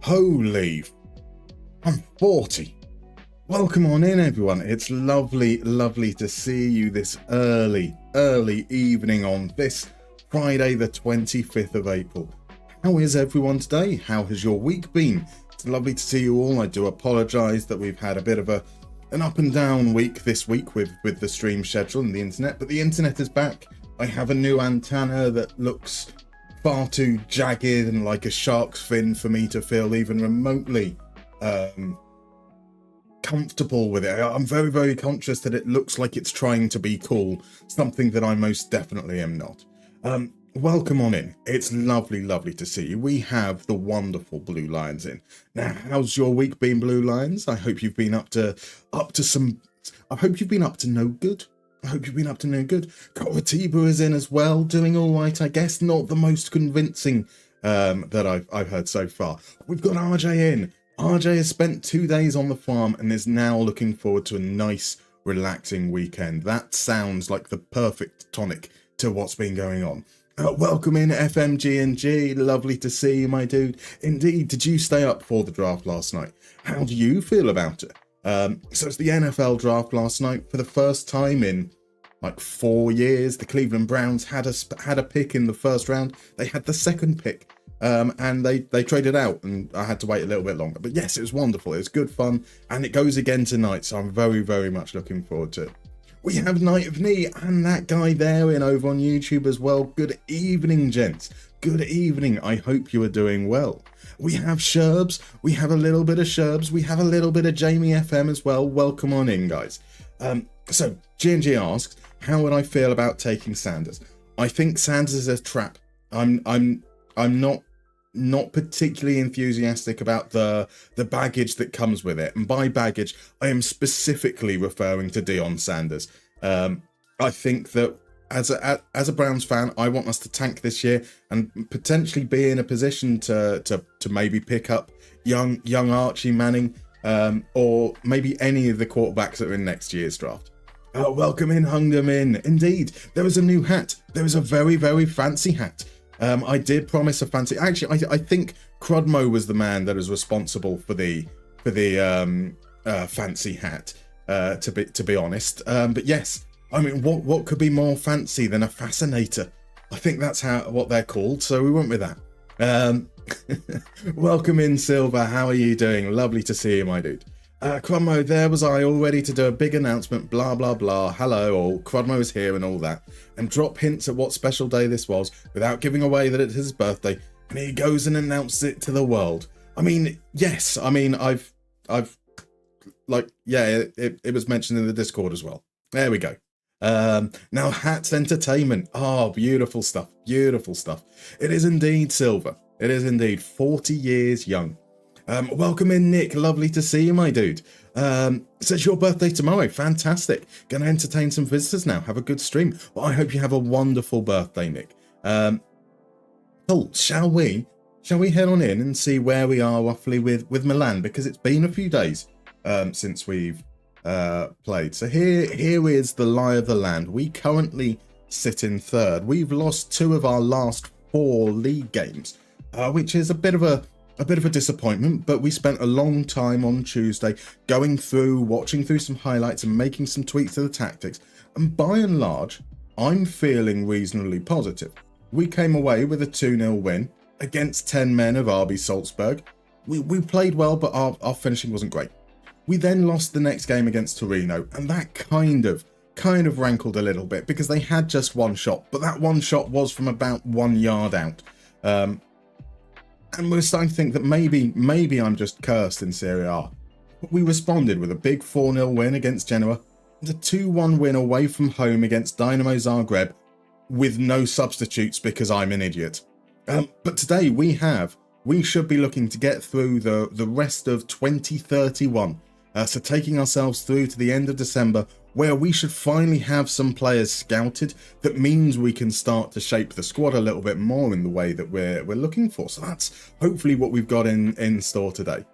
Holy, I'm 40. Welcome on in, everyone. It's lovely to see you this early evening on this Friday, the 25th of April. How is everyone today? How has your week been? It's lovely to see you all. I do apologise that we've had a bit of an up and down week this week with the stream schedule and the internet, but the internet is back. I have a new antenna that looks far too jagged and like a shark's fin for me to feel even remotely comfortable with it. I'm very conscious that it looks like it's trying to be cool, something that I most definitely am not. Welcome on in. It's lovely to see you. We have the wonderful Blue Lions in. Now, how's your week been, Blue Lions? I hope you've been up to some. I hope you've been up to no good. Koratiba is in as well, doing all right, I guess. Not the most convincing that I've heard so far. We've got RJ in. RJ has spent 2 days on the farm and is now looking forward to a nice, relaxing weekend. That sounds like the perfect tonic to what's been going on. Welcome in, FMGNG. Lovely to see you, my dude. Indeed, did you stay up for the draft last night? How do you feel about it? So it's the NFL draft last night. For the first time in like 4 years, the Cleveland Browns had a pick in the first round. They had the second pick, and they traded out, and I had to wait a little bit longer. But yes, it was wonderful. It was good fun, and it goes again tonight. So I'm very much looking forward to it. We have Night of Knee and that guy there in over on YouTube as well. Good evening, gents. Good evening. I hope you are doing well. We have Sherbs. We have a little bit of Sherbs. We have a little bit of Jamie FM as well. Welcome on in, guys. So G&G asks, how would I feel about taking Sanders? I think Sanders is a trap. I'm not particularly enthusiastic about the baggage that comes with it. And by baggage, I am specifically referring to Deion Sanders. I think that as a Browns fan, I want us to tank this year and potentially be in a position to maybe pick up young Archie Manning, or maybe any of the quarterbacks that are in next year's draft. Welcome in, Hungerman. Indeed, there is a new hat. There is a very fancy hat. I did promise a fancy. Actually, I think Crudmo was the man that is responsible for the fancy hat. To be honest, but yes, I mean, what could be more fancy than a fascinator? I think that's what they're called. So we went with that. Welcome in, Silver. How are you doing? Lovely to see you, my dude. Crudmo, there was I all ready to do a big announcement, blah blah. Hello all, Crudmo is here and all that, and drop hints at what special day this was without giving away that it's his birthday, and he goes and announces it to the world. I mean, yes, I mean, I've like, yeah, it was mentioned in the Discord as well. There we go. Now Hats Entertainment. Oh, beautiful stuff. It is indeed Silver. It is indeed 40 years young. Welcome in, Nick. Lovely to see you, my dude. So it's your birthday tomorrow. Fantastic. Gonna entertain some visitors now. Have a good stream. Well, I hope you have a wonderful birthday, Nick. Cool. Shall we head on in and see where we are roughly with Milan, because it's been a few days since we've played. So here is the lie of the land. We currently sit in third. We've lost 2 of our last 4 league games, which is a bit of a disappointment, but we spent a long time on Tuesday going through, watching through some highlights and making some tweaks to the tactics, and by and large, I'm feeling reasonably positive. We came away with a 2-0 win against 10 men of RB Salzburg. We played well, but our finishing wasn't great. We then lost the next game against Torino, and that kind of rankled a little bit because they had just one shot, but that one shot was from about 1 yard out. And we're starting to think that maybe I'm just cursed in Serie A. But we responded with a big 4-0 win against Genoa and a 2-1 win away from home against Dynamo Zagreb with no substitutes because I'm an idiot. But today we should be looking to get through the rest of 2031. So taking ourselves through to the end of December, where we should finally have some players scouted. That means we can start to shape the squad a little bit more in the way that we're looking for. So that's hopefully what we've got in store today.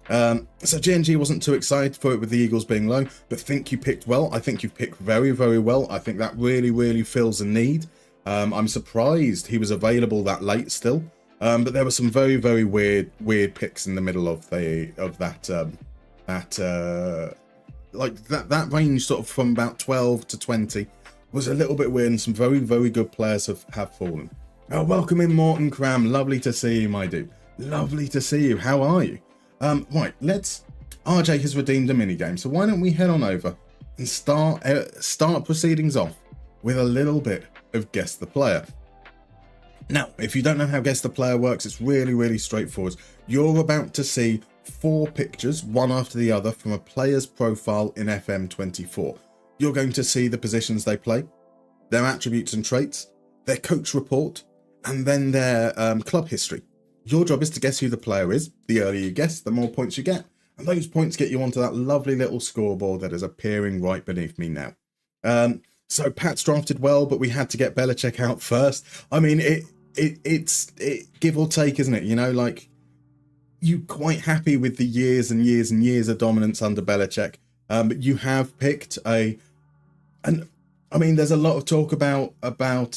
So G&G wasn't too excited for it with the Eagles being low, but think you picked well. I think you've picked very well. I think that really fills a need. I'm surprised he was available that late still. But there were some very, very weird picks in the middle of that range, sort of from about 12 to 20, was a little bit weird, and some very, very good players have fallen. Welcome in, Morton Cram. Lovely to see you, my dude. Lovely to see you. How are you? Right, RJ has redeemed a minigame, so why don't we head on over and start proceedings off with a little bit of Guess the Player. Now, if you don't know how Guess the Player works, it's really, really straightforward. You're about to see 4 pictures, one after the other, from a player's profile in FM24. You're going to see the positions they play, their attributes and traits, their coach report, and then their club history. Your job is to guess who the player is. The earlier you guess, the more points you get. And those points get you onto that lovely little scoreboard that is appearing right beneath me now. So Pat's drafted well, but we had to get Belichick out first. I mean, it's give or take, isn't it? You know, like, you're quite happy with the years and years and years of dominance under Belichick. But you have picked I mean, there's a lot of talk about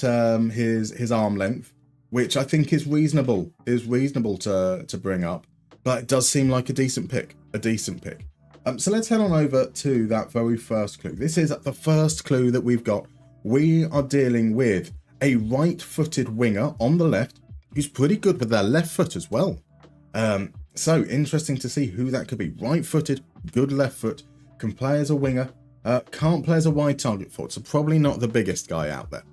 his arm length, which I think is reasonable to bring up, but it does seem like a decent pick. So let's head on over to that very first clue. This is the first clue that we've got. We are dealing with a right-footed winger on the left who's pretty good with their left foot as well. So interesting to see who that could be. Right-footed, good left foot, can play as a winger, can't play as a wide target forward, so probably not the biggest guy out there.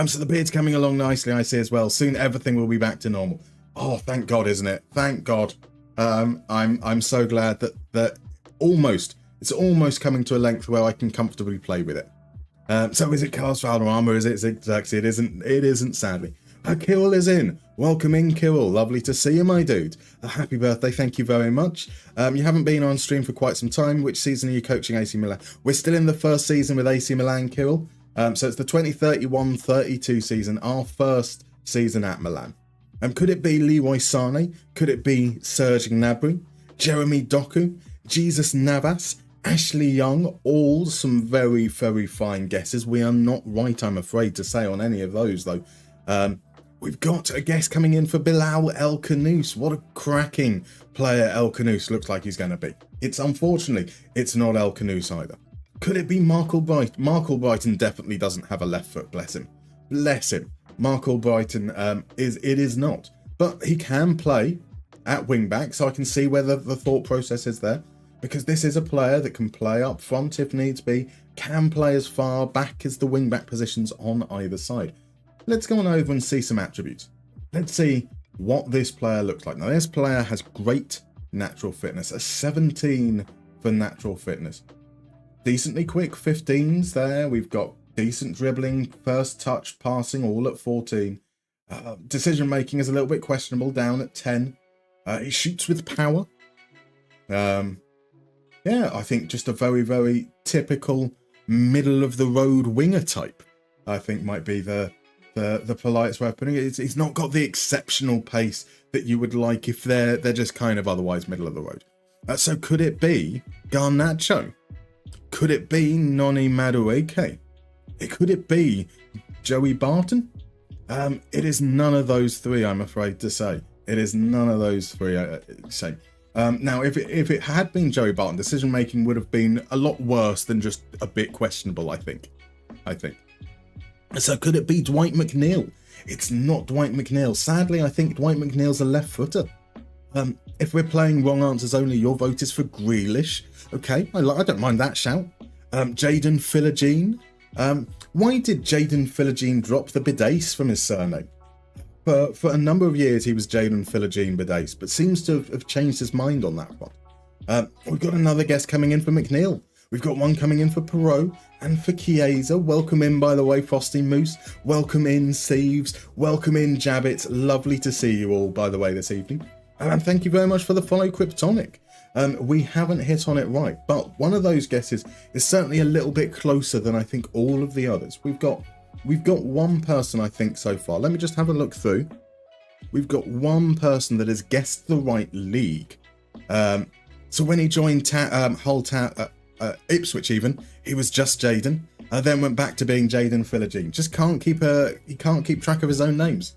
So the beard's coming along nicely, I see as well. Soon everything will be back to normal. Oh, thank God, isn't it? Thank God. I'm so glad that it's almost coming to a length where I can comfortably play with it. So is it Carl's Valderrama? Is it Zigzags? It isn't, sadly. Kirill is in. Welcome in, Kirill. Lovely to see you, my dude. Happy birthday. Thank you very much. You haven't been on stream for quite some time. Which season are you coaching AC Milan? We're still in the first season with AC Milan, Kirill. So it's the 2031-32 season, our first season at Milan. Could it be Leroy Sané? Could it be Serge Gnabry? Jeremy Doku? Jesus Navas? Ashley Young? All some very, very fine guesses. We are not right, I'm afraid to say, on any of those, though. We've got a guest coming in for Bilal El Khanous. What a cracking player El Khanous looks like he's going to be. Unfortunately, it's not El Khanous either. Could it be Mark Albrighton? Mark Albrighton definitely doesn't have a left foot, bless him. Bless him. Mark Albrighton is not. But he can play at wing back, so I can see whether the thought process is there. Because this is a player that can play up front if needs be, can play as far back as the wing back positions on either side. Let's go on over and see some attributes. Let's see what this player looks like. Now, this player has great natural fitness, a 17 for natural fitness. Decently quick 15s there. We've got decent dribbling, first touch, passing, all at 14. Decision making is a little bit questionable, down at 10. He shoots with power. Yeah, I think just a very, very typical middle of the road winger type, I think might be the politest way of putting it. He's not got the exceptional pace that you would like if they're just kind of otherwise middle of the road. So could it be Garnacho? Could it be Noni Madueke? Could it be Joey Barton? It is none of those three, I'm afraid to say. It is none of those three, now, if it had been Joey Barton, decision making would have been a lot worse than just a bit questionable, I think. So could it be Dwight McNeil? It's not Dwight McNeil. Sadly, I think Dwight McNeil's a left footer. If we're playing wrong answers only, your vote is for Grealish. Okay, I don't mind that shout. Jadon Philogene. Why did Jadon Philogene drop the Bidace from his surname? For a number of years, he was Jadon Philogene Bidace, but seems to have changed his mind on that one. We've got another guest coming in for McNeil. We've got one coming in for Perot and for Chiesa. Welcome in, by the way, Frosty Moose. Welcome in, Sieves. Welcome in, Jabbit. Lovely to see you all, by the way, this evening. And thank you very much for the follow, Kryptonic. We haven't hit on it right, but one of those guesses is certainly a little bit closer than I think all of the others. We've got one person, I think, so far. Let me just have a look through. We've got one person that has guessed the right league. So when he joined Hull Town, Ipswich even, he was just Jadon, then went back to being Jadon Philogene. Just can't keep track of his own names.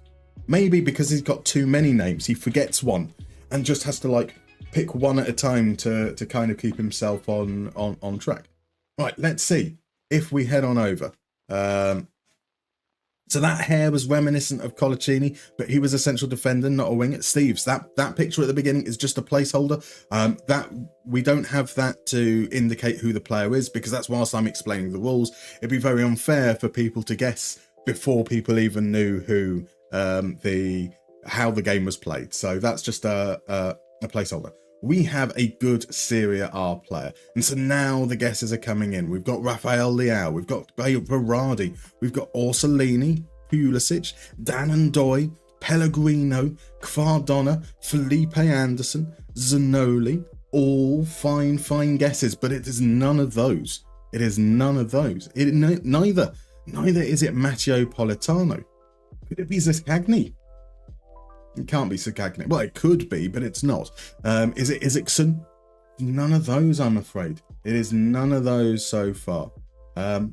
Maybe because he's got too many names, he forgets one and just has to like pick one at a time to kind of keep himself on track. Right, let's see if we head on over. So that hair was reminiscent of Colaccini, but he was a central defender, not a winger. Steve's, that picture at the beginning is just a placeholder. That we don't have that to indicate who the player is, because that's whilst I'm explaining the rules. It'd be very unfair for people to guess before people even knew who how the game was played. So that's just a placeholder. We have a good Serie A player. And so now the guesses are coming in. We've got Rafael Leao, we've got Berardi, we've got Orsolini, Pulisic, Danandoy, Pellegrino, Kvardona, Felipe Anderson, Zanoli. All fine guesses, but it is none of those. It is none of those. Neither is it Matteo Politano. Could it be Zaccagni? It can't be Zaccagni. Well, it could be, but it's not. Is it Isaacson? None of those, I'm afraid. It is none of those so far. Well,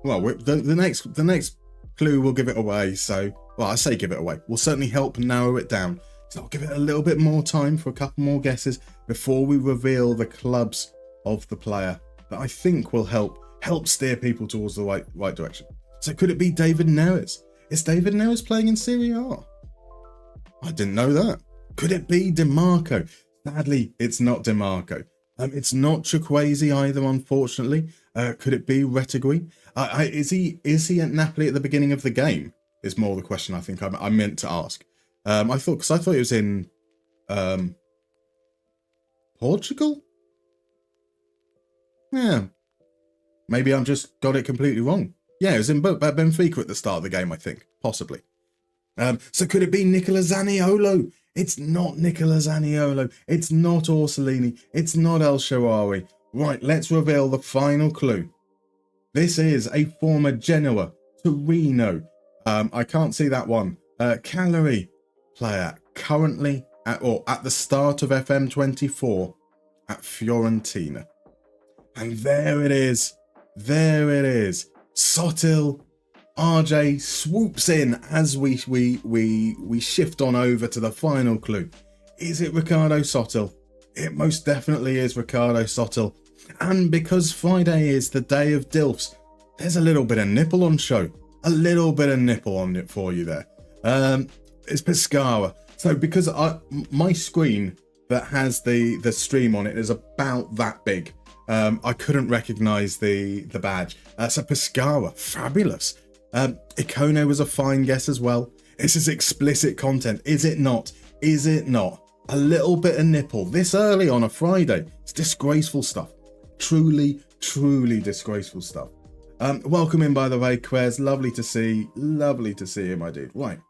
the next clue will give it away. So, well, I say give it away. We'll certainly help narrow it down. So I'll give it a little bit more time for a couple more guesses before we reveal the clubs of the player that I think will help steer people towards the right direction. So could it be David Neres? Is David Neres playing in Serie A? I didn't know that. Could it be DiMarco? Sadly, it's not DiMarco. It's not Chukwueze either, unfortunately. Could it be Retegui? Is he at Napoli at the beginning of the game? Is more the question I think I meant to ask. I thought it was in Portugal. Yeah, maybe I'm just got it completely wrong. Yeah, it was in Benfica at the start of the game, I think, possibly. So could it be Nicola Zaniolo? It's not Nicola Zaniolo. It's not Orsolini. It's not El Shaarawy. Right, let's reveal the final clue. This is a former Genoa, Torino. I can't see that one. Cagliari player, currently at the start of FM24 at Fiorentina. And there it is. There it is. Sotil RJ swoops in as we shift on over to the final clue. Is it Ricardo Sotil? It most definitely is Ricardo Sotil. And because Friday is the day of DILFs, there's a little bit of nipple on show. A little bit of nipple on it for you there. It's Pescara. So because my screen that has the stream on it is about that big, I couldn't recognize the badge. So Pescara, fabulous. Ikono was a fine guess as well. This is explicit content, is it not? Is it not? A little bit of nipple this early on a Friday. It's disgraceful stuff. Truly disgraceful stuff. Welcome in, by the way, Quez. Lovely to see you, my dude. Right.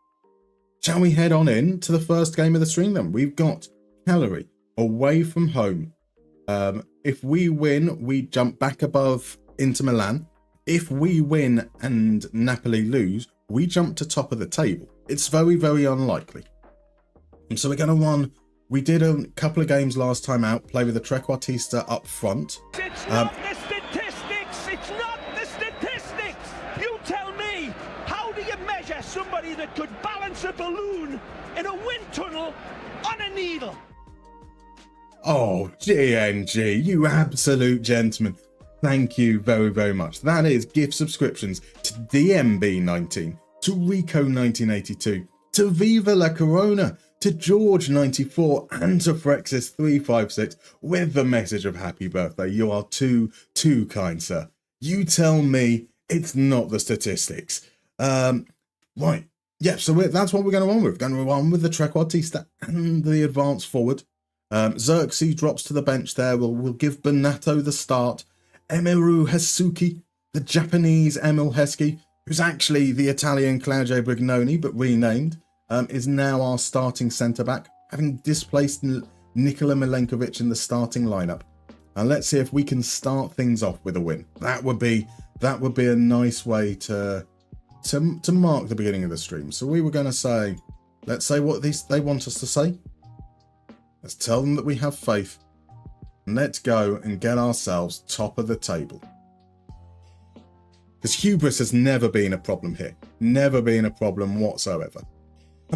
Shall we head on in to the first game of the stream then? We've got Cagliari away from home. If we win, we jump back above Inter Milan. If we win and Napoli lose, we jump to top of the table. It's very unlikely. And so we're going to run. We did a couple of games last time out, play with the trequartista up front. It's not the statistics! It's not the statistics! You tell me! How do you measure somebody that could balance a balloon in a wind tunnel on a needle? Oh, GNG, you absolute gentleman. Thank you very much. That is gift subscriptions to DMB19, to Rico1982, to Viva La Corona, to George94, and to Frexis356 with the message of happy birthday. You are too kind, sir. You tell me it's not the statistics. Right. Yeah, so that's what we're going to run with. We're going to run with the trequartista and the advance forward. Xerxes drops to the bench there. We'll give Bonato the start. Emiru Hasuki, the Japanese Emil Heskey, who's actually the Italian Claudio Brignoni, but renamed, is now our starting centre-back, having displaced Nikola Milenkovic in the starting lineup. And let's see if we can start things off with a win. That would be a nice way to mark the beginning of the stream. So we were going to say, let's say what they want us to say. Let's tell them that we have faith. Let's go and get ourselves top of the table. Because hubris has never been a problem here. Never been a problem whatsoever.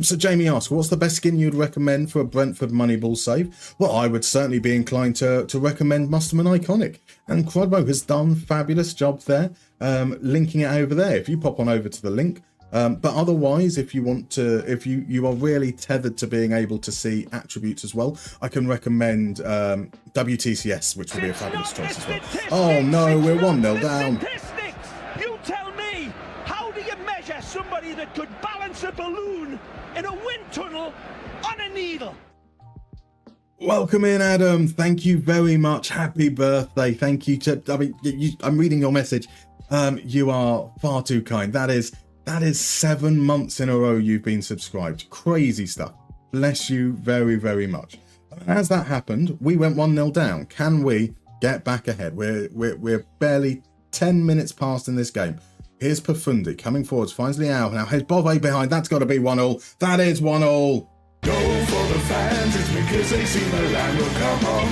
So Jamie asks, what's the best skin you'd recommend for a Brentford Moneyball save? Well, I would certainly be inclined to recommend Musterman Iconic. And Crodmo has done a fabulous job there, linking it over there. If you pop on over to the link. But otherwise, if you want to, if you are really tethered to being able to see attributes as well, I can recommend WTCS, which will be a fabulous choice as well. Oh no, we're 1-0 down. You tell me, how do you measure somebody that could balance a balloon in a wind tunnel on a needle? Welcome in, Adam. Thank you very much. Happy birthday. Thank you. I'm reading your message. You are far too kind. That is 7 months in a row you've been subscribed. Crazy stuff. Bless you very, very much. As that happened, we went 1-0 down. Can we get back ahead? We're barely 10 minutes past in this game. Here's Profundi coming forwards, finds Leao. Now here's Bove behind. That's got to be 1-0. That is 1-0. Go for the fans, it's because they see Milan will come on.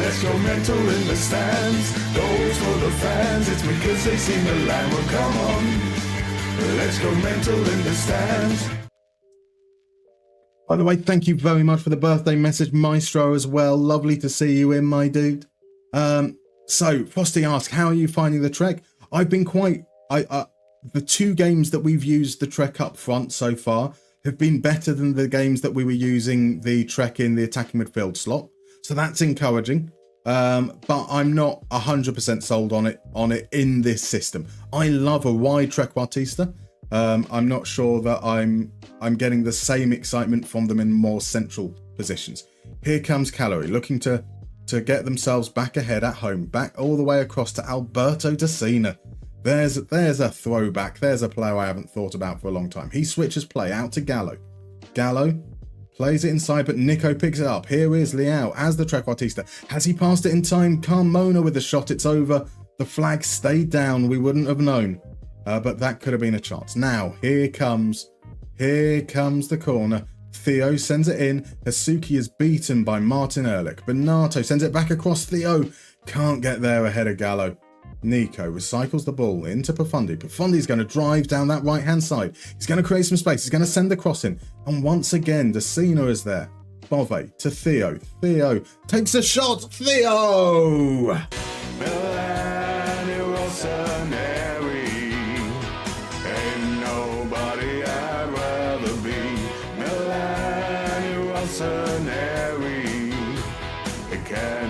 Let's go mental in the stands. Goals for the fans, it's because they see Milan will come on. Let's go mental in the stands. By the way, thank you very much for the birthday message, Maestro, as well. Lovely to see you in, my dude. So Frosty asks, how are you finding the trek? I've been the 2 games that we've used the trek up front so far have been better than the games that we were using the trek in the attacking midfield slot. So that's encouraging. But I'm not 100% sold on it in this system. I love a wide trequartista. I'm not sure that I'm getting the same excitement from them in more central positions. Here comes Cagliari looking to get themselves back ahead at home, back all the way across to Alberto Dessina. There's a throwback. There's a player I haven't thought about for a long time. He switches play out to Gallo. Gallo plays it inside, but Nico picks it up. Here is Leao as the trequartista. Has he passed it in time? Carmona with the shot. It's over. The flag stayed down. We wouldn't have known. But that could have been a chance. Now, here comes the corner. Theo sends it in. Hasuki is beaten by Martin Ehrlich. Bernardo sends it back across. Theo can't get there ahead of Gallo. Nico recycles the ball into Profundi. Profundi's going to drive down that right-hand side. He's going to create some space. He's going to send the cross in. And once again, Dessina is there. Bove to Theo. Theo takes a shot. Theo!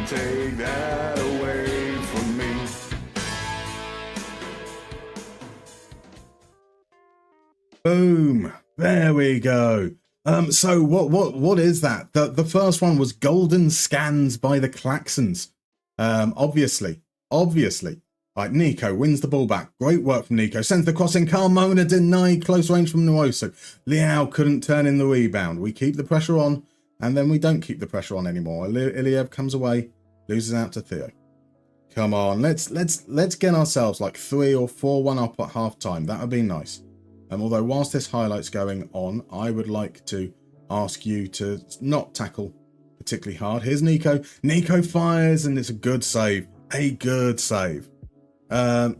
Take that away from me. Boom. There we go. So what is that? The first one was Golden Scans by the Klaxons. Obviously. Right, Nico wins the ball back. Great work from Nico. Sends the cross in. Carmona denied close range from Nuoso. Leao couldn't turn in the rebound. We keep the pressure on, and then we don't keep the pressure on anymore. Iliev comes away, loses out to Theo. Come on, let's get ourselves like 3 or 4-1 up at half time. That would be nice. Although whilst this highlight's going on, I would like to ask you to not tackle particularly hard. Here's Nico. Nico fires, and it's a good save. A good save. So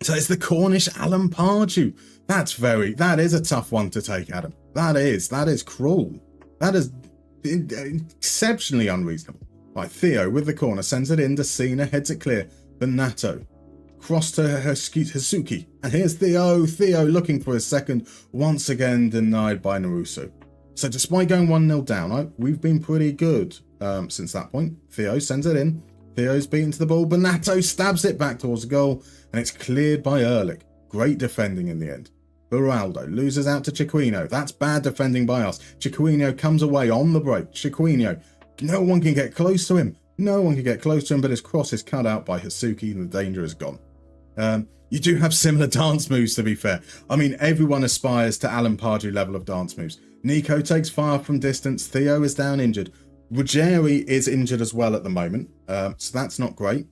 it's the Cornish Alan Pardew. That is a tough one to take, Adam. That is cruel. That is exceptionally unreasonable. Right, Theo with the corner sends it in. Dessina heads it clear. Bernardo cross to Hasuki. And here's Theo. Theo looking for his second. Once again denied by Naruso. So despite going 1-0 down, we've been pretty good since that point. Theo sends it in. Theo's beaten to the ball. Bernardo stabs it back towards the goal. And it's cleared by Ehrlich. Great defending in the end. Beraldo loses out to Chiquinho. That's bad defending by us. Chiquinho comes away on the break. Chiquinho. No one can get close to him. But his cross is cut out by Hasuki and the danger is gone. You do have similar dance moves, to be fair. I mean, everyone aspires to Alan Pardew level of dance moves. Nico takes fire from distance. Theo is down injured. Ruggieri is injured as well at the moment. So that's not great.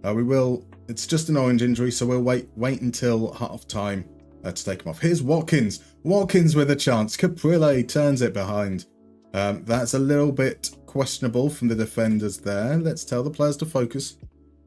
It's just an orange injury, so we'll wait until half time to take him off. Here's Watkins. Watkins with a chance. Caprile turns it behind. That's a little bit questionable from the defenders there. Let's tell the players to focus.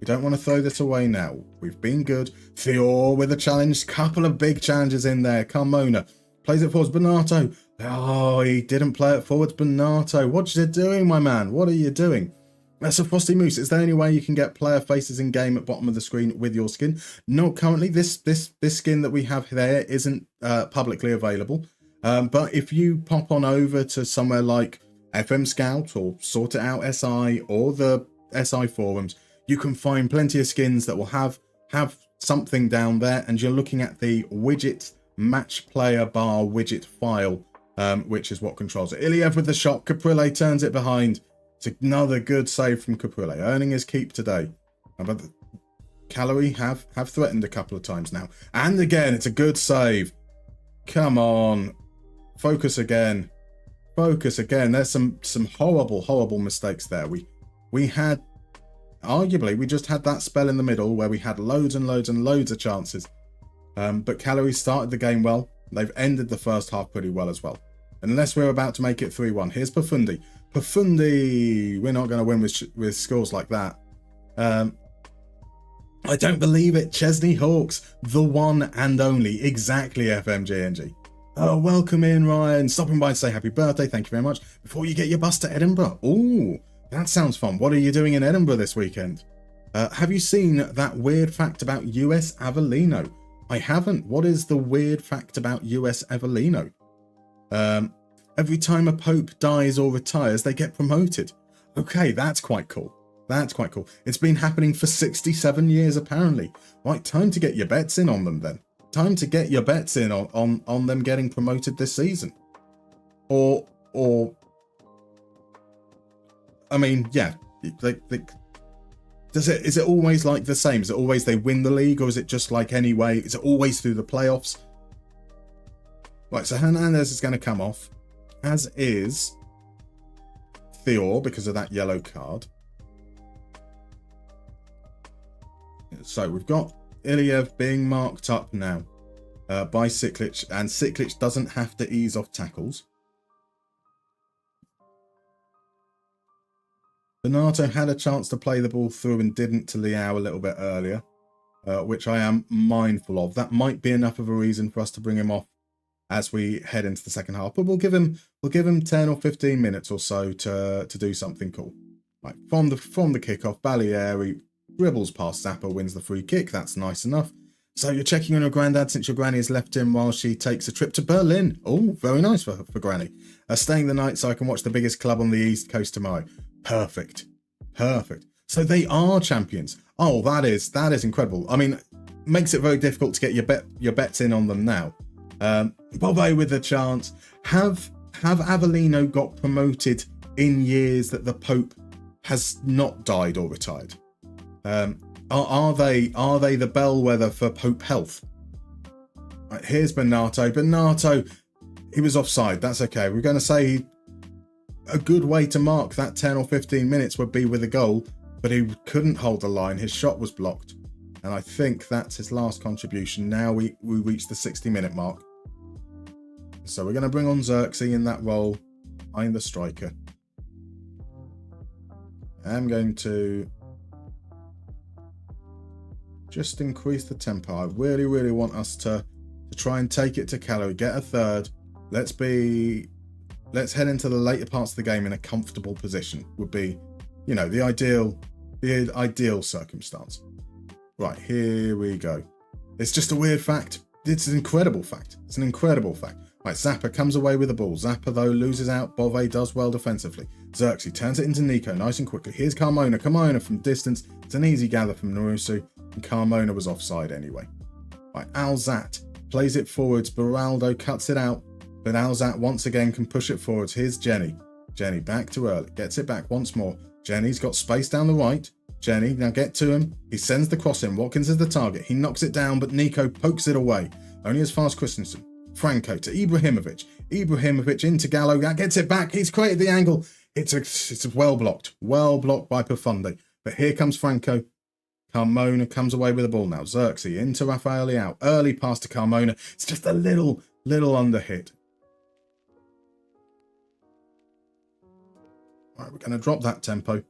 We don't want to throw this away now. We've been good. Theo with a challenge. Couple of big challenges in there. Carmona plays it forwards. Bernardo. Oh, he didn't play it forwards. Bernardo. What are you doing, my man? What are you doing? That's a Frosty Moose. Is there any way you can get player faces in game at bottom of the screen with your skin? Not currently. This skin that we have there isn't publicly available. But if you pop on over to somewhere like FM Scout or Sort It Out SI or the SI forums, you can find plenty of skins that will have something down there, and you're looking at the widget match player bar widget file, which is what controls it. Iliev with the shot. Caprile turns it behind. It's another good save from Caprile, earning his keep today. But Cagliari have threatened a couple of times now. And again, it's a good save. Come on. Focus again. Focus again. There's some horrible mistakes there. We had, arguably, we just had that spell in the middle where we had loads and loads of chances. But Cagliari started the game well. They've ended the first half pretty well as well. Unless we're about to make it 3-1. Here's Profundi. Profundi. We're not going to win with scores like that. I don't believe it. Chesney Hawks. The one and only. Exactly, FMGNG. Oh, welcome in, Ryan. Stopping by to say happy birthday. Thank you very much. Before you get your bus to Edinburgh. Ooh, that sounds fun. What are you doing in Edinburgh this weekend? Have you seen that weird fact about US Avellino? I haven't. What is the weird fact about US Avellino? Every time a pope dies or retires, they get promoted. Okay, that's quite cool. That's quite cool. It's been happening for 67 years, apparently. Right, time to get your bets in on them then. Time to get your bets in on them getting promoted this season. Or I mean, yeah. Is it always like the same? Is it always they win the league, or is it just like anyway? Is it always through the playoffs? Right, so Hernandez is going to come off, as is Theo because of that yellow card. So we've got Iliev being marked up now by Siklic, and Siklic doesn't have to ease off tackles. Bernardo had a chance to play the ball through and didn't to Leao a little bit earlier, which I am mindful of. That might be enough of a reason for us to bring him off as we head into the second half, but we'll give him 10 or 15 minutes or so to do something cool. Right, from the kickoff, Balieri dribbles past Zappa, wins the free kick. That's nice enough. So you're checking on your granddad since your granny has left him while she takes a trip to Berlin. Oh, very nice for granny. Staying the night so I can watch the biggest club on the East Coast tomorrow. Perfect. So they are champions. Oh, that is incredible. I mean, makes it very difficult to get your bets in on them now. Bove with a chance. Have Avellino got promoted in years that the Pope has not died or retired? Are they the bellwether for Pope health? Right, here's Bernardo. Bernardo, he was offside. That's okay. We're going to say a good way to mark that 10 or 15 minutes would be with a goal, but he couldn't hold the line. His shot was blocked. And I think that's his last contribution. Now we reach the 60-minute mark. So we're going to bring on Xerxes in that role behind the striker. I'm going to just increase the tempo. I really want us to try and take it to Cagliari, get a third. Let's head into the later parts of the game in a comfortable position would be, the ideal circumstance. Right, here we go. It's just a weird fact. It's an incredible fact. Right, Zappa comes away with the ball. Zappa, though, loses out. Bove does well defensively. Xerxes turns it into Nico nice and quickly. Here's Carmona. Carmona from distance. It's an easy gather from Narusu. And Carmona was offside anyway. Right, Alzat plays it forwards. Beraldo cuts it out. But Alzat once again can push it forwards. Here's Jenny. Jenny back to early. Gets it back once more. Jenny's got space down the right. Jenny, now get to him. He sends the cross in. Watkins is the target. He knocks it down, but Nico pokes it away. Only as far as Christensen. Franco to Ibrahimovic. Ibrahimovic into Gallo. That gets it back. He's created the angle. It's well blocked. Well blocked by Profundi. But here comes Franco. Carmona comes away with the ball now. Xerxes into Rafael Leao. Early pass to Carmona. It's just a little under hit. Right, we're going to drop that tempo.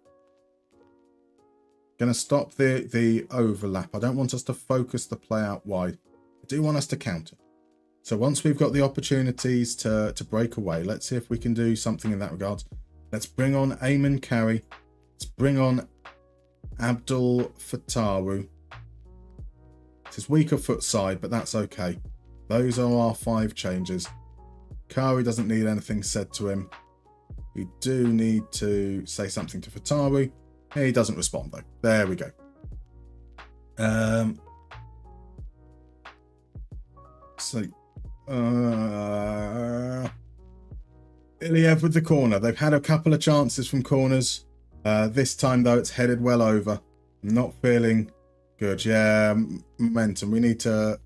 Going to stop the overlap. I don't want us to focus the play out wide. I do want us to counter. So once we've got the opportunities to break away, let's see if we can do something in that regard. Let's bring on Eamon Carey. Let's bring on Abdul Fataru. It's his weaker foot side, but that's okay. Those are our 5 changes. Kari doesn't need anything said to him. We do need to say something to Fataru. He doesn't respond though. There we go. Iliev with the corner. They've had a couple of chances from corners. This time though, it's headed well over. I'm not feeling good. Yeah, momentum. We need to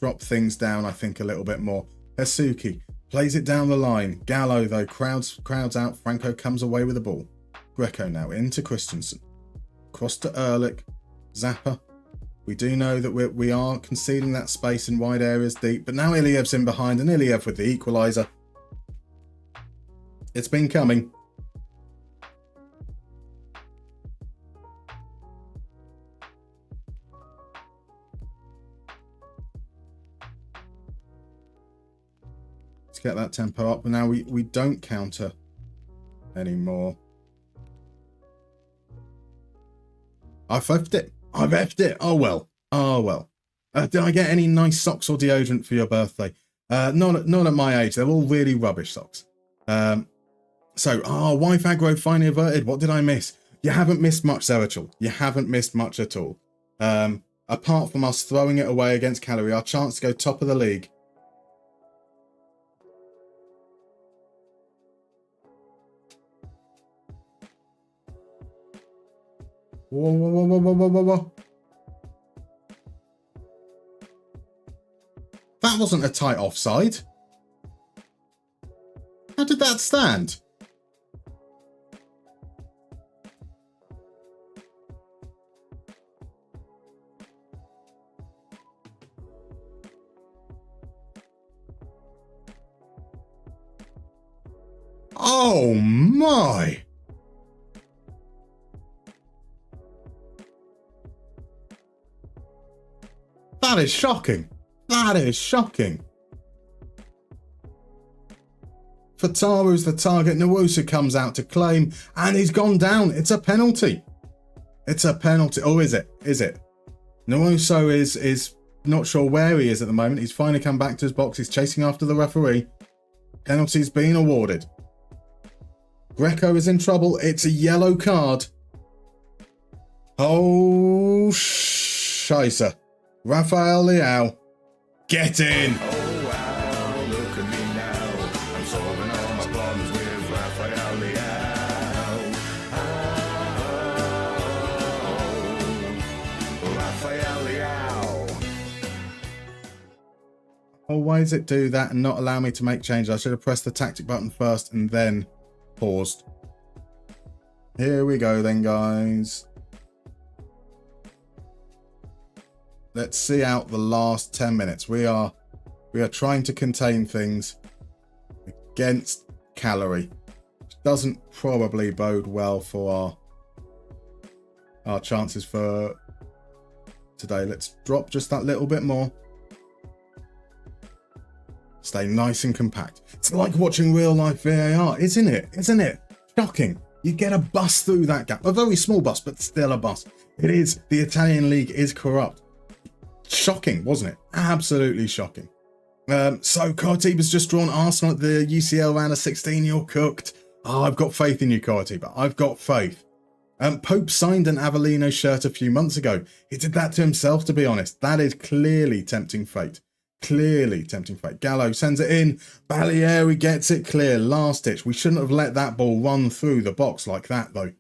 drop things down, I think, a little bit more. Hesuki plays it down the line. Gallo though crowds out. Franco comes away with the ball. Greco now into Christensen. Cross to Ehrlich. Zappa. We do know that we are conceding that space in wide areas deep, but now Iliev's in behind, and Iliev with the equaliser. It's been coming. Let's get that tempo up, but now we don't counter anymore. I've effed it. I've effed it. Oh well. Oh well. Did I get any nice socks or deodorant for your birthday? Not at my age. They're all really rubbish socks. Wife aggro finally averted. What did I miss? You haven't missed much, Zerachel. You haven't missed much at all. Apart from us throwing it away against Cagliari, our chance to go top of the league. Whoa. That wasn't a tight offside. How did that stand? Oh my! That is shocking. That is shocking. Fataru's the target. Nwusa comes out to claim, and he's gone down. It's a penalty. It's a penalty. Oh, is it? Is it? Nwusa is not sure where he is at the moment. He's finally come back to his box. He's chasing after the referee. Penalty's been awarded. Greco is in trouble. It's a yellow card. Oh, scheisse. Rafael Leao. Get in. Oh wow, look at me now. I'm solving all my problems with Rafael Leao. Oh, Rafael Leao. Oh, why does it do that and not allow me to make changes? I should have pressed the tactic button first and then paused. Here we go then, guys. Let's see out the last 10 minutes. We are trying to contain things against Cagliari, which doesn't probably bode well for our chances for today. Let's drop just that little bit more. Stay nice and compact. It's like watching real life VAR, isn't it? Isn't it? Shocking. You get a bus through that gap. A very small bus, but still a bus. It is. The Italian league is corrupt. Shocking, wasn't it? Absolutely shocking. So Coritiba's just drawn Arsenal at the UCL round of 16. You're cooked. Oh, I've got faith in you, Coritiba. I've got faith. Pope signed an Avellino shirt a few months ago. He did that to himself, to be honest. That is clearly tempting fate. Clearly tempting fate. Gallo sends it in. Balieri gets it clear. Last ditch. We shouldn't have let that ball run through the box like that, though.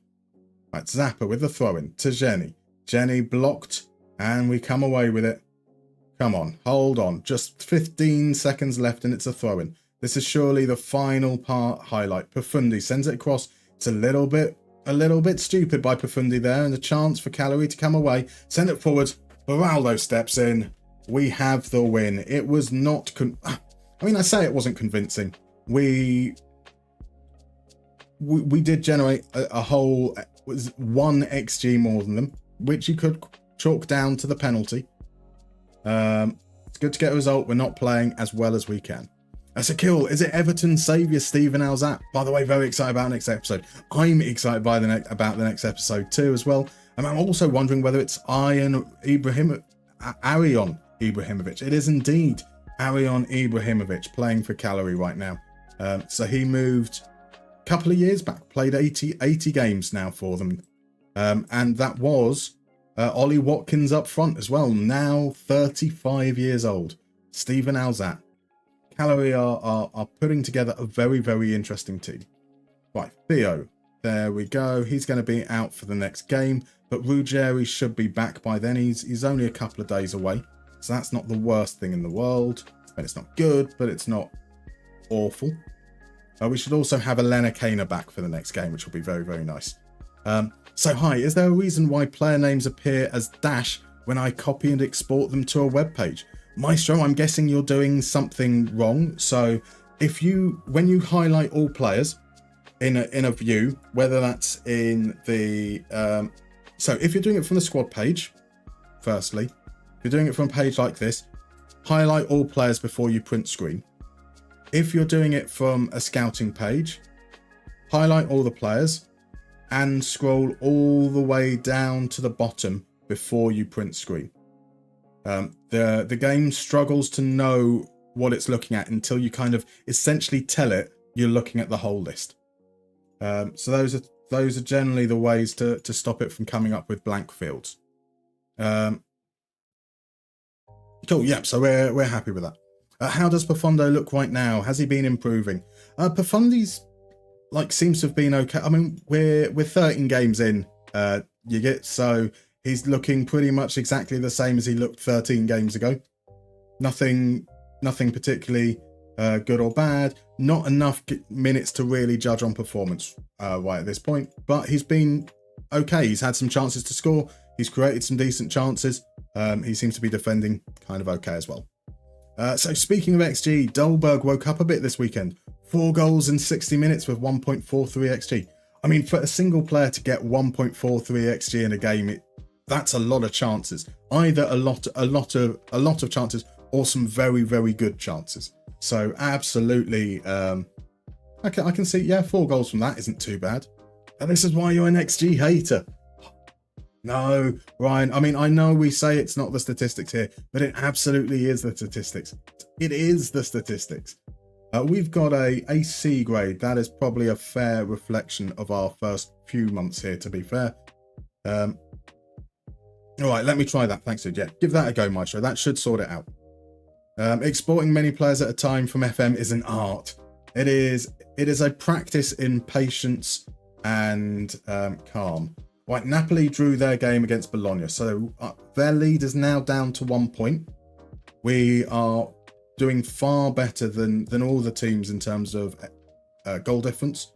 Right, Zappa with the throw-in to Jenny. Jenny blocked, and we come away with it. Come on, hold on. Just 15 seconds left, and it's a throw-in. This is surely the final part highlight. Profundi sends it across. It's a little bit stupid by Profundi there, and a chance for Cagliari to come away. Send it forward. Beraldo steps in. We have the win. It was not... I say it wasn't convincing. We did generate a whole was 1 XG more than them, which you could chalk down to the penalty. It's good to get a result. We're not playing as well as we can. That's a kill. Is it Everton saviour Steven Alzat? By the way, very excited about the next episode. I'm excited about the next episode too as well. And I'm also wondering whether it's Arion Ibrahimovic. It is indeed Arion Ibrahimovic playing for Cagliari right now. So he moved a couple of years back, played 80 games now for them. And that was Ollie Watkins up front as well, now 35 years old. Steven Alzat. Cagliari are putting together a very, very interesting team. Right, Theo. There we go. He's going to be out for the next game, but Ruggeri should be back by then. He's only a couple of days away, so that's not the worst thing in the world. But it's not good, but it's not awful. We should also have Elena Kana back for the next game, which will be very, very nice. So hi, is there a reason why player names appear as dash when I copy and export them to a web page? Maestro, I'm guessing you're doing something wrong. So when you highlight all players in a view, whether that's in the so if you're doing it from the squad page, firstly, if you're doing it from a page like this, highlight all players before you print screen. If you're doing it from a scouting page, highlight all the players and scroll all the way down to the bottom before you print screen. The game struggles to know what it's looking at until you kind of essentially tell it you're looking at the whole list. So those are generally the ways to stop it from coming up with blank fields. Cool, yeah, so we're happy with that. How does Profondo look right now? Has he been improving? Profondi's seems to have been okay. I mean, we're 13 games in, so he's looking pretty much exactly the same as he looked 13 games ago. Nothing particularly good or bad. Not enough minutes to really judge on performance right at this point, but he's been okay. He's had some chances to score. He's created some decent chances. He seems to be defending kind of okay as well. So speaking of XG, Dolberg woke up a bit this weekend. 4 goals in 60 minutes with 1.43 XG. I mean, for a single player to get 1.43 XG in a game, that's a lot of chances. Either a lot of chances or some very, very good chances. So absolutely, I can see, yeah, 4 goals from that isn't too bad. And this is why you're an XG hater. No, Ryan, I mean, I know we say it's not the statistics here, but it absolutely is the statistics. It is the statistics. We've got a C grade. That is probably a fair reflection of our first few months here, to be fair. All right, let me try that. Thanks, dude. Yeah, give that a go, Maestro. That should sort it out. Exporting many players at a time from FM is an art. It is a practice in patience and calm. Right, Napoli drew their game against Bologna, so their lead is now down to 1 point. We are doing far better than all the teams in terms of goal difference,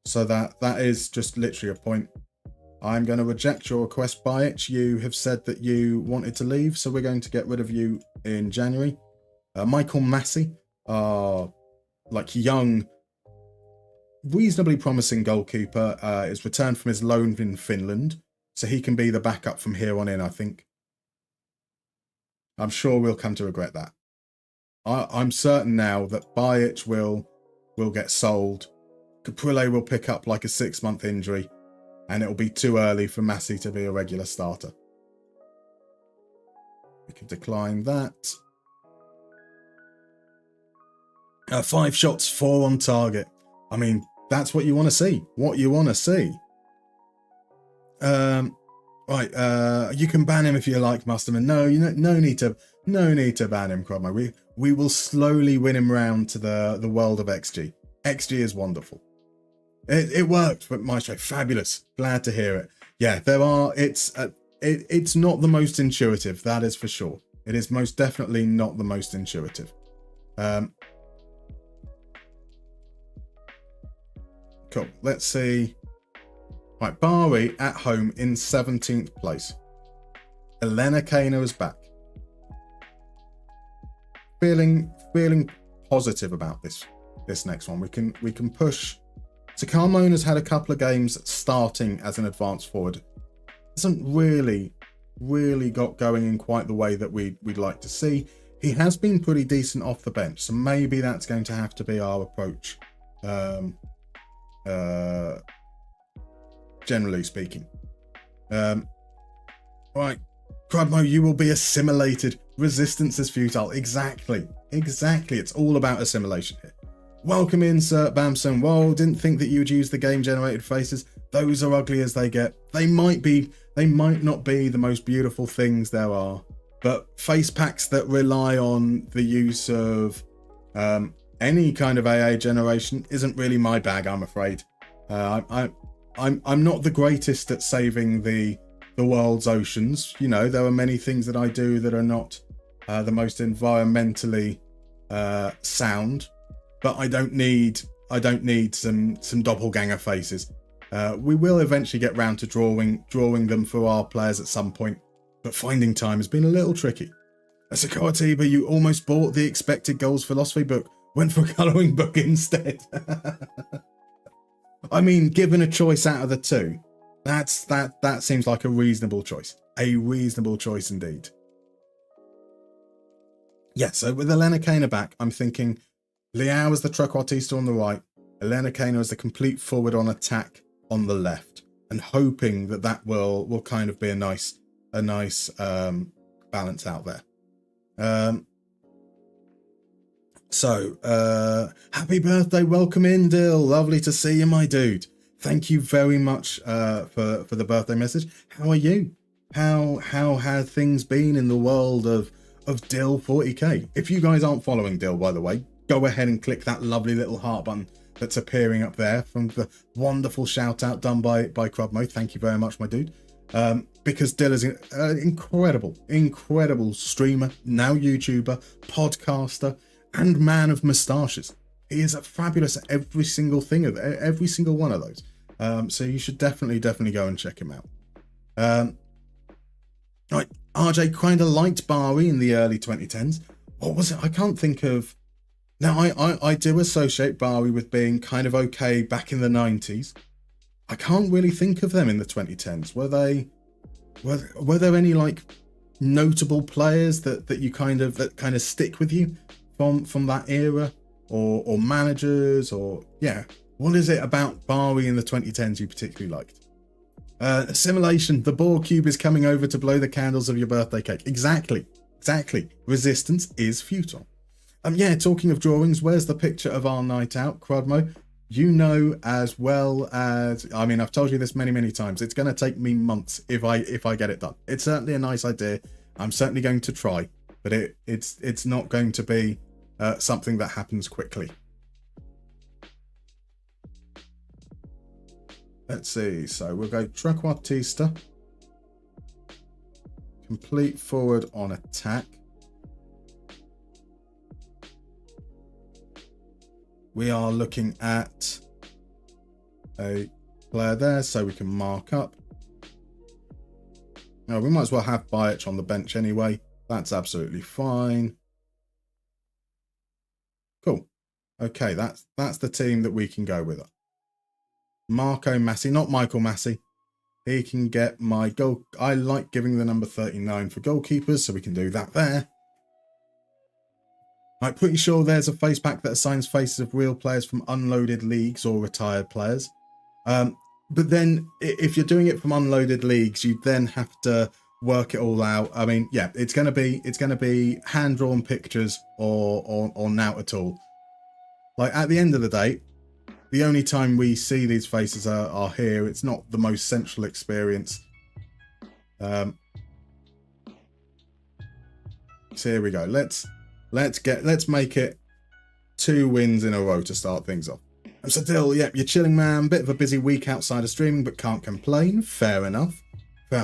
so that is just literally a point. I'm going to reject your request, Bajic. You have said that you wanted to leave, so we're going to get rid of you in January. Michael Massey, young, reasonably promising goalkeeper, is returned from his loan in Finland, so he can be the backup from here on in, I think. I'm sure we'll come to regret that. I'm certain now that Bajic will get sold. Caprile will pick up like a 6-month injury, and it'll be too early for Massey to be a regular starter. We can decline that. 5 shots, 4 on target. I mean, that's what you want to see. What you want to see. Right, you can ban him if you like, Musterman. No, no need to ban him, Cromwell. We will slowly win him round to the world of XG. XG is wonderful. It worked, but Maestro, fabulous. Glad to hear it. Yeah, it's not the most intuitive, that is for sure. It is most definitely not the most intuitive. Cool. Let's see. Right, Bari at home in 17th place. Elena Kana is back. Feeling positive about this next one. We can push So Carmona's had a couple of games starting as an advanced forward. Hasn't really got going in quite the way that we'd like to see. He has been pretty decent off the bench, so maybe that's going to have to be our approach, generally speaking. Right, Crudmo, you will be assimilated. Resistance is futile. Exactly. It's all about assimilation here. Welcome in, Sir Bamson. Whoa, didn't think that you would use the game-generated faces. Those are ugly as they get. They might not be the most beautiful things there are, but face packs that rely on the use of any kind of AA generation isn't really my bag, I'm afraid. I'm not the greatest at saving the world's oceans. You know, there are many things that I do that are not the most environmentally sound, but I don't need some doppelganger faces. We will eventually get round to drawing them for our players at some point, but finding time has been a little tricky. Sakatiba, you almost bought the expected goals philosophy book, went for a colouring book instead. I mean, given a choice out of the two, that seems like a reasonable choice. A reasonable choice indeed. Yeah, so with Elena Kana back, I'm thinking Leao as the trequartista on the right, Elena Kana as the complete forward on attack on the left, and hoping that will kind of be a nice balance out there. Happy birthday, welcome in, Dill. Lovely to see you, my dude. Thank you very much for the birthday message. How are you? How have things been in the world of Dill 40k? If you guys aren't following Dill, by the way, go ahead and click that lovely little heart button that's appearing up there from the wonderful shout out done by Crudmo. Thank you very much, my dude. Because Dill is an incredible streamer, now YouTuber, podcaster, and man of moustaches. He is fabulous at every single one of those. So you should definitely go and check him out. Right, RJ kind of liked Bari in the early 2010s. What was it? I can't think of. Now, I do associate Bari with being kind of okay back in the 90s. I can't really think of them in the 2010s. Were there any like notable players that you kind of stick with you from that era, or managers, or yeah? What is it about Bari in the 2010s you particularly liked? Assimilation. The Boar Cube is coming over to blow the candles of your birthday cake. Exactly. Resistance is futile. Yeah, talking of drawings, where's the picture of our night out, Crudmo? You know as well as, I mean, I've told you this many times, it's going to take me months if I get it done. It's certainly a nice idea. I'm certainly going to try, but it's not going to be something that happens quickly. Let's see. So we'll go trequartista, complete forward on attack. We are looking at a player there, so we can mark up. Now, we might as well have Bajic on the bench anyway. That's absolutely fine. Cool. Okay, that's the team that we can go with. Marco Massi, not Michael Massi. He can get my goal. I like giving the number 39 for goalkeepers, so we can do that there. I'm pretty sure there's a face pack that assigns faces of real players from unloaded leagues or retired players. But then if you're doing it from unloaded leagues, you then have to work it all out. I mean, yeah, it's going to be hand-drawn pictures or not at all. Like, at the end of the day, the only time we see these faces are here. It's not the most central experience. So here we go. Let's make it 2 wins in a row to start things off. So Dill, yep, you're chilling, man. Bit of a busy week outside of streaming, but can't complain. Fair enough.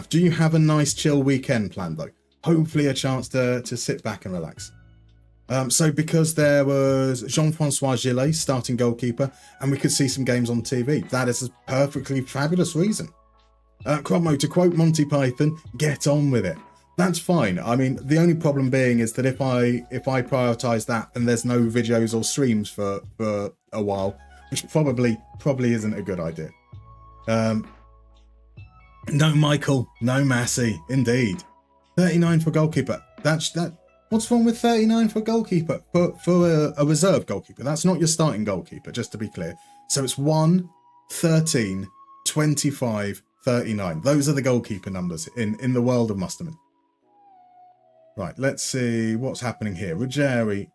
Do you have a nice chill weekend planned though? Hopefully a chance to sit back and relax. So because there was Jean-Francois Gillet, starting goalkeeper, and we could see some games on TV. That is a perfectly fabulous reason. Crommo, to quote Monty Python, get on with it. That's fine. I mean, the only problem being is that if I prioritize that and there's no videos or streams for a while, which probably isn't a good idea. No Michael, no Massey, indeed. 39 for goalkeeper. That. What's wrong with 39 for goalkeeper? For a reserve goalkeeper. That's not your starting goalkeeper, just to be clear. So it's 1, 13, 25, 39. Those are the goalkeeper numbers in the world of Mustermann. Right, let's see what's happening here. Ruggieri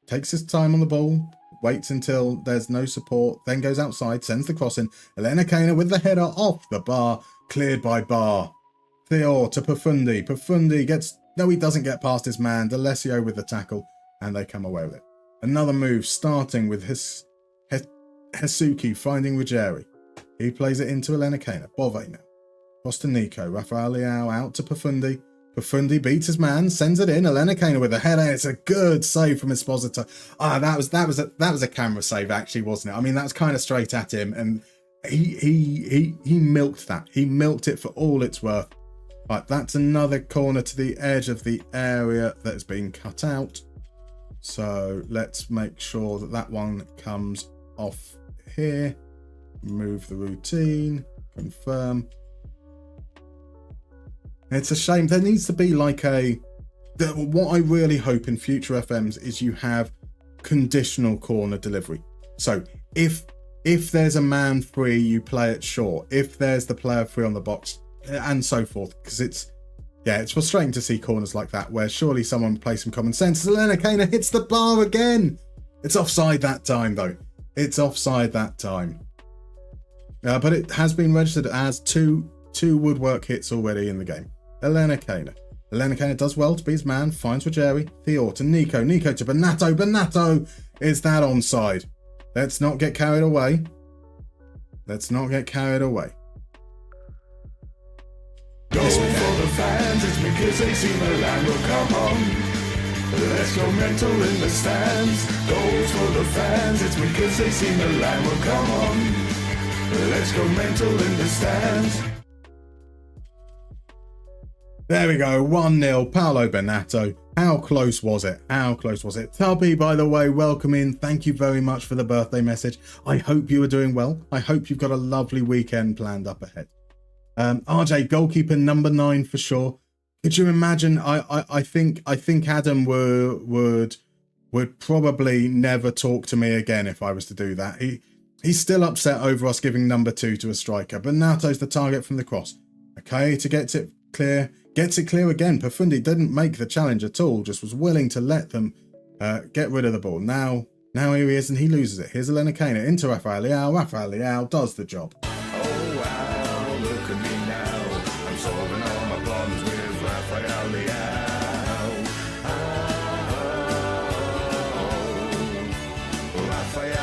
takes his time on the ball, waits until there's no support, then goes outside, sends the cross in. Elenikainer with the header off the bar, cleared by Bar. Theo to Profundi. Profundi gets... No, he doesn't get past his man. D'Alessio with the tackle, and they come away with it. Another move, starting with Hesuki finding Ruggieri. He plays it into Elenikainer. Bove now. Cross to Nico. Rafael Leao out to Profundi. Profundi beats his man, sends it in. Elenikainer with a header. It's a good save from Esposito. That was a camera save, actually, wasn't it? I mean, that's kind of straight at him, and he milked that. He milked it for all it's worth. Right, that's another corner to the edge of the area that is being cut out. So let's make sure that one comes off here. Move the routine. Confirm. It's a shame. There needs to be like what I really hope in future FMs is you have conditional corner delivery. So if there's a man free, you play it short. If there's the player free on the box, and so forth, because it's frustrating to see corners like that where surely someone plays some common sense. Elenikainer hits the bar again. It's offside that time though. It's offside that time. But it has been registered as two woodwork hits already in the game. Elenikainer does well to be his man, finds Ruggieri. Theo to Nico. Nico to Banato. Banato, is that onside? Let's not get carried away. Go for the fans, it's because AC Milan will come on. Let's go mental in the stands. Goals for the fans, it's because AC Milan will come on. Let's go mental in the stands. There we go, 1-0, Paolo Banato. How close was it? Tubby, by the way, welcome in. Thank you very much for the birthday message. I hope you are doing well. I hope you've got a lovely weekend planned up ahead. RJ, goalkeeper number 9 for sure. Could you imagine? I think Adam would probably never talk to me again if I was to do that. He's still upset over us giving number 2 to a striker. Benato's the target from the cross. Okay, to get it clear. Gets it clear again. Profundi didn't make the challenge at all, just was willing to let them get rid of the ball. Now here he is and he loses it. Here's Elenikainer into Rafael Leao. Rafael Leao does the job.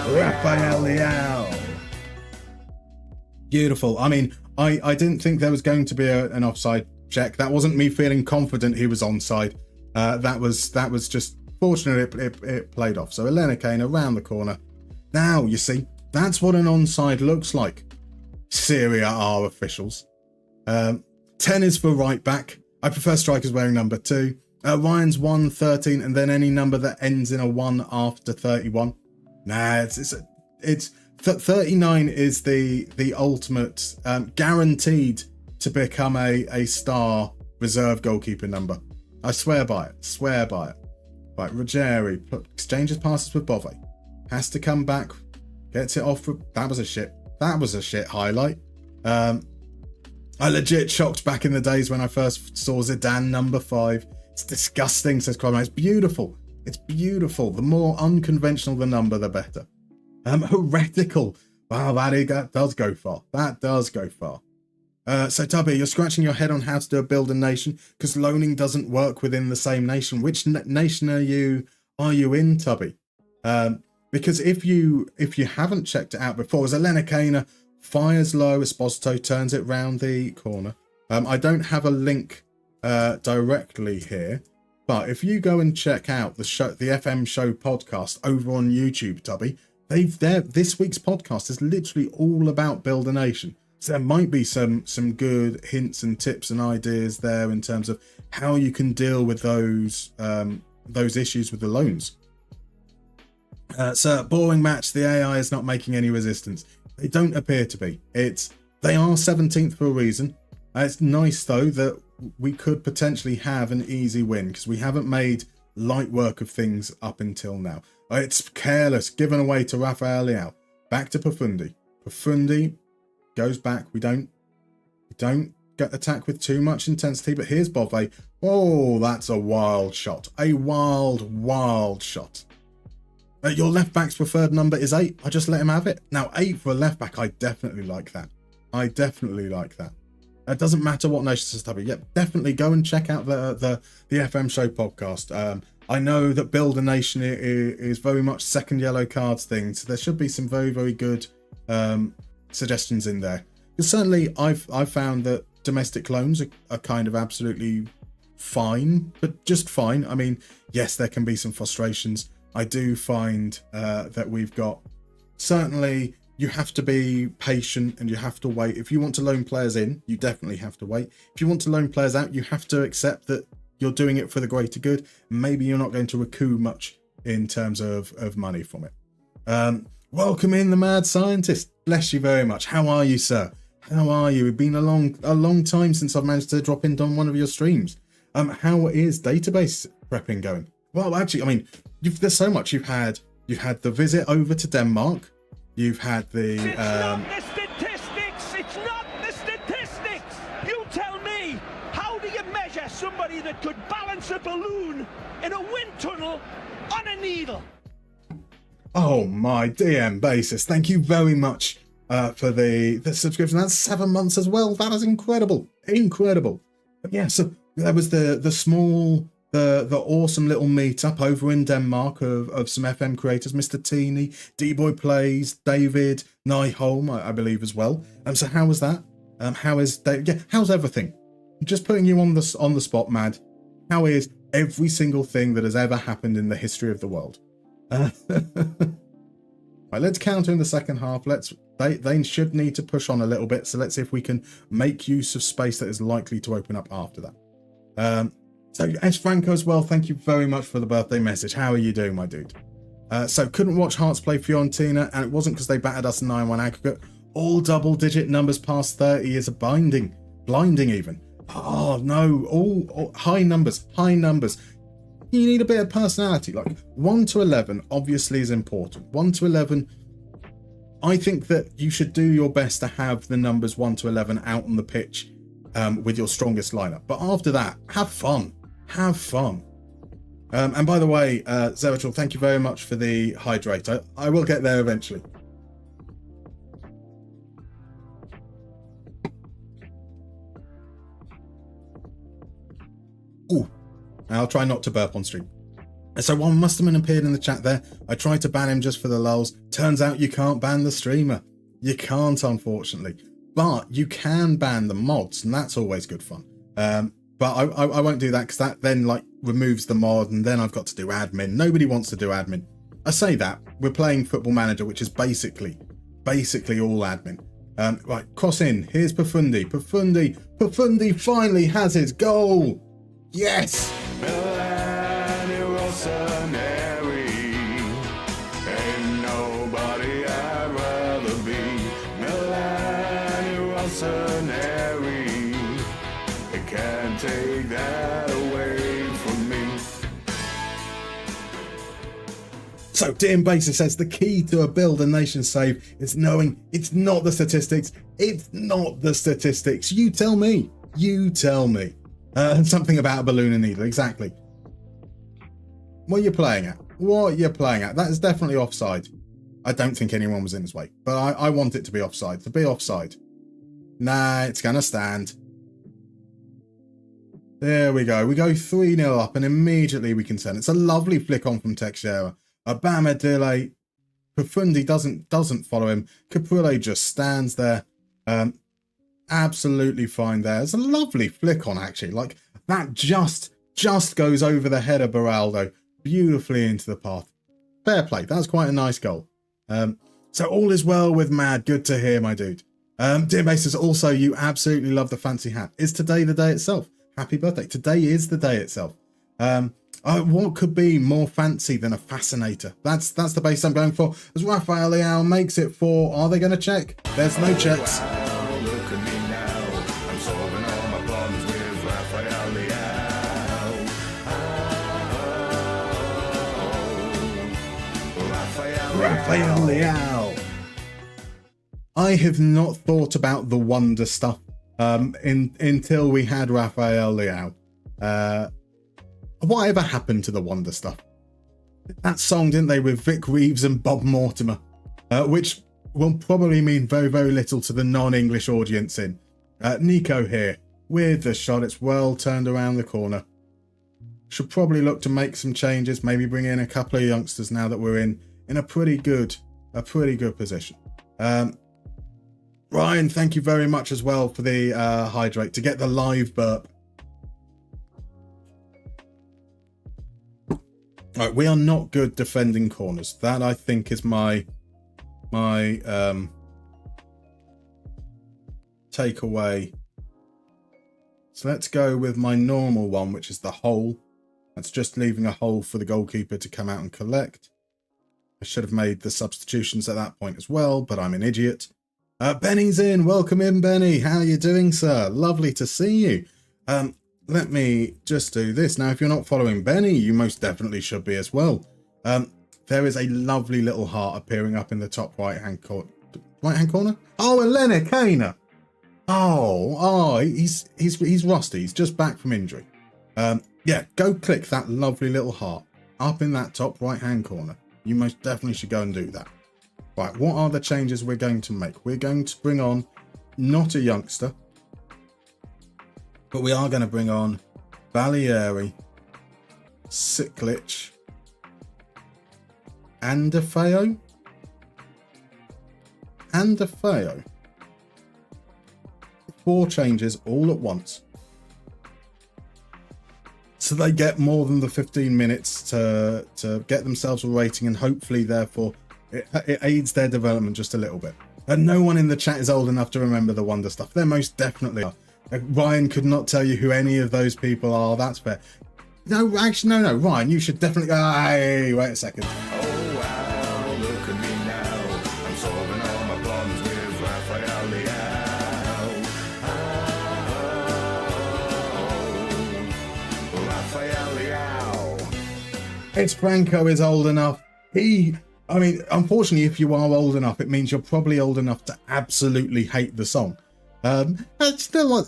Rafael Leao. Beautiful. I mean, I didn't think there was going to be an offside check. That wasn't me feeling confident he was onside. That was just fortunate it played off. So Elenikainer around the corner. Now, you see, that's what an onside looks like. Serie A officials. 10 is for right back. I prefer strikers wearing number 2. Ryan's 1, 13, and then any number that ends in a 1 after 31. Nah, it's 39 is the ultimate guaranteed to become a star reserve goalkeeper number. I swear by it. Right, Ruggieri exchanges passes with Bove. Has to come back, gets it off. That was a shit highlight. I legit shocked back in the days when I first saw Zidane number 5. It's disgusting, says Cromwell. It's beautiful. The more unconventional the number, the better. Heretical. Wow, that does go far. So Tubby, you're scratching your head on how to do a build a nation because loaning doesn't work within the same nation. Which nation are you in, Tubby? Because if you haven't checked it out before, as Elenikainer fires low, Esposito turns it round the corner. I don't have a link directly here, but if you go and check out the FM Show podcast over on YouTube, Tubby, this week's podcast is literally all about Build a Nation. So there might be some good hints and tips and ideas there in terms of how you can deal with those issues with the loans. So, boring match. The AI is not making any resistance. They don't appear to be. They are 17th for a reason. It's nice, though, that we could potentially have an easy win because we haven't made light work of things up until now. It's careless, given away to Rafael Leao. Back to Profundi. Profundi goes back. We don't get attacked with too much intensity, but here's Bove. Oh, that's a wild shot. A wild shot. Your left back's preferred number is 8. I just let him have it. Now, 8 for a left back, I definitely like that. It doesn't matter what nation says to be. Yep, definitely go and check out the FM Show podcast. I know that Build a Nation is very much second yellow cards thing, so there should be some very, very good suggestions in there. Because certainly I've found that domestic loans are kind of absolutely fine, but just fine. I mean, yes, there can be some frustrations. I do find that we've got, certainly you have to be patient and you have to wait. If you want to loan players in, you definitely have to wait. If you want to loan players out, you have to accept that you're doing it for the greater good. Maybe you're not going to recoup much in terms of money from it. Welcome in the Mad Scientist. Bless you very much. How are you, sir? How are you? It's been a long time since I've managed to drop in on one of your streams. How is database prepping going? Well, actually, I mean, there's so much. You've had the visit over to Denmark. You've had the. It's not the statistics. It's not the statistics. You tell me. How do you measure somebody that could balance a balloon in a wind tunnel on a needle? Oh my DM basis! Thank you very much for the subscription. That's 7 months as well. That is incredible. But yeah, so there was the small. The awesome little meetup over in Denmark of some FM creators, Mr. Teeny, D-Boy Plays, David, Nyholm, I believe as well. So how was that? How's everything? Just putting you on the spot, Mad. How is every single thing that has ever happened in the history of the world? Right, let's counter in the second half. They should need to push on a little bit. So let's see if we can make use of space that is likely to open up after that. So, S. Franco as well, thank you very much for the birthday message. How are you doing, my dude? So, couldn't watch Hearts play Fiorentina, and it wasn't because they battered us 9-1 aggregate. All double-digit numbers past 30 is blinding even. Oh, no, all high numbers. You need a bit of personality. Like, 1 to 11 obviously is important. 1 to 11, I think that you should do your best to have the numbers 1 to 11 out on the pitch with your strongest lineup. But after that, have fun. And by the way, Zeratul, thank you very much for the hydrate. I will get there eventually. Ooh, I'll try not to burp on stream. So while Musterman appeared in the chat there, I tried to ban him just for the lulz. Turns out you can't ban the streamer. You can't, unfortunately. But you can ban the mods, and that's always good fun. But I won't do that because that then removes the mod, and then I've got to do admin. Nobody wants to do admin. I say that we're playing Football Manager, which is basically all admin. Right, cross in. Here's Profundi. Profundi finally has his goal. Yes. Milan, ain't nobody I'd rather be. Milan, can't take that away from me. So DM Basis says the key to a Build a Nation save is knowing it's not the statistics. You tell me. Something about a balloon and needle, exactly. What are you playing at? That is definitely offside. I don't think anyone was in his way, but I want it to be offside. Nah, it's gonna stand. There we go. We go 3-0 up, and immediately we can send. It's a lovely flick on from Teixeira. Abama delay. Profundi doesn't follow him. Caprile just stands there. Absolutely fine there. It's a lovely flick on, actually. Like, that just goes over the head of Beraldo. Beautifully into the path. Fair play. That's quite a nice goal. So all is well with Mad. Good to hear, my dude. Dear Basis, also, you absolutely love the fancy hat. Is today the day itself? Happy birthday. Today is the day itself. What could be more fancy than a fascinator? That's the base I'm going for. As Rafael Leao makes it for, are they going to check? There's no checks. Wow, look at me now. I'm solving all my problems with Rafael Leao. Rafael Leao. I have not thought about the wonder stuff until we had Rafael Leao. Whatever happened to the wonder stuff? That song, didn't they, with Vic Reeves and Bob Mortimer, which will probably mean very, very little to the non-English audience in. Nico here with the shot. It's well turned around the corner. Should probably look to make some changes, maybe bring in a couple of youngsters now that we're in a pretty good position. Ryan, thank you very much as well for the hydrate to get the live burp. Right, we are not good defending corners. That, I think, is my takeaway. So let's go with my normal one, which is the hole. That's just leaving a hole for the goalkeeper to come out and collect. I should have made the substitutions at that point as well, but I'm an idiot. Benny's in. Welcome in, Benny. How are you doing, sir? Lovely to see you. Let me just do this. Now, if you're not following Benny, you most definitely should be as well. There is a lovely little heart appearing up in the top right-hand corner. Right-hand corner? Oh, Elena Kana. Oh, he's rusty. He's just back from injury. Yeah, go click that lovely little heart up in that top right-hand corner. You most definitely should go and do that. Right, what are the changes we're going to make? We're going to bring on not a youngster, but we are going to bring on Balieri, Siklic, and Defeo. And Defeo. 4 changes all at once. So they get more than the 15 minutes to get themselves a rating, and hopefully, therefore, it aids their development just a little bit. And no one in the chat is old enough to remember the wonder stuff. They most definitely are. Ryan could not tell you who any of those people are. That's fair. No, actually, no. Ryan, you should definitely... Hey, wait a second. Oh, wow, look at me now. I'm solving all my problems with Rafael Leao. Rafael Leao. It's Franco is old enough. I mean, unfortunately, if you are old enough, it means you're probably old enough to absolutely hate the song. It's still,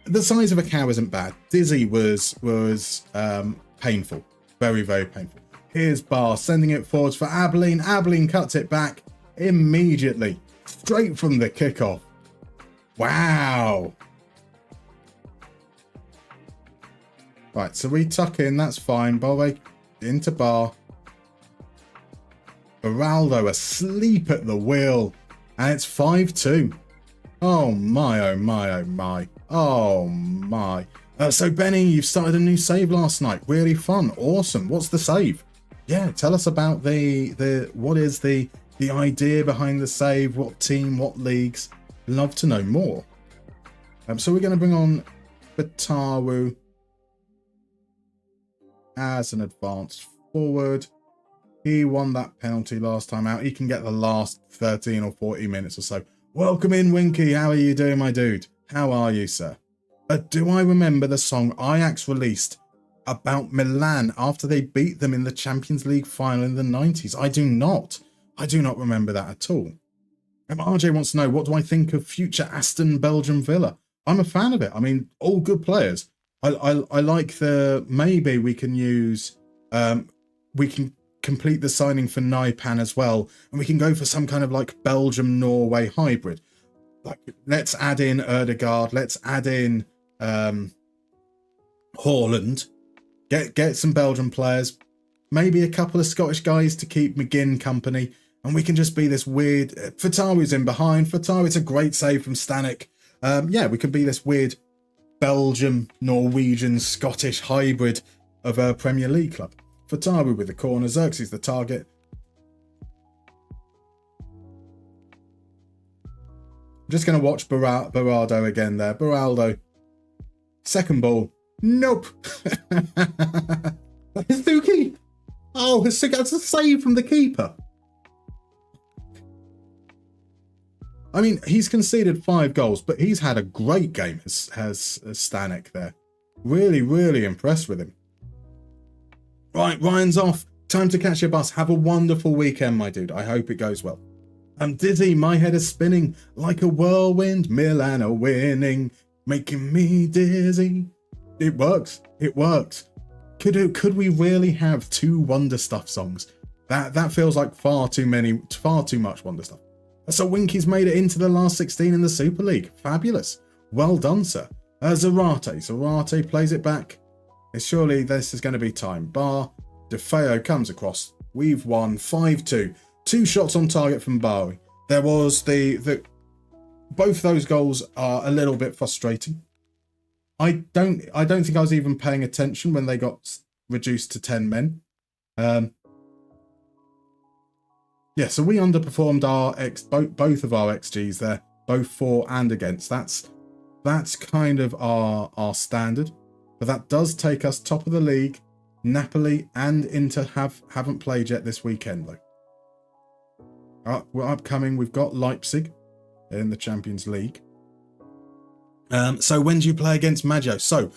the size of a cow isn't bad. Dizzy was painful, very, very painful. Here's Barr sending it forwards for Abilene. Abilene cuts it back immediately, straight from the kickoff. Wow. Right, so we tuck in. That's fine. Bove into Barr. Beraldo asleep at the wheel, and it's 5-2. Oh my, oh my, oh my, oh my. So Benny, you've started a new save last night. Really fun, awesome. What's the save? Yeah, tell us about what is the idea behind the save? What team? What leagues? Love to know more. So we're going to bring on Batawu as an advanced forward. He won that penalty last time out. He can get the last 13 or 40 minutes or so. Welcome in, Winky. How are you doing, my dude? How are you, sir? Do I remember the song Ajax released about Milan after they beat them in the Champions League final in the 90s? I do not. I do not remember that at all. RJ wants to know, what do I think of future Aston Belgium Villa? I'm a fan of it. I mean, all good players. I like maybe we can use, we can complete the signing for Naipan as well, and we can go for some kind of like Belgium-Norway hybrid. Like, let's add in Erdegaard, let's add in Haaland, get some Belgian players, maybe a couple of Scottish guys to keep McGinn company, and we can just be this weird... Fatawi's in behind. Fatawi's a great save from Stanek. Yeah, we can be this weird Belgium, Norwegian, Scottish hybrid of a Premier League club. Fatawi with the corner. Xerxes the target. I'm just going to watch Berardo again there. Beraldo. Second ball. Nope. Hizuki. Oh, that's a save from the keeper. I mean, he's conceded 5 goals, but he's had a great game, has Stanek there. Really, really impressed with him. Right, Ryan's off. Time to catch your bus. Have a wonderful weekend, my dude. I hope it goes well. I'm dizzy. My head is spinning like a whirlwind. Milan are winning, making me dizzy. It works. It works. Could we really have 2 Wonder Stuff songs? That feels like far too much Wonder Stuff. So Winky's made it into the last 16 in the Super League. Fabulous. Well done, sir. Zarate plays it back. Surely this is going to be time. DeFeo comes across. We've won 5-2. 2 shots on target from Bari. There was both those goals are a little bit frustrating. I don't think I was even paying attention when they got reduced to 10 men. Yeah, so we underperformed our both of our XGs there, both for and against. That's kind of our standard, but that does take us top of the league. Napoli and Inter haven't played yet this weekend though. We're upcoming. We've got Leipzig in the Champions League. So when do you play against Maggio? So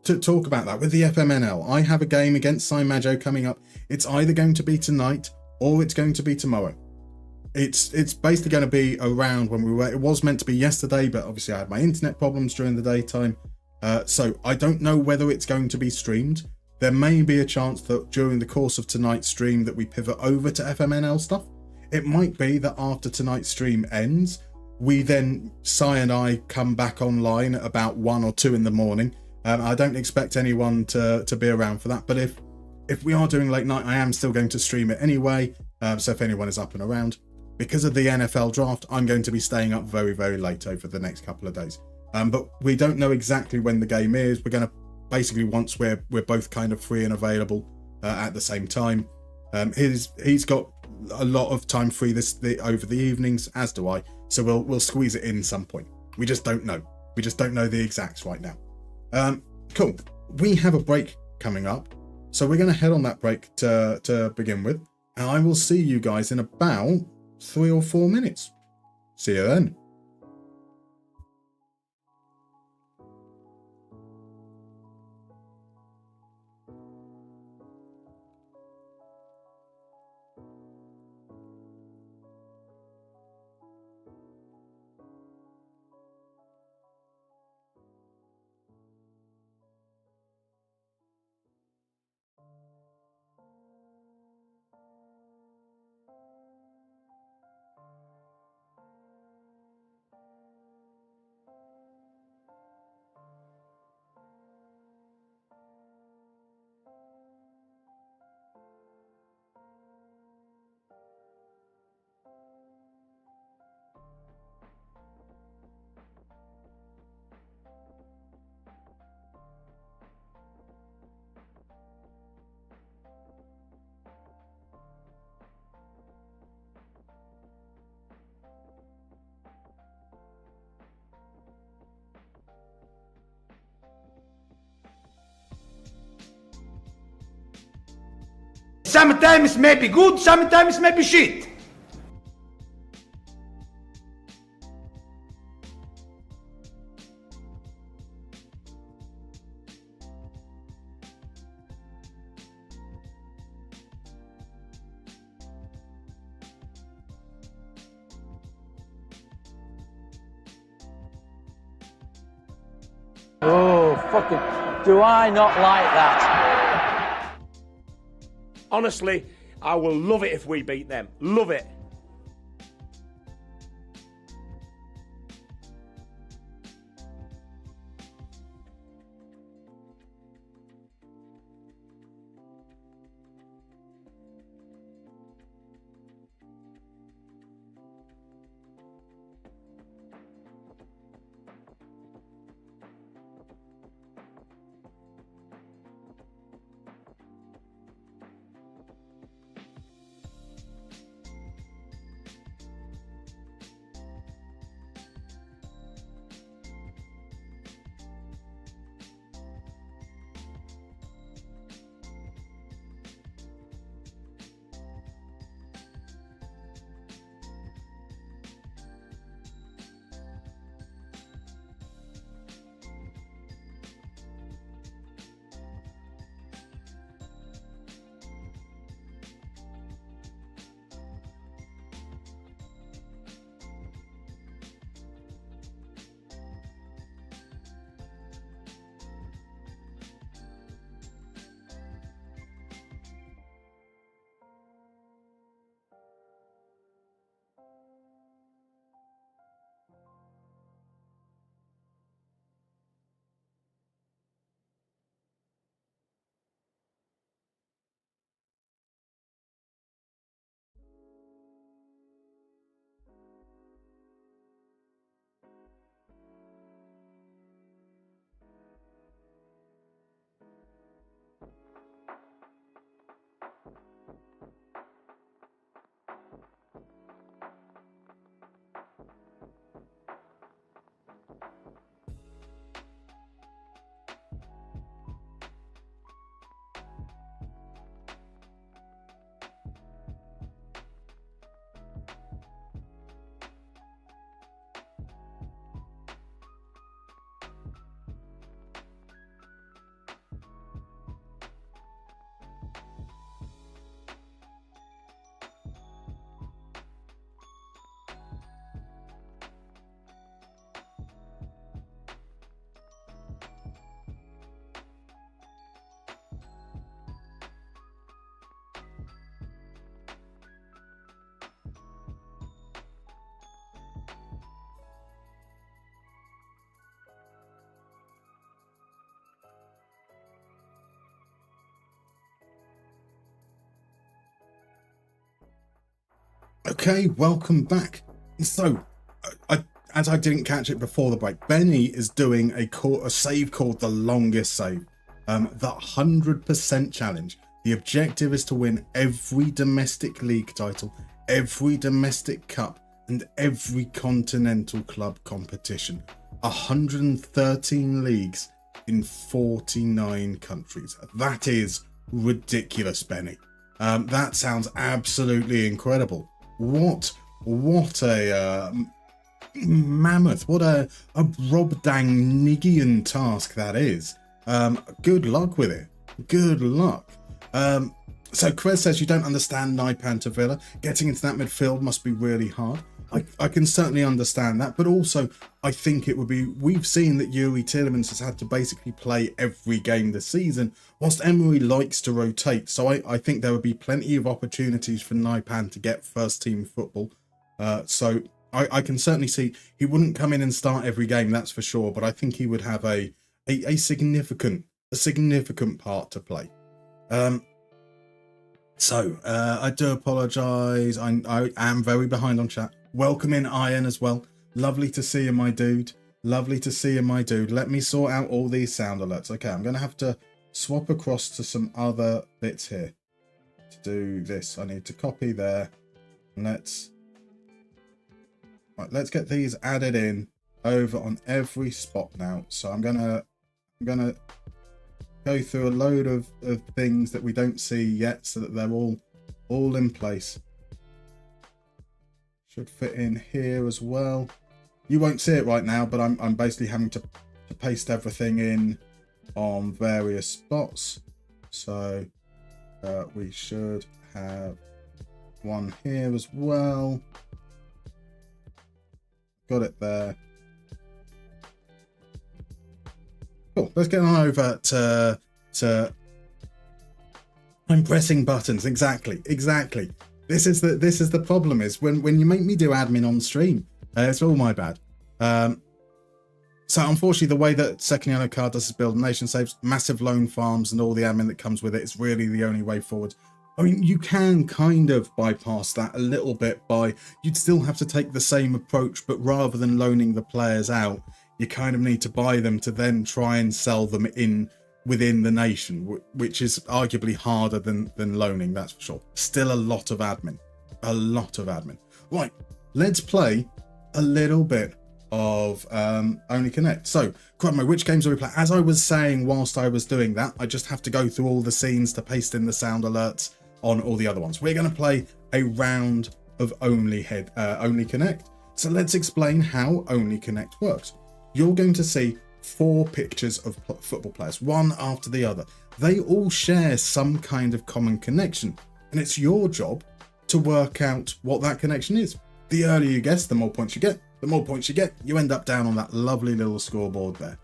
to talk about that with the FMNL, I have a game against SiMaggio coming up. It's either going to be tonight or it's going to be tomorrow. It's basically going to be around when we were. It was meant to be yesterday, but obviously I had my internet problems during the daytime. So I don't know whether it's going to be streamed. There may be a chance that during the course of tonight's stream that we pivot over to FMNL stuff. It might be that after tonight's stream ends, we then, Si and I, come back online at about 1 or 2 in the morning. I don't expect anyone to be around for that, but if we are doing late night, I am still going to stream it anyway. So if anyone is up and around, because of the NFL draft, I'm going to be staying up very, very late over the next couple of days. But we don't know exactly when the game is. We're going to basically, once we're both kind of free and available at the same time. He's got a lot of time free over the evenings, as do I. So we'll squeeze it in some point. We just don't know. We just don't know the exacts right now. Cool. We have a break coming up, so we're going to head on that break to begin with, and I will see you guys in about 3 or 4 minutes. See you then. Sometimes maybe good, sometimes maybe shit. Oh, fucking, do I not like that? Honestly, I will love it if we beat them. Love it. Okay, welcome back. So, as I didn't catch it before the break, Benny is doing a save called the longest save, the 100% challenge. The objective is to win every domestic league title, every domestic cup, and every continental club competition. 113 leagues in 49 countries. That is ridiculous, Benny. That sounds absolutely incredible. What a mammoth, what a Brobdangnigian task that is. Good luck with it. Good luck. So Quez says you don't understand Naipan to Villa. Getting into that midfield must be really hard. I can certainly understand that, but also I think it would be, we've seen that Yuri Tielemans has had to basically play every game this season, whilst Emery likes to rotate. So I think there would be plenty of opportunities for Naipan to get first team football. So I can certainly see he wouldn't come in and start every game, that's for sure, but I think he would have a significant part to play. So I do apologise. I am very behind on chat. Welcome in Iron as well. Lovely to see you, my dude. Lovely to see you, my dude. Let me sort out all these sound alerts. Okay, I'm going to have to swap across to some other bits here to do this. I need to copy there. Let's get these added in over on every spot now. So I'm gonna go through a load of things that we don't see yet, so that they're all in place. Should fit in here as well. You won't see it right now, but I'm basically having to paste everything in on various spots. So we should have one here as well. Got it there. Cool. Let's get on over to I'm pressing buttons. Exactly. This is the problem, is when you make me do admin on stream, it's all my bad. So unfortunately, the way that Second Yellow Card does is build nation saves, massive loan farms, and all the admin that comes with it is really the only way forward. I mean, you can kind of bypass that a little bit by, you'd still have to take the same approach, but rather than loaning the players out, you kind of need to buy them to then try and sell them within the nation, which is arguably harder than loaning, that's for sure. Still a lot of admin. Right, let's play a little bit of Only Connect. So, Crudmo, which games are we playing? As I was saying whilst I was doing that, I just have to go through all the scenes to paste in the sound alerts on all the other ones. We're going to play a round of Only Connect. So let's explain how Only Connect works. You're going to see 4 pictures of football players, one after the other. They all share some kind of common connection, and it's your job to work out what that connection is. The earlier you guess, the more points you get. The more points you get, you end up down on that lovely little scoreboard there.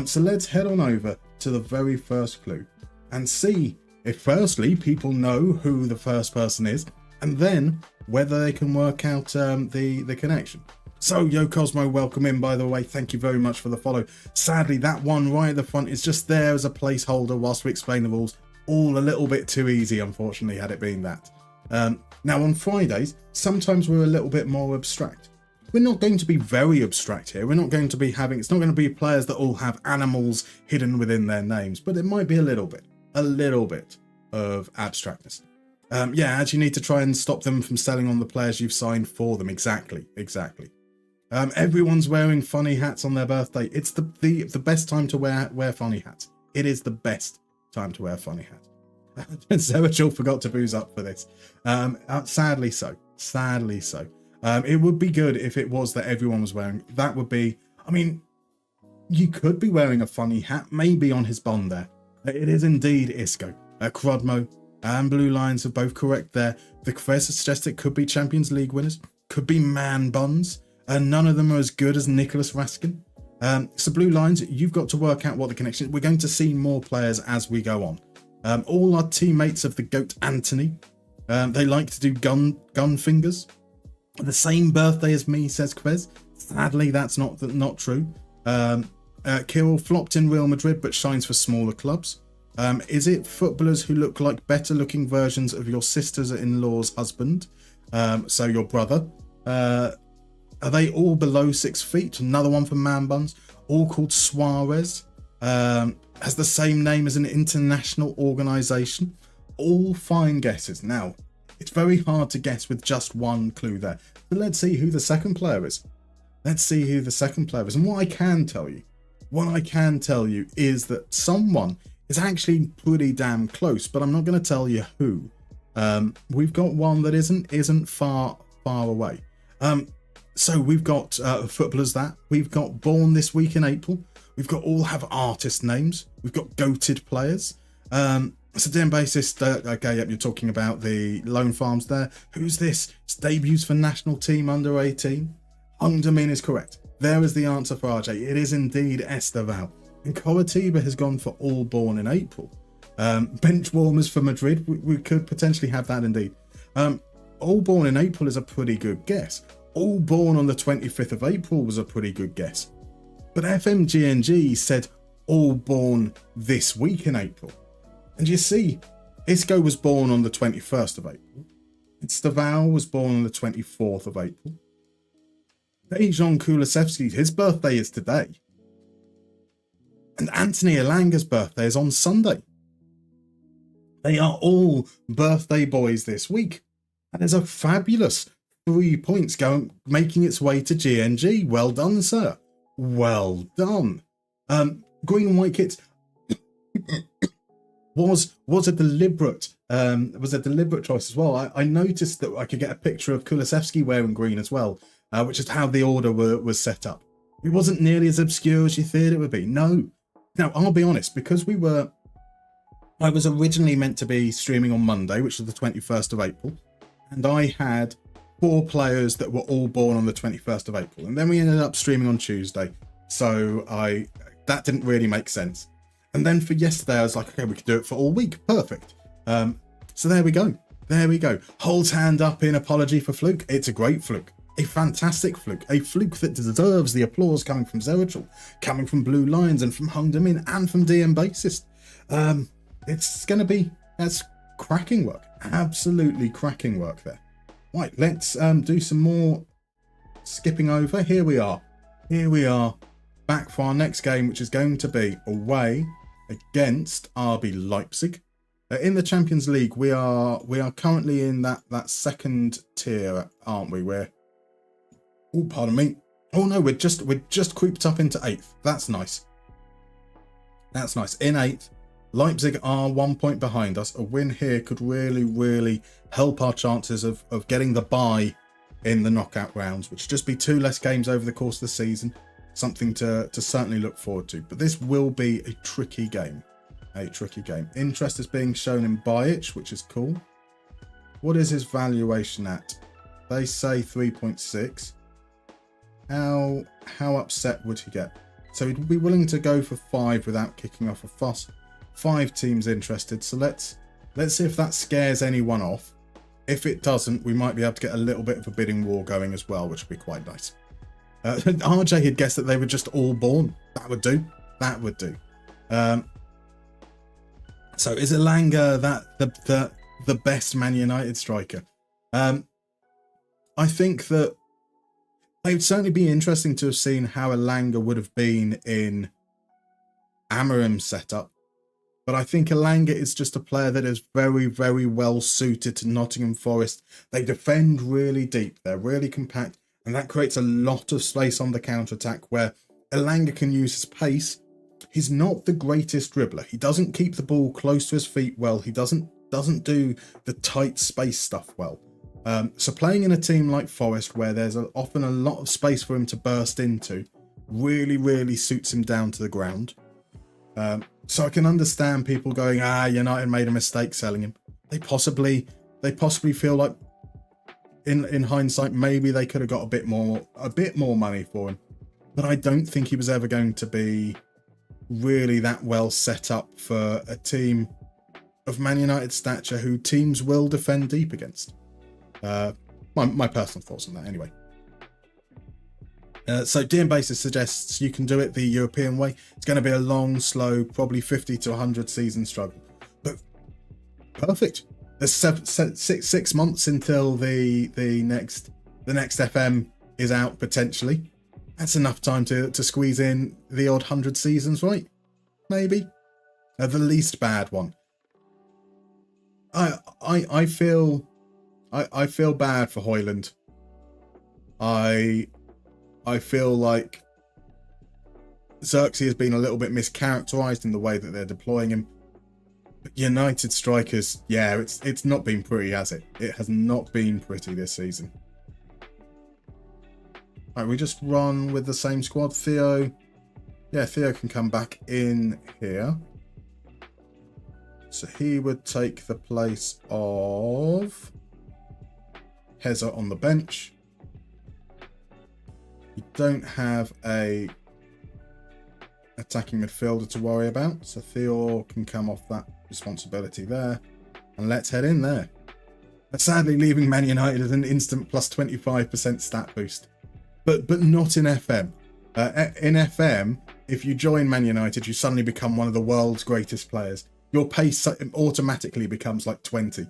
So let's head on over to the very first clue and see if firstly people know who the first person is, and then whether they can work out the connection. So, Yo Cosmo, welcome in, by the way. Thank you very much for the follow. Sadly, that one right at the front is just there as a placeholder whilst we explain the rules. All a little bit too easy, unfortunately, had it been that. Now, on Fridays, sometimes we're a little bit more abstract. We're not going to be very abstract here. We're not going to be having, it's not going to be players that all have animals hidden within their names, but it might be a little bit of abstractness. Yeah, as you need to try and stop them from selling on the players you've signed for them. Exactly. Everyone's wearing funny hats on their birthday. It's the best time to wear funny hats. It is the best time to wear funny hats. Zerachel forgot to booze up for this. Sadly so. It would be good if it was that everyone was wearing. That would be, I mean, you could be wearing a funny hat, maybe on his bond there. It is indeed Isco. Crodmo and Blue Lions are both correct there. The professor suggests it could be Champions League winners, could be man buns, and none of them are as good as Nicholas Raskin. So Blue Lions, you've got to work out what the connection is. We're going to see more players as we go on. All our teammates of the GOAT Anthony. They like to do gun fingers. The same birthday as me, says Quez. Sadly, that's not true. Kirill flopped in Real Madrid, but shines for smaller clubs. Is it footballers who look like better looking versions of your sister's-in-law's husband? So your brother. Are they all below 6 feet? Another one from Man Buns. All called Suarez. Has the same name as an international organisation. All fine guesses. Now, it's very hard to guess with just one clue there. But let's see who the second player is. Let's see who the second player is. And what I can tell you is that someone is actually pretty damn close, but I'm not going to tell you who. We've got one that isn't far away. So we've got footballers that we've got born this week in April. We've got all have artist names. We've got goated players. So Dan Bassist, okay, yep, you're talking about the Lone Farms there. Who's this? It's debuts for national team under 18. Hungdamin is correct. There is the answer for RJ. It is indeed Esteval. And Coritiba has gone for all born in April. Bench warmers for Madrid. We could potentially have that indeed. All born in April is a pretty good guess. All born on the 25th of April was a pretty good guess. But FMGNG said all born this week in April. And you see, Isco was born on the 21st of April. Esteval was born on the 24th of April. Dejan Kulusevski, his birthday is today. And Anthony Elanga's birthday is on Sunday. They are all birthday boys this week. And there's a fabulous 3 points making its way to GNG. Well done, sir. Well done. Green and white kits was a deliberate choice as well. I noticed that I could get a picture of Kulusevski wearing green as well, which is how the order was set up. It wasn't nearly as obscure as you thought it would be. No. Now I'll be honest, because I was originally meant to be streaming on Monday, which was the 21st of April, and I had 4 players that were all born on the 21st of April, and then we ended up streaming on Tuesday, so that didn't really make sense. And then for yesterday I was like, okay, we could do it for all week, perfect. So there we go, holds hand up in apology for fluke. It's a great fluke, a fantastic fluke, a fluke that deserves the applause coming from Zerichel, coming from Blue Lions and from Hungdamin and from DM Bassist. That's cracking work, absolutely cracking work there. Right, let's do some more skipping over. Here we are, back for our next game, which is going to be away against RB Leipzig. In the Champions League, we are currently in that second tier, aren't we? Oh, pardon me. Oh no, we're just creeped up into 8th. That's nice. That's nice. In 8th. Leipzig are 1 point behind us. A win here could really, really help our chances of getting the bye in the knockout rounds, which would just be 2 less games over the course of the season. Something to certainly look forward to. But this will be a tricky game. Interest is being shown in Bajic, which is cool. What is his valuation at? They say 3.6. How upset would he get? So he'd be willing to go for 5 without kicking off a fuss. 5 teams interested, so let's see if that scares anyone off. If it doesn't, we might be able to get a little bit of a bidding war going as well, which would be quite nice. RJ had guessed that they were just all born. That would do. So is Elanga the best Man United striker? I think that it would certainly be interesting to have seen how Elanga would have been in Amorim's setup. But I think Elanga is just a player that is very, very well suited to Nottingham Forest. They defend really deep. They're really compact. And that creates a lot of space on the counter-attack where Elanga can use his pace. He's not the greatest dribbler. He doesn't keep the ball close to his feet well. He doesn't do the tight space stuff well. So playing in a team like Forest, where there's often a lot of space for him to burst into, really, really suits him down to the ground. So I can understand people going, United made a mistake selling him. They possibly feel like, in hindsight, maybe they could have got a bit more money for him. But I don't think he was ever going to be really that well set up for a team of Man United stature who teams will defend deep against. My personal thoughts on that anyway. So DM Basis suggests you can do it the European way. It's going to be a long, slow, probably 50 to 100 season struggle. But perfect. There's 6 months until the next FM is out potentially. That's enough time to squeeze in the odd 100 seasons, right? Maybe the least bad one. I feel bad for Højlund. I feel like Xerxes has been a little bit mischaracterized in the way that they're deploying him. But United strikers, yeah, it's not been pretty, has it? It has not been pretty this season. Right, we just run with the same squad. Theo can come back in here. So he would take the place of Heza on the bench. You don't have a attacking midfielder to worry about, so Theo can come off that responsibility there. And let's head in there. Sadly, leaving Man United as an instant plus 25% stat boost. But not in FM. In FM, if you join Man United, you suddenly become one of the world's greatest players. Your pace automatically becomes like 20.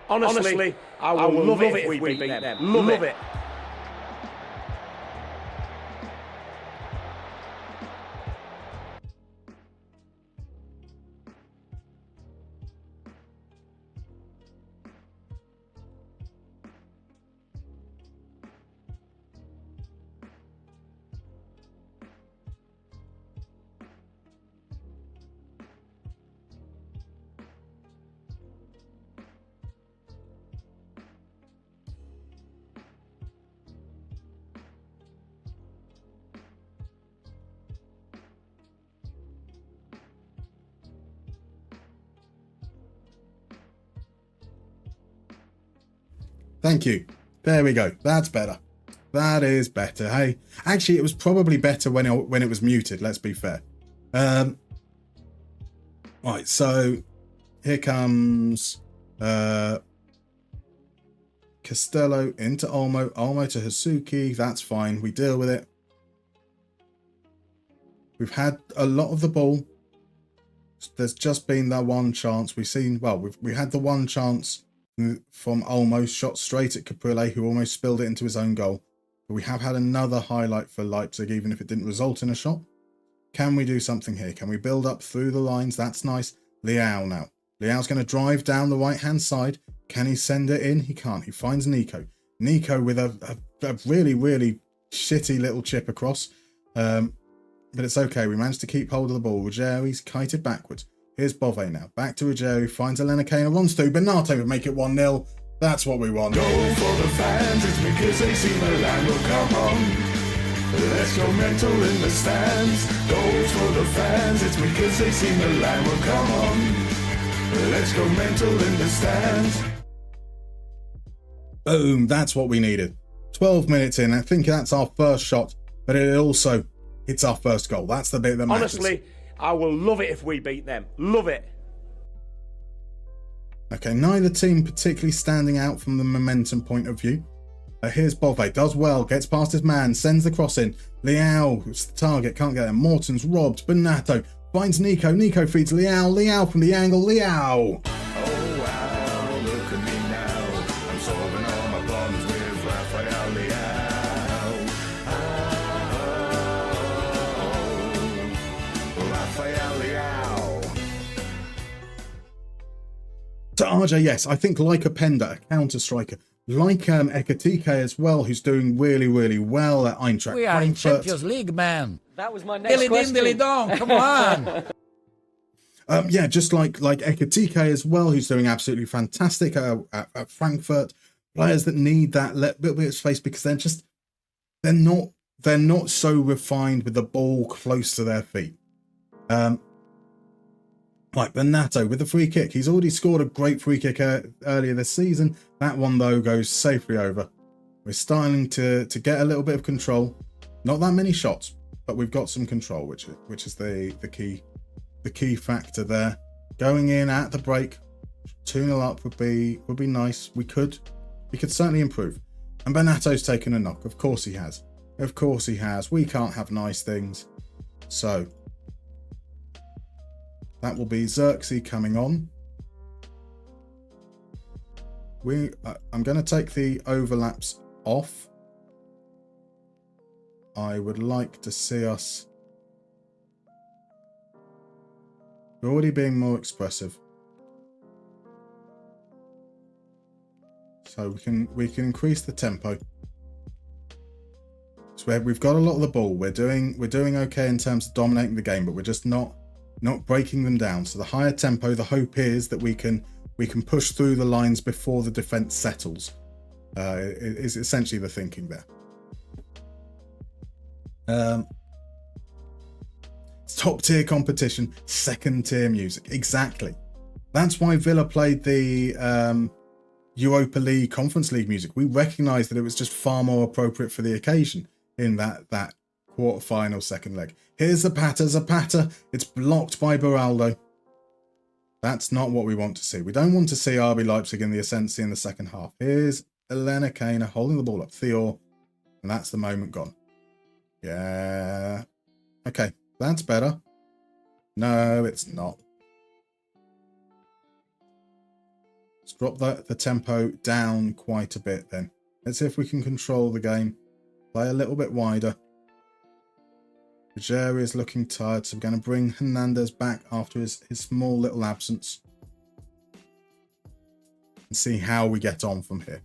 Honestly, I will love it if we beat them. Love it. Thank you. There we go. That's better. That is better. Hey, actually, it was probably better when it was muted. Let's be fair. Right. So here comes Costello into Olmo. Olmo to Hasuki. That's fine. We deal with it. We've had a lot of the ball. There's just been that one chance. We had the one chance from Olmo, shot straight at Caprile, who almost spilled it into his own goal. But we have had another highlight for Leipzig, even if it didn't result in a shot. Can we do something here? Can we build up through the lines? That's nice. Leao now. Leao's going to drive down the right-hand side. Can he send it in? He can't. He finds Nico. Nico with a really, really shitty little chip across. But it's okay. We managed to keep hold of the ball. Ruggieri's kited backwards. Here's Bove now. Back to Ruggieri. Finds Elena Kane. Runs through. Bernardo would make it 1-0. That's what we want. Go for the fans. It's because AC Milan will come on. Let's go mental in the stands. Goals for the fans. It's because AC Milan will come on. Let's go mental in the stands. Boom. That's what we needed. 12 minutes in. I think that's our first shot. But it's our first goal. That's the bit that matters. Honestly, I will love it if we beat them. Love it. Okay, neither team particularly standing out from the momentum point of view. Here's Bove, does well, gets past his man, sends the cross in. Leao, who's the target, can't get there. Morton's robbed. Bernardo finds Nico. Nico feeds Leao. Leao from the angle. Leao. Oh wow, look at me now. I'm solving all my problems with Rafael Leao. Rafael Leao. To RJ, yes, I think like a Penda, a counter striker. Like Ekatike as well, who's doing really, really well at Eintracht. We are in Frankfurt. Champions League, man. That was my next Dilly question. din, dilly dong, come on. Yeah, just like Ekatike as well, who's doing absolutely fantastic at Frankfurt. Players that need that little bit of space because they're not they're not so refined with the ball close to their feet. Like Bernatto with the free kick. He's already scored a great free kick earlier this season. That one, though, goes safely over. We're starting to get a little bit of control. Not that many shots, but we've got some control, which is the key factor there. Going in at the break, 2-0 up would be nice. We could certainly improve. And Bernatto's taken a knock. Of course he has. Of course he has. We can't have nice things. So that will be Xerxes coming on. I'm going to take the overlaps off. I would like to see us. We're already being more expressive. So we can increase the tempo. So we've got a lot of the ball. We're doing okay in terms of dominating the game, but we're just not breaking them down. So the higher tempo, the hope is that we can push through the lines before the defense settles. Is essentially the thinking there. It's top tier competition, second tier music. Exactly. That's why Villa played the Europa League, Conference League music. We recognised that it was just far more appropriate for the occasion in that quarter-final second leg. Here's Zapata. It's blocked by Beraldo. That's not what we want to see. We don't want to see RB Leipzig in the ascendancy in the second half. Here's Elena Kana holding the ball up. Theo. And that's the moment gone. Yeah. Okay, that's better. No, it's not. Let's drop the tempo down quite a bit then. Let's see if we can control the game. Play a little bit wider. Ruggieri is looking tired, so I'm going to bring Hernandez back after his small little absence. And see how we get on from here.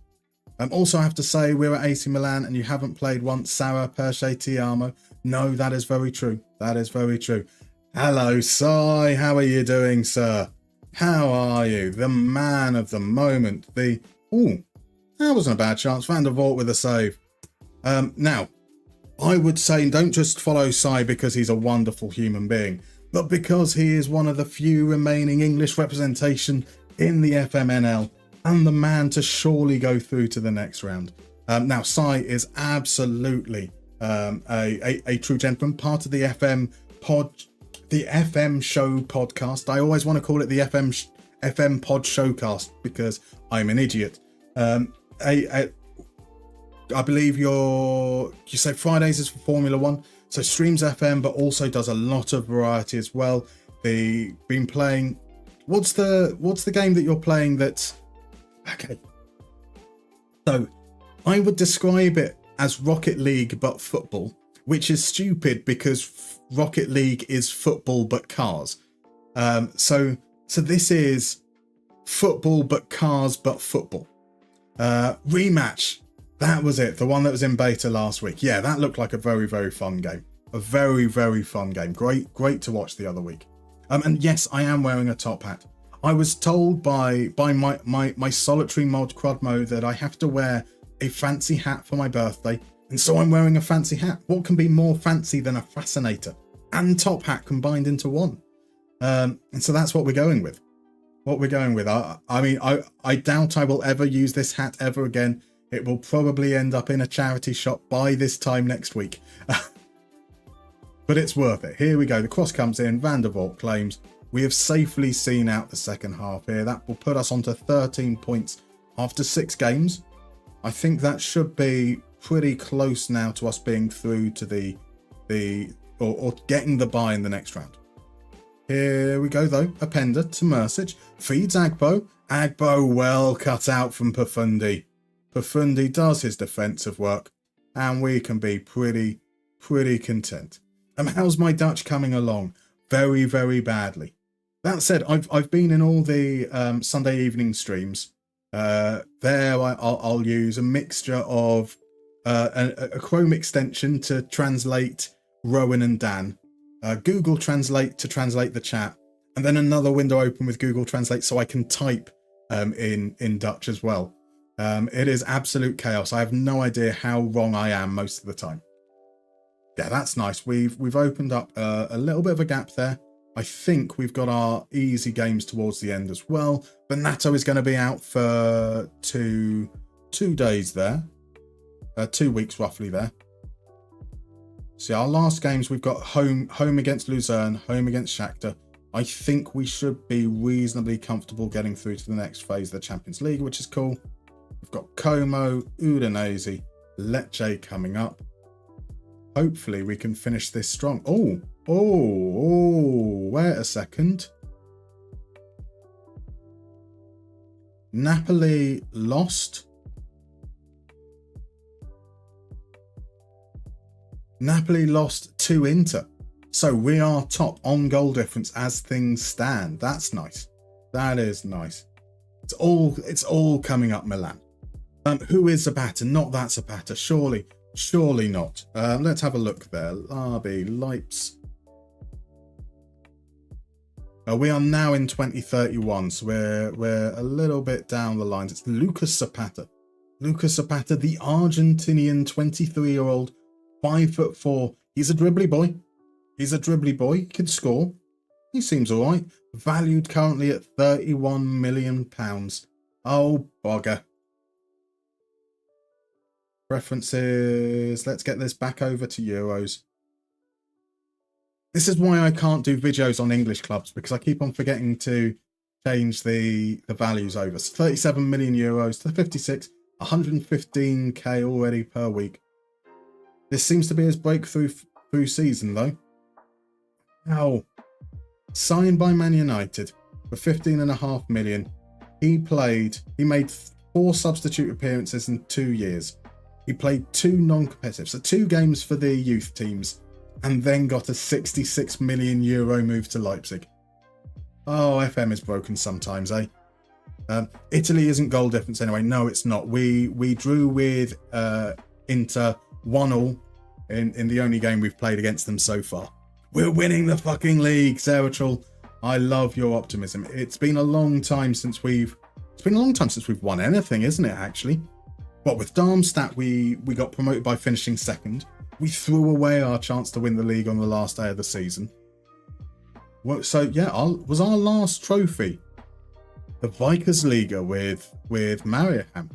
Also, I have to say, we're at AC Milan and you haven't played once. Sarah, Perche, Tiamo. No, that is very true. That is very true. Hello, Si. How are you doing, sir? How are you? The man of the moment. Ooh, that wasn't a bad chance. Van der Vaart with a save. Now, I would say don't just follow Si because he's a wonderful human being, but because he is one of the few remaining English representation in the FMNL and the man to surely go through to the next round. Now, Si is absolutely a true gentleman, part of the FM show podcast. I always want to call it the FM pod showcast because I'm an idiot. I believe you say Fridays is for Formula One, so streams FM, but also does a lot of variety as well. They've been playing. What's the game that you're playing? That's okay. So I would describe it as Rocket League but football, which is stupid because Rocket League is football but cars. So this is football but cars but football. Rematch. That was it. The one that was in beta last week. Yeah, that looked like a very, very fun game. A very, very fun game. Great to watch the other week. And yes, I am wearing a top hat. I was told by my solitary mod Crudmo that I have to wear a fancy hat for my birthday. And so I'm wearing a fancy hat. What can be more fancy than a fascinator and top hat combined into one? And so that's what we're going with. I mean, I doubt I will ever use this hat ever again. It will probably end up in a charity shop by this time next week. But it's worth it. Here we go. The cross comes in. Van der Vaart claims. We have safely seen out the second half here. That will put us onto 13 points after 6 games. I think that should be pretty close now to us being through to or getting the bye in the next round. Here we go though. Appender to Mercic. Feeds Agbo. Agbo well cut out from Profundi. Profundi does his defensive work, and we can be pretty content. How's my Dutch coming along? Very, very badly. That said, I've been in all the Sunday evening streams. There I'll use a mixture of a Chrome extension to translate Rowan and Dan, Google Translate to translate the chat, and then another window open with Google Translate so I can type in Dutch as well. It is absolute chaos. I have no idea how wrong I am most of the time. Yeah, that's nice. We've opened up a little bit of a gap there. I think we've got our easy games towards the end as well. But Nato is going to be out for two days there. 2 weeks roughly there. See, our last games, we've got home against Luzern, home against Shakhtar. I think we should be reasonably comfortable getting through to the next phase of the Champions League, which is cool. We've got Komo, Udinese, Leche coming up. Hopefully we can finish this strong. Oh, wait a second. Napoli lost. Napoli lost to Inter. So we are top on goal difference as things stand. That's nice. That is nice. It's all coming up Milan. Who is Zapata? Not that Zapata. Surely not. Let's have a look there. RB Leipzig. We are now in 2031, so we're a little bit down the lines. It's Lucas Zapata. Lucas Zapata, the Argentinian 23-year-old, 5'4". He's a dribbly boy. He can score. He seems all right. Valued currently at £31 million. Oh, bugger. Preferences. Let's get this back over to Euros. This is why I can't do videos on English clubs, because I keep on forgetting to change the values over. So 37 million euros to 56, 115k already per week. This seems to be his breakthrough season, though. Ow. Signed by Man United for 15.5 million. He made 4 substitute appearances in 2 years. He played 2 non-competitive, so 2 games for the youth teams, and then got a 66 million euro move to Leipzig. Oh, FM is broken sometimes, eh? Italy isn't goal difference anyway. No, it's not. We drew with Inter 1-1 in the only game we've played against them so far. We're winning the fucking league, Zeratul. I love your optimism. It's been a long time since we've won anything, isn't it, actually? But with Darmstadt, we got promoted by finishing second. We threw away our chance to win the league on the last day of the season. Well, so yeah, was our last trophy the Vikasliga with Mariaham?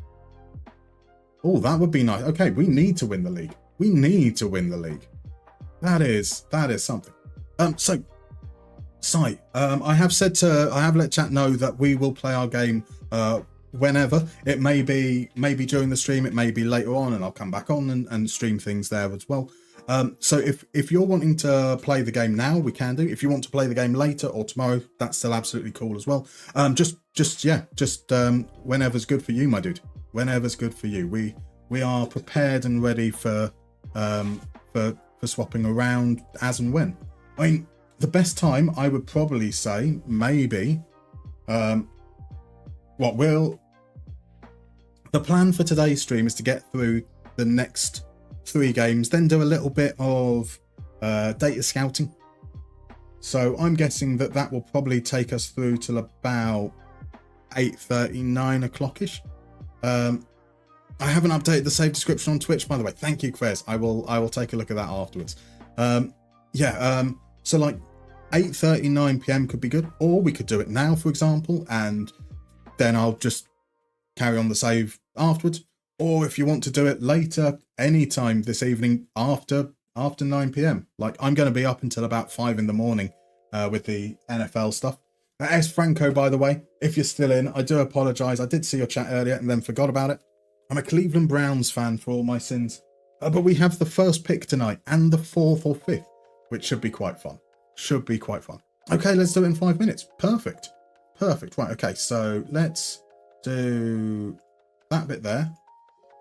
Oh, that would be nice. Okay, we need to win the league. That is something. So, Si, I have let chat know that we will play our game whenever. It may be during the stream, it may be later on, and I'll come back on and stream things there as well. So if you're wanting to play the game now, we can do. If you want to play the game later or tomorrow, that's still absolutely cool as well. Just whenever's good for you, my dude. Whenever's good for you. We are prepared and ready for swapping around as and when. I mean, the best time I would probably say maybe the plan for today's stream is to get through the next 3 games, then do a little bit of data scouting. So I'm guessing that will probably take us through till about 8:30, 9 o'clock-ish. I haven't updated the save description on Twitch, by the way. Thank you, Quez. I will take a look at that afterwards. So like 8:30, 9 p.m. could be good, or we could do it now, for example, and then I'll just carry on the save afterwards. Or if you want to do it later, anytime this evening after 9 p.m. Like, I'm going to be up until about 5 in the morning with the NFL stuff. S. Franco, by the way, if you're still in, I do apologise. I did see your chat earlier and then forgot about it. I'm a Cleveland Browns fan for all my sins. But we have the first pick tonight and the 4th or 5th, which should be quite fun. Okay, let's do it in 5 minutes. Perfect. Right, okay, so let's do that bit there.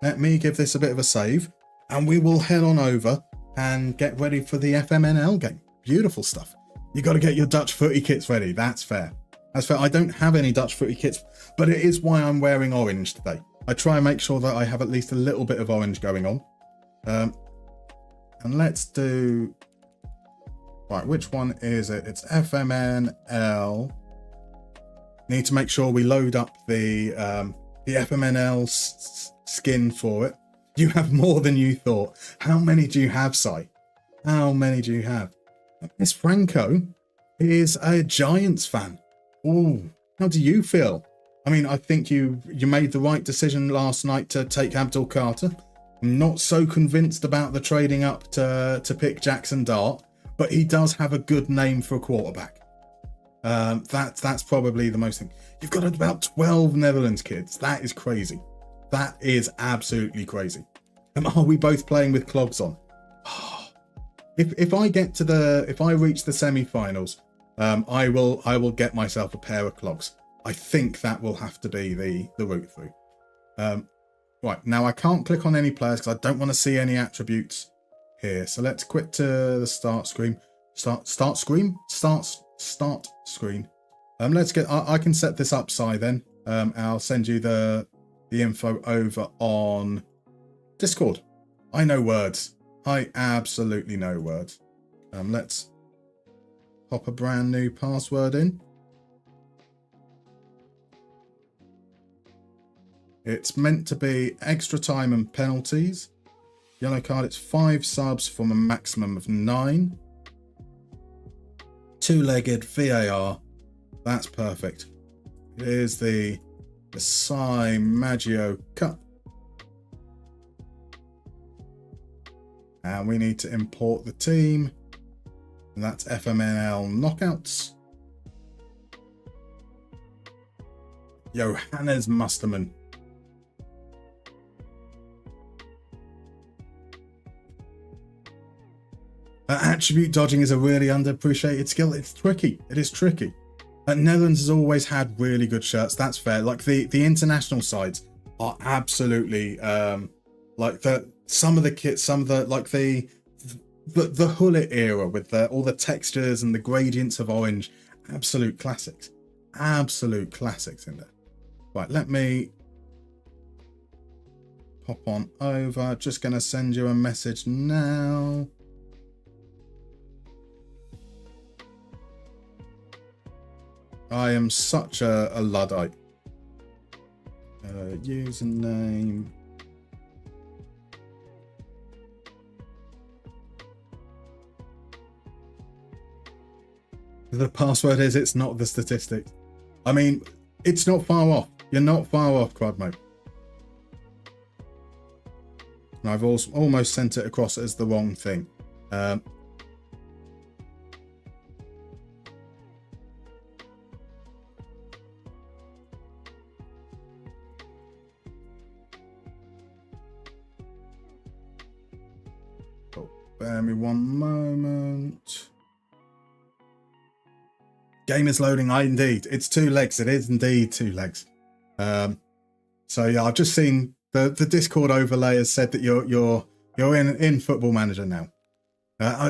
Let me give this a bit of a save, and we will head on over and get ready for the FMNL game. Beautiful stuff. You got to get your Dutch footy kits ready. That's fair. I don't have any Dutch footy kits, but it is why I'm wearing orange today. I try and make sure that I have at least a little bit of orange going on. And let's do... Right, which one is it? It's FMNL. Need to make sure we load up the FMNL skin for it. You have more than you thought. How many do you have, Si? How many do you have? Miss Franco is a Giants fan. Oh, how do you feel? I mean, I think you made the right decision last night to take Abdul Carter. I'm not so convinced about the trading up to pick Jackson Dart, but he does have a good name for a quarterback. That's probably the most thing. You've got about 12 Netherlands kids. That is crazy. That is absolutely crazy. Are we both playing with clogs on? If I reach the semi-finals, I will get myself a pair of clogs. I think that will have to be the route through. Right, now I can't click on any players because I don't want to see any attributes here. So let's quit to the start screen. Start screen. Let's get. I can set this up, Si. Then I'll send you the info over on Discord. I know words. I absolutely know words. Let's pop a brand new password in. It's meant to be extra time and penalties. Yellow card, it's 5 subs from a maximum of 9. 2-legged VAR. That's perfect. Here's the SiMaggio Cup. And we need to import the team. And that's FMNL knockouts. Johannes Mustermann. Attribute dodging is a really underappreciated skill. It's tricky. It is tricky. Netherlands has always had really good shirts. That's fair. Like the international sides are absolutely like some of the kits, some of the like the Hullet era with all the textures and the gradients of orange. Absolute classics. Absolute classics in there. Right, let me pop on over. Just going to send you a message now. I am such a Luddite. Username. The password is it's not the statistic. I mean, it's not far off. You're not far off, Quadmo. And I've also almost sent it across as the wrong thing. Bear me one moment. Game is loading. Indeed, it's 2 legs. It is indeed 2 legs. So yeah, I've just seen the Discord overlay has said that you're in Football Manager now.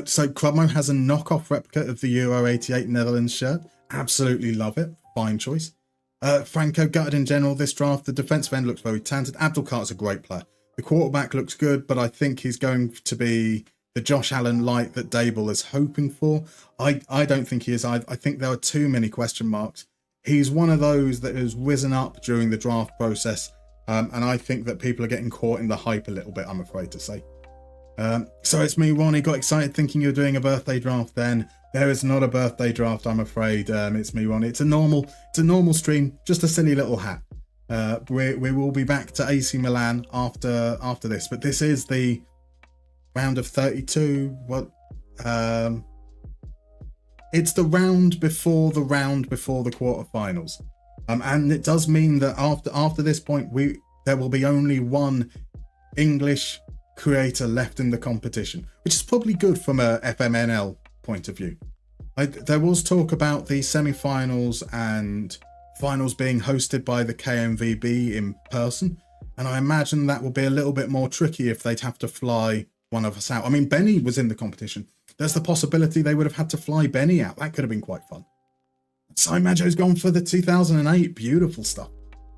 So Crudmo has a knockoff replica of the Euro '88 Netherlands shirt. Absolutely love it. Fine choice. Franco gutted in general this draft. The defensive end looks very talented. Abdul Carter's a great player. The quarterback looks good, but I think he's going to be the Josh Allen light that Dable is hoping for. I don't think he is. I think there are too many question marks. He's one of those that has risen up during the draft process, and I think that people are getting caught in the hype a little bit, I'm afraid to say. So it's me, Ronnie. Got excited thinking you were doing a birthday draft then. There is not a birthday draft, I'm afraid. It's me, Ronnie. It's a normal stream, just a silly little hat. We will be back to AC Milan after this, but this is the round of 32. It's the round before the quarterfinals, and it does mean that after this point there will be only one English creator left in the competition, which is probably good from a FMNL point of view. There was talk about the semi-finals and finals being hosted by the KMVB in person, and I imagine that will be a little bit more tricky if they'd have to fly one of us out. I mean, Benny was in the competition. There's the possibility they would have had to fly Benny out. That could have been quite fun. SiMaggio's gone for the 2008. Beautiful stuff.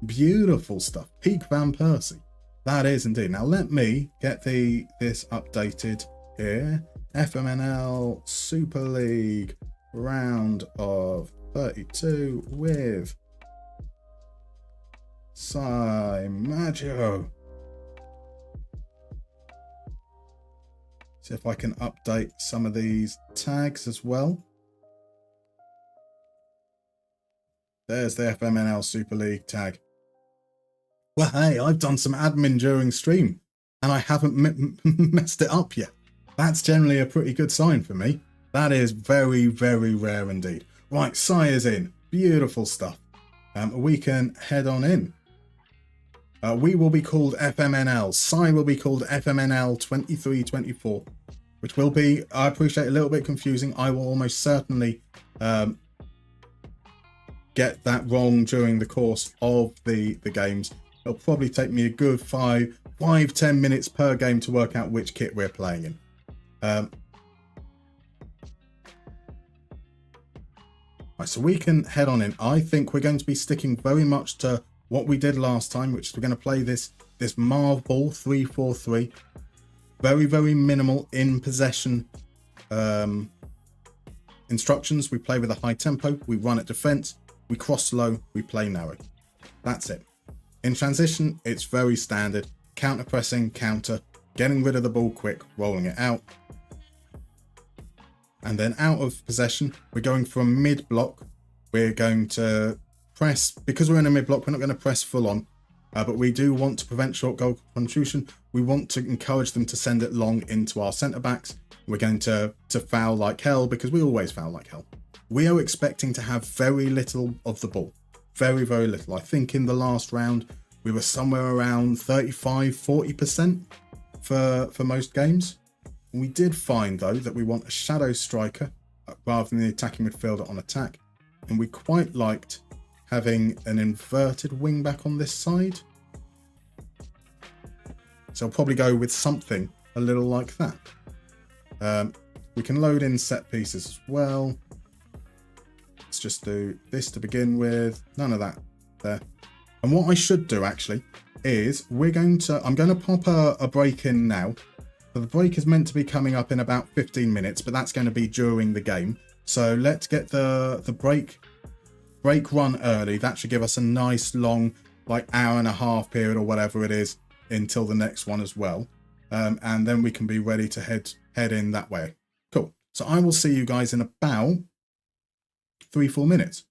Beautiful stuff. Peak Van Persie. That is indeed. Now let me get this updated here. FMNL Super League round of 32 with SiMaggio. See if I can update some of these tags as well. There's the FMNL Super League tag. Well, hey, I've done some admin during stream and I haven't messed it up yet. That's generally a pretty good sign for me. That is very, very rare indeed. Right, Si is in. Beautiful stuff. We can head on in. We will be called FMNL. Si will be called FMNL 2324, which will be, I appreciate, a little bit confusing. I will almost certainly get that wrong during the course of the games. It'll probably take me a good 5-10 minutes per game to work out which kit we're playing in. Right, so we can head on in. I think we're going to be sticking very much to what we did last time, which is we're going to play this Marvel 3-4-3. Very, very minimal in possession instructions. We play with a high tempo, we run at defense, we cross low, we play narrow. That's it. In transition, it's very standard. Counter pressing, counter, getting rid of the ball quick, rolling it out. And then out of possession, we're going from mid block. We're going to press, because we're in a mid block, we're not going to press full on, but we do want to prevent short goal contribution. We want to encourage them to send it long into our centre backs. We're going to foul like hell, because we always foul like hell. We are expecting to have very little of the ball. Very, very little. I think in the last round, we were somewhere around 35-40% for most games. We did find, though, that we want a shadow striker rather than the attacking midfielder on attack. And we quite liked having an inverted wing back on this side. So I'll probably go with something a little like that. We can load in set pieces as well. Let's just do this to begin with. None of that there. And what I should do actually is I'm going to pop a break in now. So the break is meant to be coming up in about 15 minutes, but that's going to be during the game. So let's get the break run early. That should give us a nice long, like hour and a half period or whatever it is until the next one as well. And then we can be ready to head in that way. Cool. So I will see you guys in about 3-4 minutes.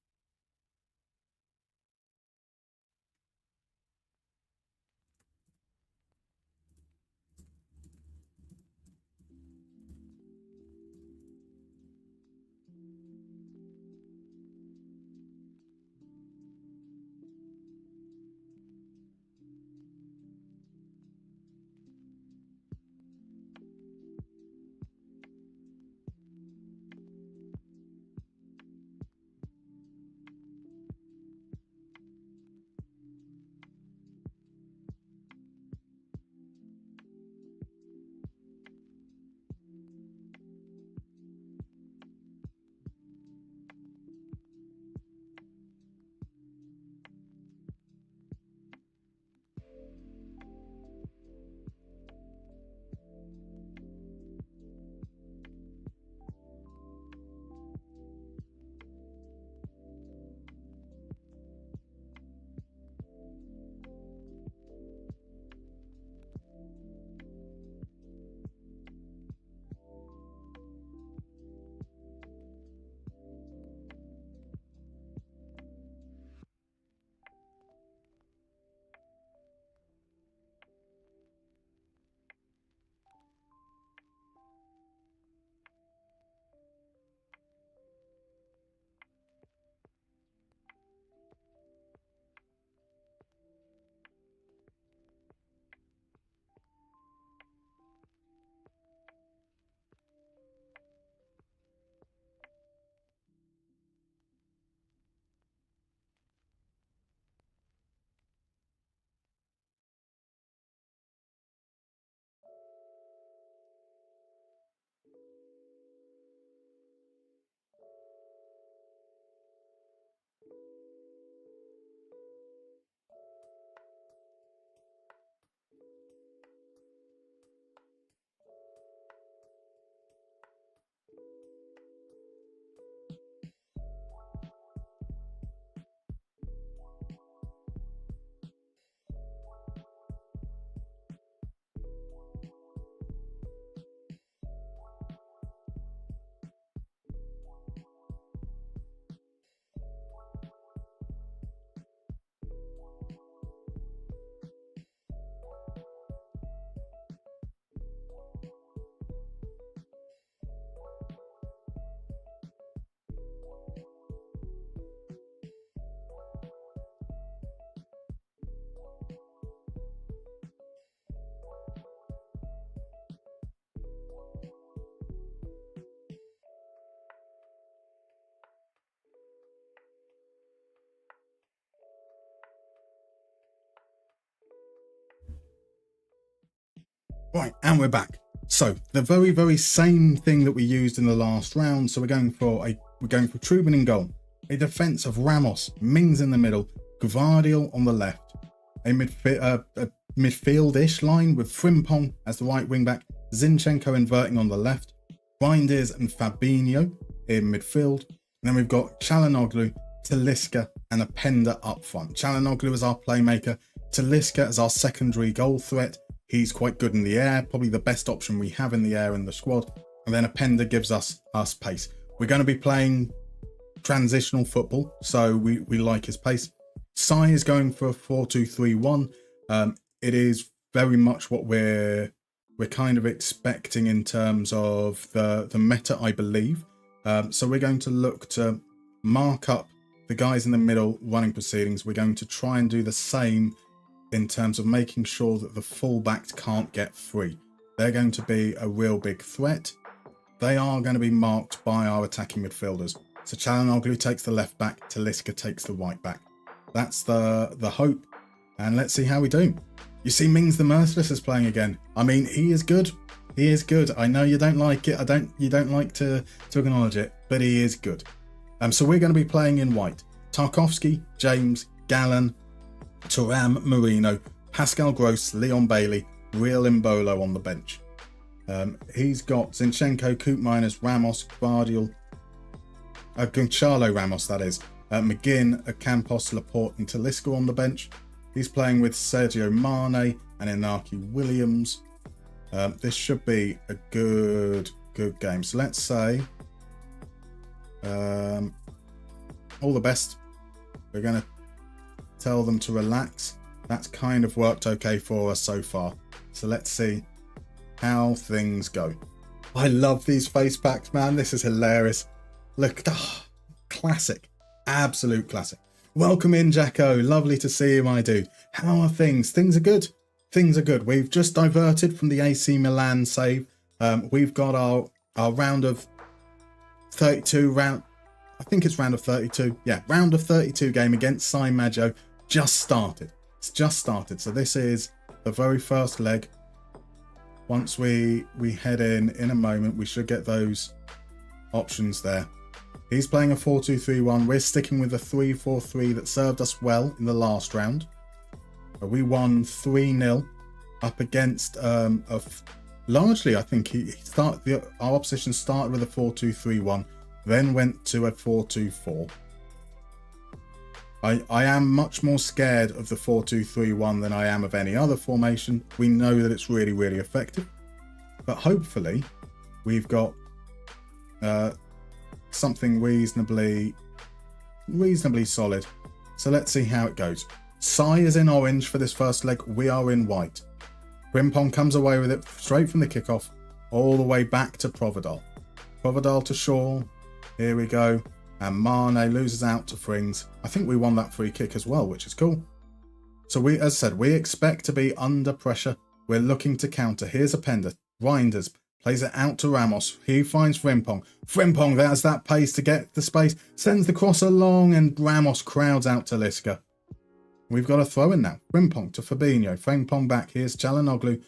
Right, and we're back. So the very, very same thing that we used in the last round. So we're going for Trubin in goal, a defence of Ramos, Mings in the middle, Gvardiol on the left, a midfield-ish line with Frimpong as the right wing back, Zinchenko inverting on the left, Reinders and Fabinho in midfield. And then we've got Çalhanoğlu, Talisca and Openda up front. Çalhanoğlu as our playmaker, Talisca as our secondary goal threat. He's quite good in the air, probably the best option we have in the air in the squad. And then Openda gives us pace. We're going to be playing transitional football, so we like his pace. Sai is going for a 4-2-3-1. It is very much what we're kind of expecting in terms of the meta, I believe. So we're going to look to mark up the guys in the middle running proceedings. We're going to try and do the same in terms of making sure that the fullbacks can't get free. They're going to be a real big threat. They are going to be marked by our attacking midfielders. So Çalhanoğlu takes the left back, Talisca takes the right back. That's the hope. And let's see how we do. You see Mings the Merciless is playing again. I mean, he is good. He is good. I know you don't like it. You don't like to acknowledge it, but he is good. So we're going to be playing in white. Tarkowski, James, Gallen, Thuram, Marino, Pascal Gross, Leon Bailey, Real Imbolo on the bench. He's got Zinchenko, Koopmeiners, Ramos, Gvardiol, Gonçalo Ramos, that is, McGinn, Campos, Laporte and Talisca on the bench. He's playing with Sergio Mane and Inaki Williams. This should be a good game. So let's say all the best. We're going to tell them to relax. That's kind of worked okay for us so far. So let's see how things go. I love these face packs, man. This is hilarious. Look, classic. Absolute classic. Welcome in, Jacko. Lovely to see you, my dude. How are things? Things are good. Things are good. We've just diverted from the AC Milan save. We've got our round of 32 I think it's round of 32. Yeah, round of 32 game against SiMaggio just started. It's just started. So this is the very first leg. Once we head in a moment, we should get those options there. He's playing a 4-2-3-1. We're sticking with the 3-4-3 that served us well in the last round. We won 3-0 up against largely, I think our opposition started with a 4-2-3-1, then went to a 4-2-4. I am much more scared of the 4-2-3-1 than I am of any other formation. We know that it's really, really effective. But hopefully we've got something reasonably solid. So let's see how it goes. Sai is in orange for this first leg. We are in white. Frimpong comes away with it straight from the kickoff, all the way back to Provedal. Provedal to Shaw. Here we go. And Mane loses out to Frings. I think we won that free kick as well, which is cool. So as I said, we expect to be under pressure. We're looking to counter. Here's Openda. Reinders plays it out to Ramos. He finds Frimpong. Frimpong, there's that pace to get the space. Sends the cross along and Ramos crowds out to Talisca. We've got a throw in now. Frimpong to Fabinho. Frimpong back. Here's Çalhanoğlu.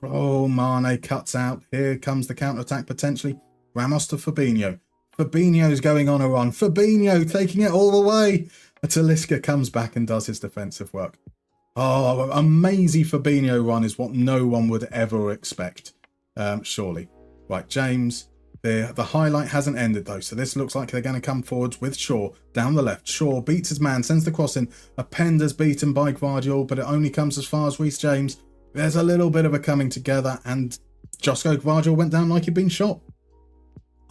Oh, Mane cuts out. Here comes the counter-attack potentially. Ramos to Fabinho. Fabinho's going on a run. Fabinho taking it all the way. Talisca comes back and does his defensive work. Oh, amazing Fabinho run is what no one would ever expect, surely. Right, James. The highlight hasn't ended though, so this looks like they're going to come forwards with Shaw down the left. Shaw beats his man, sends the cross in. Openda's beaten by Gvardiol, but it only comes as far as Reece James. There's a little bit of a coming together, and Josko Gvardiol went down like he'd been shot.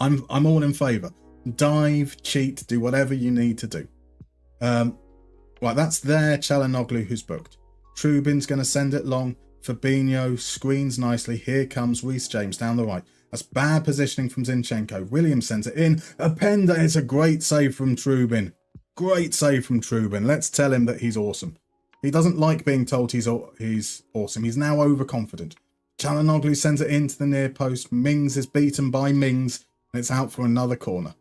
I'm all in favour. Dive, cheat, do whatever you need to do. Right, that's their Çalhanoğlu who's booked. Trubin's going to send it long. Fabinho screens nicely. Here comes Reece James down the right. That's bad positioning from Zinchenko. Williams sends it in. Openda, it's a great save from Trubin. Great save from Trubin. Let's tell him that he's awesome. He doesn't like being told he's awesome. He's now overconfident. Çalhanoğlu sends it into the near post. Mings is beaten by Mings. And it's out for another corner.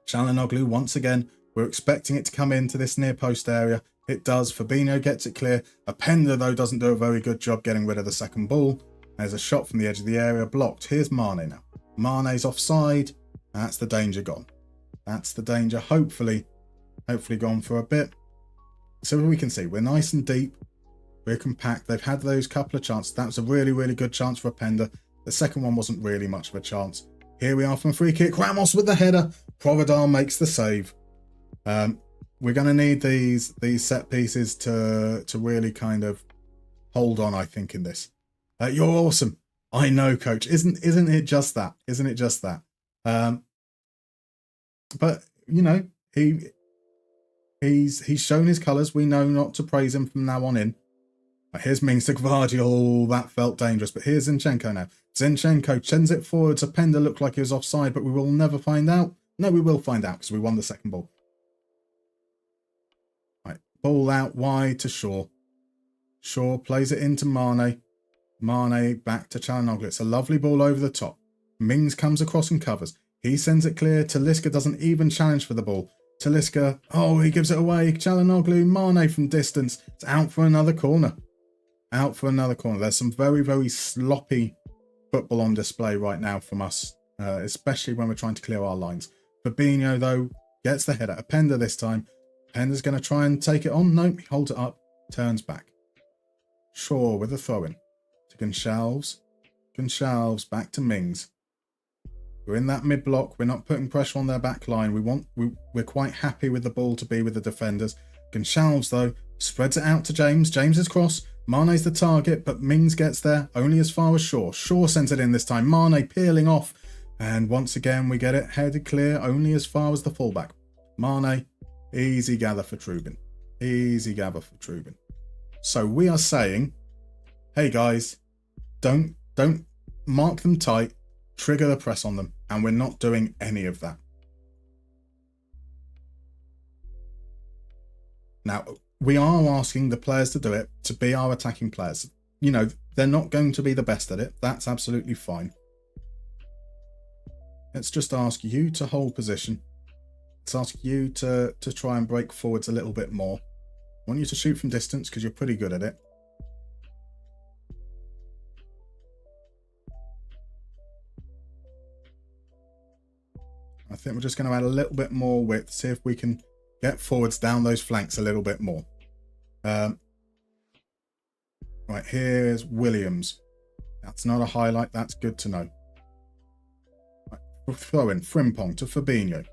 Çalhanoğlu once again. We're expecting it to come into this near post area. It does. Fabinho gets it clear. Openda, though, doesn't do a very good job getting rid of the second ball. There's a shot from the edge of the area, blocked. Here's Mane now. Mane's offside. That's the danger gone. That's the danger, hopefully gone for a bit. So we can see, we're nice and deep. We're compact. They've had those couple of chances. That was a really, really good chance for Openda. The second one wasn't really much of a chance. Here we are from free kick. Ramos with the header. Provedel makes the save. We're going to need these set pieces to really kind of hold on, I think, in this. You're awesome. I know, coach. Isn't it just that? Isn't it just that? But you know, he's shown his colours. We know not to praise him from now on in. Here's Mings to Gvardiol. That felt dangerous. But here's Zinchenko now. Zinchenko sends it forward. Openda looked like he was offside, but we will never find out. No, we will find out because we won the second ball. Right, ball out wide to Shaw. Shaw plays it into Mane. Mane back to Çalhanoğlu. It's a lovely ball over the top. Mings comes across and covers. He sends it clear. Talisca doesn't even challenge for the ball. Talisca, oh, he gives it away. Çalhanoğlu, Mane from distance. It's out for another corner. Out for another corner. There's some very, very sloppy football on display right now from us, especially when we're trying to clear our lines. Fabinho, though, gets the header. Openda this time. Openda's going to try and take it on. Nope, he holds it up. Turns back. Shaw with a throw-in. To Gonçalves. Gonçalves back to Mings. We're in that mid-block. We're not putting pressure on their back line. We're quite happy with the ball to be with the defenders. Gonçalves, though, spreads it out to James. James's cross. Mane's the target, but Mings gets there only as far as Shaw. Shaw sends it in this time. Mane peeling off. And once again, we get it headed clear only as far as the fullback. Mane, easy gather for Trubin. Easy gather for Trubin. So we are saying, hey guys, don't mark them tight. Trigger the press on them, and we're not doing any of that. Now, we are asking the players to do it, to be our attacking players. You know, they're not going to be the best at it. That's absolutely fine. Let's just ask you to hold position. Let's ask you to try and break forwards a little bit more. I want you to shoot from distance because you're pretty good at it. I think we're just going to add a little bit more width, see if we can get forwards down those flanks a little bit more. Right, here's Williams. That's not a highlight, that's good to know. Right, we'll throw in Frimpong to Fabinho.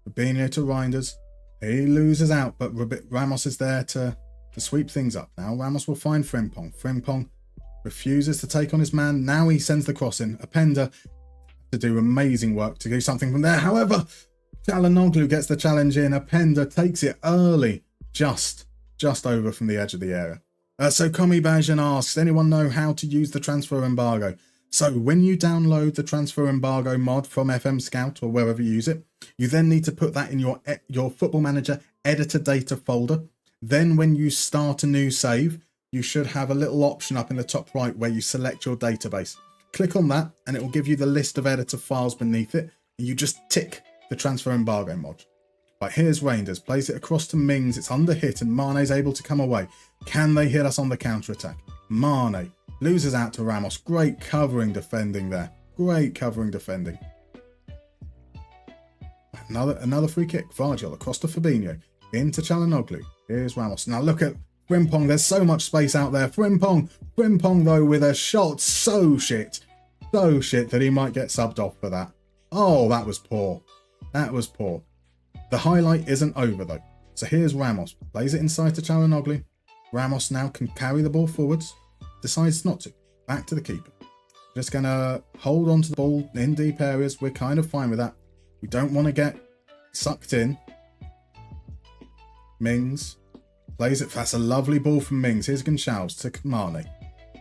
Fabinho to Reinders. He loses out, but Ramos is there to sweep things up. Now Ramos will find Frimpong. Frimpong refuses to take on his man. Now he sends the cross in. Openda to do amazing work to do something from there. However, Çalhanoğlu gets the challenge in. Openda takes it early, just over from the edge of the area. So Komi Bajan asks, anyone know how to use the transfer embargo? So when you download the transfer embargo mod from FM Scout or wherever you use it, you then need to put that in your Football Manager editor data folder. Then when you start a new save, you should have a little option up in the top right where you select your database. Click on that and it will give you the list of editor files beneath it, and you just tick the transfer embargo mod. Right, here's Reinders, plays it across to Mings. It's under hit and Mane's able to come away. Can they hit us on the counter-attack? Mane loses out to Ramos. Great covering defending there. Great covering defending. Another free kick. Gvardiol across to Fabinho. Into Çalhanoğlu. Here's Ramos. Now look at Frimpong. There's so much space out there. Frimpong though with a shot so shit that he might get subbed off for that. Oh, that was poor. That was poor. The highlight isn't over though. So here's Ramos. Plays it inside to Çalhanoğlu. Ramos now can carry the ball forwards. Decides not to. Back to the keeper. Just going to hold on to the ball in deep areas. We're kind of fine with that. We don't want to get sucked in. Mings plays it. That's a lovely ball from Mings. Here's Gonçalves to Mane.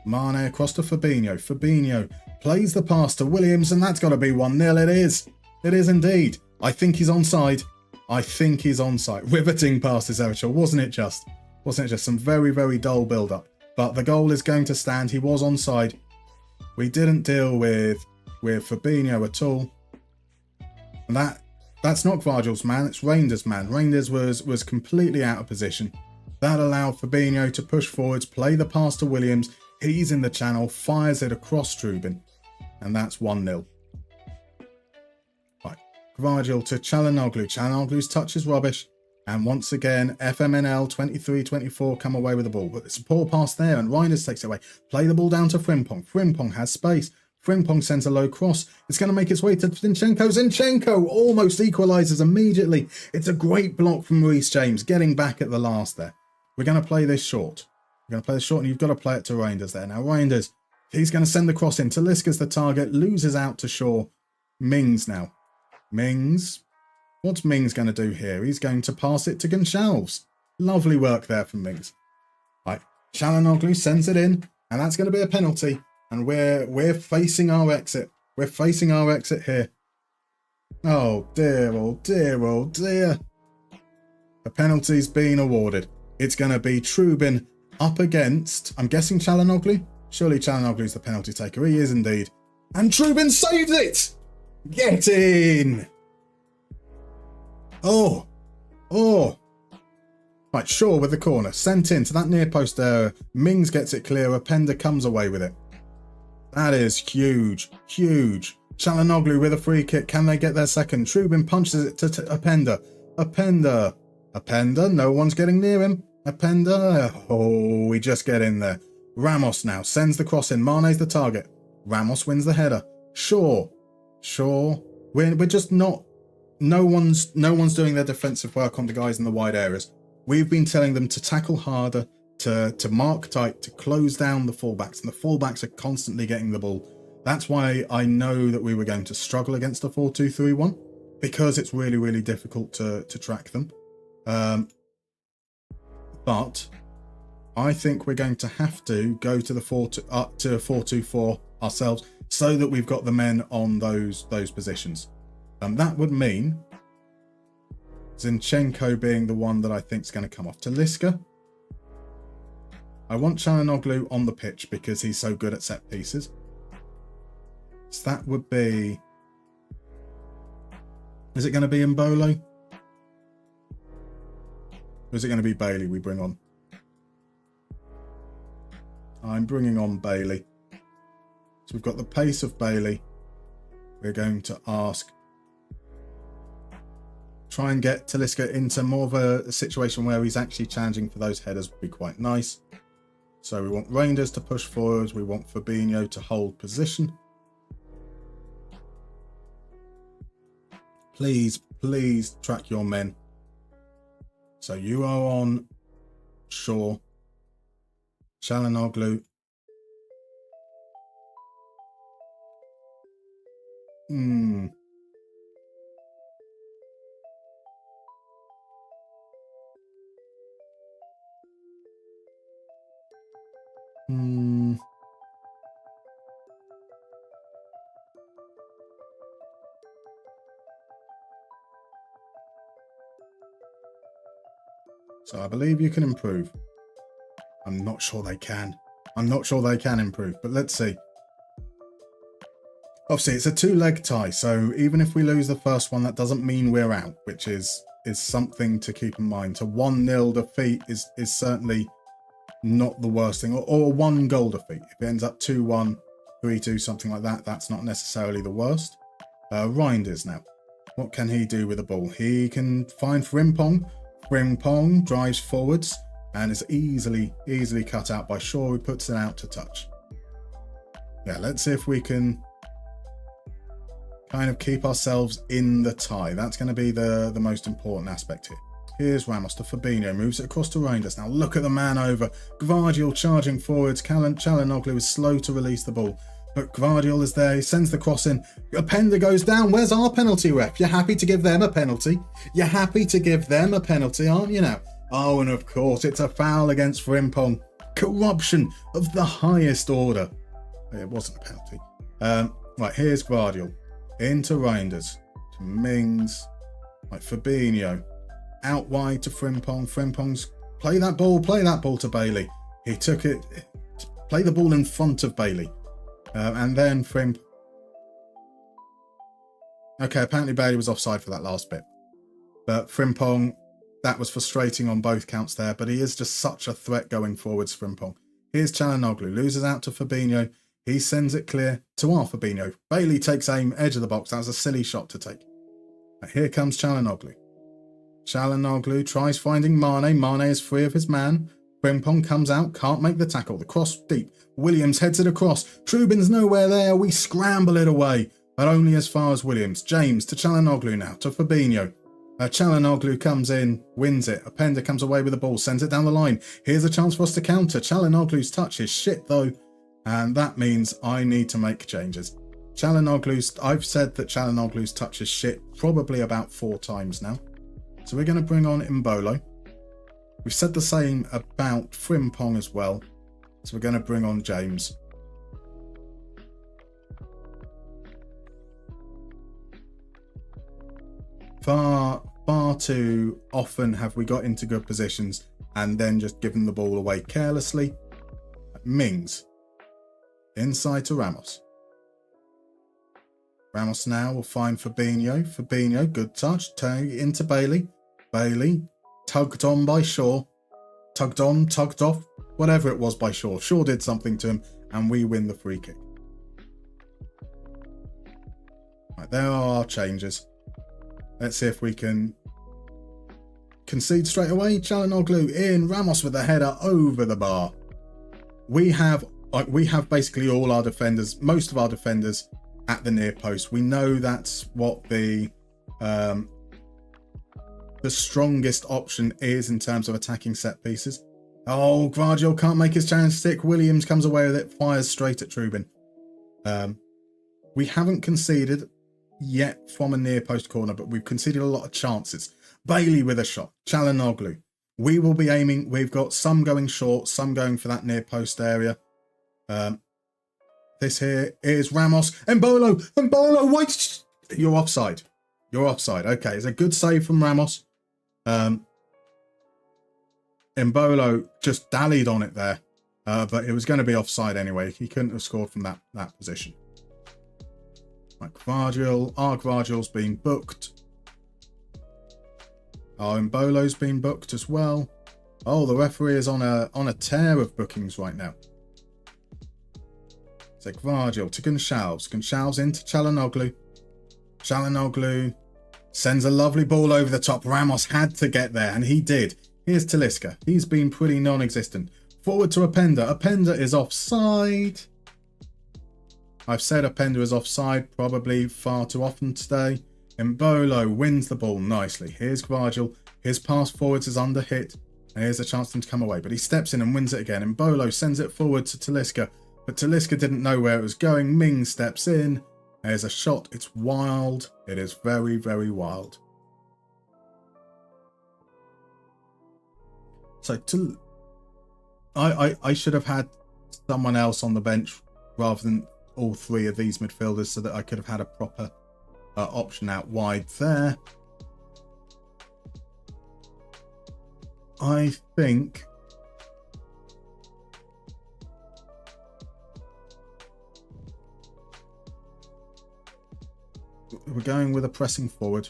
Mane across to Fabinho. Fabinho plays the pass to Williams, and that's got to be 1-0. It is. It is indeed. I think he's onside. I think he's onside. Riveting pass is Eritrea. Wasn't it just some very, very dull build-up? But the goal is going to stand. He was onside. We didn't deal with Fabinho at all. And that's not Gvardiol's man. It's Reinders' man. Reinders was completely out of position. That allowed Fabinho to push forwards, play the pass to Williams. He's in the channel, fires it across Trubin. And that's 1-0. Right, Gvardiol to Çalhanoğlu. Çalhanoğlu's touch is rubbish. And once again, FMNL 23-24 come away with the ball. But it's a poor pass there, and Reinders takes it away. Play the ball down to Frimpong. Frimpong has space. Frimpong sends a low cross. It's going to make its way to Zinchenko. Zinchenko almost equalises immediately. It's a great block from Reece James, getting back at the last there. We're going to play this short. We're going to play this short, and you've got to play it to Reinders there. Now, Reinders, he's going to send the cross in. Talisca's the target, loses out to Shaw. Mings now. Mings. What's Mings going to do here? He's going to pass it to Gonçalves. Lovely work there from Mings. Right, Çalhanoğlu sends it in, and that's going to be a penalty. And we're facing our exit. We're facing our exit here. Oh dear, oh dear, oh dear. The penalty's been awarded. It's going to be Trubin up against, I'm guessing Çalhanoğlu? Surely Çalhanoğlu's the penalty taker. He is indeed. And Trubin saves it! Get in! Oh. Right, Shaw with the corner. Sent in to that near post area. Mings gets it clear. Openda comes away with it. That is huge. Huge. Çalhanoğlu with a free kick. Can they get their second? Trubin punches it to Openda. Openda. No one's getting near him. Openda. Oh, we just get in there. Ramos now sends the cross in. Mane's the target. Ramos wins the header. Shaw. We're just not. No one's doing their defensive work on the guys in the wide areas. We've been telling them to tackle harder, to mark tight, to close down the fullbacks, and the fullbacks are constantly getting the ball. That's why I know that we were going to struggle against a 4-2-3-1, because it's really, really difficult to track them. But I think we're going to have to go to the 4-2-4 ourselves, so that we've got the men on those positions. That would mean Zinchenko being the one that I think is going to come off. Talisca. I want Çalhanoğlu on the pitch because he's so good at set pieces. So that would be... Is it going to be Mbolo? Or is it going to be Bailey we bring on? I'm bringing on Bailey. So we've got the pace of Bailey. We're going to try and get Talisca into more of a situation where he's actually challenging for those headers would be quite nice. So we want Reinders to push forwards. We want Fabinho to hold position. Please track your men. So you are on Shaw. Çalhanoğlu. So I believe you can improve. I'm not sure they can. I'm not sure they can improve, but let's see. Obviously, it's a 2-leg tie, so even if we lose the first one, that doesn't mean we're out, which is something to keep in mind. A 1-0 defeat is certainly not the worst thing, or a 1-goal defeat. If it ends up 2-1, 3-2, something like that, that's not necessarily the worst. Reinders now. What can he do with the ball? He can find Frimpong. Frimpong drives forwards and is easily cut out by Shaw, who puts it out to touch. Yeah, let's see if we can kind of keep ourselves in the tie. That's going to be the most important aspect here. Here's Ramos to Fabinho, moves it across to Reinders. Now look at the man over. Gvardiol charging forwards. Çalhanoğlu is slow to release the ball, but Gvardiol is there. He sends the cross in. Openda goes down. Where's our penalty, ref? You're happy to give them a penalty? You're happy to give them a penalty, aren't you now? Oh, and of course, it's a foul against Frimpong. Corruption of the highest order. It wasn't a penalty. Right, here's Gvardiol. Into Reinders. To Mings. Right, Fabinho. Out wide to Frimpong. Frimpong's play that ball to Bailey. He took it. Play the ball in front of Bailey. And then Okay, apparently Bailey was offside for that last bit. But Frimpong, that was frustrating on both counts there, but he is just such a threat going forwards, Frimpong. Here's Çalhanoğlu, loses out to Fabinho. He sends it clear to our Fabinho. Bailey takes aim, edge of the box. That was a silly shot to take. Here comes Çalhanoğlu. Çalhanoğlu tries finding Mane. Mane is free of his man. Frimpong comes out, can't make the tackle. The cross deep. Williams heads it across. Trubin's nowhere there. We scramble it away, but only as far as Williams. James to Çalhanoğlu now, to Fabinho. Çalhanoğlu comes in, wins it. Openda comes away with the ball, sends it down the line. Here's a chance for us to counter. Çalhanoğlu's touch is shit though, and that means I need to make changes. I've said that Çalhanoğlu's touch is shit probably about 4 times now. So we're going to bring on Mbolo. We've said the same about Frimpong as well. So we're going to bring on James. Far too often have we got into good positions and then just given the ball away carelessly. Mings. Inside to Ramos. Ramos now will find Fabinho. Fabinho, good touch. Turning it into Bailey. Bailey, tugged on by Shaw. Tugged on, tugged off. Whatever it was by Shaw. Shaw did something to him and we win the free kick. Right, there are our changes. Let's see if we can concede straight away. Çalhanoğlu in. Ramos with the header over the bar. We have basically all our defenders, most of our defenders at the near post. We know that's what the strongest option is in terms of attacking set pieces. Oh, Gvardiol can't make his challenge stick. Williams comes away with it, fires straight at Trubin. We haven't conceded yet from a near post corner, but we've conceded a lot of chances. Bailey with a shot. Çalhanoğlu. We will be aiming. We've got some going short, some going for that near post area. This here is Ramos. Mbolo, wait! You're offside. You're offside. Okay, it's a good save from Ramos. Mbolo just dallied on it there, but it was going to be offside anyway. He couldn't have scored from that position. Right, Gvardiol. Our Gvardiol's been booked. Our Mbolo's been booked as well. Oh, the referee is on a tear of bookings right now. So Gvardiol to Gonçalves. Gonçalves into Çalhanoğlu. Çalhanoğlu sends a lovely ball over the top. Ramos had to get there, and he did. Here's Talisca. He's been pretty non-existent. Forward to Openda. Openda is offside. I've said Openda is offside probably far too often today. Mbolo wins the ball nicely. Here's Gvardiol. His pass forwards is under hit. And here's a chance for him to come away. But he steps in and wins it again. Mbolo sends it forward to Talisca. But Talisca didn't know where it was going. Ming steps in. There's a shot. It's wild. It is very, very wild. So I should have had someone else on the bench rather than all 3 of these midfielders so that I could have had a proper option out wide there. I think we're going with a pressing forward.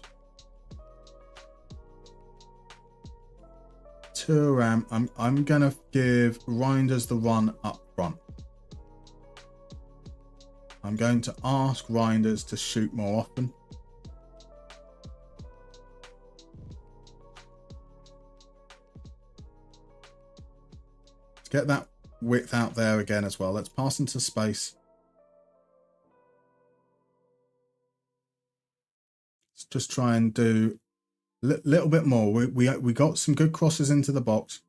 Thuram, I'm gonna give Reinders the run up front. I'm going to ask Reinders to shoot more often. Let's get that width out there again as well. Let's pass into space. Let's just try and do a little bit more. We got some good crosses into the box.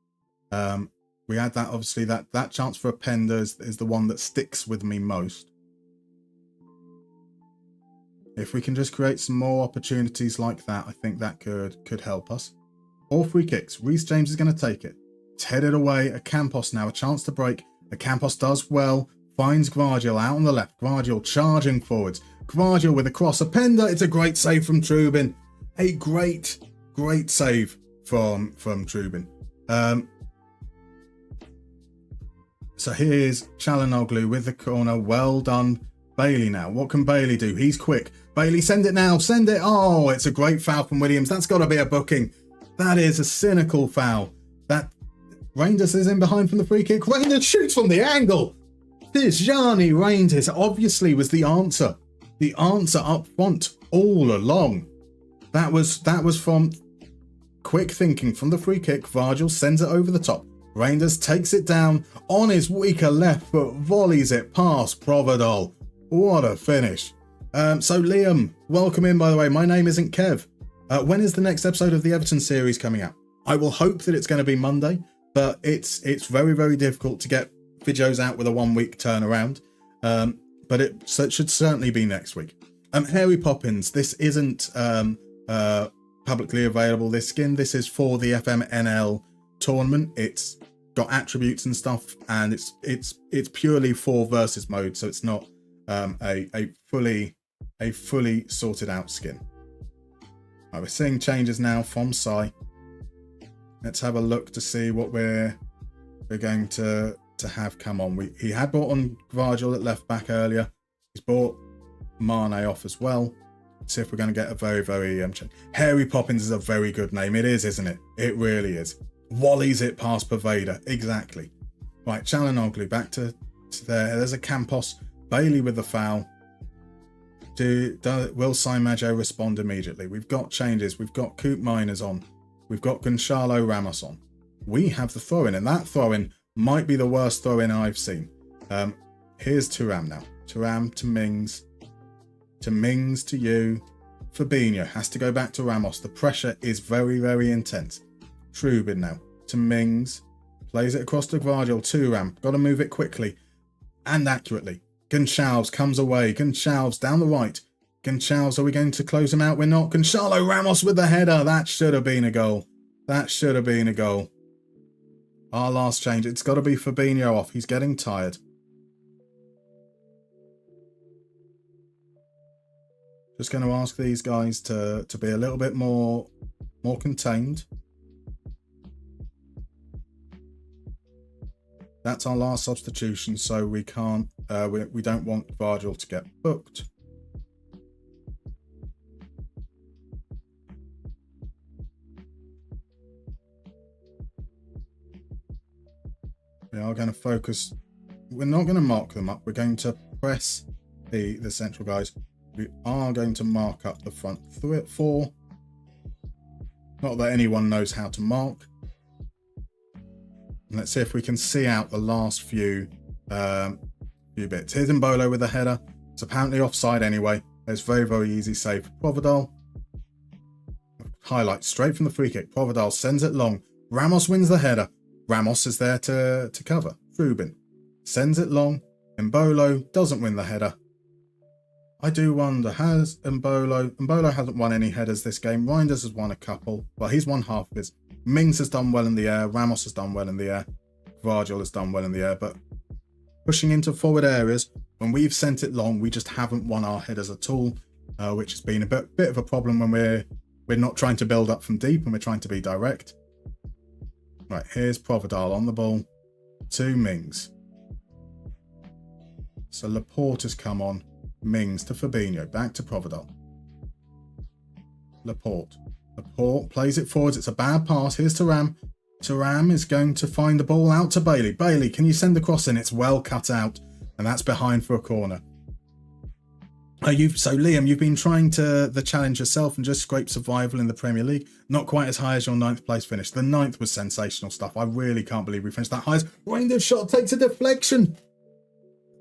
We had that, obviously, that chance for Openda is the one that sticks with me most. If we can just create some more opportunities like that, I think that could help us. 4 free kicks. Reece James is going to take it. It's headed away. Ocampos now, a chance to break. Ocampos does well. Finds Gvardiol out on the left. Gvardiol charging forwards. Gvardiol with a cross. Openda, it's a great save from Trubin. A great save from Trubin. So here's Çalhanoğlu with the corner. Well done. Bailey now. What can Bailey do? He's quick. Bailey, send it now. Send it. Oh, it's a great foul from Williams. That's got to be a booking. That is a cynical foul. That Reinders is in behind from the free kick. Reinders shoots from the angle. This Yanni Reinders obviously was the answer. The answer up front all along. That was from quick thinking from the free kick. Virgil sends it over the top. Reinders takes it down on his weaker left foot, volleys it past Provedel. What a finish. So Liam, welcome in, by the way. My name isn't Kev. When is the next episode of the Everton series coming out? I will hope that it's going to be Monday, but it's very, very difficult to get videos out with a 1 week turnaround. But it should certainly be next week. Harry Poppins, this isn't publicly available, this skin. This is for the FMNL tournament. It's got attributes and stuff, and it's purely for versus mode, so it's not a fully sorted out skin. Right, we're seeing changes now from Si. Let's have a look to see what we're going to have come on. He had brought on Virgil at left back earlier. He's brought Mane off as well. Let's see if we're going to get a very, very change. Harry Poppins is a very good name. It is, isn't it? It really is. Wallies it past Pervader. Exactly. Right, Çalhanoğlu back to there. There's a Campos. Bailey with the foul. Will SiMaggio respond immediately? We've got changes. We've got Coop Miners on. We've got Gonçalo Ramos on. We have the throw-in, and that throw-in might be the worst throw-in I've seen. Here's Thuram now. Thuram to Mings. To Mings to you. Fabinho has to go back to Ramos. The pressure is very, very intense. Trubin now. To Mings. Plays it across to Gvardiol. Thuram. Got to move it quickly and accurately. Gonçalves comes away. Gonçalves down the right. Gonçalves, are we going to close him out? We're not. Gonçalo Ramos with the header. That should have been a goal. That should have been a goal. Our last change. It's got to be Fabinho off. He's getting tired. Just going to ask these guys to be a little bit more contained. That's our last substitution, so we can't. We don't want Virgil to get booked. We are going to focus. We're not going to mark them up. We're going to press the central guys. We are going to mark up the front four. Not that anyone knows how to mark. And let's see if we can see out the last few bits. Here's Mbolo with the header. It's apparently offside anyway. It's very, very easy save. Provedel. Highlight straight from the free kick. Provedel sends it long. Ramos wins the header. Ramos is there to cover. Rubin sends it long. Mbolo doesn't win the header. I do wonder, has Mbolo hasn't won any headers this game. Reinders has won a couple. Well, he's won half of his. Mings has done well in the air. Ramos has done well in the air. Virgil has done well in the air. But pushing into forward areas, when we've sent it long, we just haven't won our headers at all, which has been a bit of a problem when we're not trying to build up from deep and we're trying to be direct. Right, here's Provedel on the ball to Mings. So Laporte has come on. Mings to Fabinho. Back to Provedel. Laporte plays it forwards. It's a bad pass. Here's Thuram. Thuram is going to find the ball out to Bailey. Bailey, can you send the cross in? It's well cut out. And that's behind for a corner. So Liam, you've been trying to challenge yourself and just scrape survival in the Premier League. Not quite as high as your 9th place finish. The 9th was sensational stuff. I really can't believe we finished that high. Reinders shot takes a deflection.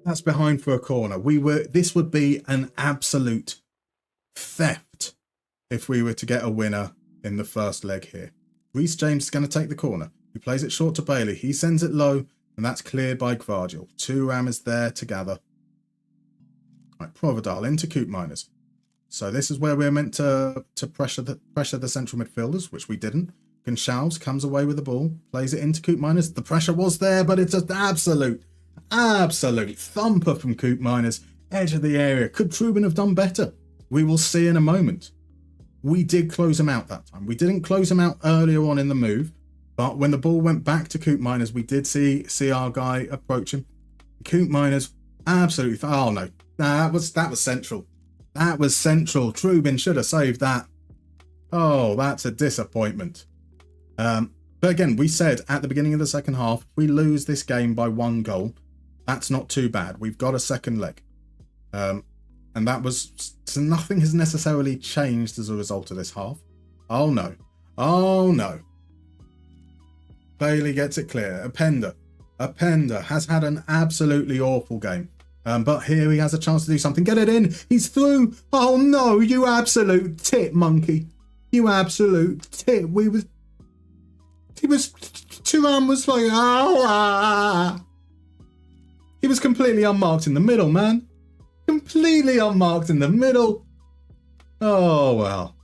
That's behind for a corner. This would be an absolute theft if we were to get a winner in the first leg here. Reece James is going to take the corner. He plays it short to Bailey. He sends it low, and that's cleared by Gvardiol. Thuram is there to gather. Right, Provedel into Coop Miners. So this is where we're meant to pressure the central midfielders, which we didn't. Gonçalves comes away with the ball, plays it into Coop Miners. The pressure was there, but it's an absolute thumper from Coop Miners. Edge of the area. Could Trubin have done better? We will see in a moment. We did close him out that time. We didn't close him out earlier on in the move, but when the ball went back to Coop Miners, we did see our guy approach him. Coop Miners, absolutely. Oh no, that was central. That was central. Trubin should have saved that. Oh, that's a disappointment. But again, we said at the beginning of the second half, if we lose this game by 1 goal, that's not too bad. We've got a second leg. And that was... So nothing has necessarily changed as a result of this half. Oh no. Oh no. Bailey gets it clear. Openda has had an absolutely awful game. But here he has a chance to do something. Get it in. He's through. Oh no, you absolute tit monkey. You absolute tit. Turan was like, ah. He was completely unmarked in the middle, man. Completely unmarked in the middle. Oh, well.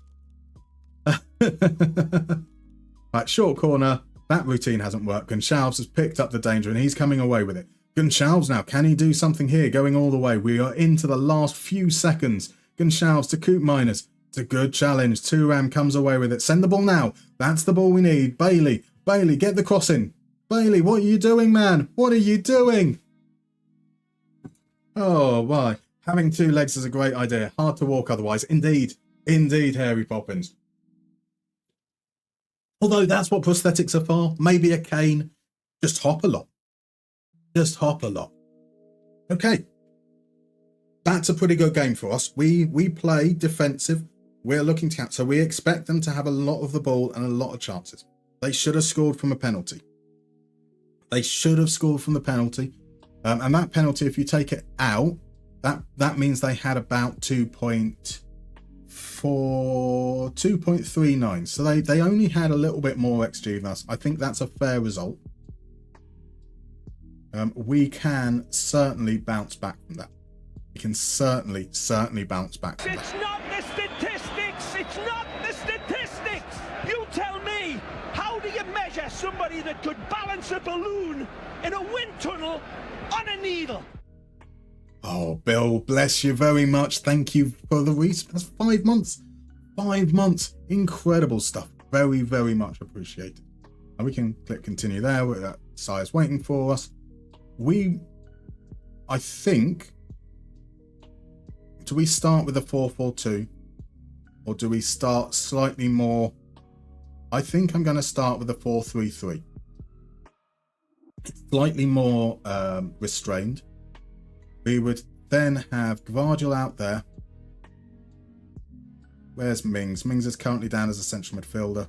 Right, short corner. That routine hasn't worked. Gonçalves has picked up the danger and he's coming away with it. Gonçalves now, can he do something here? Going all the way. We are into the last few seconds. Gonçalves to Coop Miners. It's a good challenge. Turan comes away with it. Send the ball now. That's the ball we need. Bailey, get the cross in. Bailey, what are you doing, man? What are you doing? Oh, why? Having 2 legs is a great idea. Hard to walk otherwise. Indeed, Harry Poppins. Although that's what prosthetics are for. Maybe a cane. Just hop a lot. Okay. That's a pretty good game for us. We play defensive. We're looking to catch. So we expect them to have a lot of the ball and a lot of chances. They should have scored from a penalty. And that penalty, if you take it out, that means they had about 2.39. So they only had a little bit more XG than us. I think that's a fair result. We can certainly bounce back from that. We can certainly bounce back from that. It's not the statistics. It's not the statistics. You tell me, how do you measure somebody that could balance a balloon in a wind tunnel on a needle? Oh, Bill, bless you very much. Thank you for the reason. That's 5 months. 5 months. Incredible stuff. Very, very much appreciated. And we can click continue there. That size waiting for us. I think, do we start with a 4-4-2 or do we start slightly more? I think I'm going to start with a 4-3-3. Slightly more restrained. We would then have Gvardiol out there. Where's Mings? Mings is currently down as a central midfielder.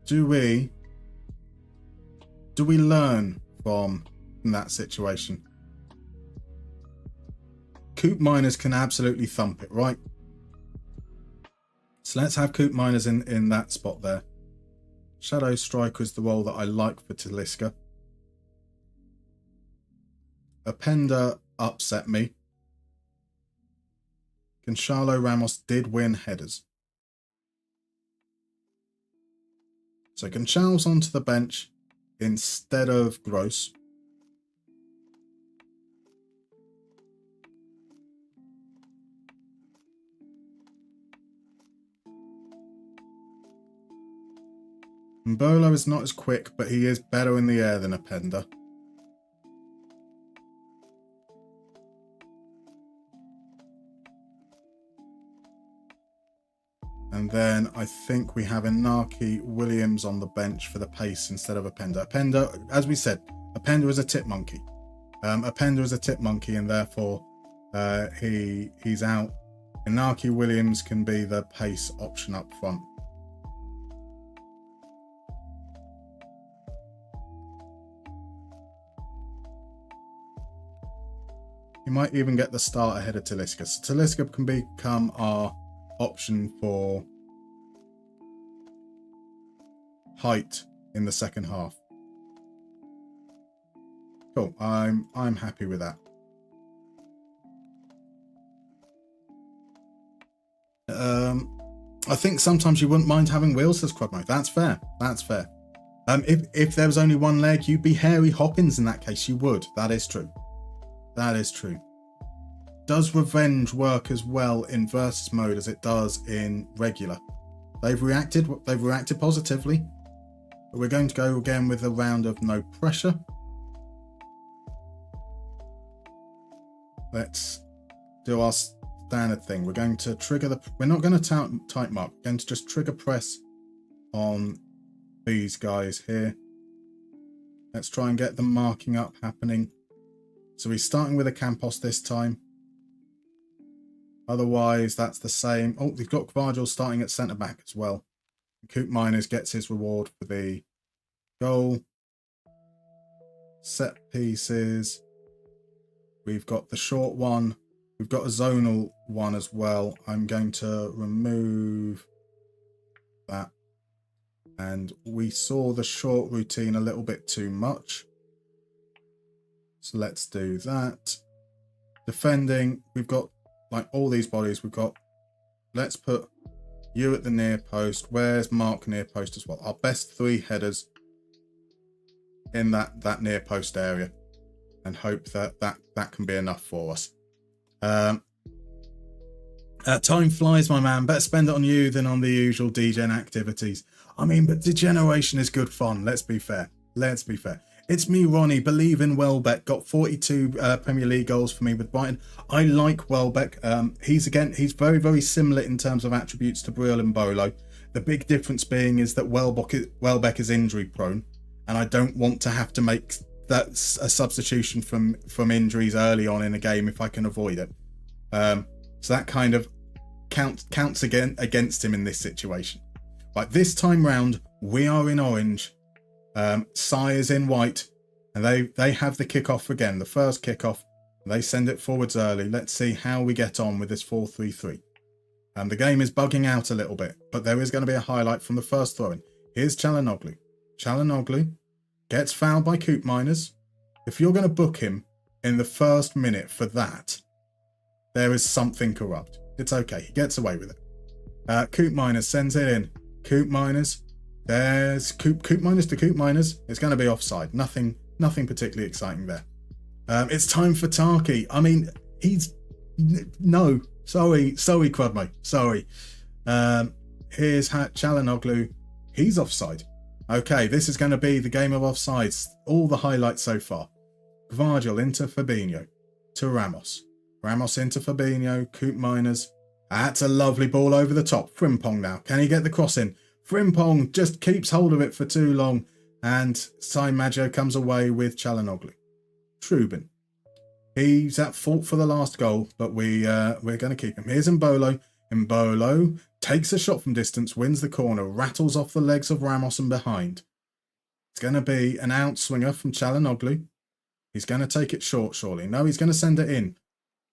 Do we learn from that situation? Coop Miners can absolutely thump it, right? So let's have Coop Miners in that spot there. Shadow Striker is the role that I like for Talisca. Openda upset me. Gonçalo Ramos did win headers. So Gonçalves onto the bench instead of Gross. Mbolo is not as quick, but he is better in the air than Openda. And then I think we have Inaki Williams on the bench for the pace instead of Openda. Openda, as we said, Openda is a tip monkey. Openda is a tip monkey, and therefore he's out. Inaki Williams can be the pace option up front. You might even get the start ahead of Talisca. So Talisca can become our option for height in the second half. Cool. I'm happy with that. I think sometimes you wouldn't mind having wheels as quad mode. That's fair. That's fair. If there was only one leg, you'd be Harry Hoppins in that case. You would. That is true. That is true. Does revenge work as well in versus mode as it does in regular? They've reacted positively. But we're going to go again with a round of no pressure. Let's do our standard thing. We're going to trigger we're not going to type mark. We're going to just trigger press on these guys here. Let's try and get the marking up happening. So he's starting with a Campos this time. Otherwise, that's the same. Oh, we've got Kvarjol starting at centre-back as well. Coop Miners gets his reward for the goal. Set pieces. We've got the short one. We've got a zonal one as well. I'm going to remove that. And we saw the short routine a little bit too much. So let's do that. Defending, we've got like all these bodies. We've got, let's put you at the near post. Where's Mark near post as well? Our best 3 headers in that near post area, and hope that can be enough for us. Time flies, my man. Better spend it on you than on the usual degen activities. I mean, but degeneration is good fun. Let's be fair. Let's be fair. It's me, Ronnie. Believe in Welbeck. Got 42 Premier League goals for me with Brighton. I like Welbeck. He's very, very similar in terms of attributes to Brill and Bolo. The big difference being is that Welbeck is injury prone, and I don't want to have to make that a substitution from injuries early on in a game if I can avoid it. So that kind of counts again against him in this situation. Right, this time round we are in orange. Sai is in white, and they have the kickoff again, the first kickoff. They send it forwards early. Let's see how we get on with this 4-3-3. The game is bugging out a little bit, but there is going to be a highlight from the first throw-in. Here's Çalhanoğlu. Çalhanoğlu gets fouled by Coop Miners. If you're going to book him in the first minute for that, there is something corrupt. It's okay. He gets away with it. Coop Miners sends it in. Coop Miners. There's Coop Miners to Coop Miners. It's going to be offside. Nothing particularly exciting there. It's time for Tarky. I mean, no. Sorry, Crudmo. Sorry. Here's Çalhanoğlu. He's offside. Okay, this is going to be the game of offsides. All the highlights so far. Kvarjol into Fabinho. To Ramos. Ramos into Fabinho. Coop Miners. That's a lovely ball over the top. Frimpong now. Can he get the cross in? Frimpong just keeps hold of it for too long. And SiMaggio comes away with Çalhanoğlu. Trubin. He's at fault for the last goal, but we're going to keep him. Here's Mbolo. Mbolo takes a shot from distance, wins the corner, rattles off the legs of Ramos and behind. It's going to be an outswinger from Çalhanoğlu. He's going to take it short, surely. No, he's going to send it in.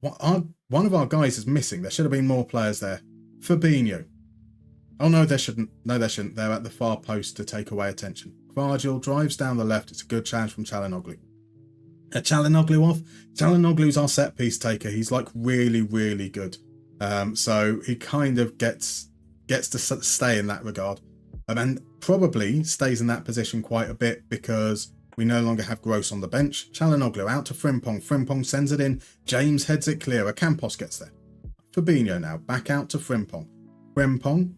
One of our guys is missing. There should have been more players there. Fabinho. Oh, no, there shouldn't. No, there shouldn't. They're at the far post to take away attention. Kvarjol drives down the left. It's a good challenge from Çalhanoğlu. Çalhanoğlu off. Çalhanoğlu's our set piece taker. He's like really, really good. So he kind of gets to stay in that regard. And probably stays in that position quite a bit because we no longer have Gross on the bench. Çalhanoğlu out to Frimpong. Frimpong sends it in. James heads it clear. Campos gets there. Fabinho now back out to Frimpong. Frimpong,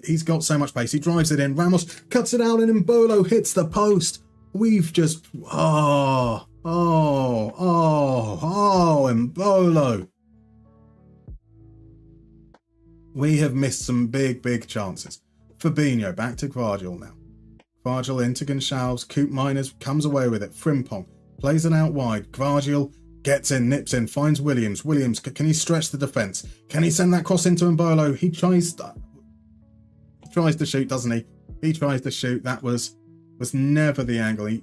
he's got so much pace. He drives it in. Ramos cuts it out and Mbolo hits the post. We've just, Mbolo. We have missed some big chances. Fabinho back to Kvarjol now. Kvarjol into Gonçalves. Coop Miners comes away with it. Frimpong plays it out wide. Kvarjol gets in, nips in, finds Williams. Williams, can he stretch the defence? Can he send that cross into Mbolo? He tries to shoot, doesn't he? He tries to shoot. That was never the angle.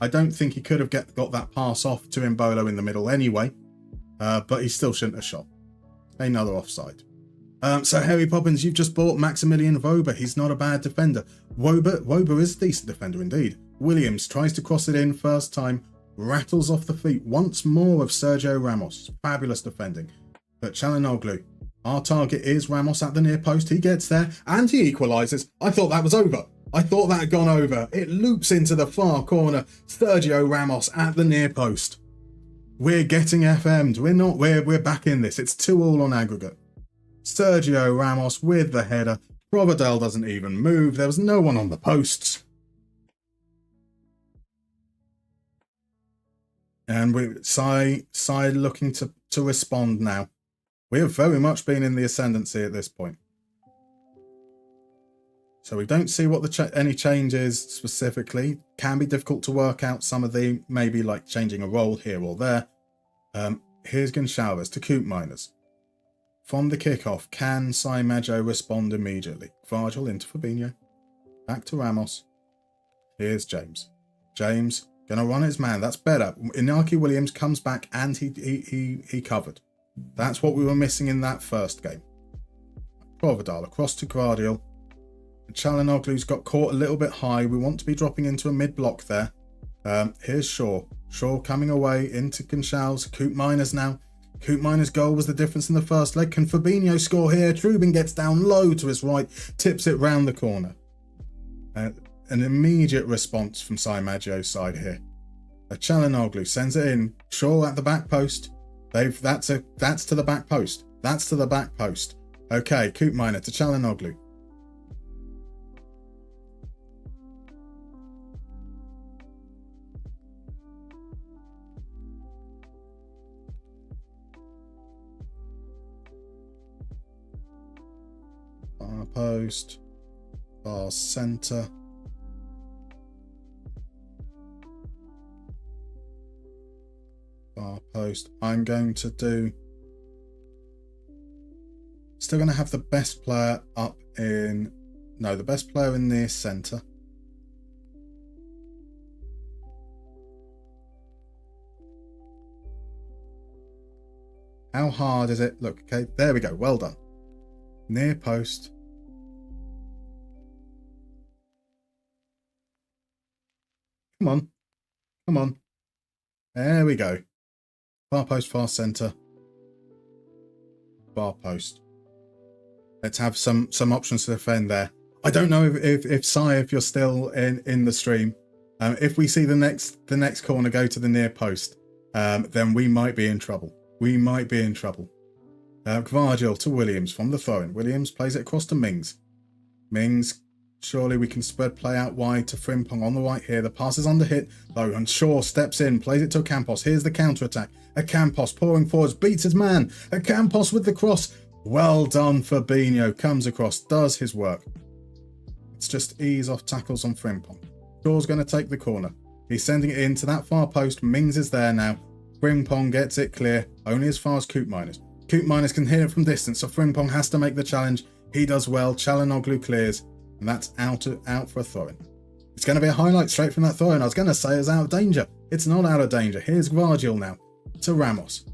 I don't think he could have got that pass off to Mbolo in the middle anyway, but he still shouldn't have shot. Another offside. So Harry Poppins, you've just bought Maximilian Wober. He's not a bad defender. Wober is a decent defender indeed. Williams tries to cross it in first time, rattles off the feet once more of Sergio Ramos. Fabulous defending. But Çalhanoğlu, our target is Ramos at the near post. He gets there and he equalises. I thought that was over. I thought that had gone over. It loops into the far corner. Sergio Ramos at the near post. We're getting FM'd. We're back in this. It's 2-2 on aggregate. Sergio Ramos with the header. Providel doesn't even move. There was no one on the posts. And Sai looking to respond now. We have very much been in the ascendancy at this point. So we don't see what the any changes specifically. Can be difficult to work out some of the, maybe like changing a role here or there. Here's Gonçalves to Coop Miners. From the kickoff, can SiMaggio respond immediately? Virgil into Fabinho. Back to Ramos. Here's James. James gonna run his man. That's better. Inaki Williams comes back and he covered. That's what we were missing in that first game. Providal across to Guardiol. Çalhanoğlu's got caught a little bit high. We want to be dropping into a mid-block there. Here's Shaw. Shaw coming away into Gonçalves. Coop Miners now. Coop Miners' goal was the difference in the first leg. Can Fabinho score here? Trubin gets down low to his right. Tips it round the corner. An immediate response from SiMaggio's side here. Çalhanoğlu sends it in. Shaw at the back post. That's to the back post. That's to the back post. Okay, Coop Miner to Çalhanoğlu. Far post. Far centre. Far post. I'm going to do... Still going to have the best player up in... No, the best player in near centre. How hard is it? Look, okay, there we go. Well done. Near post. Come on. Come on. There we go. Far post, far centre. Far post. Let's have some options to defend there. I don't know if you're still in the stream. If we see the next corner go to the near post, then we might be in trouble. We might be in trouble. Gvardiol to Williams from the throw-in. Williams plays it across to Mings. Mings, surely we can spread play out wide to Frimpong on the right here. The pass is under hit though, and Shaw steps in, plays it to Ocampos. Here's the counter-attack. Ocampos pouring forwards, beats his man. Ocampos with the cross. Well done, Fabinho. Comes across, does his work. Let's just ease off tackles on Frimpong. Shaw's going to take the corner. He's sending it in to that far post. Mings is there now. Frimpong gets it clear, only as far as Coop Miners. Coop Miners can hit it from distance, so Frimpong has to make the challenge. He does well. Çalhanoğlu clears, and that's out for a throw-in. It's going to be a highlight straight from that throw-in. I was going to say it's out of danger. It's not out of danger. Here's Gvardiol now to Ramos.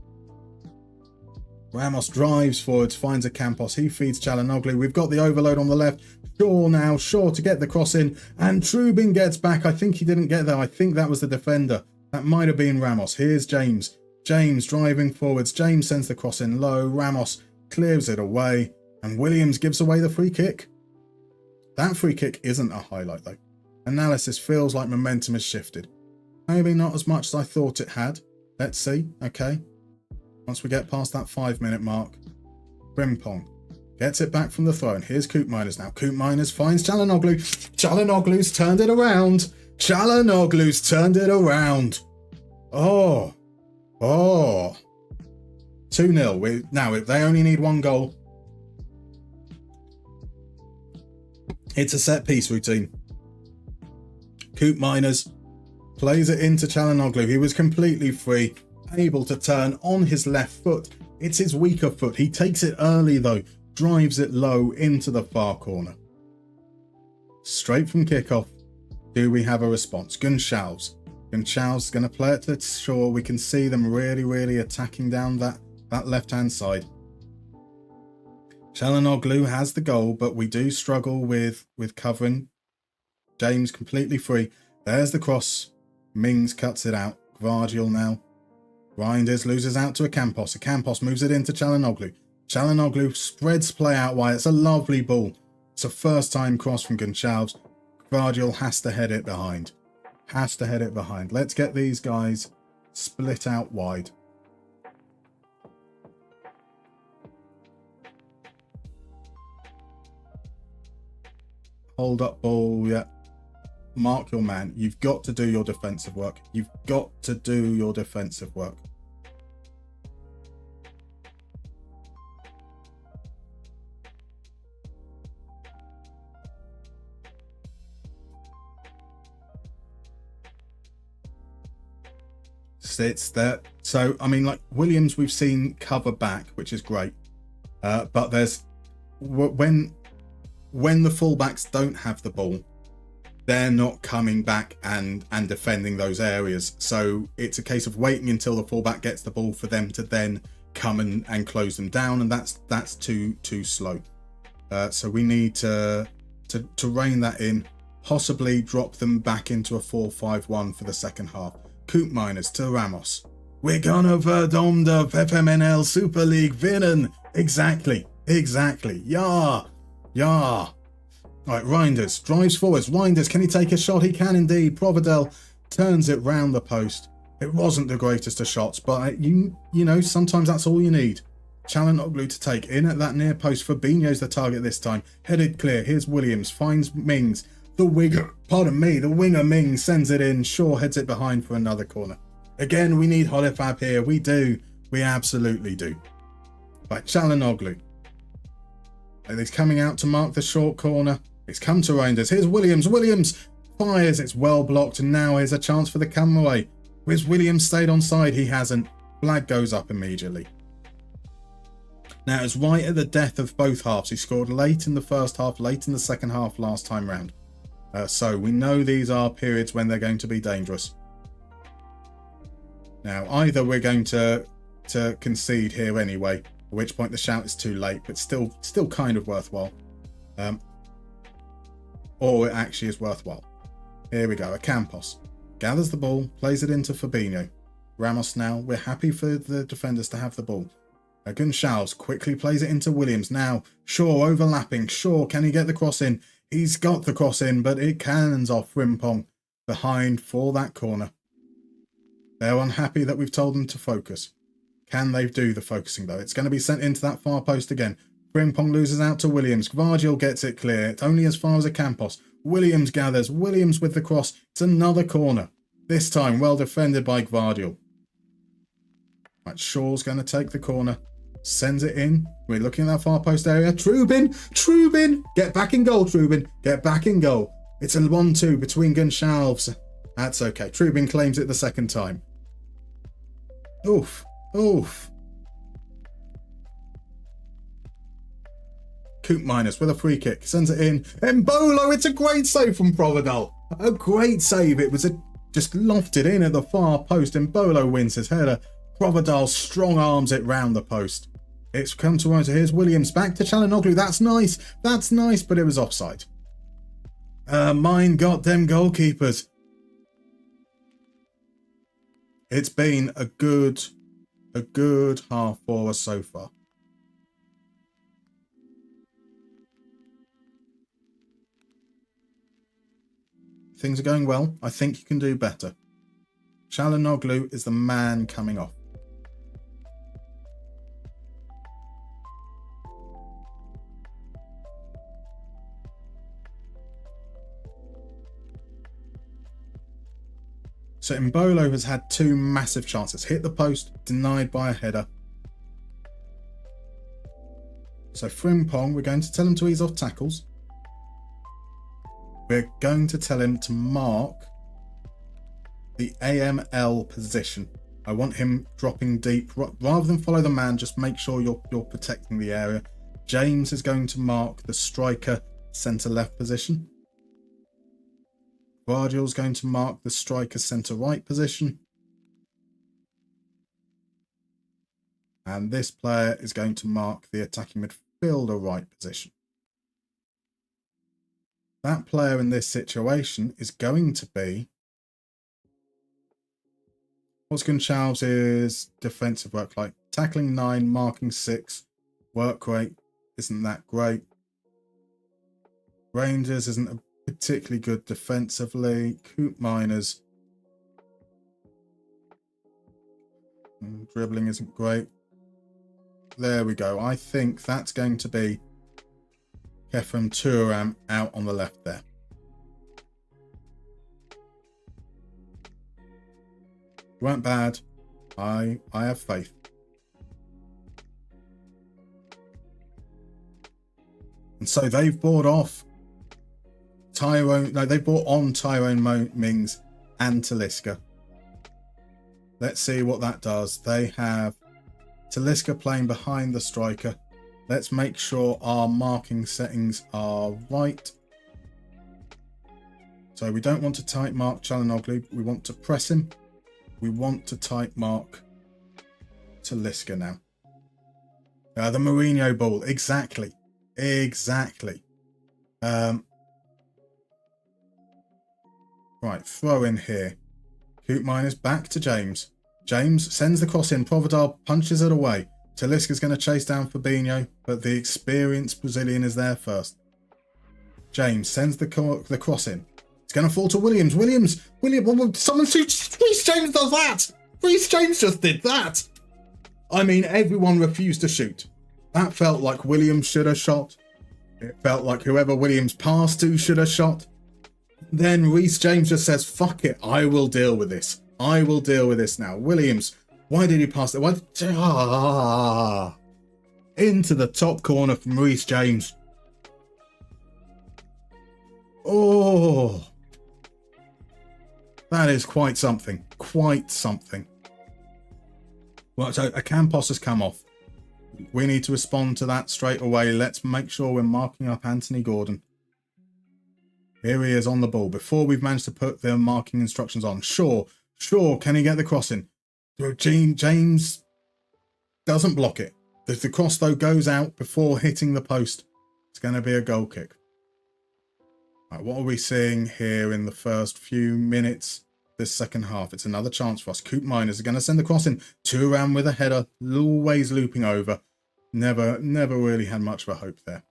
Ramos drives forwards, finds Ocampos. He feeds Çalhanoğlu. We've got the overload on the left. Shaw now. Shaw to get the cross in, and Trubin gets back. I think he didn't get there. I think that was the defender. That might have been Ramos. Here's James. James driving forwards. James sends the cross in low. Ramos clears it away. And Williams gives away the free kick. That free kick isn't a highlight though. Analysis feels like momentum has shifted. Maybe not as much as I thought it had. Let's see. Okay. Once we get past that 5-minute mark. Frimpong gets it back from the throw. And here's Coop Miners now. Coop Miners finds Çalhanoğlu. Çalhanoğlu's turned it around. Çalhanoğlu's turned it around. Oh. 2-0. Now, they only need one goal. It's a set-piece routine. Coop Miners plays it into Çalhanoğlu. He was completely free, able to turn on his left foot. It's his weaker foot. He takes it early, though. Drives it low into the far corner. Straight from kickoff. Do we have a response? Gonçalves. Gonçalves is going to play it to Shaw. We can see them really attacking down that left-hand side. Çalhanoğlu has the goal, but we do struggle with covering. James completely free. There's the cross. Mings cuts it out. Gvardiol now. Reinders loses out to Ocampos. Ocampos moves it into Çalhanoğlu. Çalhanoğlu spreads play out wide. It's a lovely ball. It's a first-time cross from Gonçalves. Gvardiol has to head it behind. Let's get these guys split out wide. Hold up ball, yeah. Mark your man. You've got to do your defensive work. It's that. So, I mean, like Williams, we've seen cover back, which is great. But there's when the fullbacks don't have the ball, they're not coming back and defending those areas. So it's a case of waiting until the fullback gets the ball for them to then come and close them down, and that's too slow. So we need to rein that in, possibly drop them back into a 4-5-1 for the second half. Coop Miners to Ramos. We're gonna verdom the FMNL Super League winnen. Exactly. Yeah. Right, Reinders drives forwards. Reinders, can he take a shot? He can indeed. Providel turns it round the post. It wasn't the greatest of shots, but you know, sometimes that's all you need. Çalhanoğlu to take in at that near post. Fabinho's the target this time. Headed clear. Here's Williams. Finds Mings. The winger Mings sends it in. Shaw heads it behind for another corner. Again, we need Holifab here. We do. We absolutely do. Right, Çalhanoğlu. He's coming out to mark the short corner. It's come to Reinders. Here's Williams. Williams fires. It's well blocked. And now here's a chance for the come away. Where's Williams stayed on side? He hasn't. Flag goes up immediately. Now, it's right at the death of both halves. He scored late in the first half, late in the second half last time round. So we know these are periods when they're going to be dangerous. Now, either we're going to concede here anyway, at which point the shout is too late, but still kind of worthwhile. Or it actually is worthwhile. Here we go. Ocampos gathers the ball, plays it into Fabinho. Ramos now. We're happy for the defenders to have the ball. Gonçalves quickly plays it into Williams. Now, Shaw overlapping. Shaw, can he get the cross in? He's got the cross in, but it cannons off Frimpong behind for that corner. They're unhappy that we've told them to focus. Can they do the focusing, though? It's going to be sent into that far post again. Frimpong loses out to Williams. Gvardiol gets it clear. It's only as far as Ocampos. Williams gathers. Williams with the cross. It's another corner. This time, well defended by Gvardiol. Right, Shaw's going to take the corner. Sends it in. We're looking at that far post area. Trubin! Get back in goal, Trubin. Get back in goal. It's a 1-2 between Gonçalves. That's okay. Trubin claims it the second time. Oof. Coop Miners with a free kick. Sends it in. Embolo! It's a great save from Providel. A great save. It was just lofted in at the far post. Embolo wins his header. Providel strong arms it round the post. It's come to us. Here's Williams back to Çalhanoğlu. That's nice, but it was offside. Mine got them goalkeepers. It's been a good half for us so far. Things are going well. I think you can do better. Çalhanoğlu is the man coming off. So Embolo has had two massive chances. Hit the post, denied by a header. So Frimpong, we're going to tell him to ease off tackles. We're going to tell him to mark the AML position. I want him dropping deep. Rather than follow the man, just make sure you're protecting the area. James is going to mark the striker centre-left position. Gvardiol's going to mark the striker centre-right position. And this player is going to mark the attacking midfielder right position. That player in this situation is going to be... What's Gonçalves' defensive work like? Tackling 9, marking 6. Work rate isn't that great. Rangers isn't a particularly good defensively. Coop Miners. Dribbling isn't great. There we go. I think that's going to be FM24 out on the left there. Weren't bad. I have faith. And so they've bought off they brought on Tyrone Mings and Talisca. Let's see what that does. They have Talisca playing behind the striker. Let's make sure our marking settings are right. So we don't want to tight mark Çalhanoğlu. We want to press him. We want to tight mark Talisca now. The Mourinho ball. Exactly. Exactly. Right, throw in here. Koopmeiners back to James. James sends the cross in. Provedel punches it away. Talisca's going to chase down Fabinho, but the experienced Brazilian is there first. James sends the cross in. It's going to fall to Williams. Williams! Someone shoots! Reece James does that! Reece James just did that! I mean, everyone refused to shoot. That felt like Williams should have shot. It felt like whoever Williams passed to should have shot. Then Reece James just says, fuck it, I will deal with this. I will deal with this now. Williams, why did he pass it? Into the top corner from Reece James. Oh, that is quite something. Quite something. Right, so a Campos has come off. We need to respond to that straight away. Let's make sure we're marking up Anthony Gordon. Here he is on the ball. Before we've managed to put the marking instructions on. Sure, can he get the cross in? James doesn't block it. The cross, though, goes out before hitting the post. It's going to be a goal kick. Right, what are we seeing here in the first few minutes this second half? It's another chance for us. Koopmeiners are going to send the cross in. Thuram with a header, always looping over. Never really had much of a hope there.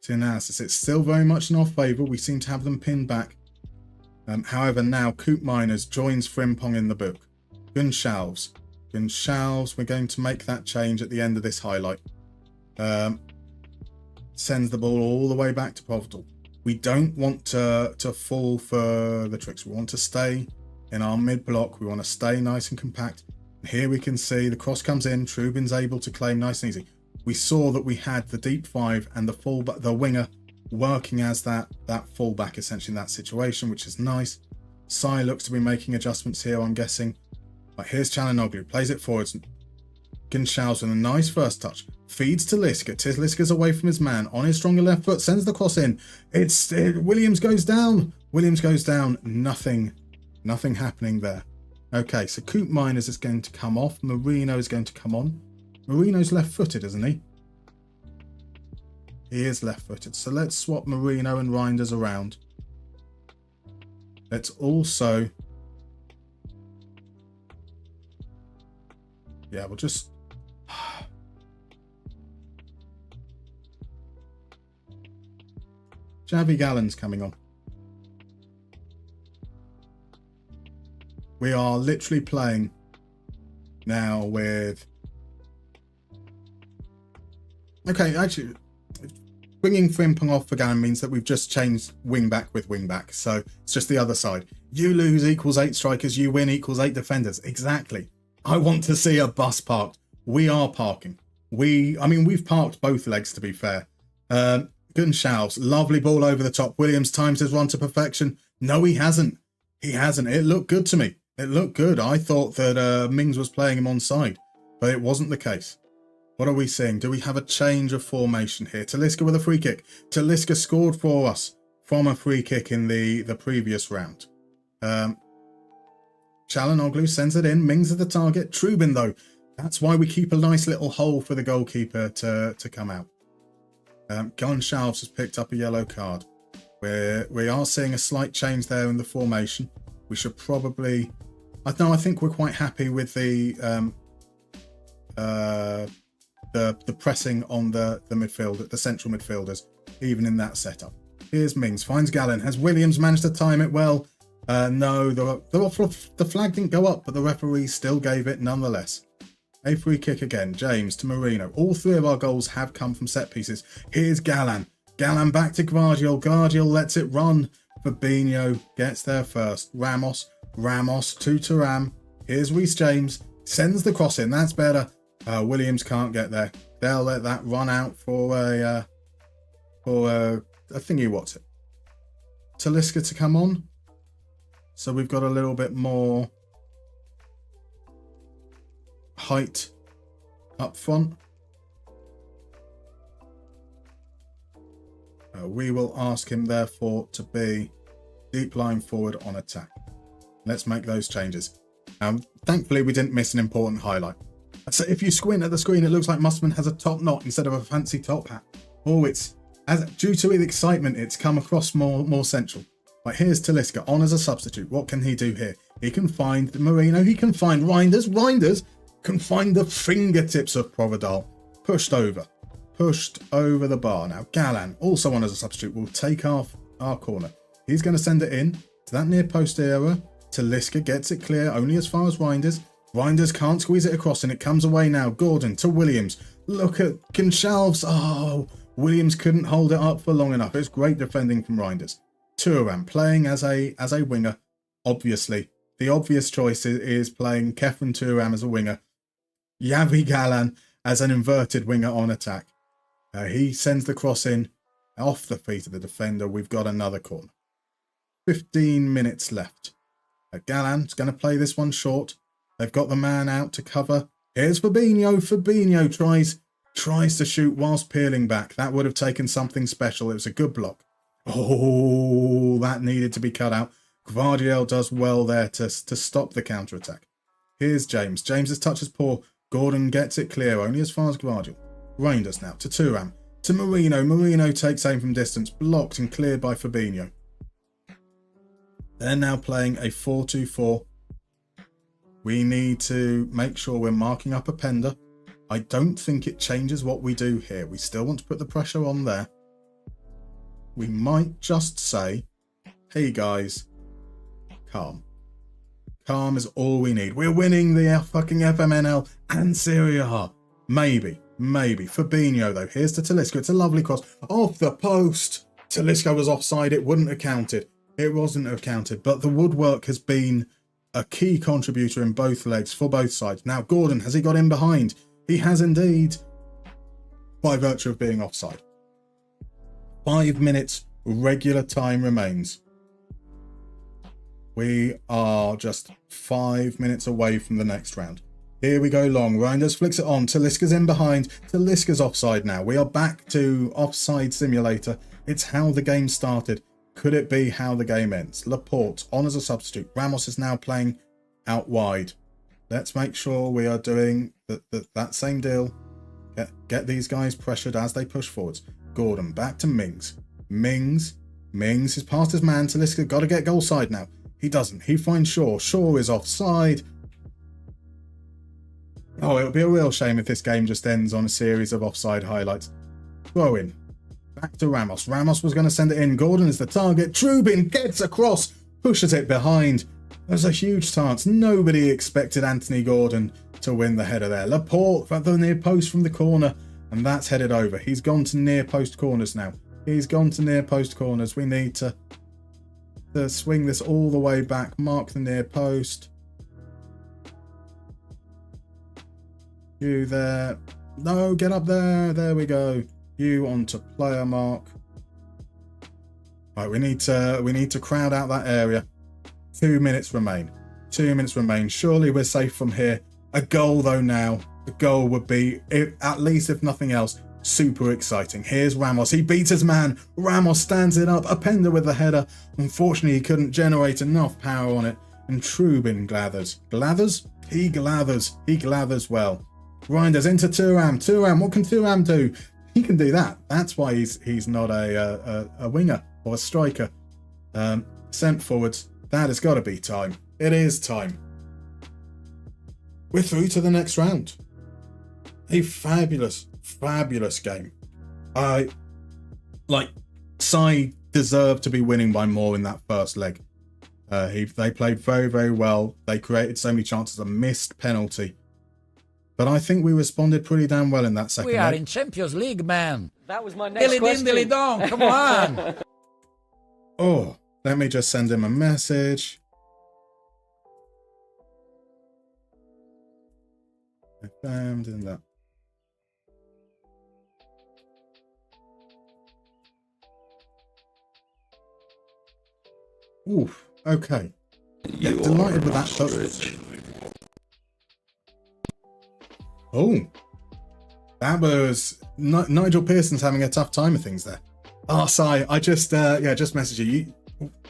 To analysis, it's still very much in our favour. We seem to have them pinned back. However, now Koopmeiners joins Frimpong in the book. Gonçalves, we're going to make that change at the end of this highlight. Sends the ball all the way back to Provedel. We don't want to fall for the tricks. We want to stay in our mid-block. We want to stay nice and compact. And here we can see the cross comes in. Trubin's able to claim nice and easy. We saw that we had the deep five and the winger working as that fullback essentially in that situation, which is nice. Sai looks to be making adjustments here, I'm guessing. Right, here's Çalhanoğlu, plays it forwards. Gonçalves with a nice first touch. Feeds to Talisca. Talisca's away from his man. On his stronger left foot, sends the cross in. Williams goes down. Nothing happening there. Okay, so Koopmeiners is going to come off. Marino is going to come on. Marino's left-footed, isn't he? He is left-footed. So let's swap Marino and Reinders around. Let's also... Yeah, we'll just... Javi Gallen's coming on. We are literally playing now with... Okay, actually, bringing Frimpong off for Gallen means that we've just changed wing back with wing back. So it's just the other side. You lose equals 8 strikers. You win equals 8 defenders. Exactly. I want to see a bus parked. We are parking. We've parked both legs, to be fair. Gonçalves, lovely ball over the top. Williams times his run to perfection. No, he hasn't. It looked good to me. It looked good. I thought that Mings was playing him onside, but it wasn't the case. What are we seeing? Do we have a change of formation here? Talisca with a free kick. Talisca scored for us from a free kick in the previous round. Çalhanoğlu sends it in. Mings at the target. Trubin, though. That's why we keep a nice little hole for the goalkeeper to come out. Gonçalves has picked up a yellow card. We are seeing a slight change there in the formation. We should probably... I think we're quite happy with the pressing on the midfield, the central midfielders, even in that setup. Here's Mings, finds Gallen. Has Williams managed to time it well? No, the flag didn't go up, but the referee still gave it nonetheless. A free kick again. James to Marino. All 3 of our goals have come from set pieces. Here's Gallen. Gallen back to Gvardiol. Gvardiol lets it run. Fabinho gets there first. Ramos to Thuram. Here's Reece James. Sends the cross in. That's better. Williams can't get there. They'll let that run out for a thingy. What's it? Talisca to come on. So we've got a little bit more height up front. We will ask him, therefore, to be deep lying forward on attack. Let's make those changes. Thankfully, we didn't miss an important highlight. So if you squint at the screen, it looks like Mustermann has a top knot instead of a fancy top hat. Oh, due to the excitement, it's come across more central. Right, here's Talisca on as a substitute. What can he do here? He can find Marino. He can find Reinders. Reinders can find the fingertips of Provedal. Pushed over the bar. Now Galan, also on as a substitute, will take off our corner. He's going to send it in to that near post area. Talisca gets it clear only as far as Reinders. Reinders can't squeeze it across, and it comes away now. Gordon to Williams. Look at Gonçalves. Oh, Williams couldn't hold it up for long enough. It's great defending from Reinders. Thuram playing as a winger. Obviously, the obvious choice is playing Kefren Thuram as a winger. Yavi Galan as an inverted winger on attack. He sends the cross in off the feet of the defender. We've got another corner. 15 minutes left. Galan's going to play this one short. They've got the man out to cover. Here's Fabinho. Fabinho tries to shoot whilst peeling back. That would have taken something special. It was a good block. Oh, that needed to be cut out. Gvardiel does well there to stop the counter-attack. Here's James. James's touch is poor. Gordon gets it clear, only as far as Gvardiel. Reinders now to Thuram. To Marino. Marino takes aim from distance. Blocked and cleared by Fabinho. They're now playing a 4-2-4. We need to make sure we're marking up Openda. I don't think it changes what we do here. We still want to put the pressure on there. We might just say, hey guys, calm. Calm is all we need. We're winning the fucking FMNL and Serie A. Maybe. Fabinho though. Here's to Talisca. It's a lovely cross. Off the post. Talisca was offside. It wouldn't have counted. It wasn't have counted. But the woodwork has been a key contributor in both legs for both sides. Now Gordon, has he got in behind? He has indeed. By virtue of being offside. 5 minutes regular time remains. We are just 5 minutes away from the next round. Here we go long. Reinders flicks it on. Talisca's in behind. Talisca's offside now. We are back to offside simulator. It's how the game started. Could it be how the game ends? Laporte on as a substitute. Ramos is now playing out wide. Let's make sure we are doing that same deal. Get these guys pressured as they push forwards. Gordon back to Mings. Mings is past his man. Talisca got to get goal side now. He doesn't. He finds Shaw. Shaw is offside. Oh, it would be a real shame if this game just ends on a series of offside highlights. Throw in. Back to Ramos. Ramos was going to send it in. Gordon is the target. Trubin gets across. Pushes it behind. There's a huge chance. Nobody expected Anthony Gordon to win the header there. Laporte at the near post from the corner. And that's headed over. He's gone to near post corners now. He's gone to near post corners. We need to swing this all the way back. Mark the near post. You there. No, get up there. There we go. You onto player mark. Right, we need to crowd out that area. 2 minutes remain. 2 minutes remain. Surely we're safe from here. A goal though now. The goal would be, at least if nothing else, super exciting. Here's Ramos. He beats his man. Ramos stands it up. Openda with the header. Unfortunately, he couldn't generate enough power on it. And Trubin glathers. Glathers? He glathers. He glathers well. Reinders into Thuram. Thuram, what can Thuram do? He can do that. That's why he's not a winger or a striker. Sent forwards. That has got to be time. It is time. We're through to the next round. A fabulous, fabulous game. Sai deserved to be winning by more in that first leg. They played very, very well. They created so many chances. A missed penalty. But I think we responded pretty damn well in that second leg. We are in Champions League, man. That was my next Dilly question. dilly dong, come on. Oh, let me just send him a message. I'm doing that. Oof, okay. Yeah, delighted with that. Oh, that was Nigel Pearson's having a tough time of things there. Oh, Si, I just messaged you.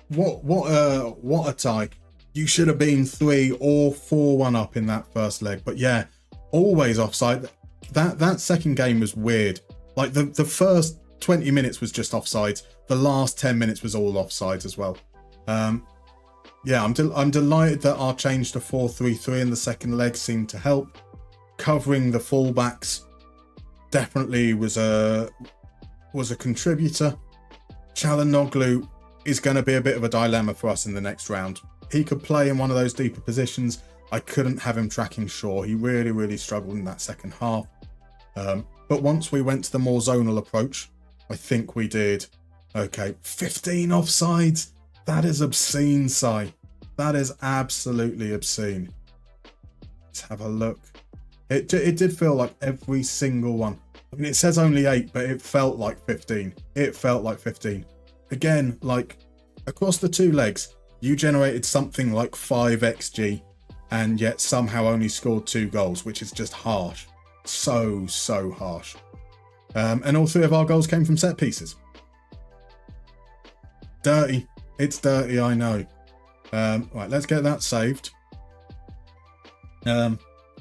What a tie. You should have been 3 or 4-1 up in that first leg. But yeah, always offside. That second game was weird. Like the first 20 minutes was just offsides. The last 10 minutes was all offsides as well. Yeah, I'm delighted that our change to 4-3-3 in the second leg seemed to help. Covering the fullbacks definitely was a contributor. Çalhanoğlu is going to be a bit of a dilemma for us in the next round. He could play in one of those deeper positions. I couldn't have him tracking Shaw. He really struggled in that second half. But once we went to the more zonal approach, I think we did okay. 15 offsides. That is obscene, Si. That is absolutely obscene. Let's have a look. It did feel like every single one. I mean, it says only 8, but it felt like 15. It felt like 15. Again, like across the 2 legs, you generated something like 5 XG and yet somehow only scored 2 goals, which is just harsh. So harsh. And all 3 of our goals came from set pieces. Dirty. It's dirty, I know. Right, let's get that saved.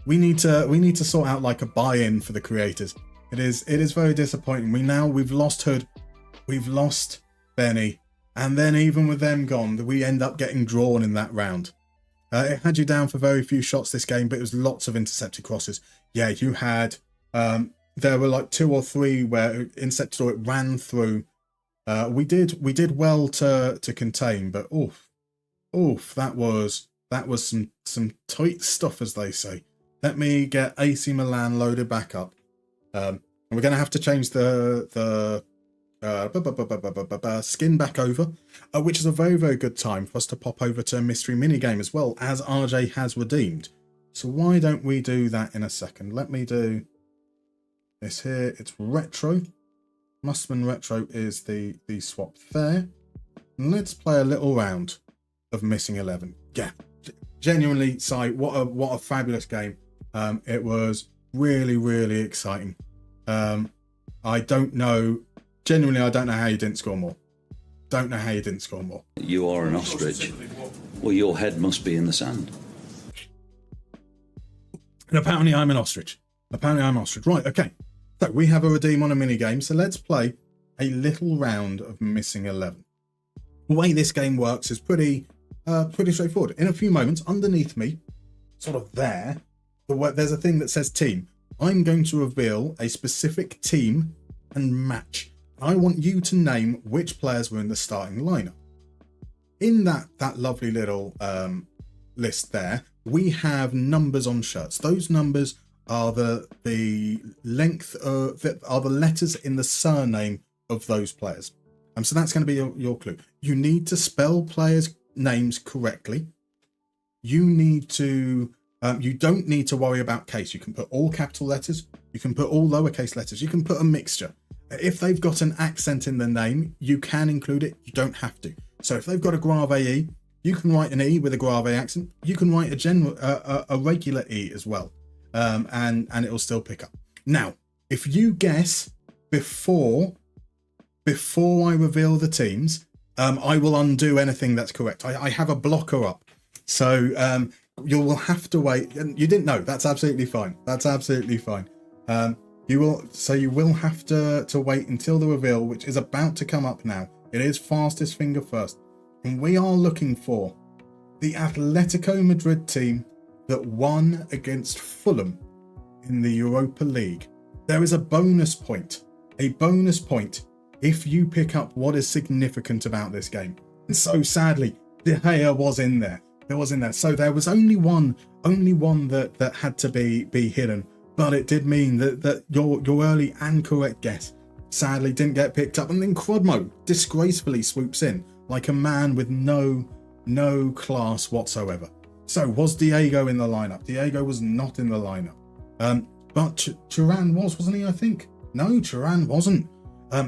We need to sort out like a buy-in for the creators. It is very disappointing. We've lost Hood, we've lost Benny, and then even with them gone, we end up getting drawn in that round. It had you down for very few shots this game, but it was lots of intercepted crosses. Yeah, you had there were like 2 or 3 where it intercepted or it ran through. We did well to contain, but oof, that was some tight stuff, as they say. Let me get AC Milan loaded back up. And we're going to have to change the skin back over, which is a very good time for us to pop over to a mystery minigame as well, as RJ has redeemed. So why don't we do that in a second? Let me do this here. It's retro. Mustermann Retro is the swap there. And let's play a little round of Missing 11. Yeah, genuinely, Si, what a fabulous game. It was really exciting. I don't know how you didn't score more. You are an ostrich. Well, your head must be in the sand. And apparently I'm an ostrich. Right, okay. So we have a redeem on a minigame, so let's play a little round of Missing 11. The way this game works is pretty straightforward. In a few moments, underneath me, sort of there, there's a thing that says team. I'm going to reveal a specific team and match. I want you to name which players were in the starting lineup. In that lovely little list there, we have numbers on shirts. Those numbers are the length are the letters in the surname of those players. So that's going to be your clue. You need to spell players' names correctly. You need to you don't need to worry about case. You can put all capital letters, you can put all lowercase letters, you can put a mixture. If they've got an accent in the name, you can include it, you don't have to. So if they've got a grave E, you can write an E with a grave accent. You can write a regular E as well. And it'll still pick up. Now, if you guess before I reveal the teams, I will undo anything that's correct. I have a blocker up, so you will have to wait. And you didn't know. That's absolutely fine. You will have to wait until the reveal, which is about to come up now. It is fastest finger first, and we are looking for the Atletico Madrid team that won against Fulham in the Europa League. There is a bonus point if you pick up what is significant about this game. And so sadly, De Gea was in there. So there was only one that had to be hidden. But it did mean that your early and correct guess sadly didn't get picked up. And then Komo disgracefully swoops in like a man with no class whatsoever. So was Diego in the lineup? Diego was not in the lineup. But Turan wasn't he, I think? No, Turan wasn't.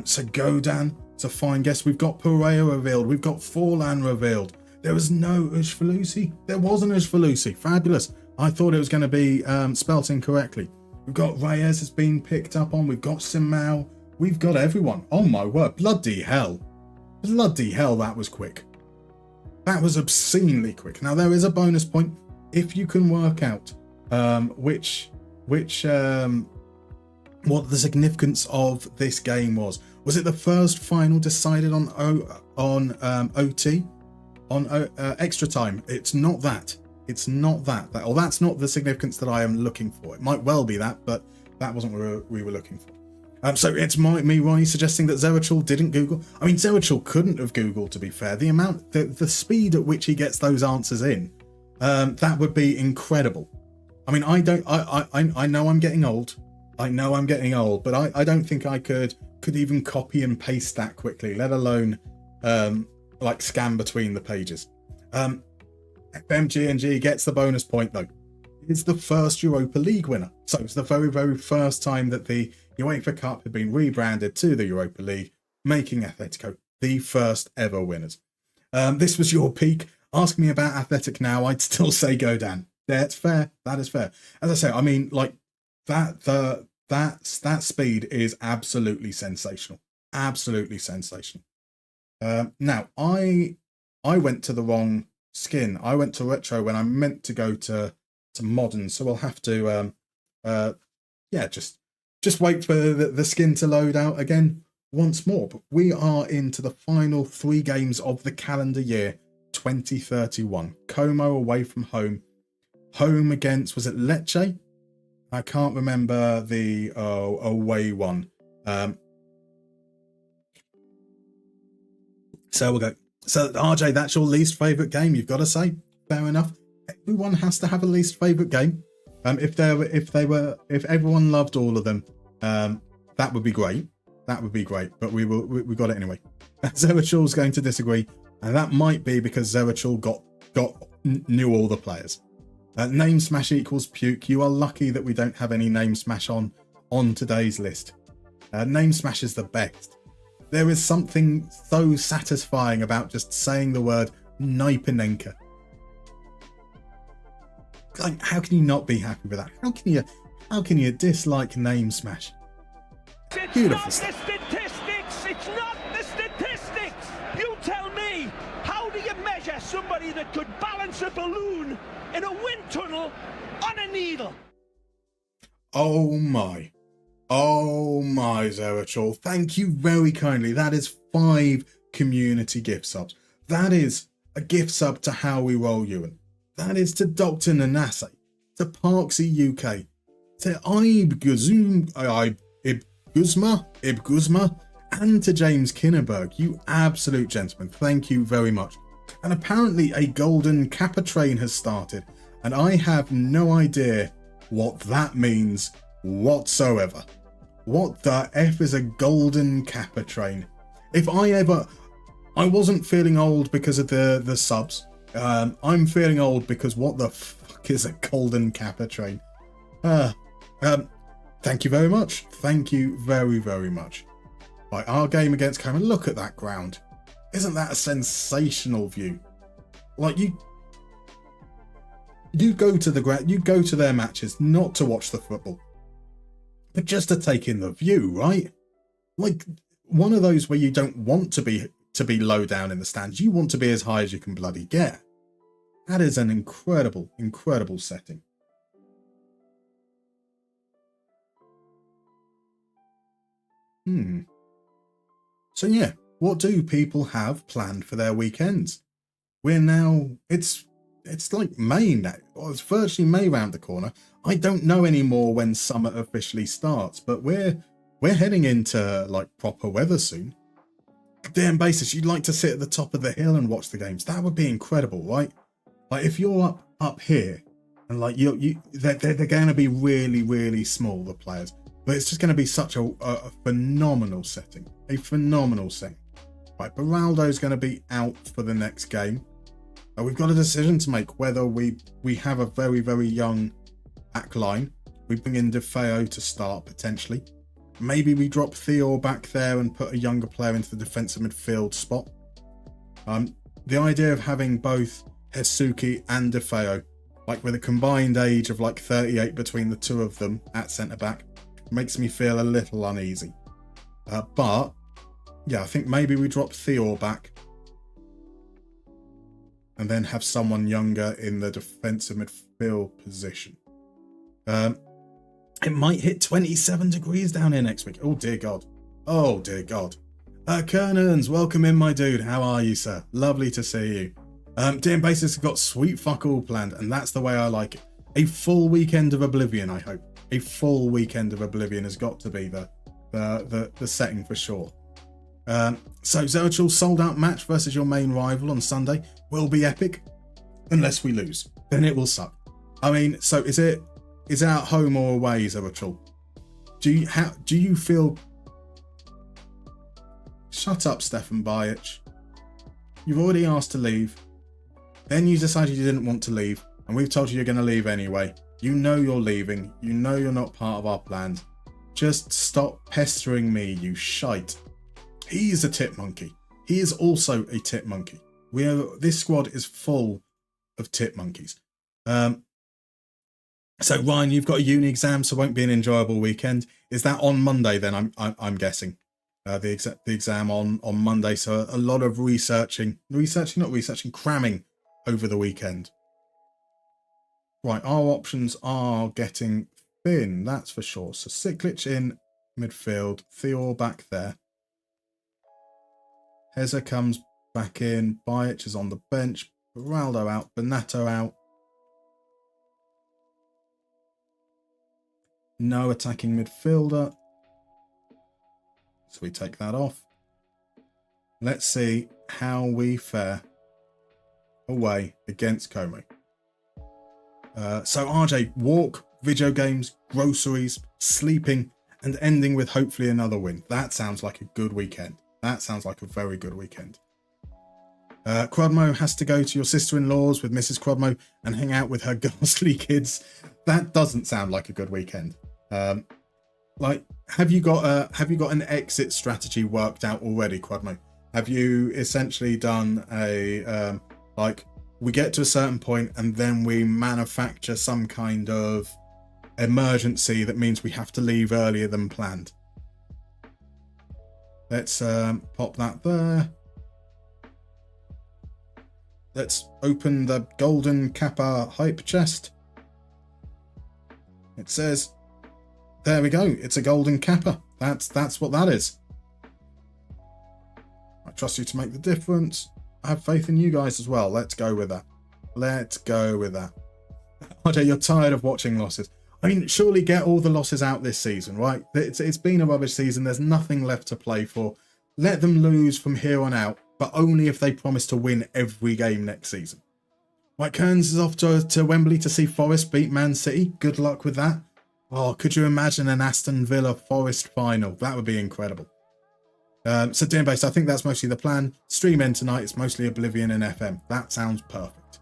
So Godan, it's a fine guess. We've got Pereira revealed. We've got Forlan revealed. There was no Ushfalusi. There was an Ushfalusi. Fabulous. I thought it was going to be spelt incorrectly. We've got Reyes has been picked up on. We've got SiMaggio. We've got everyone. Oh my word. Bloody hell. Bloody hell, that was quick. That was obscenely quick. Now, there is a bonus point if you can work out what the significance of this game was. Was it the first final decided on OT? On extra time? It's not that. It's not that. Or that's not the significance that I am looking for. It might well be that, but that wasn't what we were looking for. So it's me, Ronnie, suggesting that Zerachel didn't Google. I mean, Zerachel couldn't have Googled, to be fair. The speed at which he gets those answers in, that would be incredible. I mean, I know I'm getting old. I know I'm getting old, but I don't think I could even copy and paste that quickly, let alone like scan between the pages. FMGNG gets the bonus point though. It's the first Europa League winner. So it's the very, very first time that the UEFA Cup had been rebranded to the Europa League, making Atletico the first ever winners. This was your peak. Ask me about Athletic now, I'd still say go down. That's fair. That is fair. As I say, I mean, like that speed is absolutely sensational. Absolutely sensational. Now, I went to the wrong skin. I went to retro when I meant to go to modern, so we'll have to just wait for the skin to load out again once more. But we are into the final 3 games of the calendar year 2031. Komo away from home against, was it Leche? I can't remember the away one. So we'll go. So RJ, that's your least favourite game, you've got to say. Fair enough. Everyone has to have a least favourite game. If everyone loved all of them, that would be great. That would be great. But we got it anyway. Zerachel's going to disagree, and that might be because Zerachel knew all the players. Name smash equals puke. You are lucky that we don't have any name smash on today's list. Name smash is the best. There is something so satisfying about just saying the word Naipanenka. Like, how can you not be happy with that? How can you dislike name smash? Beautiful stuff. It's not the statistics. You tell me, how do you measure somebody that could balance a balloon in a wind tunnel on a needle? Oh my, Zerachel. Thank you very kindly. That is 5 community gift subs. That is a gift sub to How We Roll Ewan. That is to Dr. Nanase, to Parksy UK, to Ibguzma, and to James Kinnerberg. You absolute gentlemen. Thank you very much. And apparently a golden Kappa train has started, and I have no idea what that means whatsoever. What the F is a golden Kappa train? If I wasn't feeling old because of the subs. I'm feeling old because what the fuck is a golden Kappa train? Thank you very much. Thank you very, very much. Right, our game against Komo. Look at that ground. Isn't that a sensational view? Like you go to the ground, you go to their matches not to watch the football, but just to take in the view, right? Like one of those where you don't want to be low down in the stands. You want to be as high as you can bloody get. That is an incredible, incredible setting. So yeah, what do people have planned for their weekends? We're now, it's like May now. Well, it's virtually May round the corner. I don't know anymore when summer officially starts, but we're heading into like proper weather soon. Damn basis, you'd like to sit at the top of the hill and watch the games. That would be incredible, right? Like if you're up here and like they're going to be really, really small, the players, but it's just going to be such a phenomenal setting, a phenomenal setting. Right, Beraldo's going to be out for the next game. We've got a decision to make whether we have a very, very young back line. We bring in De Feo to start potentially. Maybe we drop Theo back there and put a younger player into the defensive midfield spot. The idea of having both Hesuki and De Feo like with a combined age of like 38 between the two of them at centre-back, makes me feel a little uneasy. But, yeah, I think maybe we drop Theo back and then have someone younger in the defensive midfield position. It might hit 27 degrees down here next week. Oh, dear God. Oh, dear God. Kernans, welcome in, my dude. How are you, sir? Lovely to see you. DM Basis has got sweet fuck all planned, and that's the way I like it. A full weekend of Oblivion, I hope. A full weekend of Oblivion has got to be the setting for sure. So Zerchul's sold out match versus your main rival on Sunday will be epic, unless we lose. Then it will suck. I mean, so is it at home or away, Zerchul? Do you feel? Shut up, Stefan Bajic. You've already asked to leave. Then you decided you didn't want to leave, and we've told you you're going to leave anyway. You know you're leaving. You know you're not part of our plans. Just stop pestering me, you shite. He's a tit monkey. He is also a tit monkey. This squad is full of tit monkeys. So Ryan, you've got a uni exam, so it won't be an enjoyable weekend. Is that on Monday then? I'm guessing. The exam on Monday, so a lot of cramming over the weekend. Right, our options are getting thin, that's for sure. So Siklic in midfield, Theo back there. Heza comes back in, Bajic is on the bench, Beraldo out, Benato out. No attacking midfielder. So we take that off. Let's see how we fare away against Komo. So RJ, walk, video games, groceries, sleeping, and ending with hopefully another win. That sounds like a good weekend. That sounds like a very good weekend. Crodmo has to go to your sister-in-law's with Mrs. Crodmo and hang out with her ghastly kids. That doesn't sound like a good weekend. Like, have you got an exit strategy worked out already, Crodmo? Have you essentially done a like, we get to a certain point and then we manufacture some kind of emergency that means we have to leave earlier than planned? Let's pop that there. Let's open the Golden Kappa hype chest. It says, there we go, it's a Golden Kappa. That's what that is. I trust you to make the difference. I have faith in you guys as well. Let's go with that. Let's go with that. RJ, you're tired of watching losses. I mean, surely get all the losses out this season, right? It's been a rubbish season. There's nothing left to play for. Let them lose from here on out, but only if they promise to win every game next season. Right, Kearns is off to Wembley to see Forest beat Man City. Good luck with that. Oh, could you imagine an Aston Villa Forest final? That would be incredible. So Base, I think that's mostly the plan. Stream end tonight. It's mostly Oblivion and FM. That sounds perfect.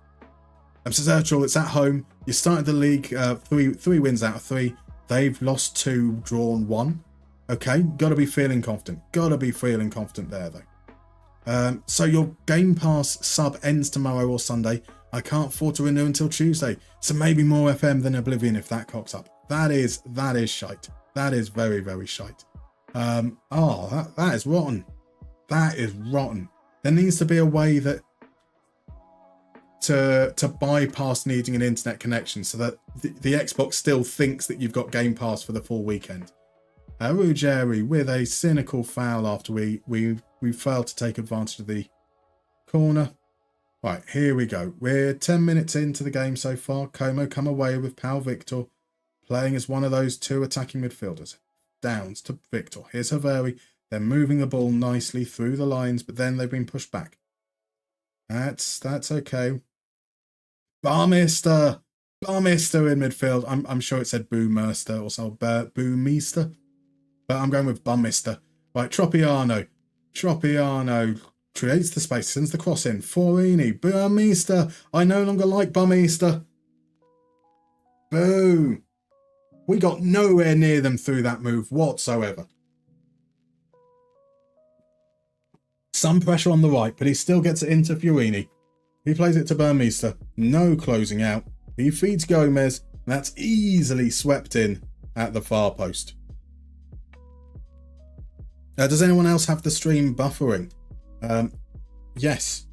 So Zerchul, it's at home. You started the league three wins out of 3. They've lost 2, drawn 1. Okay, got to be feeling confident. Got to be feeling confident there, though. So your Game Pass sub ends tomorrow or Sunday. I can't afford to renew until Tuesday. So maybe more FM than Oblivion if that cocks up. That is shite. That is very, very shite. That is rotten. That is rotten. There needs to be a way that to bypass needing an internet connection so that the Xbox still thinks that you've got Game Pass for the full weekend. Ruggieri with a cynical foul after we failed to take advantage of the corner. Right, here we go. We're 10 minutes into the game so far. Komo come away with Pau Victor playing as one of those 2 attacking midfielders. Downs to Victor. Here's Haveri. They're moving the ball nicely through the lines, but then they've been pushed back. That's okay. Barmeister in midfield. I'm sure it said Boomerster or so. Boomeister. But I'm going with Bummister. Right, Tropiano creates the space, sends the cross in. Forini. Bummister. I no longer like Bummister. Boo. We got nowhere near them through that move whatsoever. Some pressure on the right, but he still gets it into Fiorini. He plays it to Burmeister. No closing out. He feeds Gomez, and that's easily swept in at the far post. Does anyone else have the stream buffering? Yes.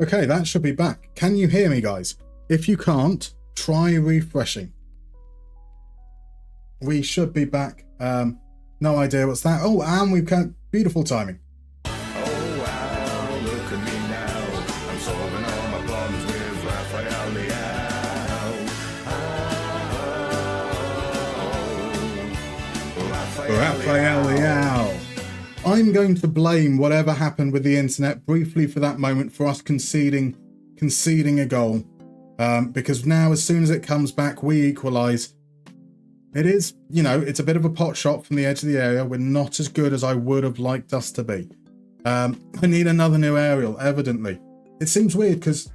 Okay, that should be back. Can you hear me, guys? If you can't, try refreshing. We should be back. No idea what's that. Oh, and we've got beautiful timing. Oh wow, look at me now. I'm solving all my problems with Raphael Leao. Raphael Leao. I'm going to blame whatever happened with the internet briefly for that moment for us conceding a goal. Because now, as soon as it comes back, we equalise. It is, it's a bit of a pot shot from the edge of the area. We're not as good as I would have liked us to be. I need another new aerial, evidently. It seems weird because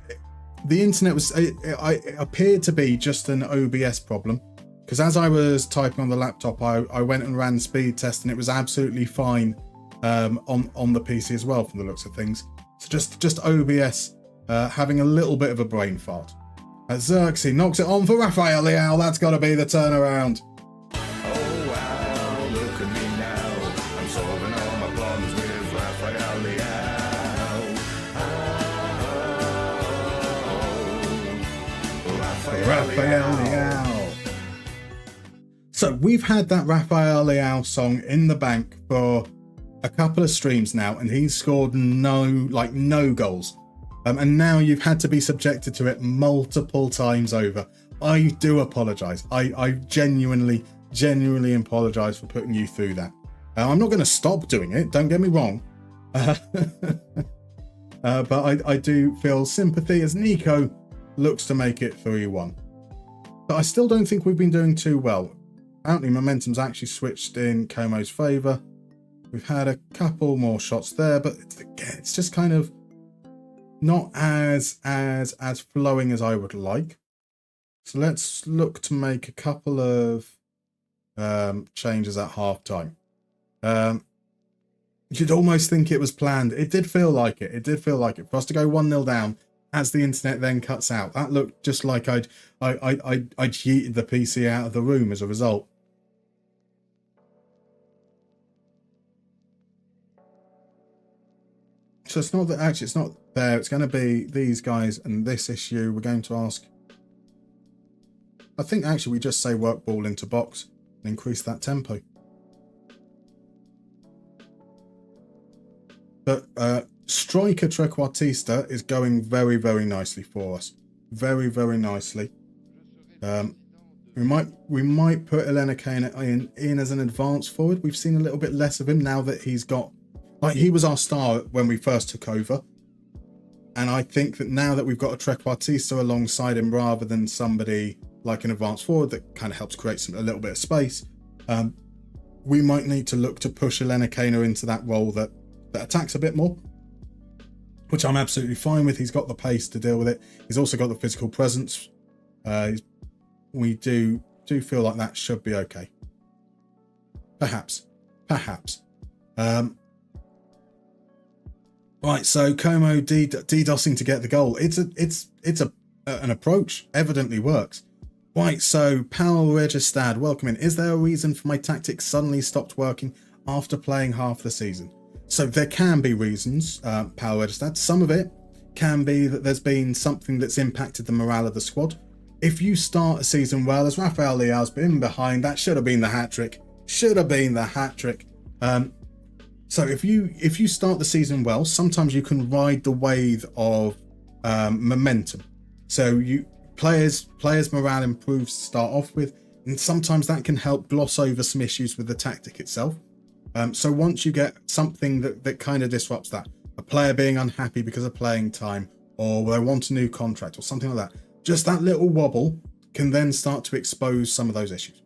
the internet it appeared to be just an OBS problem. Because as I was typing on the laptop, I went and ran speed test and it was absolutely fine on the PC as well, from the looks of things. So just OBS having a little bit of a brain fart. Xerxes knocks it on for Raphael Leao. That's got to be the turnaround. Oh wow, look at me now. I'm solving all my problems with Raphael Leao. Raphael Leao. So we've had that Raphael Leao song in the bank for a couple of streams now, and he's scored no goals. And now you've had to be subjected to it multiple times over. I do apologise. I genuinely apologise for putting you through that. I'm not going to stop doing it, don't get me wrong. But I do feel sympathy as Nico looks to make it 3-1. But I still don't think we've been doing too well. Apparently momentum's actually switched in Komo's favour. We've had a couple more shots there, but it's just kind of not as flowing as I would like. So let's look to make a couple of changes at half time. You'd almost think it was planned. It did feel like it. It did feel like it. For us to go 1-0 down as the internet then cuts out. That looked just like I'd yeeted the PC out of the room as a result. So it's not that, actually it's not there. It's going to be these guys and this issue. We're going to ask, I think actually we just say work ball into box and increase that tempo. But striker Trequartista is going very, very nicely for us. Very, very nicely. We might put Elena Kane in as an advance forward. We've seen a little bit less of him now that he's got, he was our star when we first took over. And I think that now that we've got a Trequartista alongside him rather than somebody like an advance forward that kind of helps create a little bit of space, we might need to look to push Elena Kane into that role that attacks a bit more, which I'm absolutely fine with. He's got the pace to deal with it. He's also got the physical presence. We do feel like that should be okay. Perhaps. Right, so Komo DDoSing to get the goal. It's an approach. Evidently works. Right, so Pal Registad, welcome in. Is there a reason for my tactics suddenly stopped working after playing half the season? So there can be reasons, Pal Registad. Some of it can be that there's been something that's impacted the morale of the squad. If you start a season well, as Raphael Leao's been behind, that should have been the hat-trick. So if you start the season well, sometimes you can ride the wave of momentum. So players morale improves to start off with, and sometimes that can help gloss over some issues with the tactic itself. So once you get something that kind of disrupts that, a player being unhappy because of playing time, or they want a new contract or something like that, just that little wobble can then start to expose some of those issues.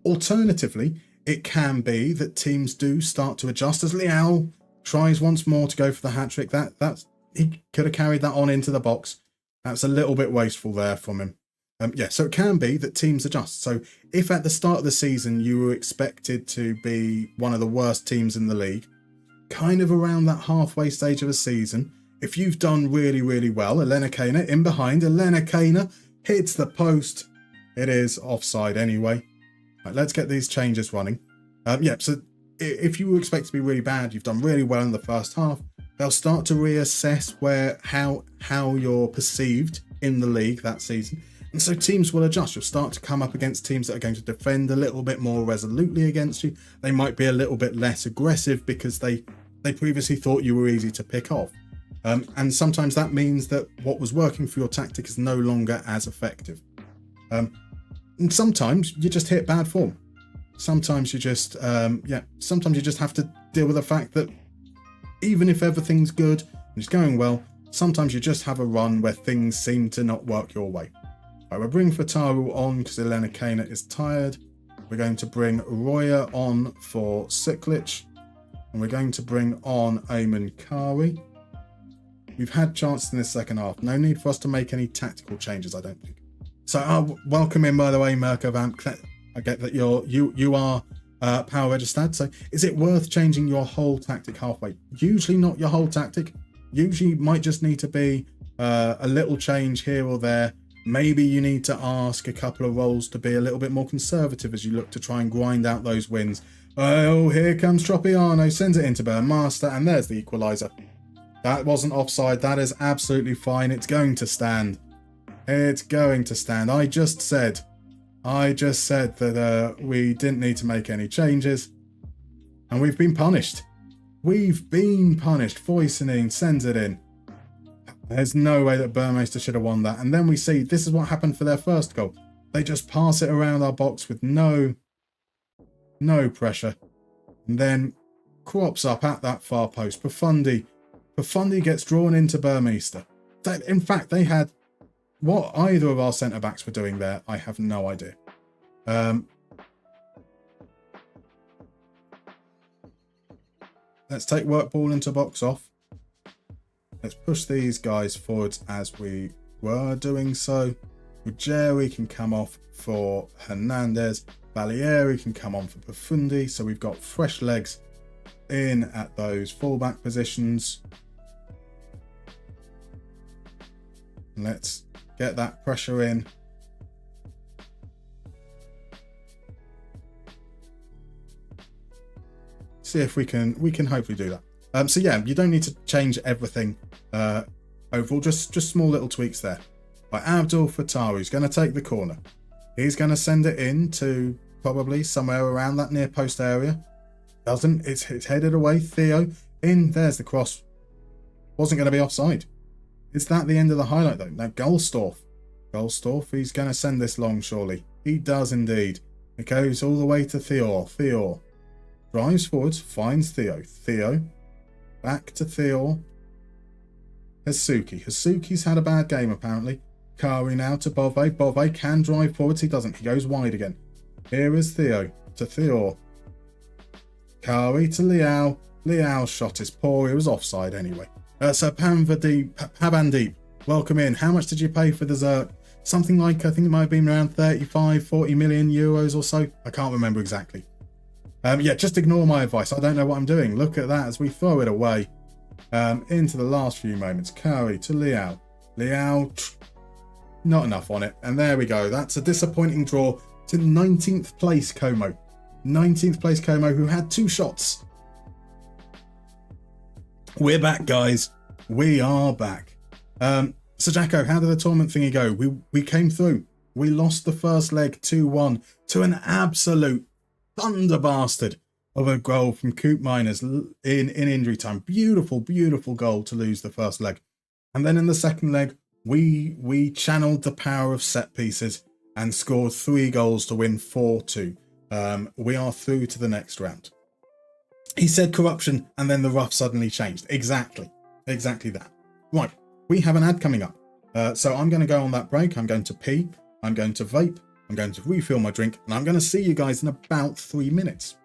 Alternatively, it can be that teams do start to adjust as Leal tries once more to go for the hat-trick. That's he could have carried that on into the box. That's a little bit wasteful there from him. So it can be that teams adjust. So if at the start of the season you were expected to be one of the worst teams in the league, kind of around that halfway stage of a season, if you've done really, really well, Leche in behind, Leche hits the post. It is offside anyway. Right, let's get these changes running. So if you were expected to be really bad, you've done really well in the first half, they'll start to reassess how you're perceived in the league that season. And so teams will adjust. You'll start to come up against teams that are going to defend a little bit more resolutely against you. They might be a little bit less aggressive because they previously thought you were easy to pick off. And sometimes that means that what was working for your tactic is no longer as effective. And sometimes you just hit bad form. Sometimes you just sometimes you just have to deal with the fact that even if everything's good and it's going well, sometimes you just have a run where things seem to not work your way. Right, we're bringing Fataru on because Leche is tired. We're going to bring Roya on for Siklic. And we're going to bring on Ayman Kari. We've had chances in this second half. No need for us to make any tactical changes, I don't think. So welcome in, by the way, Merkovamp. I get that you are power registered. So is it worth changing your whole tactic halfway? Usually not your whole tactic. Usually might just need to be a little change here or there. Maybe you need to ask a couple of roles to be a little bit more conservative as you look to try and grind out those wins. Oh, here comes Tropiano, sends it into Burmaster, and there's the equaliser. That wasn't offside. That is absolutely fine. It's going to stand. It's going to stand. I just said that we didn't need to make any changes, and we've been punished. We've been punished. Foycenin sends it in. There's no way that Burmeister should have won that. And then we see this is what happened for their first goal. They just pass it around our box with no pressure. And then crops up at that far post. Profundi gets drawn into Burmeister. In fact, they had what either of our centre-backs were doing there, I have no idea. Let's take work ball into box off. Let's push these guys forwards as we were doing so. Ruggieri can come off for Hernandez. Valieri can come on for Profundi. So we've got fresh legs in at those fullback positions. Let's get that pressure in. See if we can hopefully do that. So yeah, you don't need to change everything overall, just small little tweaks there. Right, Abdul Fataru is going to take the corner. He's going to send it in to probably somewhere around that near post area. Doesn't, it's headed away. Theo in, there's the cross. Wasn't going to be offside. Is that the end of the highlight though? Now Goldstorff, he's going to send this long surely. He does indeed. It goes all the way to Theo drives forwards, finds Theo, back to Theo. Hasuki's had a bad game apparently. Kari now to Bove can drive forwards, he doesn't, he goes wide again. Here is Theo to Theo. Kari to Leal. Leal's shot is poor, it was offside anyway. So Pabandeep, welcome in. How much did you pay for the Zerk? Something like, I think it might have been around 35-40 million euros or so. I can't remember exactly. Yeah, just ignore my advice. I don't know what I'm doing. Look at that as we throw it away into the last few moments. Kari to Leal. Leal, not enough on it. And there we go. That's a disappointing draw to 19th place Komo. 19th place Komo, who had 2 shots. We're back, guys. We are back. So Jacko, how did the tournament thingy go? We came through. We lost the first leg 2-1 to an absolute thunder bastard of a goal from Coop Miners in injury time. Beautiful, beautiful goal to lose the first leg. And then in the second leg, we channeled the power of set pieces and scored 3 goals to win 4-2. We are through to the next round. He said corruption, and then the rough suddenly changed. Exactly that. Right, we have an ad coming up. So I'm going to go on that break. I'm going to pee. I'm going to vape. I'm going to refill my drink, and I'm going to see you guys in about 3 minutes.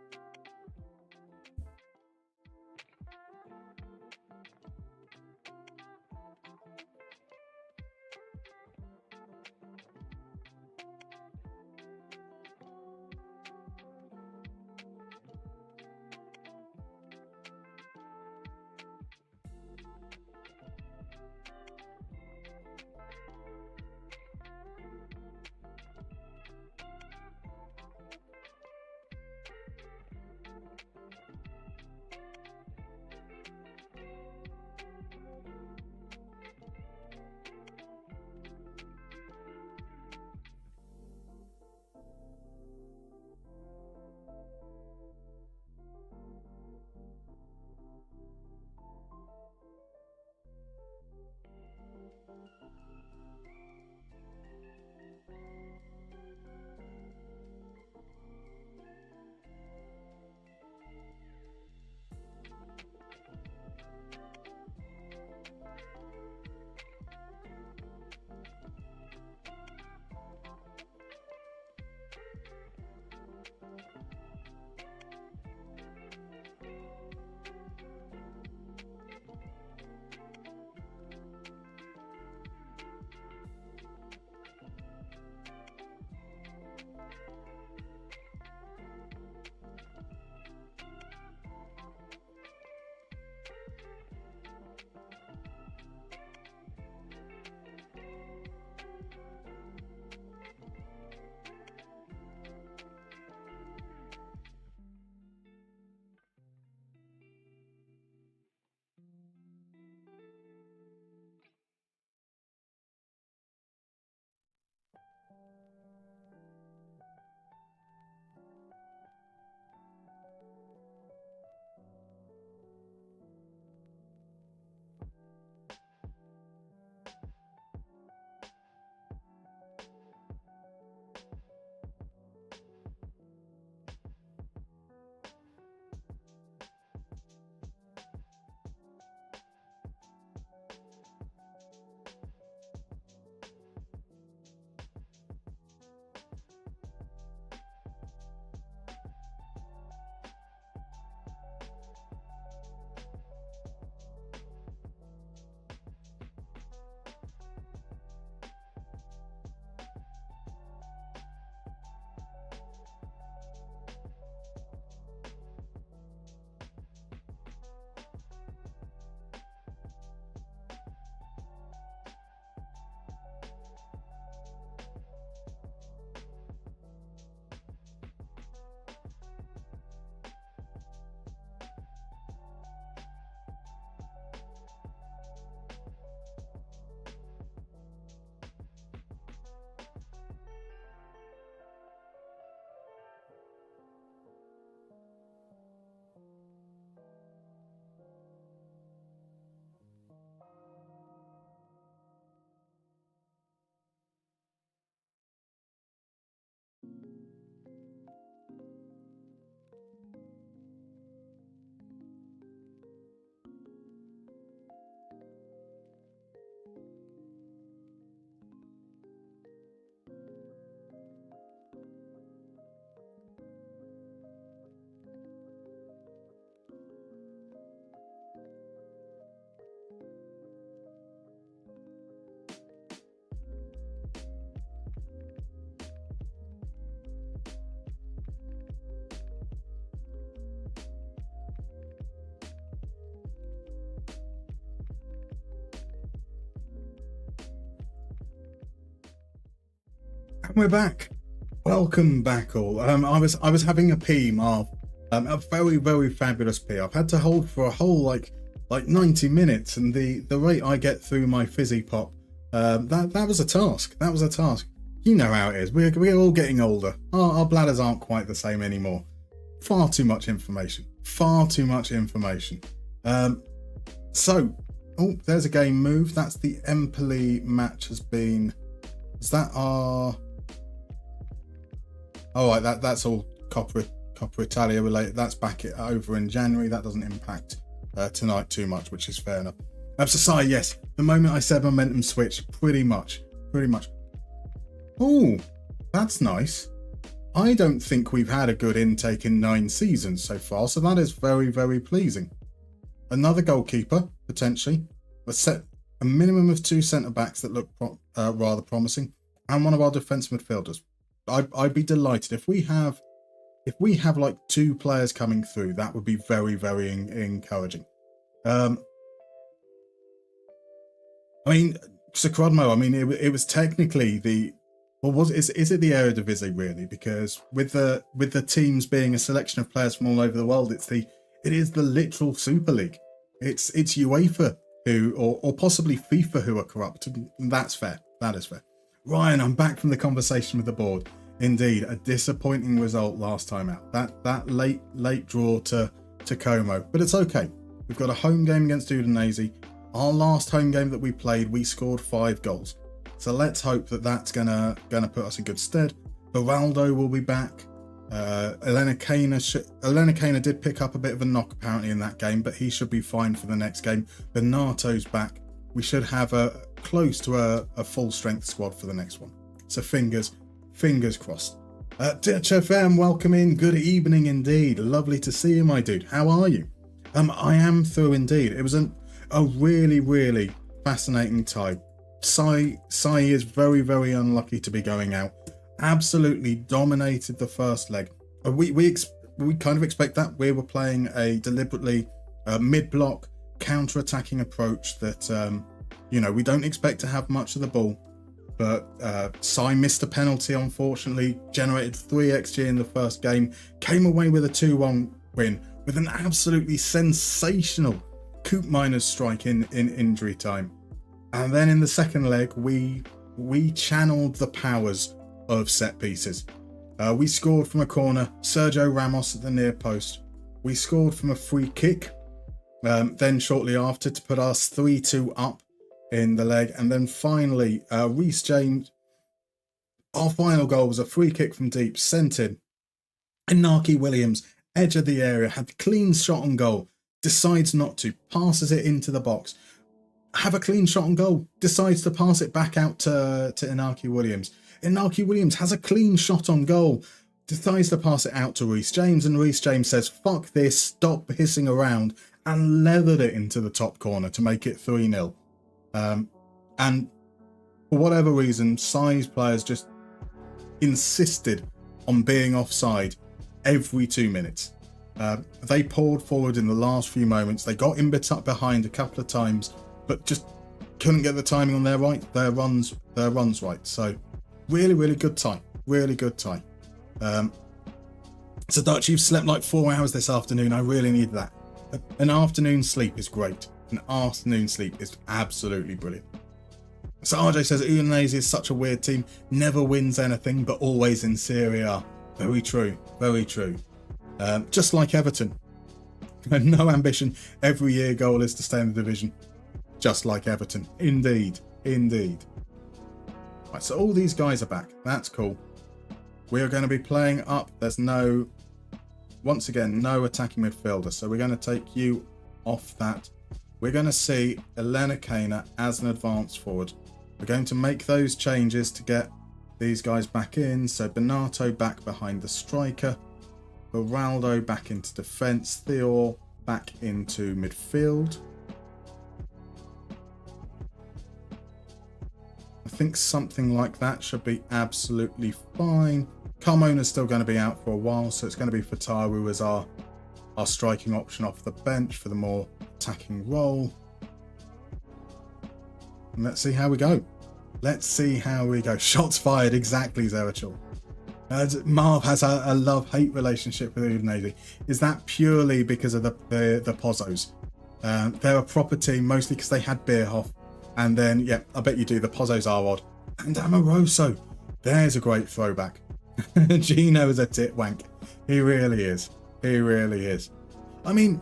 And we're back. Welcome back, all. I was having a pee, Marv. A very, very fabulous pee. I've had to hold for a whole like 90 minutes, and the rate I get through my fizzy pop, that was a task. That was a task. You know how it is. We're all getting older. Our bladders aren't quite the same anymore. Far too much information. Far too much information. So, oh, there's a game move. That's the Empoli match has been... Is that our... Oh, right, that's all Coppa Italia related. That's back over in January. That doesn't impact tonight too much, which is fair enough. So, sorry, yes. The moment I said momentum switch, pretty much. Oh, that's nice. I don't think we've had a good intake in 9 seasons so far, so that is very, very pleasing. Another goalkeeper, potentially. A minimum of 2 centre-backs that look rather promising, and one of our defence midfielders. I'd be delighted if we have like 2 players coming through. That would be very, very encouraging. I mean, Sakrodmo, I mean, it was technically the... Well, is it the Eredivisie really? Because with the teams being a selection of players from all over the world, it is the literal Super League. It's UEFA who, or possibly FIFA who are corrupt. That's fair. That is fair. Ryan, I'm back from the conversation with the board. Indeed, a disappointing result last time out. That late draw to Komo, but it's okay. We've got a home game against Udinese. Our last home game that we played, we scored 5 goals. So let's hope that that's gonna put us in good stead. Beraldo will be back. Elena Kana did pick up a bit of a knock apparently in that game, but he should be fine for the next game. Benato's back. We should have close to a full strength squad for the next one. So fingers crossed. Ditch FM, welcome in. Good evening indeed. Lovely to see you, my dude. How are you? I am through indeed. It was a really, really fascinating time. Sai is very, very unlucky to be going out. Absolutely dominated the first leg. We kind of expect that. We were playing a deliberately mid-block counter-attacking approach that we don't expect to have much of the ball. But Sai missed a penalty, unfortunately, generated 3 XG in the first game, came away with a 2-1 win with an absolutely sensational Coop Miners strike in injury time. And then in the second leg, we channeled the powers of set pieces. We scored from a corner, Sergio Ramos at the near post. We scored from a free kick, then shortly after to put us 3-2 up in the leg. And then finally, Reece James, our final goal was a free kick from deep, sent in. Inaki Williams, edge of the area, had the clean shot on goal, decides not to, passes it into the box. Have a clean shot on goal, decides to pass it back out to Inaki Williams. Inaki Williams has a clean shot on goal, decides to pass it out to Reece James, and Reece James says, fuck this, stop hissing around, and leathered it into the top corner to make it 3-0. And for whatever reason, Sai's players just insisted on being offside every 2 minutes. They poured forward in the last few moments. They got in bits up behind a couple of times, but just couldn't get the timing on their runs right. So really, really good tie. Really good tie. So Dutch, you've slept like 4 hours this afternoon. I really need that. An afternoon sleep is great. An afternoon sleep is absolutely brilliant. So RJ says Udinese is such a weird team. Never wins anything, but always in Serie A. Very true. Very true. Just like Everton. No ambition. Every year goal is to stay in the division. Just like Everton. Indeed. Indeed. Right, so all these guys are back. That's cool. We are going to be playing up. There's once again, no attacking midfielder. So we're going to take you off that. We're going to see Elena Kana as an advanced forward. We're going to make those changes to get these guys back in. So Benato back behind the striker. Beraldo back into defence. Theo back into midfield. I think something like that should be absolutely fine. Carmona's still going to be out for a while, so it's going to be Fataru as our striking option off the bench for the more attacking role. And let's see how we go. Let's see how we go. Shots fired, exactly, Zerachel. Marv has a love-hate relationship with Udinese. Is that purely because of the Pozzos? They're a proper team, mostly because they had Bierhoff. And then, yeah, I bet you do. The Pozzos are odd. And Amoroso. There's a great throwback. Gino is a tit wank. He really is. He really is. I mean,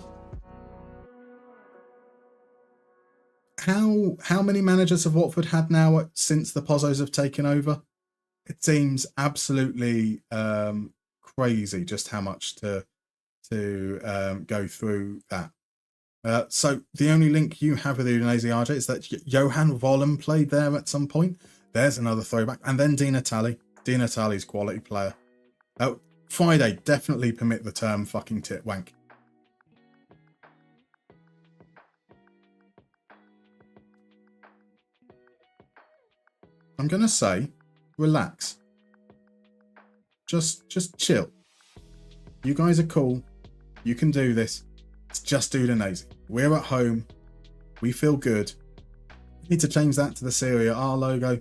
how many managers have Watford had now since the Pozzos have taken over? It seems absolutely crazy just how much to go through that. So the only link you have with Udinese, RJ, is that Johan Vollen played there at some point. There's another throwback. And then Di Natale. Di Natale's quality player. Friday, definitely permit the term fucking tit wank. I'm going to say, relax. Just chill. You guys are cool. You can do this. It's just Udinese. We're at home. We feel good. We need to change that to the Serie A logo.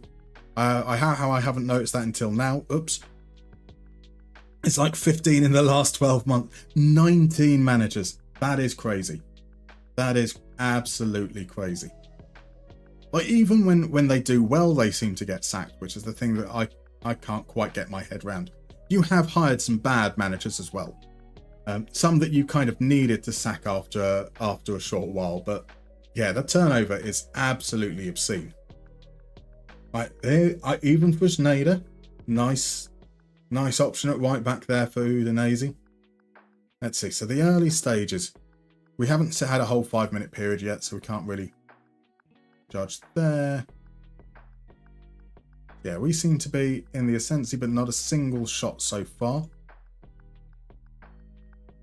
I haven't noticed that until now. Oops. It's like 15 in the last 12 months. 19 managers. That is crazy. That is absolutely crazy. Like, even when they do well, they seem to get sacked, which is the thing that I can't quite get my head around. You have hired some bad managers as well. Some that you kind of needed to sack after a short while, but yeah, the turnover is absolutely obscene. Right, even for Schneider, nice option at right back there for Udinese. Let's see, so the early stages, we haven't had a whole 5-minute period yet, so we can't really judge there. Yeah, we seem to be in the ascendancy, but not a single shot so far.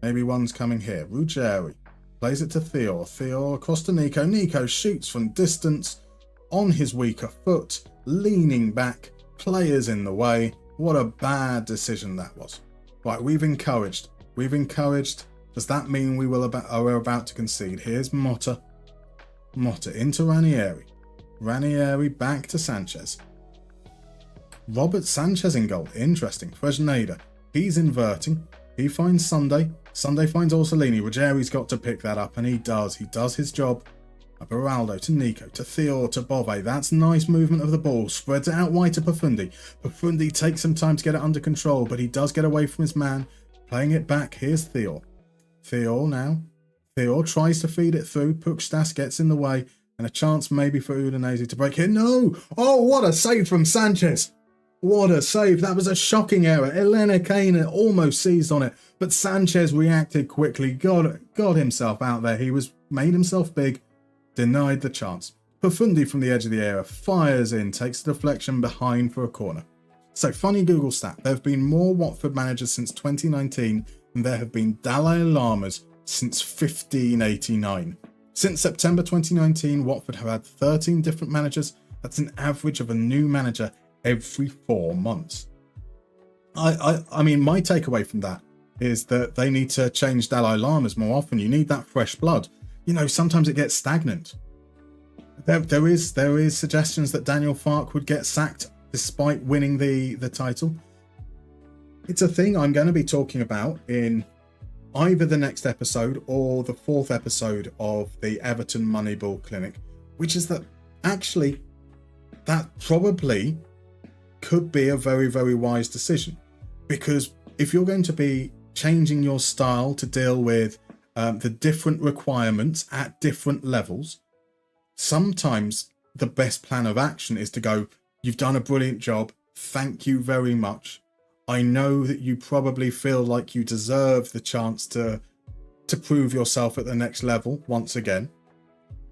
Maybe one's coming here. Ruggeri plays it to Theo. Theo across to Nico. Nico shoots from distance on his weaker foot, leaning back. Players in the way. What a bad decision that was. Right, we've encouraged. Does that mean we're about to concede? Here's Motta. Motta into Ranieri. Ranieri back to Sanchez. Robert Sanchez in goal. Interesting. Fresneda. He's inverting. He finds Sunday. Sunday finds Orsolini. Ruggeri's got to pick that up, and he does. He does his job. Beraldo to Nico, to Theo, to Bove. That's nice movement of the ball. Spreads it out wide to Profundi. Profundi takes some time to get it under control, but he does get away from his man. Playing it back. Here's Theo. Theo now. Theo tries to feed it through. Pukstas gets in the way, and a chance maybe for Udinese to break it. No! Oh, what a save from Sanchez! What a save. That was a shocking error. Elena Kane almost seized on it, but Sanchez reacted quickly, got himself out there. He made himself big, denied the chance. Profundi from the edge of the area fires in, takes the deflection behind for a corner. So, funny Google stat. There have been more Watford managers since 2019 than there have been Dalai Lamas since 1589. Since September 2019, Watford have had 13 different managers. That's an average of a new manager every 4 months. I mean, my takeaway from that is that they need to change Dalai Lamas more often. You need that fresh blood. You know, sometimes it gets stagnant. There is suggestions that Daniel Farke would get sacked despite winning the title. It's a thing I'm going to be talking about in either the next episode or the 4th episode of the Everton Moneyball Clinic, which is that actually that probably could be a very, very wise decision, because if you're going to be changing your style to deal with the different requirements at different levels, sometimes the best plan of action is to go, you've done a brilliant job, thank you very much. I know that you probably feel like you deserve the chance to prove yourself at the next level once again,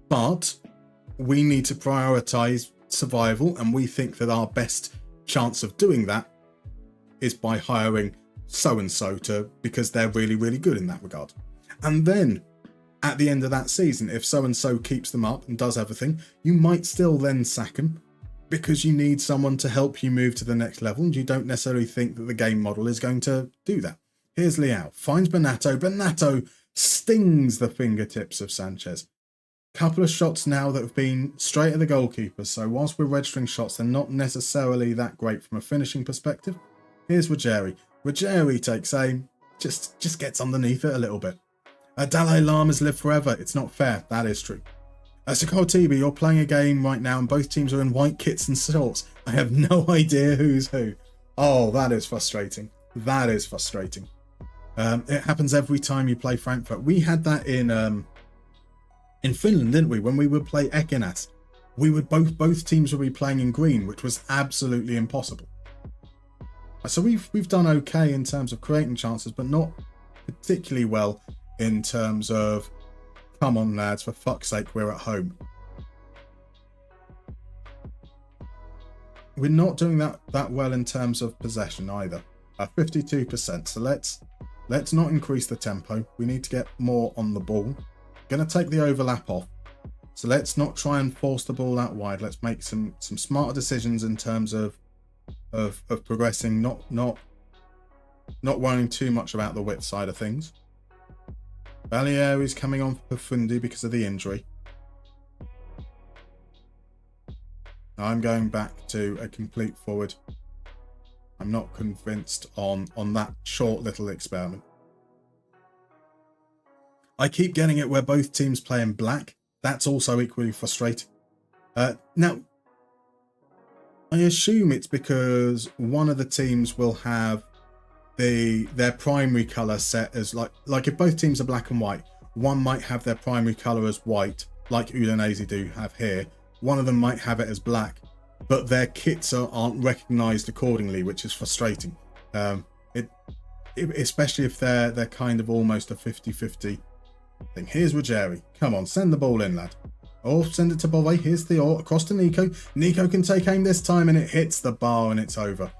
but we need to prioritize survival, and we think that our best chance of doing that is by hiring so-and-so because they're really, really good in that regard. And then at the end of that season, if so-and-so keeps them up and does everything, you might still then sack them because you need someone to help you move to the next level, and you don't necessarily think that the game model is going to do that. Here's Leao, finds Bonato. Bonato stings the fingertips of Sanchez. Couple of shots now that have been straight at the goalkeeper, so whilst we're registering shots, they're not necessarily that great from a finishing perspective. Here's Ruggeri. Ruggeri takes aim, just gets underneath it a little bit. Dalai Lamas live forever. It's not fair. That is true. Sakho Tibi, you're playing a game right now and both teams are in white kits and shorts. I have no idea who's who. Oh, that is frustrating. That is frustrating. It happens every time you play Frankfurt. We had that in Finland, didn't we? When we would play Ekinas, we would both teams would be playing in green, which was absolutely impossible. So we've done okay in terms of creating chances, but not particularly well in terms of, come on lads, for fuck's sake, we're at home. We're not doing that well in terms of possession either. 52%. So let's not increase the tempo. We need to get more on the ball. Going to take the overlap off. So let's not try and force the ball out wide. Let's make some smarter decisions in terms of progressing, not worrying too much about the width side of things. Baglieri's coming on for Fundi because of the injury. I'm going back to a complete forward. I'm not convinced on that short little experiment. I keep getting it where both teams play in black. That's also equally frustrating. Now, I assume it's because one of the teams will have their primary colour set as like if both teams are black and white, one might have their primary colour as white, like Udinese do have here. One of them might have it as black, but their kits aren't recognised accordingly, which is frustrating. Especially if they're kind of almost a 50-50 thing. Here's Ruggieri. Come on, send the ball in, lad. Or send it to Bove. Here's Theo across to Nico. Nico can take aim this time and it hits the bar and it's over.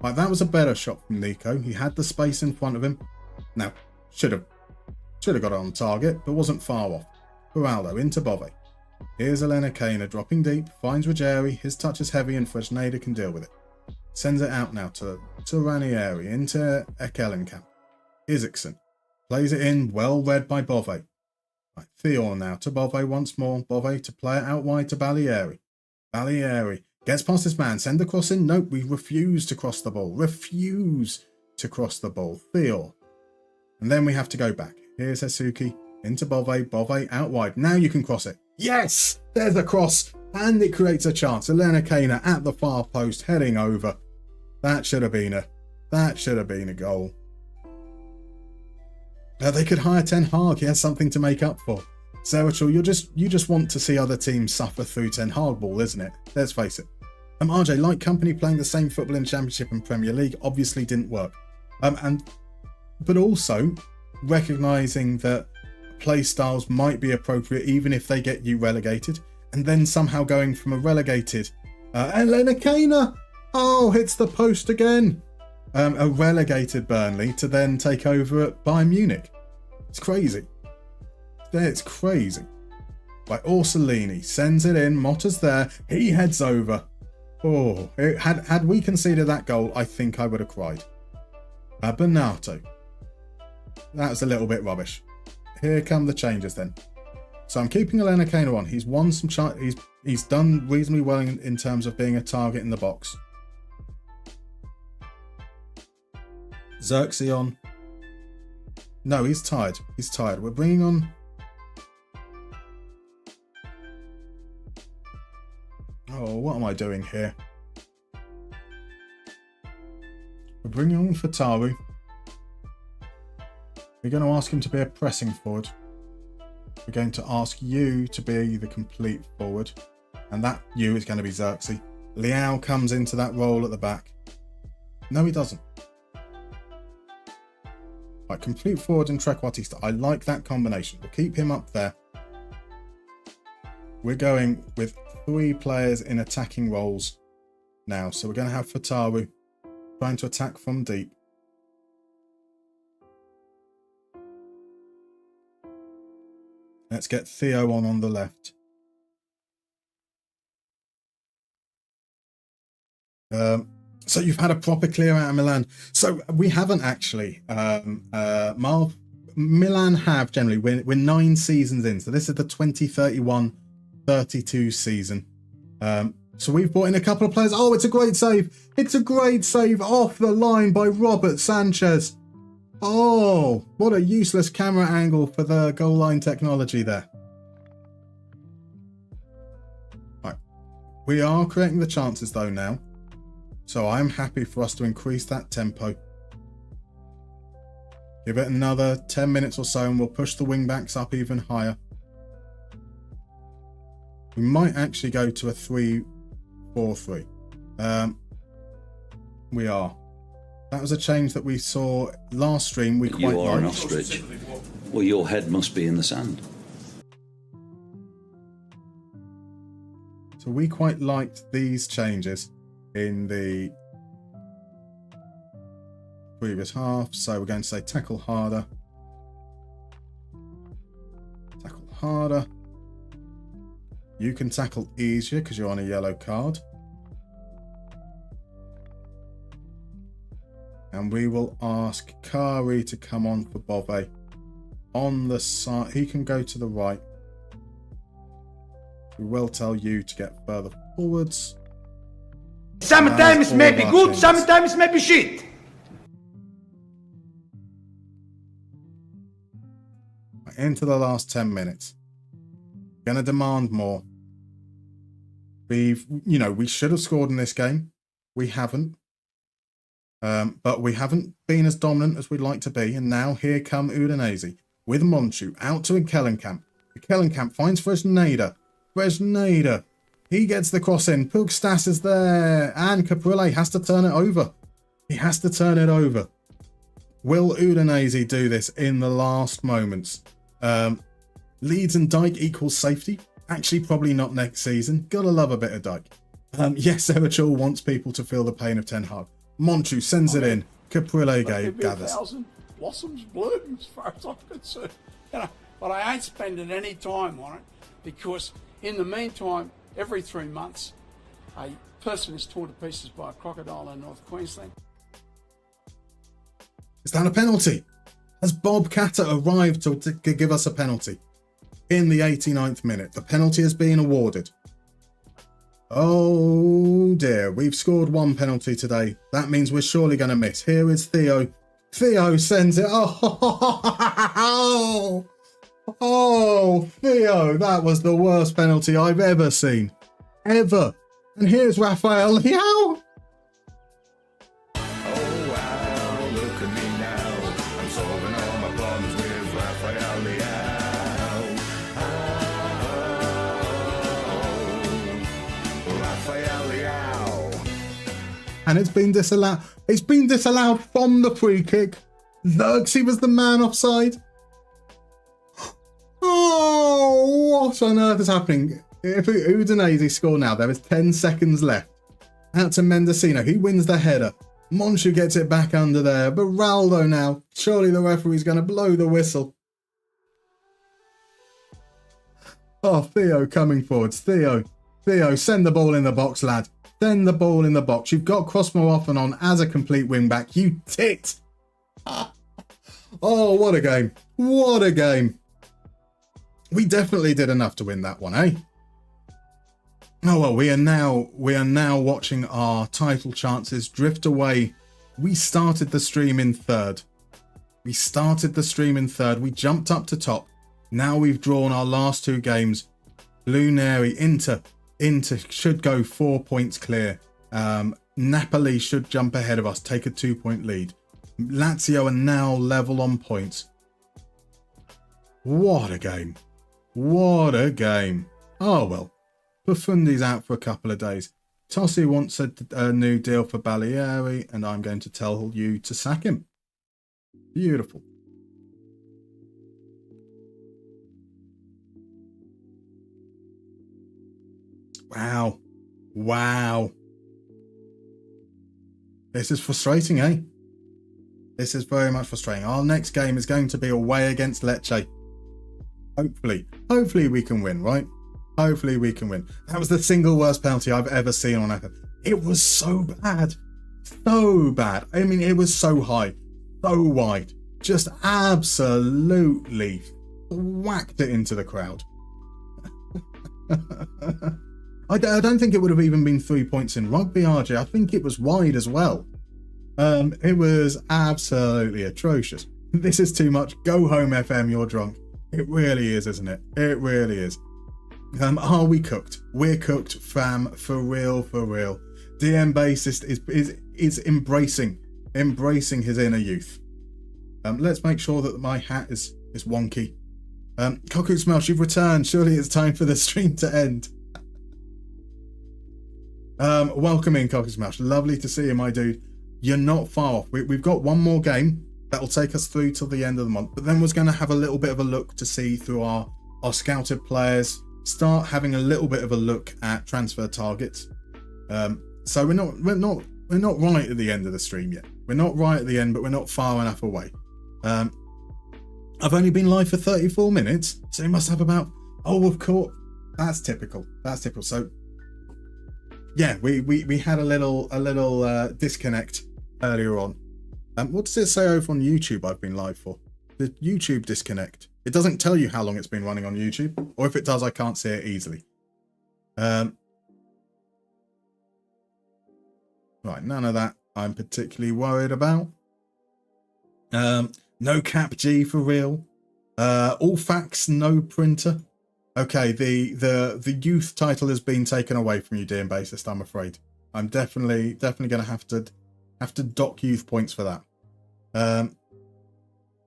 Right, that was a better shot from Nico. He had the space in front of him. Now, should have got it on target, but wasn't far off. Geraldo into Bove. Here's Elena Kana dropping deep, finds Ruggieri. His touch is heavy and Fresneda can deal with it. Sends it out now to Ranieri, into Ekelenkamp. Isaacson plays it in, well read by Bove. Right, Theo now to Bove once more. Bove to play it out wide to Baglieri. Baglieri gets past his man, send the cross in. Nope, we refuse to cross the ball. Refuse to cross the ball. Theo. And then we have to go back. Here's Hesuki into Bove. Bove out wide. Now you can cross it. Yes! There's a cross. And it creates a chance. Elena Kana at the far post, heading over. That should have been a goal. They could hire Ten Hag. He has something to make up for. Zerachel, you just want to see other teams suffer through Ten Hag ball, isn't it? Let's face it. RJ, like company playing the same football in Championship and Premier League obviously didn't work. But also recognising that play styles might be appropriate even if they get you relegated, and then somehow going from a relegated Elena Kana, hits the post again. A relegated Burnley to then take over at Bayern Munich. It's crazy. It's crazy. By Orsolini, sends it in. Motta's there. He heads over. Had we conceded that goal, I think I would have cried. Bernardo. That was a little bit rubbish. Here come the changes then. So I'm keeping Elena Kana on. He's won some. He's done reasonably well in terms of being a target in the box. Xerxes on. No, he's tired. He's tired. We're bringing on. Oh, what am I doing here? We're bringing on Fataru. We're going to ask him to be a pressing forward. We're going to ask you to be the complete forward. And that you is going to be Xerxes. Liao comes into that role at the back. No, he doesn't. Right, complete forward and trequartista. I like that combination. We'll keep him up there. We're going with 3 players in attacking roles now. So we're going to have Fataru trying to attack from deep. Let's get Theo on the left. So you've had a proper clear out of Milan. So we haven't actually. Milan have generally. We're 9 seasons in. So this is the 2031-32 season. So we've brought in a couple of players. Oh, it's a great save. It's a great save off the line by Robert Sanchez. Oh, what a useless camera angle for the goal line technology there. Right. We are creating the chances though now. So I'm happy for us to increase that tempo. Give it another 10 minutes or so and we'll push the wing backs up even higher. We might actually go to a 3-4-3. We are. That was a change that we saw last stream. We quite You are an liked. ostrich. Well, your head must be in the sand. So we quite liked these changes in the previous half. So we're going to say tackle harder. Tackle harder. You can tackle easier because you're on a yellow card. And we will ask Kari to come on for Bove. On the side, he can go to the right. We will tell you to get further forwards. Sometimes maybe good, sometimes maybe shit. Into the last 10 minutes. Gonna demand more. We should have scored in this game. We haven't. But we haven't been as dominant as we'd like to be. And now here come Udinese with Monchu out to Kellenkamp. Kellenkamp finds Fresneda. Fresneda. He gets the cross in. Pugstas is there. And Caprile has to turn it over. He has to turn it over. Will Udinese do this in the last moments? Leeds and Dyke equals safety. Actually, probably not next season. Gotta love a bit of Dyke. Yes, Everchul wants people to feel the pain of Ten Hag. Monchu sends it in. Caprile gathers. 1,000 blossoms bloom as far as I'm concerned. But I ain't spending any time on it because in the meantime, every 3 months, a person is torn to pieces by a crocodile in North Queensland. Is that a penalty? Has Bob Catter arrived to give us a penalty? In the 89th minute, the penalty is being awarded. Oh dear, we've scored one penalty today. That means we're surely going to miss. Here is Theo. Theo sends it. Oh, Theo, that was the worst penalty I've ever seen. Ever. And here's Raphael Leao. And it's been disallowed. It's been disallowed from the free kick. Xerxes was the man offside. Oh, what on earth is happening? If Udinese score now, there is 10 seconds left. Out to Mendocino. He wins the header. Monchu gets it back under there. Beraldo now. Surely the referee's going to blow the whistle. Oh, Theo coming forwards. Theo, send the ball in the box, lad. Send the ball in the box. You've got Crossmo off and on as a complete wing-back. You tit! Oh, what a game. What a game. We definitely did enough to win that one, eh? Oh, well, we are now watching our title chances drift away. We started the stream in third. We jumped up to top. Now we've drawn our last two games. Lunari, Inter should go 4 points clear. Napoli should jump ahead of us, take a 2-point lead. Lazio are now level on points. What a game. What a game. Oh well. Buffondi's out for a couple of days. Tossi wants a new deal for Baleari, and I'm going to tell you to sack him. Beautiful. Wow. Wow. This is frustrating, eh? This is very much frustrating. Our next game is going to be away against Leche. Hopefully we can win, right? Hopefully we can win. That was the single worst penalty I've ever seen on FM. It was so bad. So bad. I mean, it was so high. So wide. Just absolutely whacked it into the crowd. I don't think it would have even been 3 points in rugby, RJ. I think it was wide as well. It was absolutely atrocious. This is too much. Go home, FM. You're drunk. It really is, isn't it? It really is. Are we cooked? We're cooked, fam. For real, for real. DM bassist is embracing his inner youth. Let's make sure that my hat is wonky. Cockroach Smelsh, you've returned. Surely it's time for the stream to end. Welcome in, Cockroach Smelsh. Lovely to see you, my dude. You're not far off. We've got one more game that'll take us through till the end of the month, but then we're going to have a little bit of a look to see through our scouted players, start having a little bit of a look at transfer targets. So we're not right at the end of the stream yet. We're not right at the end, but we're not far enough away. I've only been live for 34 minutes, so you must have about, oh, of course, that's typical. So yeah, we had a little disconnect earlier on. What does it say over on YouTube I've been live for? The YouTube disconnect. It doesn't tell you how long it's been running on YouTube, or if it does, I can't see it easily. Right, none of that I'm particularly worried about. No cap G for real. All facts, no printer. Okay, the youth title has been taken away from you, dear bassist, I'm afraid. I'm definitely gonna have to dock youth points for that.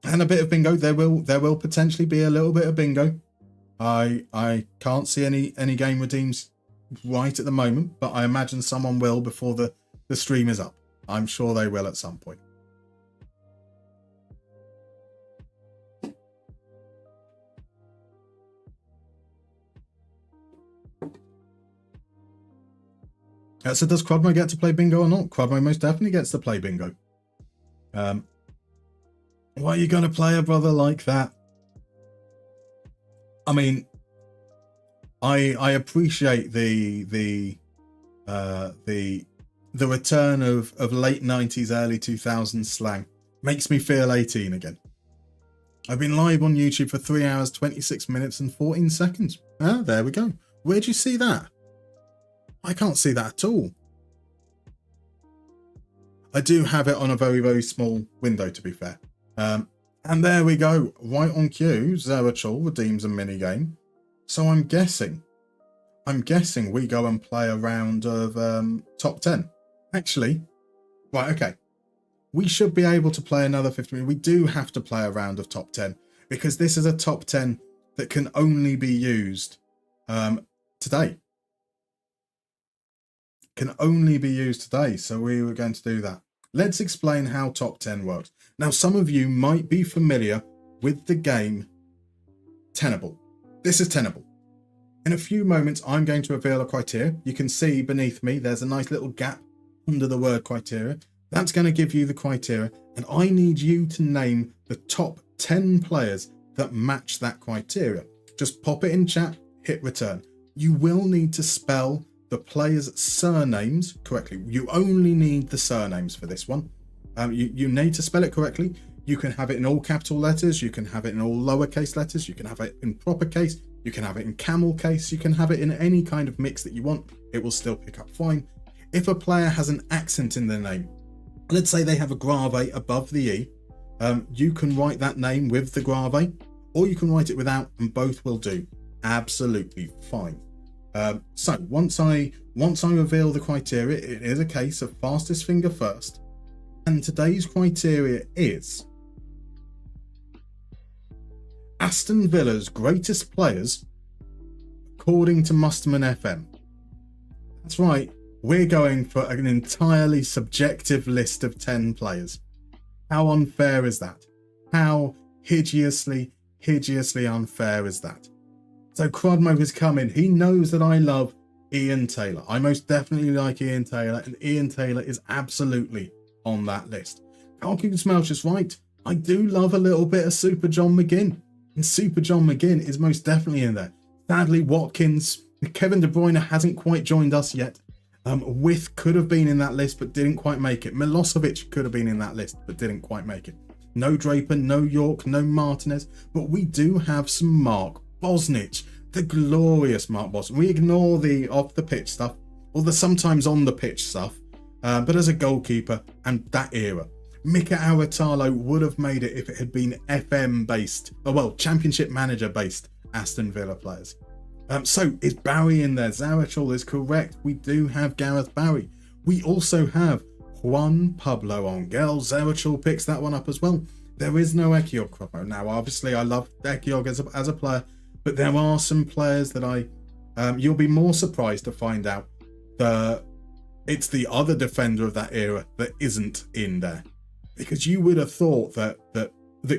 And a bit of bingo. There will potentially be a little bit of bingo. I can't see any game redeems right at the moment, but I imagine someone will before the stream is up. I'm sure they will at some point. So does Crodmo get to play bingo or not? Crodmo most definitely gets to play bingo. Why are you going to play a brother like that? I mean, I appreciate the return of late 90s, early 2000s slang. Makes me feel 18 again. I've been live on YouTube for 3 hours, 26 minutes and 14 seconds. Ah, there we go. Where'd you see that? I can't see that at all. I do have it on a very, very small window, to be fair. And there we go. Right on cue, Zerachol redeems a minigame. So I'm guessing we go and play a round of top 10. Actually, right, okay. We should be able to play another 15. We do have to play a round of top 10 because this is a top 10 that can only be used today. Can only be used today, so we were going to do that. Let's explain how top 10 works. Now, some of you might be familiar with the game Tenable. This is Tenable. In a few moments, I'm going to reveal a criteria. You can see beneath me, there's a nice little gap under the word criteria. That's going to give you the criteria, and I need you to name the top 10 players that match that criteria. Just pop it in chat, hit return. You will need to spell the players' surnames correctly. You only need the surnames for this one. You need to spell it correctly. You can have it in all capital letters. You can have it in all lowercase letters. You can have it in proper case. You can have it in camel case. You can have it in any kind of mix that you want. It will still pick up fine. If a player has an accent in their name, let's say they have a grave above the E, you can write that name with the grave, or you can write it without, and both will do. Absolutely fine. So once I reveal the criteria, it is a case of fastest finger first. And today's criteria is Aston Villa's greatest players according to MustermannFM. That's right, we're going for an entirely subjective list of 10 players. How unfair is that? How hideously unfair is that? So Crodmo has come in. He knows that I love Ian Taylor. I most definitely like Ian Taylor, and Ian Taylor is absolutely on that list. Alcuin Smelch is right. I do love a little bit of Super John McGinn. And Super John McGinn is most definitely in there. Sadly, Watkins, Kevin De Bruyne hasn't quite joined us yet. With could have been in that list, but didn't quite make it. Milosevic could have been in that list, but didn't quite make it. No Draper, no York, no Martinez, but we do have some Mark Bosnich, the glorious Mark Bosnich. We ignore the off-the-pitch stuff, or the sometimes on-the-pitch stuff, but as a goalkeeper and that era, Mika Aratalo would have made it if it had been FM-based, or well, Championship Manager-based Aston Villa players. So is Barry in there? Zarachol is correct. We do have Gareth Barry. We also have Juan Pablo Angel. Zarachol picks that one up as well. There is no Ekiog Komo. Now, obviously, I love Ekiog as a player, but there are some players that you'll be more surprised to find out that it's the other defender of that era that isn't in there. Because you would have thought that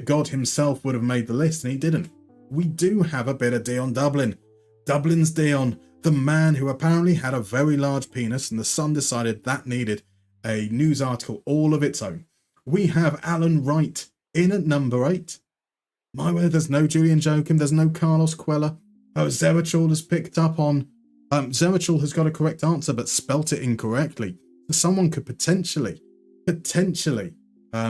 God himself would have made the list, and he didn't. We do have a bit of Dion Dublin. Dublin's Dion, the man who apparently had a very large penis, and the Sun decided that needed a news article all of its own. We have Alan Wright in at number 8. My word, there's no Julian Joachim, there's no Carlos Quella. Zerachal has picked up on... Zerachal has got a correct answer, but spelt it incorrectly. Someone could potentially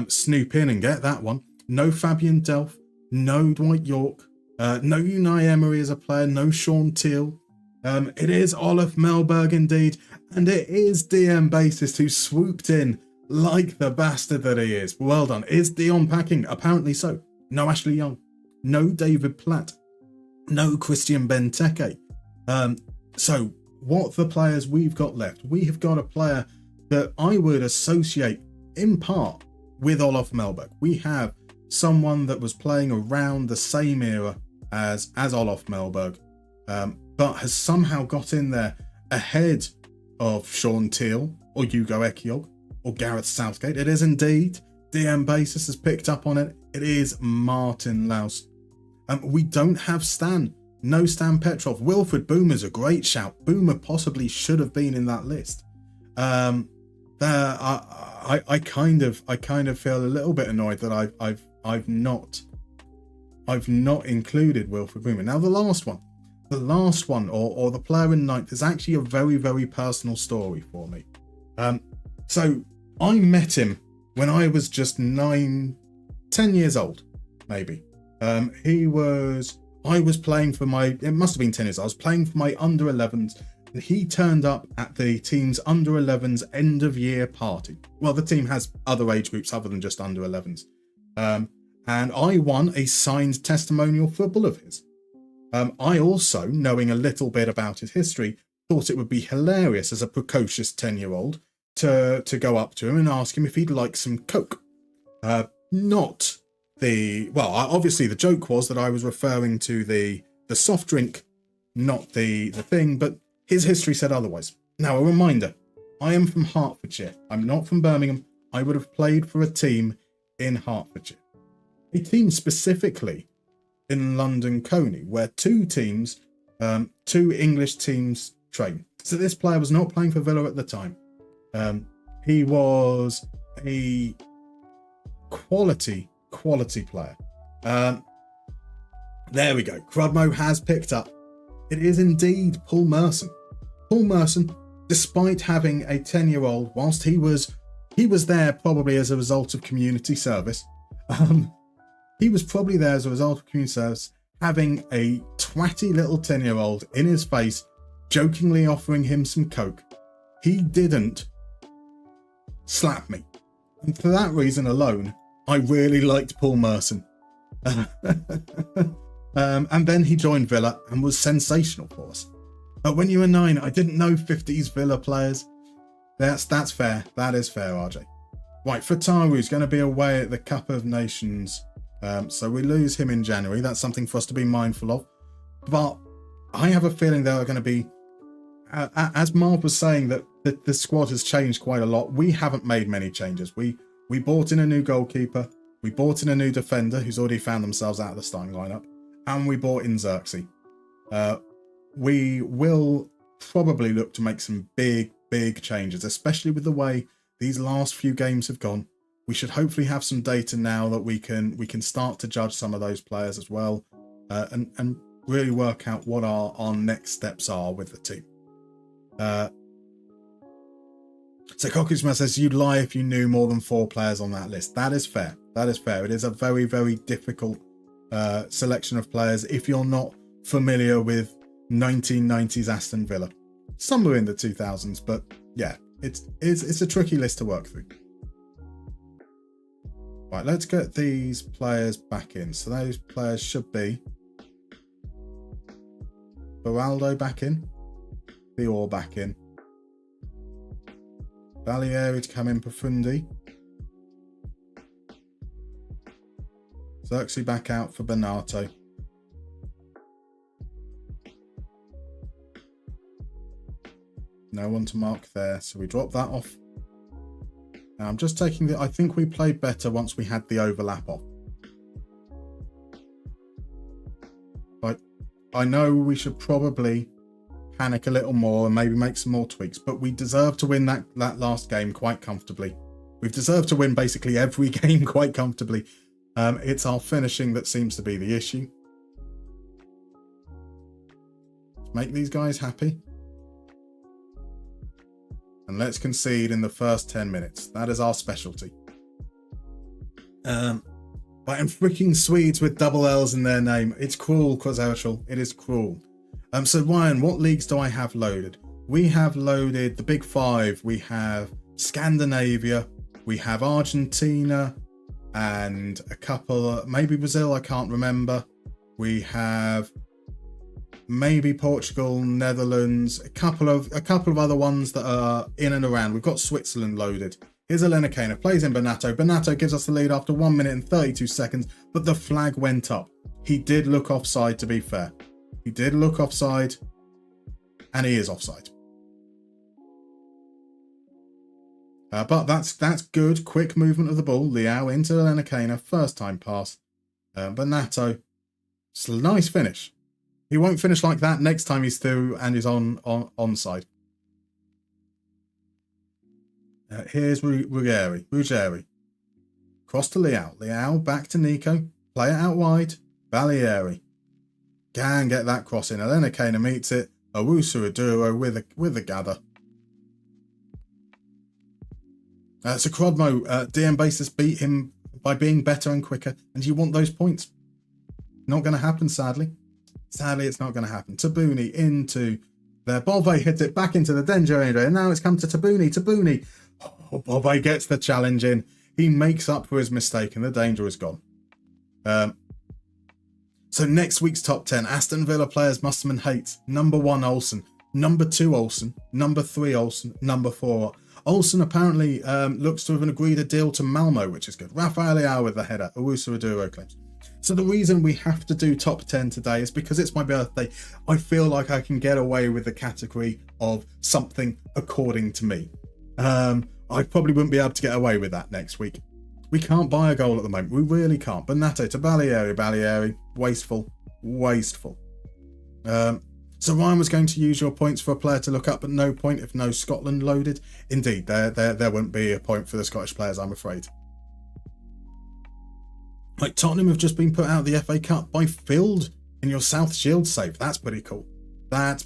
snoop in and get that one. No Fabian Delph, no Dwight York, no Unai Emery as a player, no Sean Teal. It is Olaf Melberg indeed, and it is DM Bassist who swooped in like the bastard that he is. Well done. Is Dion packing? Apparently so. No Ashley Young, no David Platt, no Christian Benteke. So what the players we've got left? We have got a player that I would associate in part with Olaf Melberg. We have someone that was playing around the same era as Olaf Melberg, but has somehow got in there ahead of Sean Teal or Hugo Ekiog or Gareth Southgate. It is indeed. DM Basis has picked up on it. It is Martin Laus. We don't have Stan. No Stan Petrov. Wilfred Boomer's a great shout. Boomer possibly should have been in that list. I kind of feel a little bit annoyed that I've not included Wilfred Boomer. Now the last one, or the player in 9th is actually a very, very personal story for me. So I met him when I was just 10 years old, maybe. I was playing for it must have been 10 years. I was playing for my under 11s, and he turned up at the team's under 11s end of year party. Well, the team has other age groups other than just under 11s. And I won a signed testimonial football of his. I also, knowing a little bit about his history, thought it would be hilarious as a precocious 10-year-old to go up to him and ask him if he'd like some Coke. Obviously the joke was that I was referring to the soft drink, not the thing, but his history said otherwise. Now, a reminder, I am from Hertfordshire. I'm not from Birmingham. I would have played for a team in Hertfordshire. A team specifically in London Coney, where two English teams train. So this player was not playing for Villa at the time. He was a quality player. There we go. Crudmo has picked up. It is indeed Paul Merson. Paul Merson, despite having a 10-year-old, whilst he was there probably as a result of community service, he was probably there as a result of community service, having a twatty little 10-year-old in his face, jokingly offering him some Coke. He didn't slap me. And for that reason alone, I really liked Paul Merson. And then he joined Villa and was sensational for us. But when you were 9, I didn't know 50s Villa players. That's fair. That is fair, RJ. Right, Fataru's going to be away at the Cup of Nations. So we lose him in January. That's something for us to be mindful of. But I have a feeling there are going to be, as Marv was saying, that the squad has changed quite a lot. We haven't made many changes. We bought in a new goalkeeper. We bought in a new defender who's already found themselves out of the starting lineup. And we bought in Xerxes. We will probably look to make some big changes, especially with the way these last few games have gone. We should hopefully have some data now that we can start to judge some of those players as well, and really work out what our next steps are with the team. So Kokusma says, you'd lie if you knew more than 4 players on that list. That is fair. That is fair. It is a very, very difficult selection of players if you're not familiar with 1990s Aston Villa. Somewhere in the 2000s, but yeah, it's a tricky list to work through. Right, let's get these players back in. So those players should be Beraldo back in, Fior back in, Valieri to come in, Profundi, Xerxes back out for Bernardo. No one to mark there, so we drop that off. Now I'm just taking the... I think we played better once we had the overlap off. But I know we should probably panic a little more and maybe make some more tweaks, but we deserve to win that last game quite comfortably. We've deserved to win basically every game quite comfortably. It's our finishing that seems to be the issue. Let's make these guys happy. And let's concede in the first 10 minutes. That is our specialty. But I'm freaking Swedes with double L's in their name. It's cruel, Herschel. It is cruel. So Ryan, what leagues do I have loaded? We have loaded the Big Five. We have Scandinavia. We have Argentina and a couple, maybe Brazil, I can't remember. We have maybe Portugal, Netherlands, a couple of other ones that are in and around. We've got Switzerland loaded. Here's a Leche, plays in Bernardo. Bernardo gives us the lead after 1 minute and 32 seconds, but the flag went up. He did look offside, to be fair. He did look offside, and he is offside. But that's good. Quick movement of the ball. Leao into Leche, first time pass. Bernardo, it's a nice finish. He won't finish like that next time he's through and is onside. Here's Ruggeri. Cross to Leao. Leao back to Nico. Play it out wide. Valieri. Can get that cross in. Leche meets it. Owusu-Aduro with a gather. So Crodmo, DM Basis beat him by being better and quicker, and you want those points. Not going to happen, sadly. Sadly, it's not going to happen. Tabuni into there. Bove hits it back into the danger area, and now it's come to Tabuni. Tabuni. Oh, Bove gets the challenge in. He makes up for his mistake, and the danger is gone. So next week's top 10, Aston Villa players Musterman hates. Number 1, Olsen. Number 2, Olsen. Number 3, Olsen. Number 4, Olsen apparently looks to have agreed a deal to Malmo, which is good. Rafael Leao with the header. Owusu-Aduro claims. So the reason we have to do top 10 today is because it's my birthday. I feel like I can get away with the category of something according to me. I probably wouldn't be able to get away with that next week. We can't buy a goal at the moment. We really can't. Bernardo to Valieri. Wasteful. So Ryan was going to use your points for a player to look up, but no point if no Scotland loaded. Indeed, there wouldn't be a point for the Scottish players, I'm afraid. Like Tottenham have just been put out of the FA Cup by Field in your South Shield save. That's pretty cool. It's not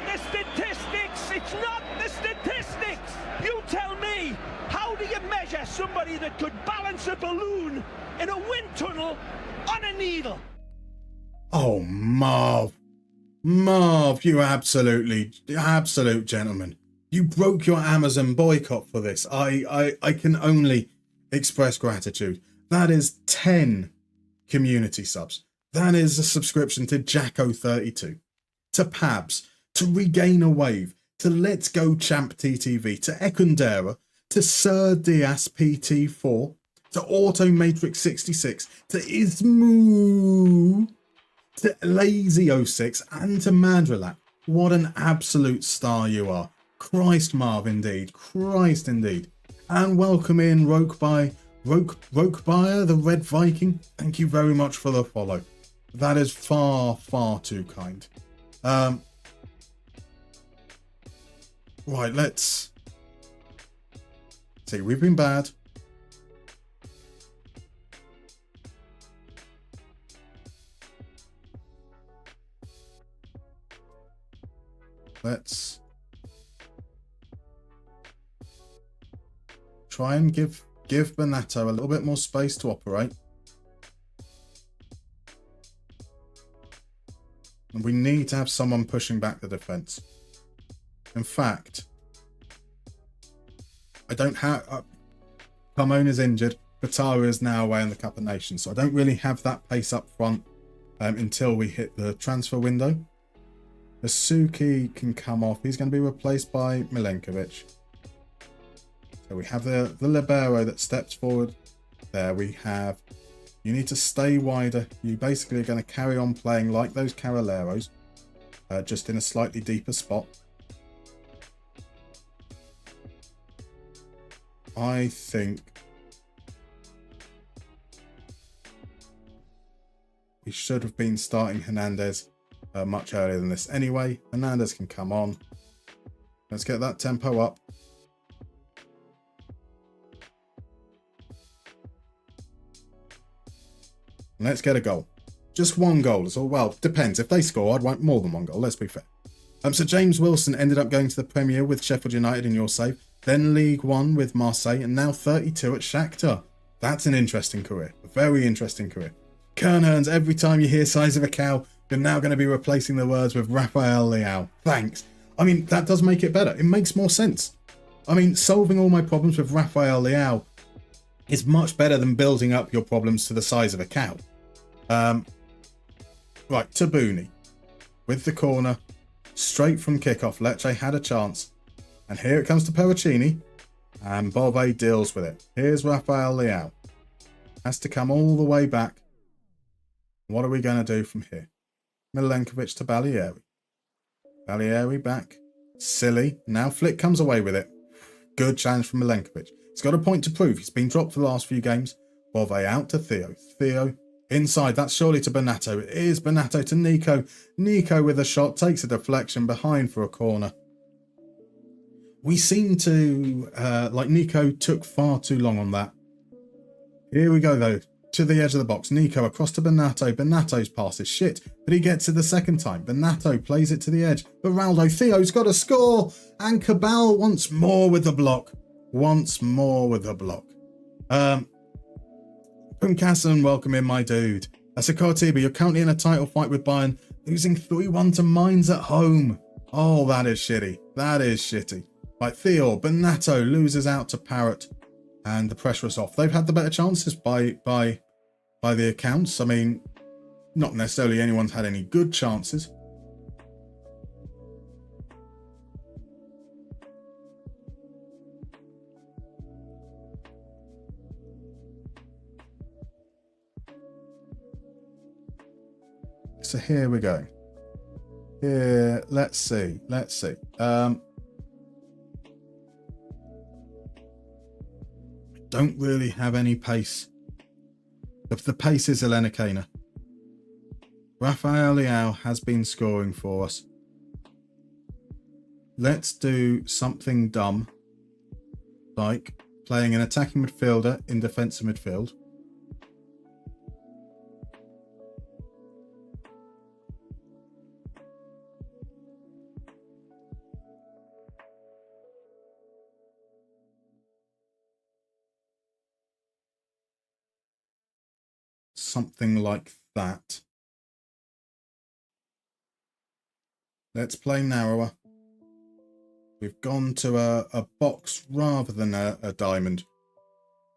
the statistics. It's not the statistics. You tell me, how do you measure somebody that could balance a balloon in a wind tunnel on a needle? Oh, Marv, you absolute gentleman. You broke your Amazon boycott for this. I can only express gratitude. That is 10 community subs. That is a subscription to Jacko32, to Pabs, to Regain a Wave, to Let's Go Champ TTV, to Ekundera, to Sir Dias PT4, to Auto Matrix 66, to Ismu, to Lazy06, and to Mandralap. What an absolute star you are. Christ, Marv, indeed. Christ, indeed. And welcome in Rokebuyer, the Red Viking. Thank you very much for the follow. That is far, far too kind. Right, let's see. We've been bad. Let's try and give Bernardo a little bit more space to operate. And we need to have someone pushing back the defence. In fact, I don't have... Carmona is injured. Qatari is now away in the Cup of Nations. So I don't really have that pace up front until we hit the transfer window. Asuki can come off. He's going to be replaced by Milenkovic. So we have the libero that steps forward there we have, you need to stay wider. You basically are going to carry on playing like those Carraleros, just in a slightly deeper spot. I think we should have been starting Hernandez much earlier than this anyway. Hernandez can come on. Let's get that tempo up. And let's get a goal. Just one goal is all. Well, depends. If they score, I'd want more than one goal. Let's be fair. So James Wilson ended up going to the Premier with Sheffield United in your save. Then League One with Marseille. And now 32 at Shakhtar. That's an interesting career. A very interesting career. Kern Hearns, every time you hear size of a cow, you're now going to be replacing the words with Rafael Leao. Thanks. I mean, that does make it better. It makes more sense. I mean, solving all my problems with Rafael Leao is much better than building up your problems to the size of a cow. Right, Tabuni with the corner, straight from kickoff. Lecce had a chance, and here it comes to Perricini, and Bove deals with it. Here's Rafael Leao. Has to come all the way back. What are we going to do from here? Milenkovic to Balieri. Balieri back. Silly. Now Flick comes away with it. Good challenge from Milenkovic. He's got a point to prove. He's been dropped for the last few games. Bove out to Theo. Theo inside. That's surely to Bonato. It is Bonato to Nico. Nico with a shot. Takes a deflection behind for a corner. We seem to, like Nico took far too long on that. Here we go though. To the edge of the box. Nico across to Bonato. Bonato's pass is shit, but he gets it the second time. Bonato plays it to the edge. Beraldo. Theo's got a score. And Cabal once more with the block. Once more with the block. Pumkassen, welcome in, my dude. That's a Cortiba. You're currently in a title fight with Bayern, losing 3-1 to Mainz at home. Oh, that is shitty. That is shitty. Right, Theo. Bonato loses out to Parrott. And the pressure is off. They've had the better chances by the accounts. I mean, not necessarily anyone's had any good chances. So here we go. Here, let's see. Don't really have any pace. The pace is Elena Kana. Rafael Leao has been scoring for us. Let's do something dumb, like playing an attacking midfielder in defensive midfield. Something like that. Let's play narrower. We've gone to a box rather than a diamond.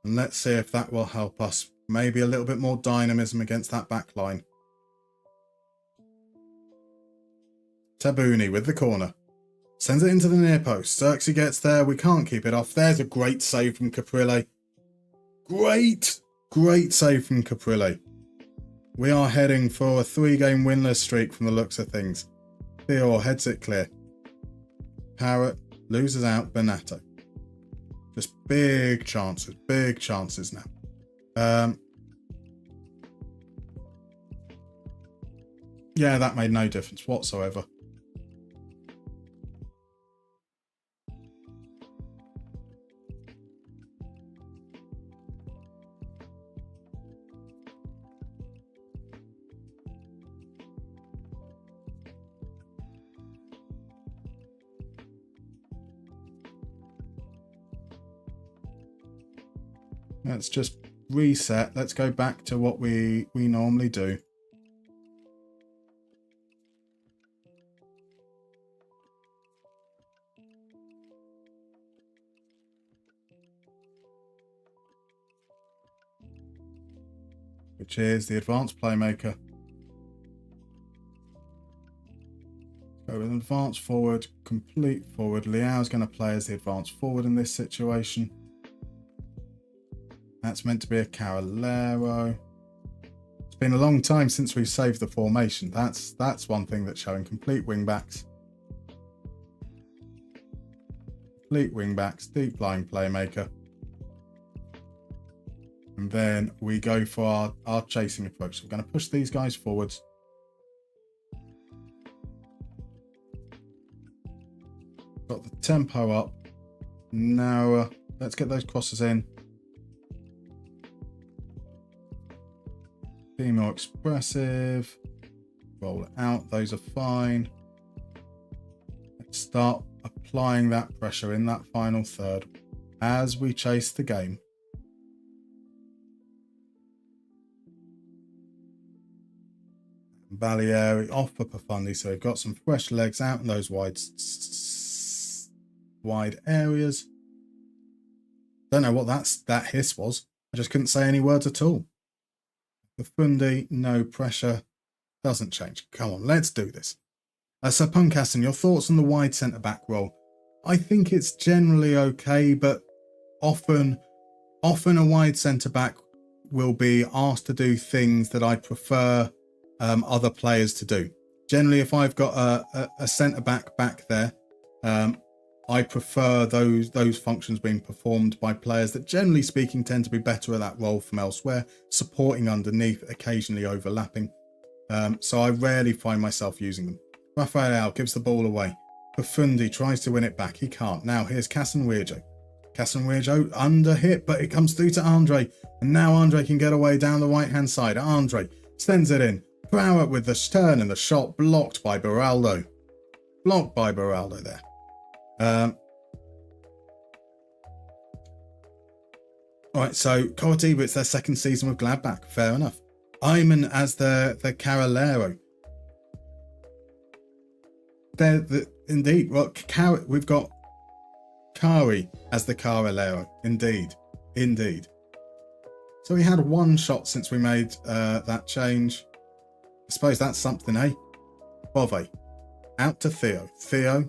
And let's see if that will help us. Maybe a little bit more dynamism against that back line. Tabuni with the corner. Sends it into the near post. Xerxes gets there. We can't keep it off. There's a great save from Caprile. Great save from Caprile. We are heading for a 3-game winless streak from the looks of things. Theo heads it clear. Parrott loses out Bonato. Just big chances now. Yeah, that made no difference whatsoever. Let's just reset. Let's go back to what we normally do. Which is the advanced playmaker. Go with an advanced forward, complete forward. Leao's going to play as the advanced forward in this situation. That's meant to be a Carolero. It's been a long time since we've saved the formation. That's one thing that's showing. Complete wing-backs. Complete wing-backs, deep lying playmaker. And then we go for our chasing approach. So we're going to push these guys forwards. Got the tempo up. Now let's get those crosses in. Be more expressive. Roll it out. Those are fine. Let's start applying that pressure in that final third as we chase the game. Balieri off for Profundi, so we've got some fresh legs out in those wide areas. Don't know what that hiss was. I just couldn't say any words at all. Profundi, no pressure, doesn't change. Come on, let's do this. So Punkassen, your thoughts on the wide centre back role? I think it's generally okay, but often a wide centre back will be asked to do things that I prefer other players to do. Generally, if I've got a centre back there, I prefer those functions being performed by players that, generally speaking, tend to be better at that role from elsewhere, supporting underneath, occasionally overlapping. So I rarely find myself using them. Rafael gives the ball away. Profundi tries to win it back. He can't. Now here's Casanwejo. Casanwejo under hit, but it comes through to Andre. And now Andre can get away down the right-hand side. Andre sends it in. Broward with the turn and the shot blocked by Beraldo. Blocked by Beraldo there. Alright, so Coritiba, it's their second season with Gladbach. Fair enough. Ayman as the Carolero. Indeed. Well, we've got Kari as the Carolero. Indeed. So we had one shot since we made that change. I suppose that's something, eh? Bove. Out to Theo. Theo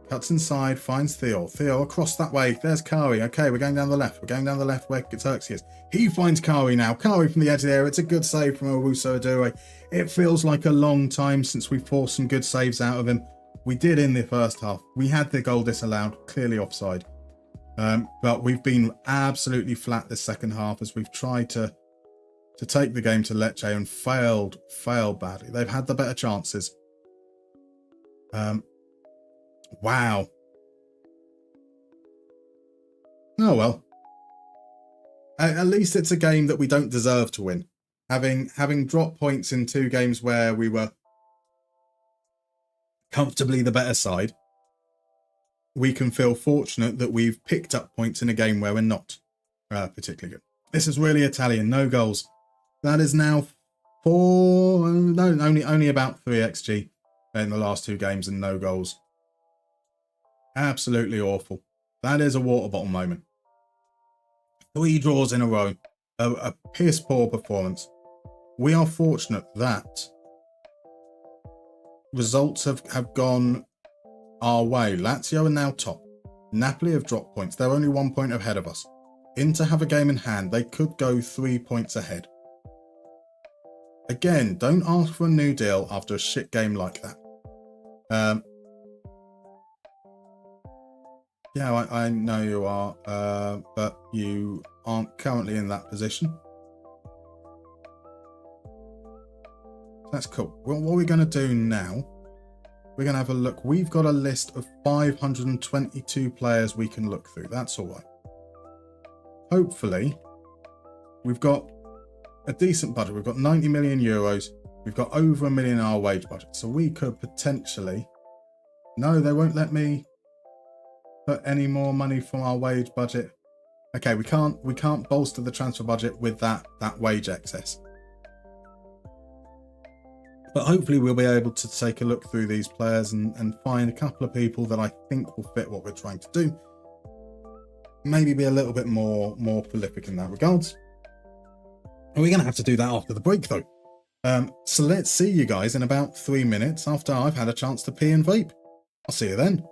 cuts inside, finds Theo. Theo across that way. There's Kari. Okay, we're going down the left. We're going down the left where Turkey is. He finds Kari now. Kari from the edge of the area. It's a good save from Owusu Adure. It feels like a long time since we forced some good saves out of him. We did in the first half. We had the goal disallowed, clearly offside. But we've been absolutely flat this second half as we've tried to take the game to Leche and failed badly. They've had the better chances. Wow. Oh well. At least it's a game that we don't deserve to win. Having dropped points in 2 games where we were comfortably the better side, we can feel fortunate that we've picked up points in a game where we're not particularly good. This is really Italian. No goals. That is now only about 3 XG in the last 2 games and no goals. Absolutely awful. That is a water bottle moment. 3 draws in a row. A piss poor performance. We are fortunate that results have gone our way. Lazio are now top. Napoli have dropped points. They're only 1 point ahead of us. Inter have a game in hand. They could go 3 points ahead. Again, don't ask for a new deal after a shit game like that. Yeah, I know you are, but you aren't currently in that position. That's cool. Well, what we're going to do now, we're going to have a look. We've got a list of 522 players we can look through. That's all right. Hopefully, we've got a decent budget. We've got 90 million euros. We've got over $1 million in our wage budget. So we could potentially... No, they won't let me put any more money from our wage budget. Okay, we can't bolster the transfer budget with that wage excess. But hopefully we'll be able to take a look through these players and find a couple of people that I think will fit what we're trying to do. Maybe be a little bit more prolific in that regards. And we're going to have to do that after the break though. So let's see you guys in about 3 minutes after I've had a chance to pee and vape. I'll see you then.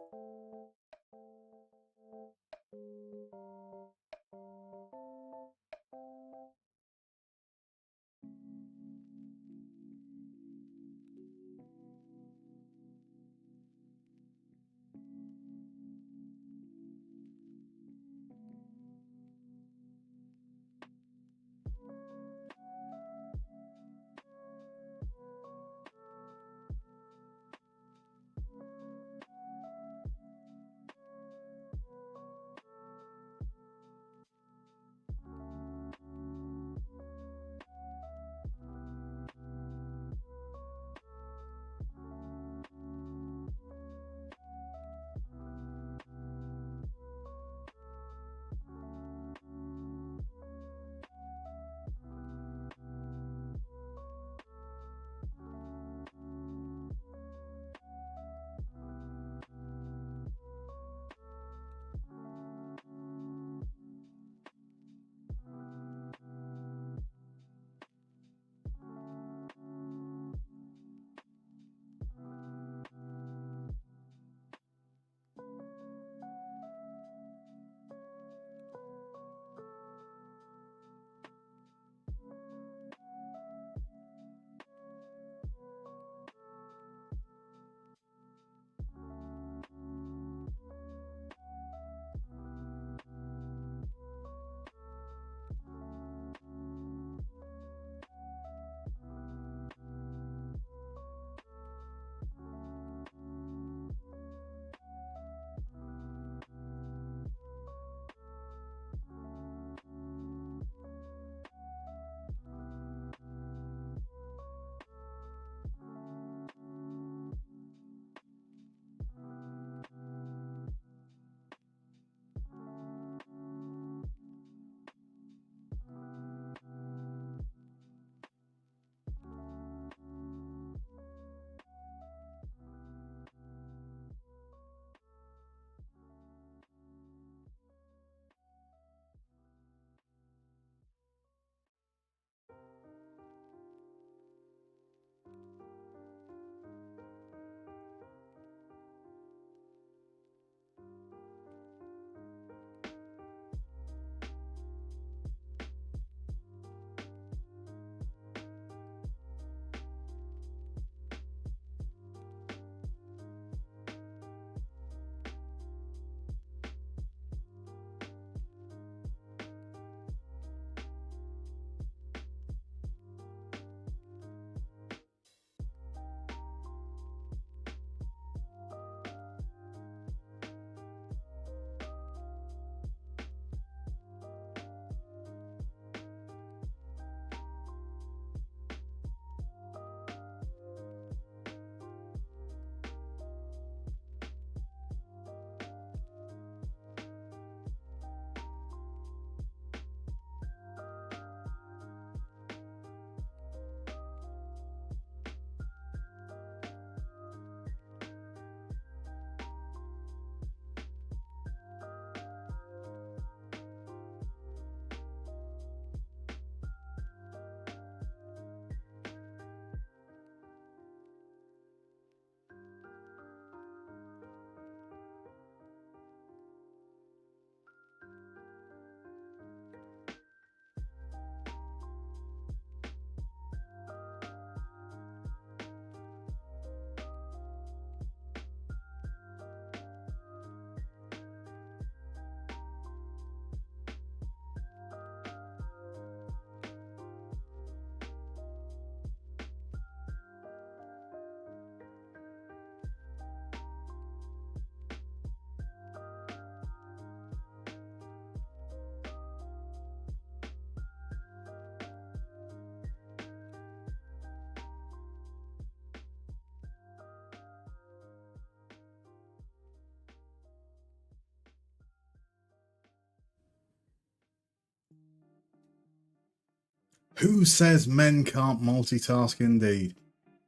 Who says men can't multitask indeed?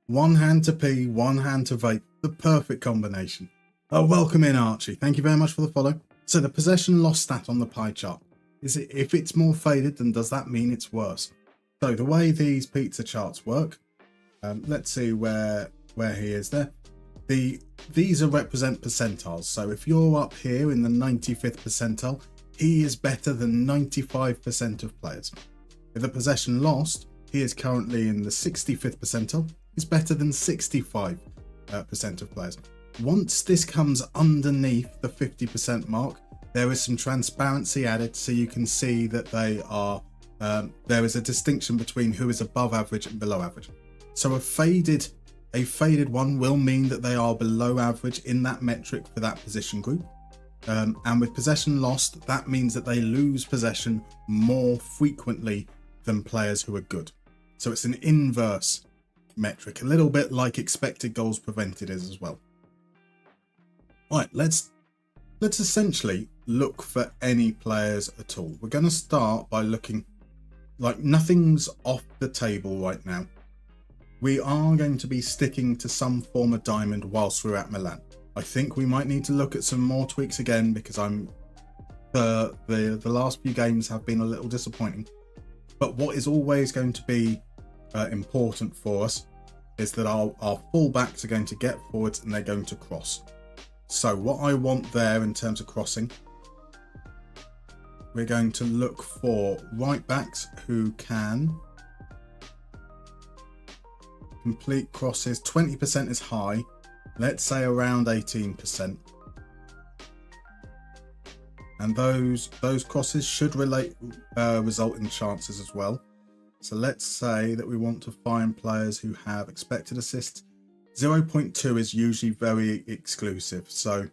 One hand to pee, one hand to vape. The perfect combination. Welcome in, Archie. Thank you very much for the follow. So the possession loss stat on the pie chart. If it's more faded, then does that mean it's worse? So the way these pizza charts work, let's see where he is there. These represent percentiles. So if you're up here in the 95th percentile, he is better than 95% of players. If the possession lost, he is currently in the 65th percentile. He's better than 65% of players. Once this comes underneath the 50% mark, there is some transparency added, so you can see that they are. There is a distinction between who is above average and below average. So a faded one will mean that they are below average in that metric for that position group. And with possession lost, that means that they lose possession more frequently than players who are good. So it's an inverse metric, a little bit like expected goals prevented is as well. Right, let's essentially look for any players at all. We're going to start by looking like nothing's off the table right now. We are going to be sticking to some form of diamond whilst we're at Milan. I think we might need to look at some more tweaks again because the last few games have been a little disappointing. But what is always going to be important for us is that our full-backs are going to get forwards and they're going to cross. So what I want there in terms of crossing, we're going to look for right-backs who can complete crosses. 20% is high. Let's say around 18%. And those crosses should result in chances as well. So let's say that we want to find players who have expected assists. 0.2 is usually very exclusive. So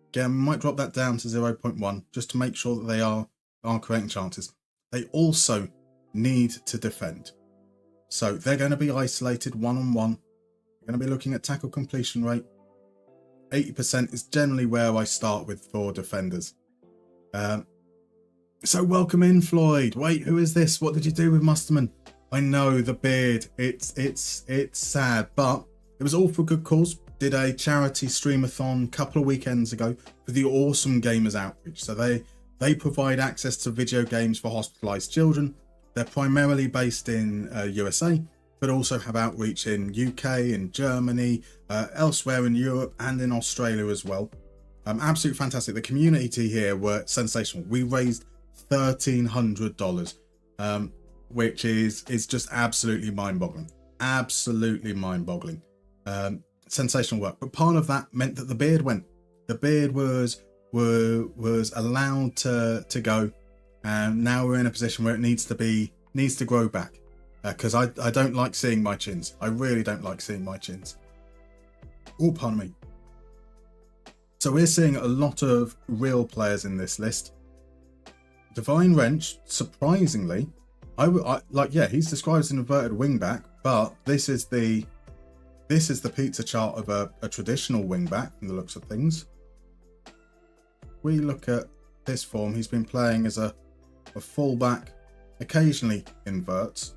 again, we might drop that down to 0.1 just to make sure that they are creating chances. They also need to defend. So they're going to be isolated one-on-one. We're going to be looking at tackle completion rate. 80% is generally where I start with for defenders. So welcome in, Floyd. Wait, who is this? What did you do with Musterman? I know, the beard. It's sad, but it was all for a good cause. Did a charity streamathon a couple of weekends ago for the Awesome Gamers Outreach. So they provide access to video games for hospitalized children. They're primarily based in USA, but also have outreach in UK, in Germany, elsewhere in Europe and in Australia as well. Absolutely fantastic. The community here were sensational. We raised $1,300, which is just absolutely mind-boggling. Absolutely mind-boggling. Sensational work. But part of that meant that the beard went. The beard was allowed to go, and now we're in a position where it needs to grow back. Because I don't like seeing my chins. I really don't like seeing my chins. Oh, pardon me. So we're seeing a lot of real players in this list. Divine Wrench, surprisingly, he's described as an inverted wingback, but this is the pizza chart of a traditional wingback from the looks of things. We look at this form. He's been playing as a fullback, occasionally inverts.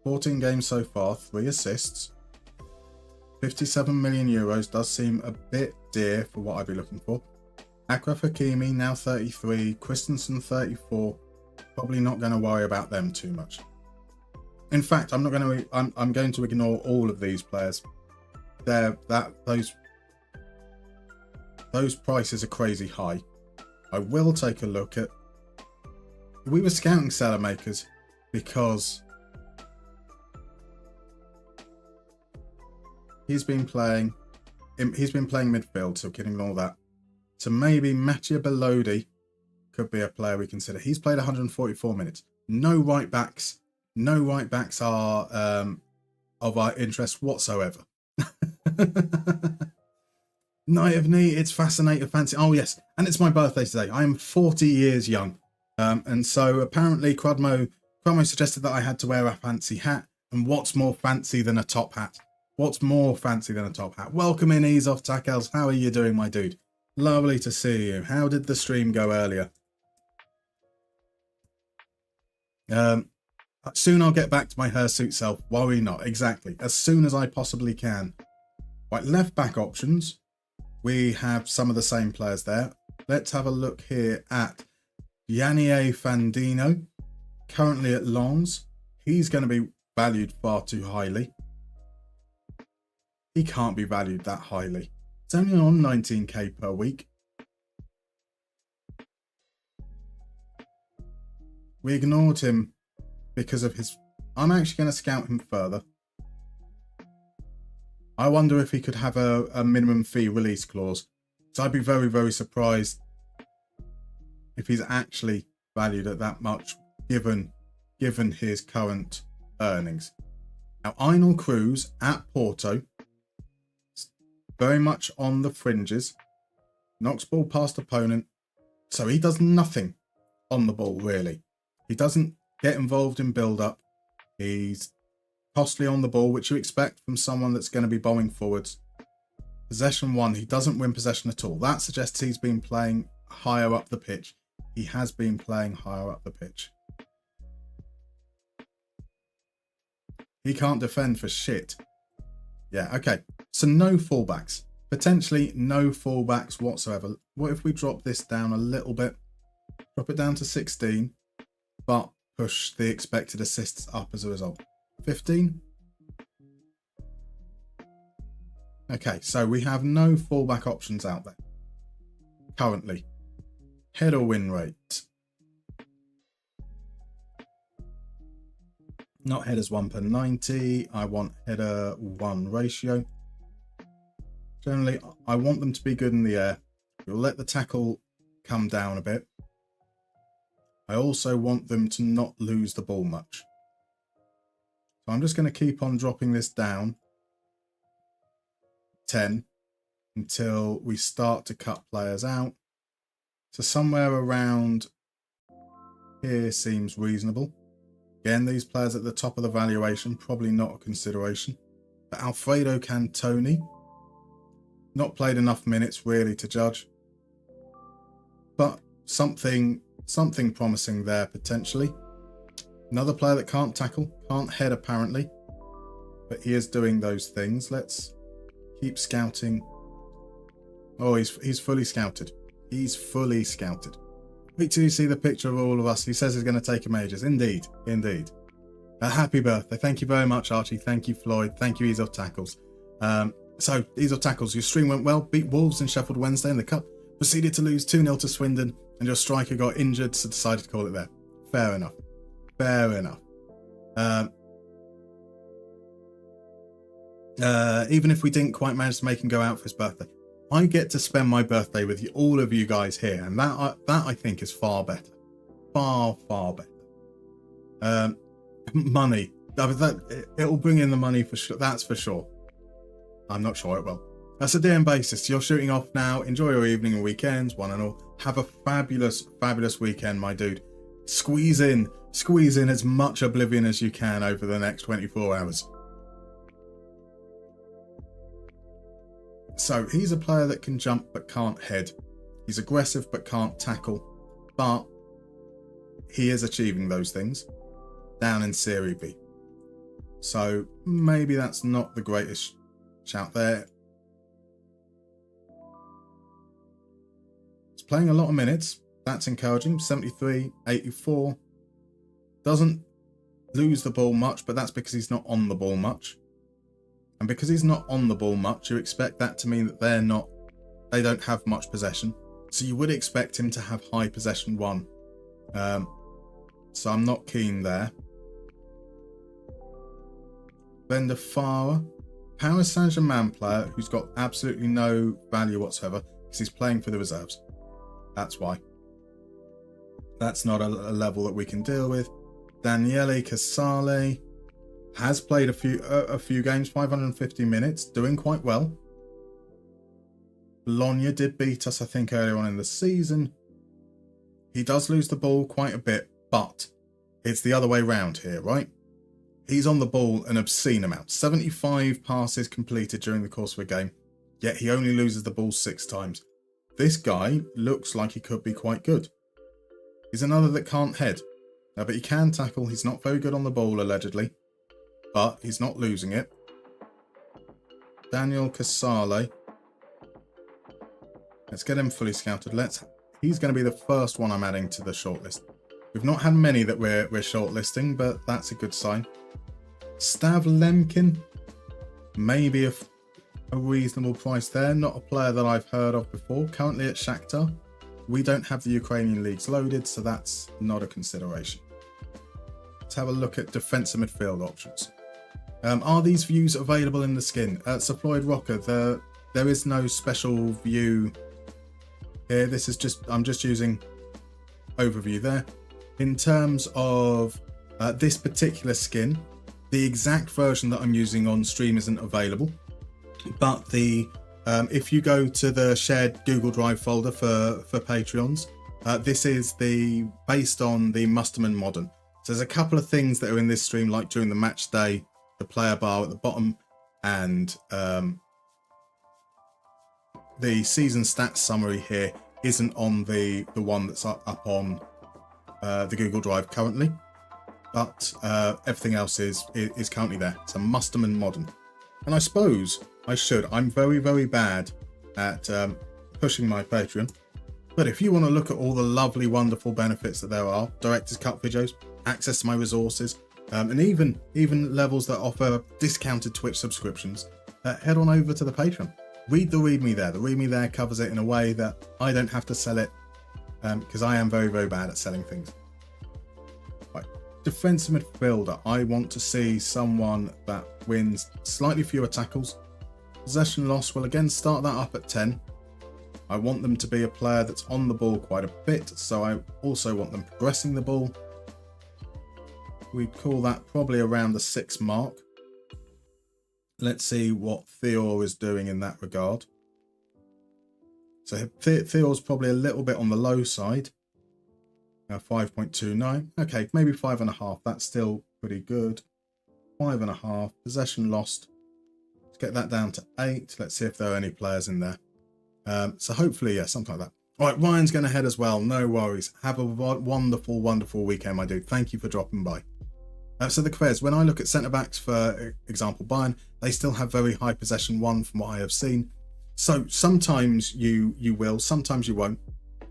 14 games so far, 3 assists. 57 million euros does seem a bit dear for what I'd be looking for. Akraf Hakimi now 33, Christensen 34. Probably not going to worry about them too much. In fact, I'm going to ignore all of these players. Those prices are crazy high. I will take a look at. We were scouting seller makers because he's been playing midfield, so we can ignore that. So maybe Mattia Belodi could be a player we consider. He's played 144 minutes. No right backs are of our interest whatsoever. Night of Knee, it's fascinating, fancy. Oh yes, and it's my birthday today. I am 40 years young, and so apparently Crudmo suggested that I had to wear a fancy hat. And what's more fancy than a top hat? What's more fancy than a top hat? Welcome in, Ease Off Tackles. How are you doing, my dude? Lovely to see you. How did the stream go earlier? Soon I'll get back to my hirsute self. Worry not. Exactly. As soon as I possibly can. Right, left back options. We have some of the same players there. Let's have a look here at Yannier Fandino, currently at Lens. He's going to be valued far too highly. He can't be valued that highly. It's only on 19k per week. We ignored him because of his... I'm actually going to scout him further. I wonder if he could have a minimum fee release clause. So I'd be very, very surprised if he's actually valued at that much, given his current earnings. Now, Einal Cruz at Porto, very much on the fringes, knocks ball past opponent, so he does nothing on the ball, really. He doesn't get involved in build-up. He's costly on the ball, which you expect from someone that's going to be bowling forwards. Possession 1, he doesn't win possession at all. That suggests he's been playing higher up the pitch. He has been playing higher up the pitch. He can't defend for shit. Yeah, okay. So no fullbacks. Potentially no fullbacks whatsoever. What if we drop this down a little bit? Drop it down to 16, but push the expected assists up as a result. 15? Okay, so we have no fullback options out there currently. Header win rate. Not headers 1 per 90. I want header 1 ratio. Generally, I want them to be good in the air. We'll let the tackle come down a bit. I also want them to not lose the ball much. So I'm just going to keep on dropping this down 10 until we start to cut players out. So somewhere around here seems reasonable. Again, these players at the top of the valuation, probably not a consideration. But Alfredo Cantoni, not played enough minutes really to judge. But something promising there potentially. Another player that can't tackle, can't head apparently, but he is doing those things. Let's keep scouting. Oh, he's fully scouted. He's fully scouted. Wait till you see the picture of all of us. He says it's going to take him ages. Indeed, indeed. Happy birthday. Thank you very much, Archie. Thank you, Floyd. Thank you, Ease of Tackles. So, Ease of Tackles, your stream went well. Beat Wolves in Sheffield Wednesday in the Cup. Proceeded to lose 2-0 to Swindon, and your striker got injured, so decided to call it there. Fair enough. Fair enough. Even if we didn't quite manage to make him go out for his birthday, I get to spend my birthday with all of you guys here, and that I think is far better. Far, far better. Money. It'll bring in the money for sure. That's for sure. I'm not sure it will. That's a day and basis. You're shooting off now. Enjoy your evening and weekends, one and all. Have a fabulous, fabulous weekend, my dude. Squeeze in as much oblivion as you can over the next 24 hours. So he's a player that can jump but can't head. He's aggressive but can't tackle. But he is achieving those things down in Serie B. So maybe that's not the greatest shout there. He's playing a lot of minutes. That's encouraging. 73, 84. Doesn't lose the ball much, but that's because he's not on the ball much. And because he's not on the ball much, you expect that to mean that they don't have much possession. So you would expect him to have high possession 1. So I'm not keen there. Bender Farah, Paris Saint-Germain player who's got absolutely no value whatsoever because he's playing for the reserves. That's why. That's not a level that we can deal with. Daniele Casale has played a few games, 550 minutes, doing quite well. Bologna did beat us, I think, earlier on in the season. He does lose the ball quite a bit, but it's the other way round here, right? He's on the ball an obscene amount. 75 passes completed during the course of a game, yet he only loses the ball 6 times. This guy looks like he could be quite good. He's another that can't head. But he can tackle. He's not very good on the ball, allegedly. But he's not losing it. Daniel Casale. Let's get him fully scouted. He's going to be the first one I'm adding to the shortlist. We've not had many that we're shortlisting, but that's a good sign. Stav Lemkin. Maybe a reasonable price there. Not a player that I've heard of before. Currently at Shakhtar. We don't have the Ukrainian leagues loaded, so that's not a consideration. Let's have a look at defensive midfield options. Are these views available in the skin? So Floyd Rocker, there is no special view here. This is I'm just using overview there. In terms of this particular skin, the exact version that I'm using on stream isn't available. But if you go to the shared Google Drive folder for Patreons, this is based on the Musterman Modern. So there's a couple of things that are in this stream, like during the match day, the player bar at the bottom, and the season stats summary here isn't on the one that's up on the Google Drive currently, but everything else is currently there. It's a Musterman Modern, and I suppose I'm very, very bad at pushing my Patreon, but if you want to look at all the lovely, wonderful benefits that there are, director's cut videos, access to my resources, and even levels that offer discounted Twitch subscriptions, head on over to the Patreon. Read the README there. The README there covers it in a way that I don't have to sell it, because I am very, very bad at selling things. Right. Defensive midfielder. I want to see someone that wins slightly fewer tackles. Possession loss, will again start that up at 10. I want them to be a player that's on the ball quite a bit, so I also want them progressing the ball. We'd call that probably around the 6 mark. Let's see what Theor is doing in that regard. So Theor's probably a little bit on the low side. 5.29. Okay, maybe 5.5. That's still pretty good. 5.5. Possession lost. Let's get that down to 8. Let's see if there are any players in there. So hopefully, yeah, something like that. All right, Ryan's going to head as well. No worries. Have a wonderful, wonderful weekend, my dude. Thank you for dropping by. So the Quez, when I look at centre-backs, for example, Bayern, they still have very high possession one from what I have seen. So sometimes you will, sometimes you won't.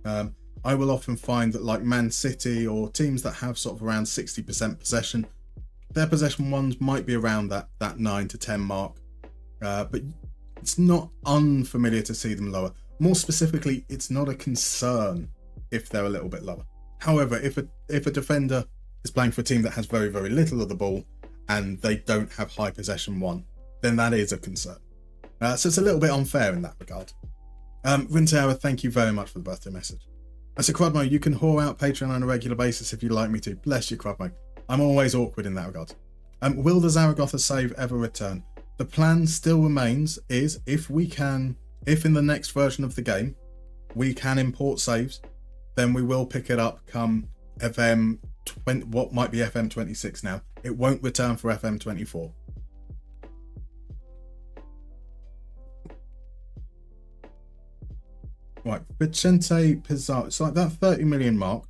I will often find that like Man City or teams that have sort of around 60% possession, their possession ones might be around that 9 to 10 mark. But it's not unfamiliar to see them lower. More specifically, it's not a concern if they're a little bit lower. However, if a defender is playing for a team that has very, very little of the ball and they don't have high possession one, then that is a concern. So it's a little bit unfair in that regard. Rinteauer, thank you very much for the birthday message. So Crudmo, you can whore out Patreon on a regular basis if you'd like me to. Bless you, Crudmo. I'm always awkward in that regard. Will the Zaragoza save ever return? The plan still remains is if in the next version of the game we can import saves, then we will pick it up come what might be FM26 now. It won't return for FM24. Right, Vicente Pizarro. It's like that 30 million mark.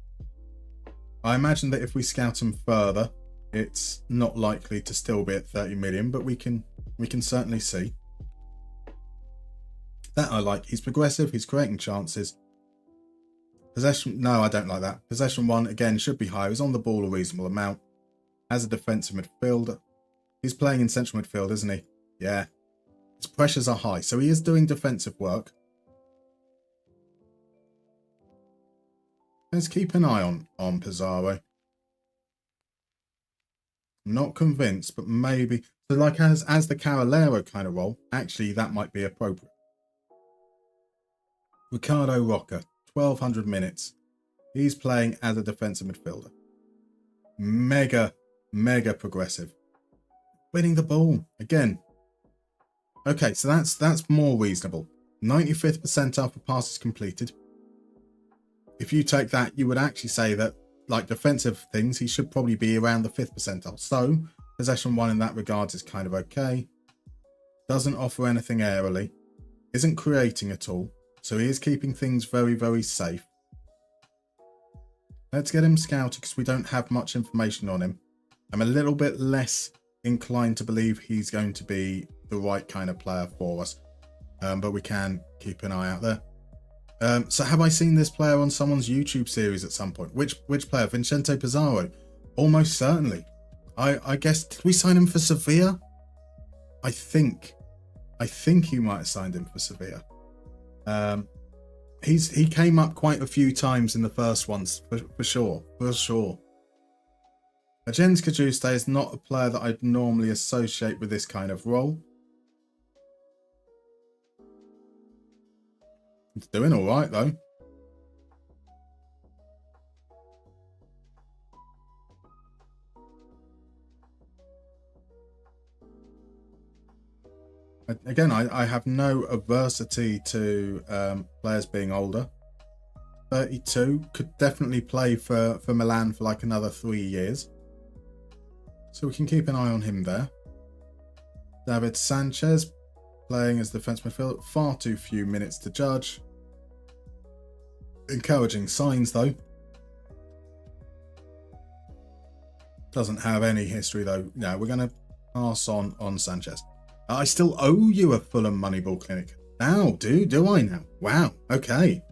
I imagine that if we scout him further, it's not likely to still be at 30 million, but we can certainly see. That I like. He's progressive, he's creating chances. Possession, no, I don't like that. Possession one, again, should be higher. He's on the ball a reasonable amount. As a defensive midfielder. He's playing in central midfield, isn't he? Yeah. His pressures are high, so he is doing defensive work. Let's keep an eye on Pizarro. I'm not convinced, but maybe. So like as the Carolero kind of role, actually that might be appropriate. Ricardo Roca, 1,200 minutes. He's playing as a defensive midfielder. Mega progressive. Winning the ball again. Okay, so that's more reasonable. 95th percentile for passes completed. If you take that, you would actually say that, like defensive things, he should probably be around the 5th percentile. So, possession one in that regard is kind of okay. Doesn't offer anything aerially. Isn't creating at all. So he is keeping things very, very safe. Let's get him scouted because we don't have much information on him. I'm a little bit less inclined to believe he's going to be the right kind of player for us. But we can keep an eye out there. So have I seen this player on someone's YouTube series at some point? Which player? Vincente Pizarro? Almost certainly. I guess, did we sign him for Sevilla? I think he might have signed him for Sevilla. He came up quite a few times in the first ones, for sure. Jens Kajuste is not a player that I'd normally associate with this kind of role. He's doing all right, though. Again, I have no adversity to players being older. 32, could definitely play for Milan for like another 3 years. So we can keep an eye on him there. David Sanchez, playing as defence midfielder, far too few minutes to judge. Encouraging signs though. Doesn't have any history though. No, we're going to pass on Sanchez. I still owe you a Fulham Moneyball clinic. Now, do I now? Wow. Okay.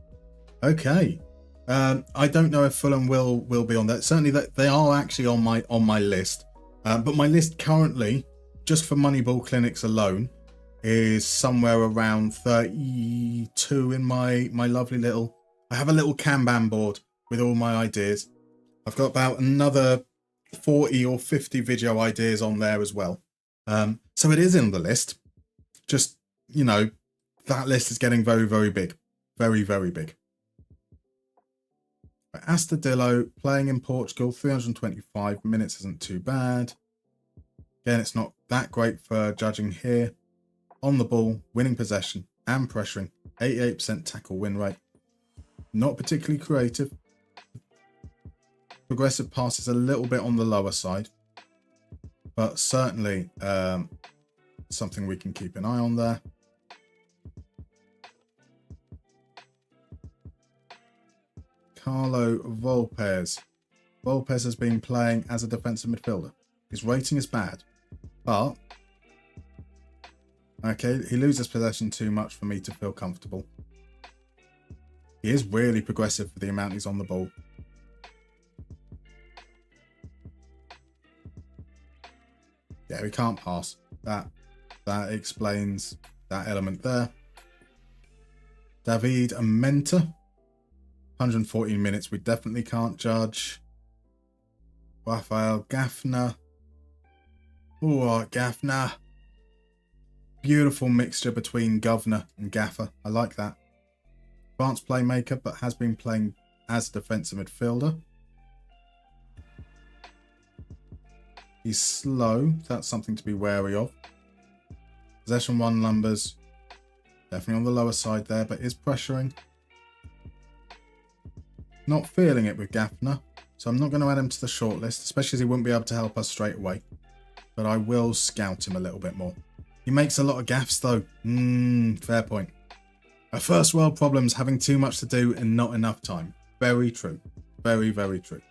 I don't know if Fulham will be on that. Certainly, that they are actually on my list. But my list currently, just for Moneyball clinics alone, is somewhere around 32 in my lovely little. I have a little Kanban board with all my ideas. I've got about another 40 or 50 video ideas on there as well. So it is in the list. Just, that list is getting very, very big. Very, very big. Astudillo, playing in Portugal, 325 minutes isn't too bad. Again, it's not that great for judging here. On the ball, winning possession and pressuring, 88% tackle win rate. Not particularly creative. Progressive passes a little bit on the lower side. But certainly something we can keep an eye on there. Carlo Volpes. Volpes has been playing as a defensive midfielder. His rating is bad, but okay, he loses possession too much for me to feel comfortable. He is really progressive for the amount he's on the ball. Yeah, we can't pass. That explains that element there. David Amenta, 114 minutes. We definitely can't judge. Rafael Gaffner. Oh, Gaffner. Beautiful mixture between governor and gaffer. I like that. Advanced playmaker, but has been playing as a defensive midfielder. He's slow. That's something to be wary of. Possession 1 numbers. Definitely on the lower side there, but is pressuring. Not feeling it with Gaffner. So I'm not going to add him to the shortlist, especially as he wouldn't be able to help us straight away. But I will scout him a little bit more. He makes a lot of gaffes though. Fair point. Our first world problems, having too much to do and not enough time. Very true. Very, very true.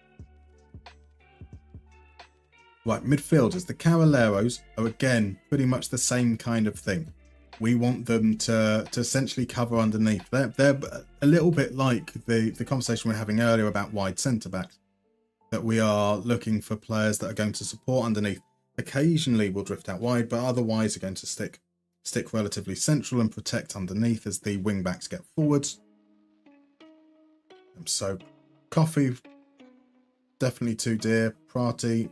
Right, midfielders. The Cavalleros are again pretty much the same kind of thing. We want them to essentially cover underneath. They're a little bit like the conversation we were having earlier about wide centre-backs. That we are looking for players that are going to support underneath. Occasionally we'll drift out wide, but otherwise are going to stick relatively central and protect underneath as the wing-backs get forwards. So, Coffee, definitely too dear. Prati,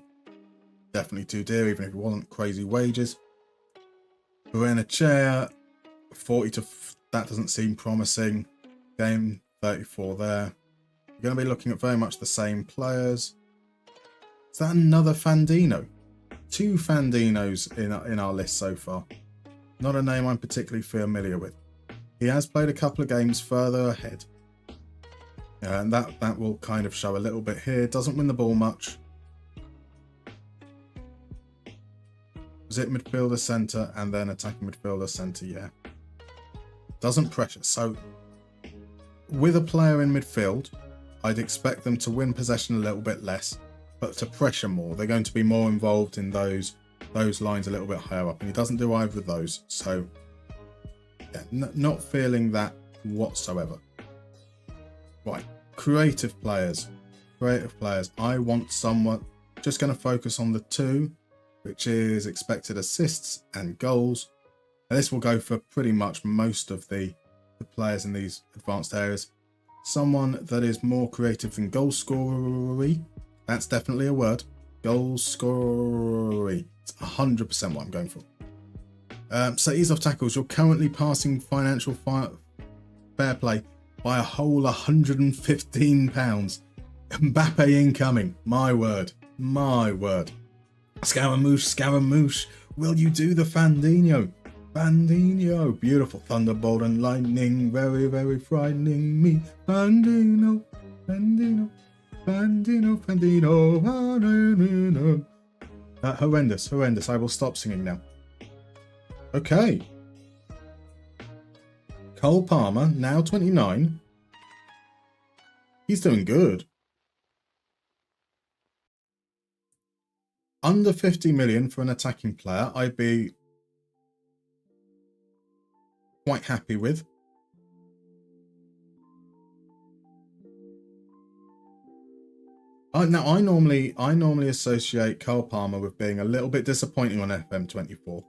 definitely too dear, even if it wasn't crazy wages. Buenachea, 40 to... that doesn't seem promising. Game 34 there. We're going to be looking at very much the same players. Is that another Fandino? 2 Fandinos in our list so far. Not a name I'm particularly familiar with. He has played a couple of games further ahead. And that will kind of show a little bit here. Doesn't win the ball much. Was it midfielder centre and then attacking midfielder centre? Yeah. Doesn't pressure. So with a player in midfield, I'd expect them to win possession a little bit less, but to pressure more. They're going to be more involved in those lines a little bit higher up, and he doesn't do either of those. So, yeah, not feeling that whatsoever. Right, creative players. I want someone just going to focus on the two, which is expected assists and goals. And this will go for pretty much most of the players in these advanced areas. Someone that is more creative than goal scorery. That's definitely a word. Goal scorery. It's 100% what I'm going for. So ease off tackles. You're currently passing financial fair play by a whole £115. Mbappe incoming. My word. Scaramouche. Will you do the Fandinho? Beautiful. Thunderbolt and lightning. Very, very frightening me. Fandinho. Horrendous. I will stop singing now. Okay. Cole Palmer, now 29. He's doing good. Under 50 million for an attacking player, I'd be quite happy with. Now, I normally associate Cole Palmer with being a little bit disappointing on FM24,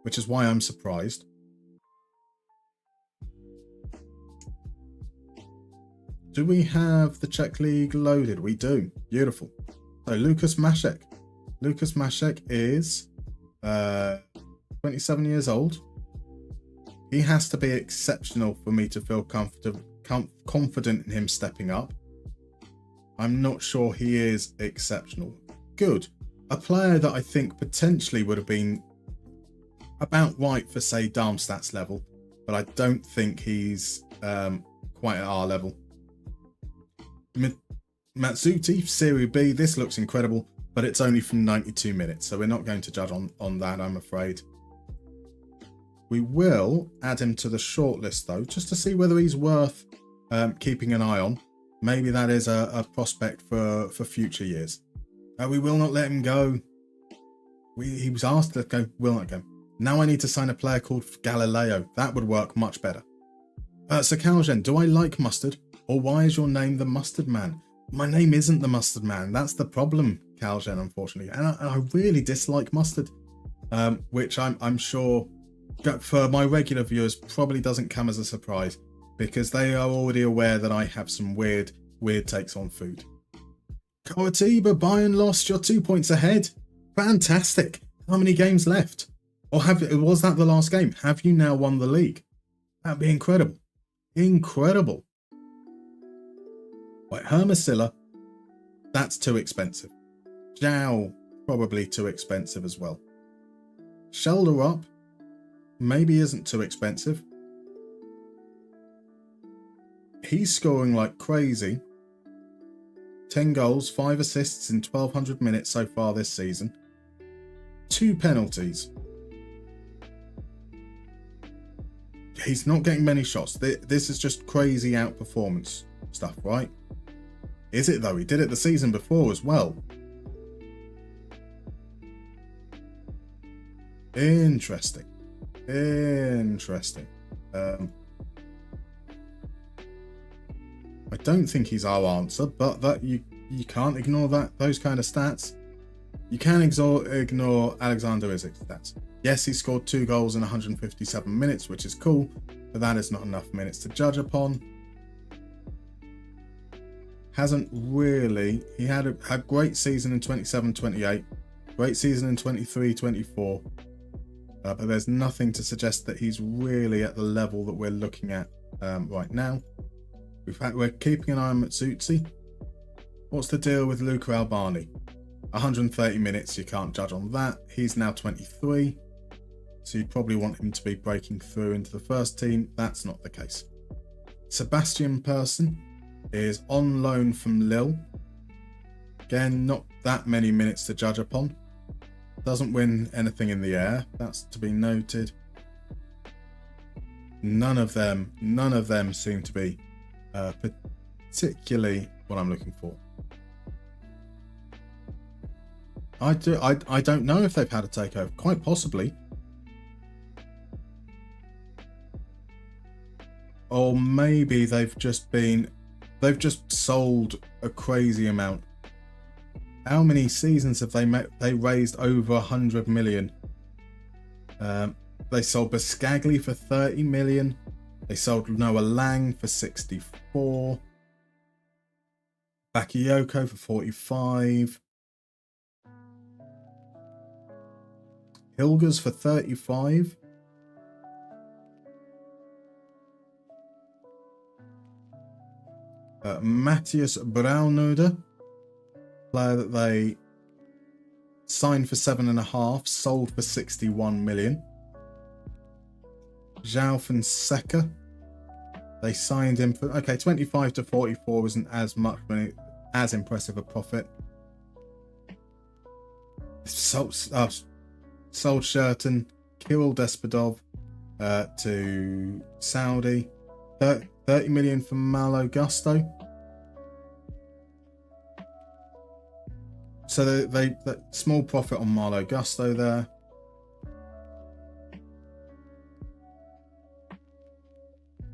which is why I'm surprised. Do we have the Czech League loaded? We do. Beautiful. So Lukas Mašek. Lukas Mašek is 27 years old. He has to be exceptional for me to feel confident in him stepping up. I'm not sure he is exceptional. Good. A player that I think potentially would have been about right for, say, Darmstadt's level, but I don't think he's quite at our level. Matsuti, Serie B, this looks incredible, but it's only from 92 minutes, so we're not going to judge on that, I'm afraid. We will add him to the shortlist, though, just to see whether he's worth keeping an eye on. Maybe that is a prospect for future years. We will not let him go. He was asked to go, will not go. Now I need to sign a player called Galileo. That would work much better. So Calgen, do I like mustard? Or why is your name the Mustard Man? My name isn't the Mustard Man. That's the problem, Calgen, unfortunately. And I really dislike mustard, which I'm sure for my regular viewers probably doesn't come as a surprise, because they are already aware that I have some weird takes on food. Coritiba, Bayern lost. You're 2 points ahead. Fantastic. How many games left? Or was that the last game? Have you now won the league? That'd be incredible. Incredible. Right, Hermosilla, that's too expensive. Zhao, probably too expensive as well. Shoulder up, maybe isn't too expensive. He's scoring like crazy. 10 goals, 5 assists in 1,200 minutes so far this season. 2 penalties. He's not getting many shots. This is just crazy outperformance stuff, right? Is it though? He did it the season before as well. Interesting. I don't think he's our answer, but that you can't ignore those kind of stats. You can ignore Alexander Isak's stats. Yes, he scored 2 goals in 157 minutes, which is cool, but that is not enough minutes to judge upon. Hasn't really. He had a great season in 27-28, great season in 23-24, but there's nothing to suggest that he's really at the level that we're looking at right now. We're keeping an eye on Matsutsi. What's the deal with Luca Albani? 130 minutes, you can't judge on that. He's now 23, so you'd probably want him to be breaking through into the first team. That's not the case. Sebastian Persson is on loan from Lille. Again, not that many minutes to judge upon. Doesn't win anything in the air. That's to be noted. None of them seem to be particularly what I'm looking for. I don't know if they've had a takeover. Quite possibly. Or maybe they've just sold a crazy amount. How many seasons have they raised over 100 million? They sold Biscagli for 30 million. They sold Noah Lang for 64. Bakayoko for 45. Hilgers for 35. Matthias Braunöder, player that they signed for 7.5, sold for 61 million. João Fonseca, they signed him for 25 to 44 isn't as much money, as impressive a profit. Sold Sheraton, Kirill Despodov to Saudi. 30 million for Malo Gusto. So they small profit on Malo Gusto there.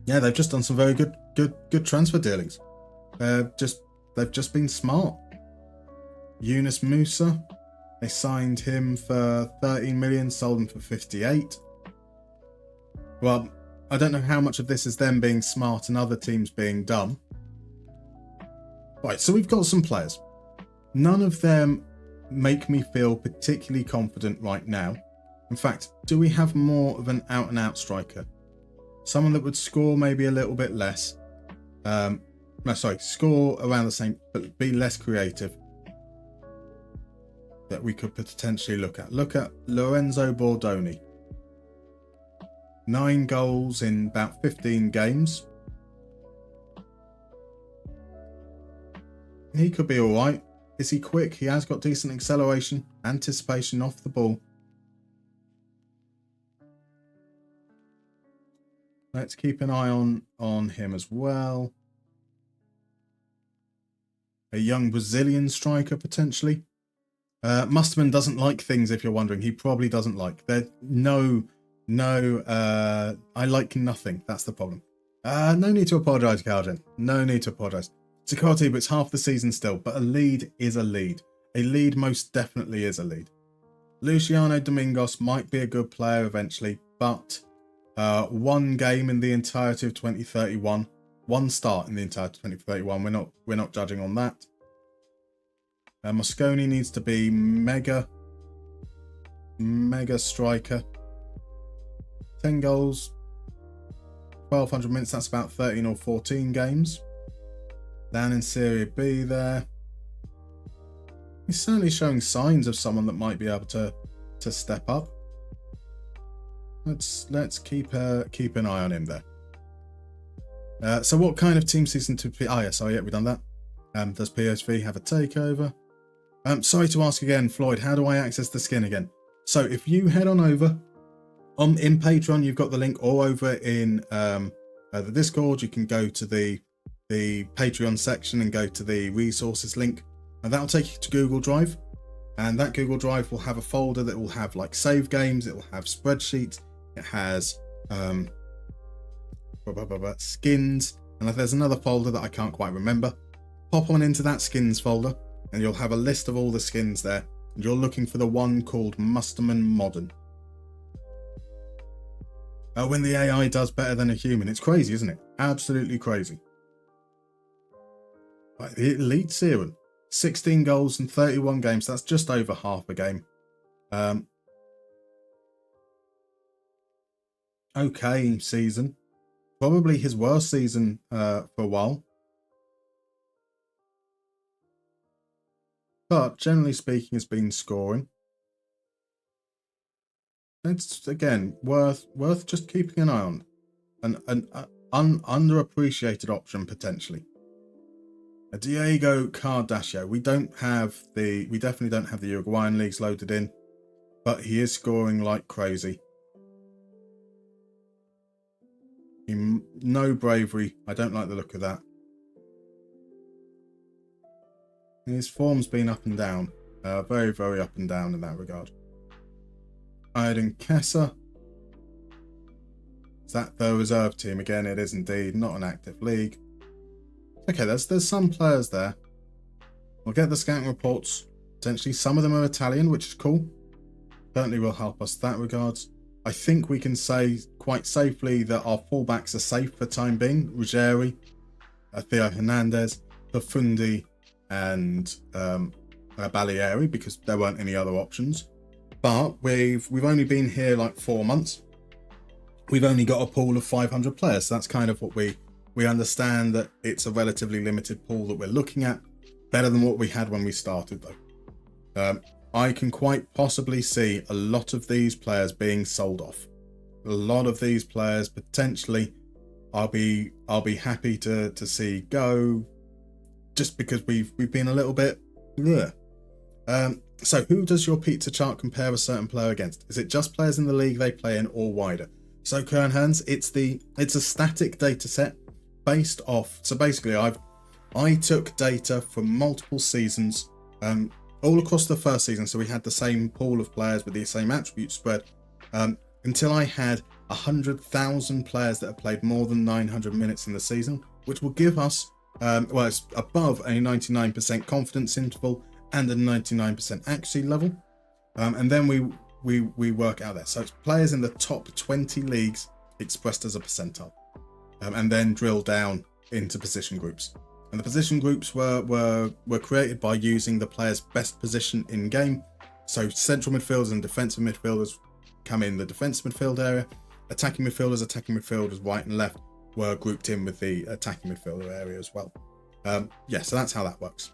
Yeah, they've just done some very good transfer dealings. They've just been smart. Yunus Musa, they signed him for 13 million, sold him for 58. Well, I don't know how much of this is them being smart and other teams being dumb. Right, so we've got some players. None of them make me feel particularly confident right now. In fact, do we have more of an out-and-out striker? Someone that would score maybe a little bit less. Score around the same, but be less creative. That we could potentially look at. Look at Lorenzo Bordoni. 9 goals in about 15 games. He could be alright. Is he quick? He has got decent acceleration, anticipation off the ball. Let's keep an eye on him as well. A young Brazilian striker, potentially. Mustermann doesn't like things, if you're wondering. He probably doesn't like. I like nothing. That's the problem. No need to apologise, Calvin. No need to apologise. It's a but it's half the season still. But a lead is a lead. A lead most definitely is a lead. Luciano Domingos might be a good player eventually, but one game in the entirety of 2031. One start in the entirety of 2031. We're not judging on that. Mosconi needs to be mega striker. 10 goals, 1,200 minutes. That's about 13 or 14 games. Down in Serie B there. He's certainly showing signs of someone that might be able to step up. Let's keep an eye on him there. So what kind of team season to be? We've done that. Does PSV have a takeover? Sorry to ask again, Floyd, how do I access the skin again? So if you head on over in Patreon, you've got the link, or over in the Discord, you can go to the Patreon section and go to the resources link, and that'll take you to Google Drive. And that Google Drive will have a folder that will have like save games, it will have spreadsheets, it has skins, and if there's another folder that I can't quite remember, pop on into that skins folder and you'll have a list of all the skins there, and you're looking for the one called Mustermann Modern. When the AI does better than a human, it's crazy, isn't it? Absolutely crazy. Right, the Elite Siren, 16 goals in 31 games, that's just over half a game. Okay season. Probably his worst season for a while. But generally speaking, has been scoring. It's again worth just keeping an eye on. An underappreciated option potentially. A Diego Cardascio. We definitely don't have the Uruguayan leagues loaded in, but he is scoring like crazy. No bravery. I don't like the look of that. His form's been up and down. Very, very up and down in that regard. Aydin Kessa. Is that the reserve team? Again, it is indeed not an active league. Okay, there's some players there. We'll get the scouting reports. Potentially some of them are Italian, which is cool. Certainly will help us in that regards. I think we can say quite safely that our fullbacks are safe for the time being. Ruggeri, Theo Hernandez, Profundi, and Balieri, because there weren't any other options. But we've only been here like 4 months. We've only got a pool of 500 players. So that's kind of what we understand, that it's a relatively limited pool that we're looking at. Better than what we had when we started, though. I can quite possibly see a lot of these players being sold off. A lot of these players potentially I'll be happy to see go, just because we've been a little bit bleh. So who does your pizza chart compare a certain player against? Is it just players in the league they play in or wider? So Kernhans, it's a static data set based off. So basically I took data from multiple seasons, all across the first season. So we had the same pool of players with the same attribute spread, until I had 100,000 players that have played more than 900 minutes in the season, which will give us, it's above a 99% confidence interval and a 99% accuracy level. And then we work out there. So it's players in the top 20 leagues expressed as a percentile, and then drill down into position groups. And the position groups were created by using the player's best position in game. So central midfielders and defensive midfielders come in the defensive midfield area. Attacking midfielders right and left were grouped in with the attacking midfielder area as well. So that's how that works.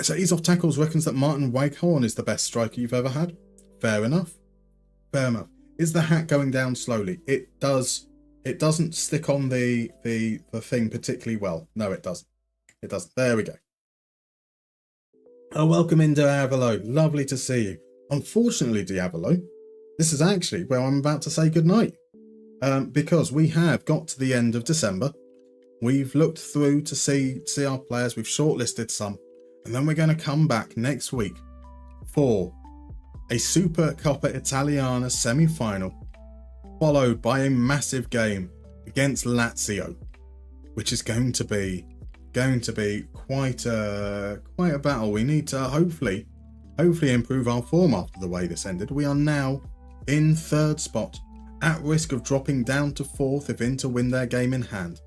So Ease Off Tackles reckons that Martin Waghorn is the best striker you've ever had. Fair enough. Is the hat going down slowly? It does. It doesn't stick on the thing particularly well. No, it doesn't. It doesn't. There we go. Oh, welcome in, Diavolo. Lovely to see you. Unfortunately, Diavolo, this is actually where I'm about to say goodnight. Because we have got to the end of December. We've looked through to see our players. We've shortlisted some. And then we're going to come back next week for a Super Coppa Italiana semi-final, followed by a massive game against Lazio, which is going to be quite a battle. We need to hopefully improve our form after the way this ended. We are now in 3rd spot, at risk of dropping down to 4th if Inter win their game in hand.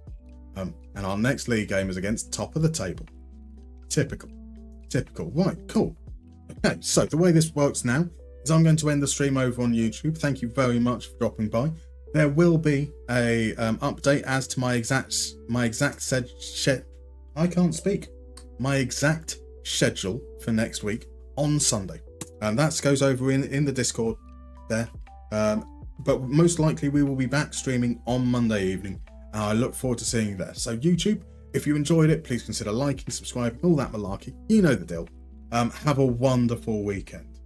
And our next league game is against top of the table. Typical. Right, cool. Okay, so the way this works now is I'm going to end the stream over on YouTube. Thank you very much for dropping by. There will be a update as to my exact schedule for next week on Sunday, and that goes over in the Discord there. But most likely we will be back streaming on Monday evening. I look forward to seeing you there. So YouTube, if you enjoyed it, please consider liking, subscribing, all that malarkey. You know the deal. Have a wonderful weekend.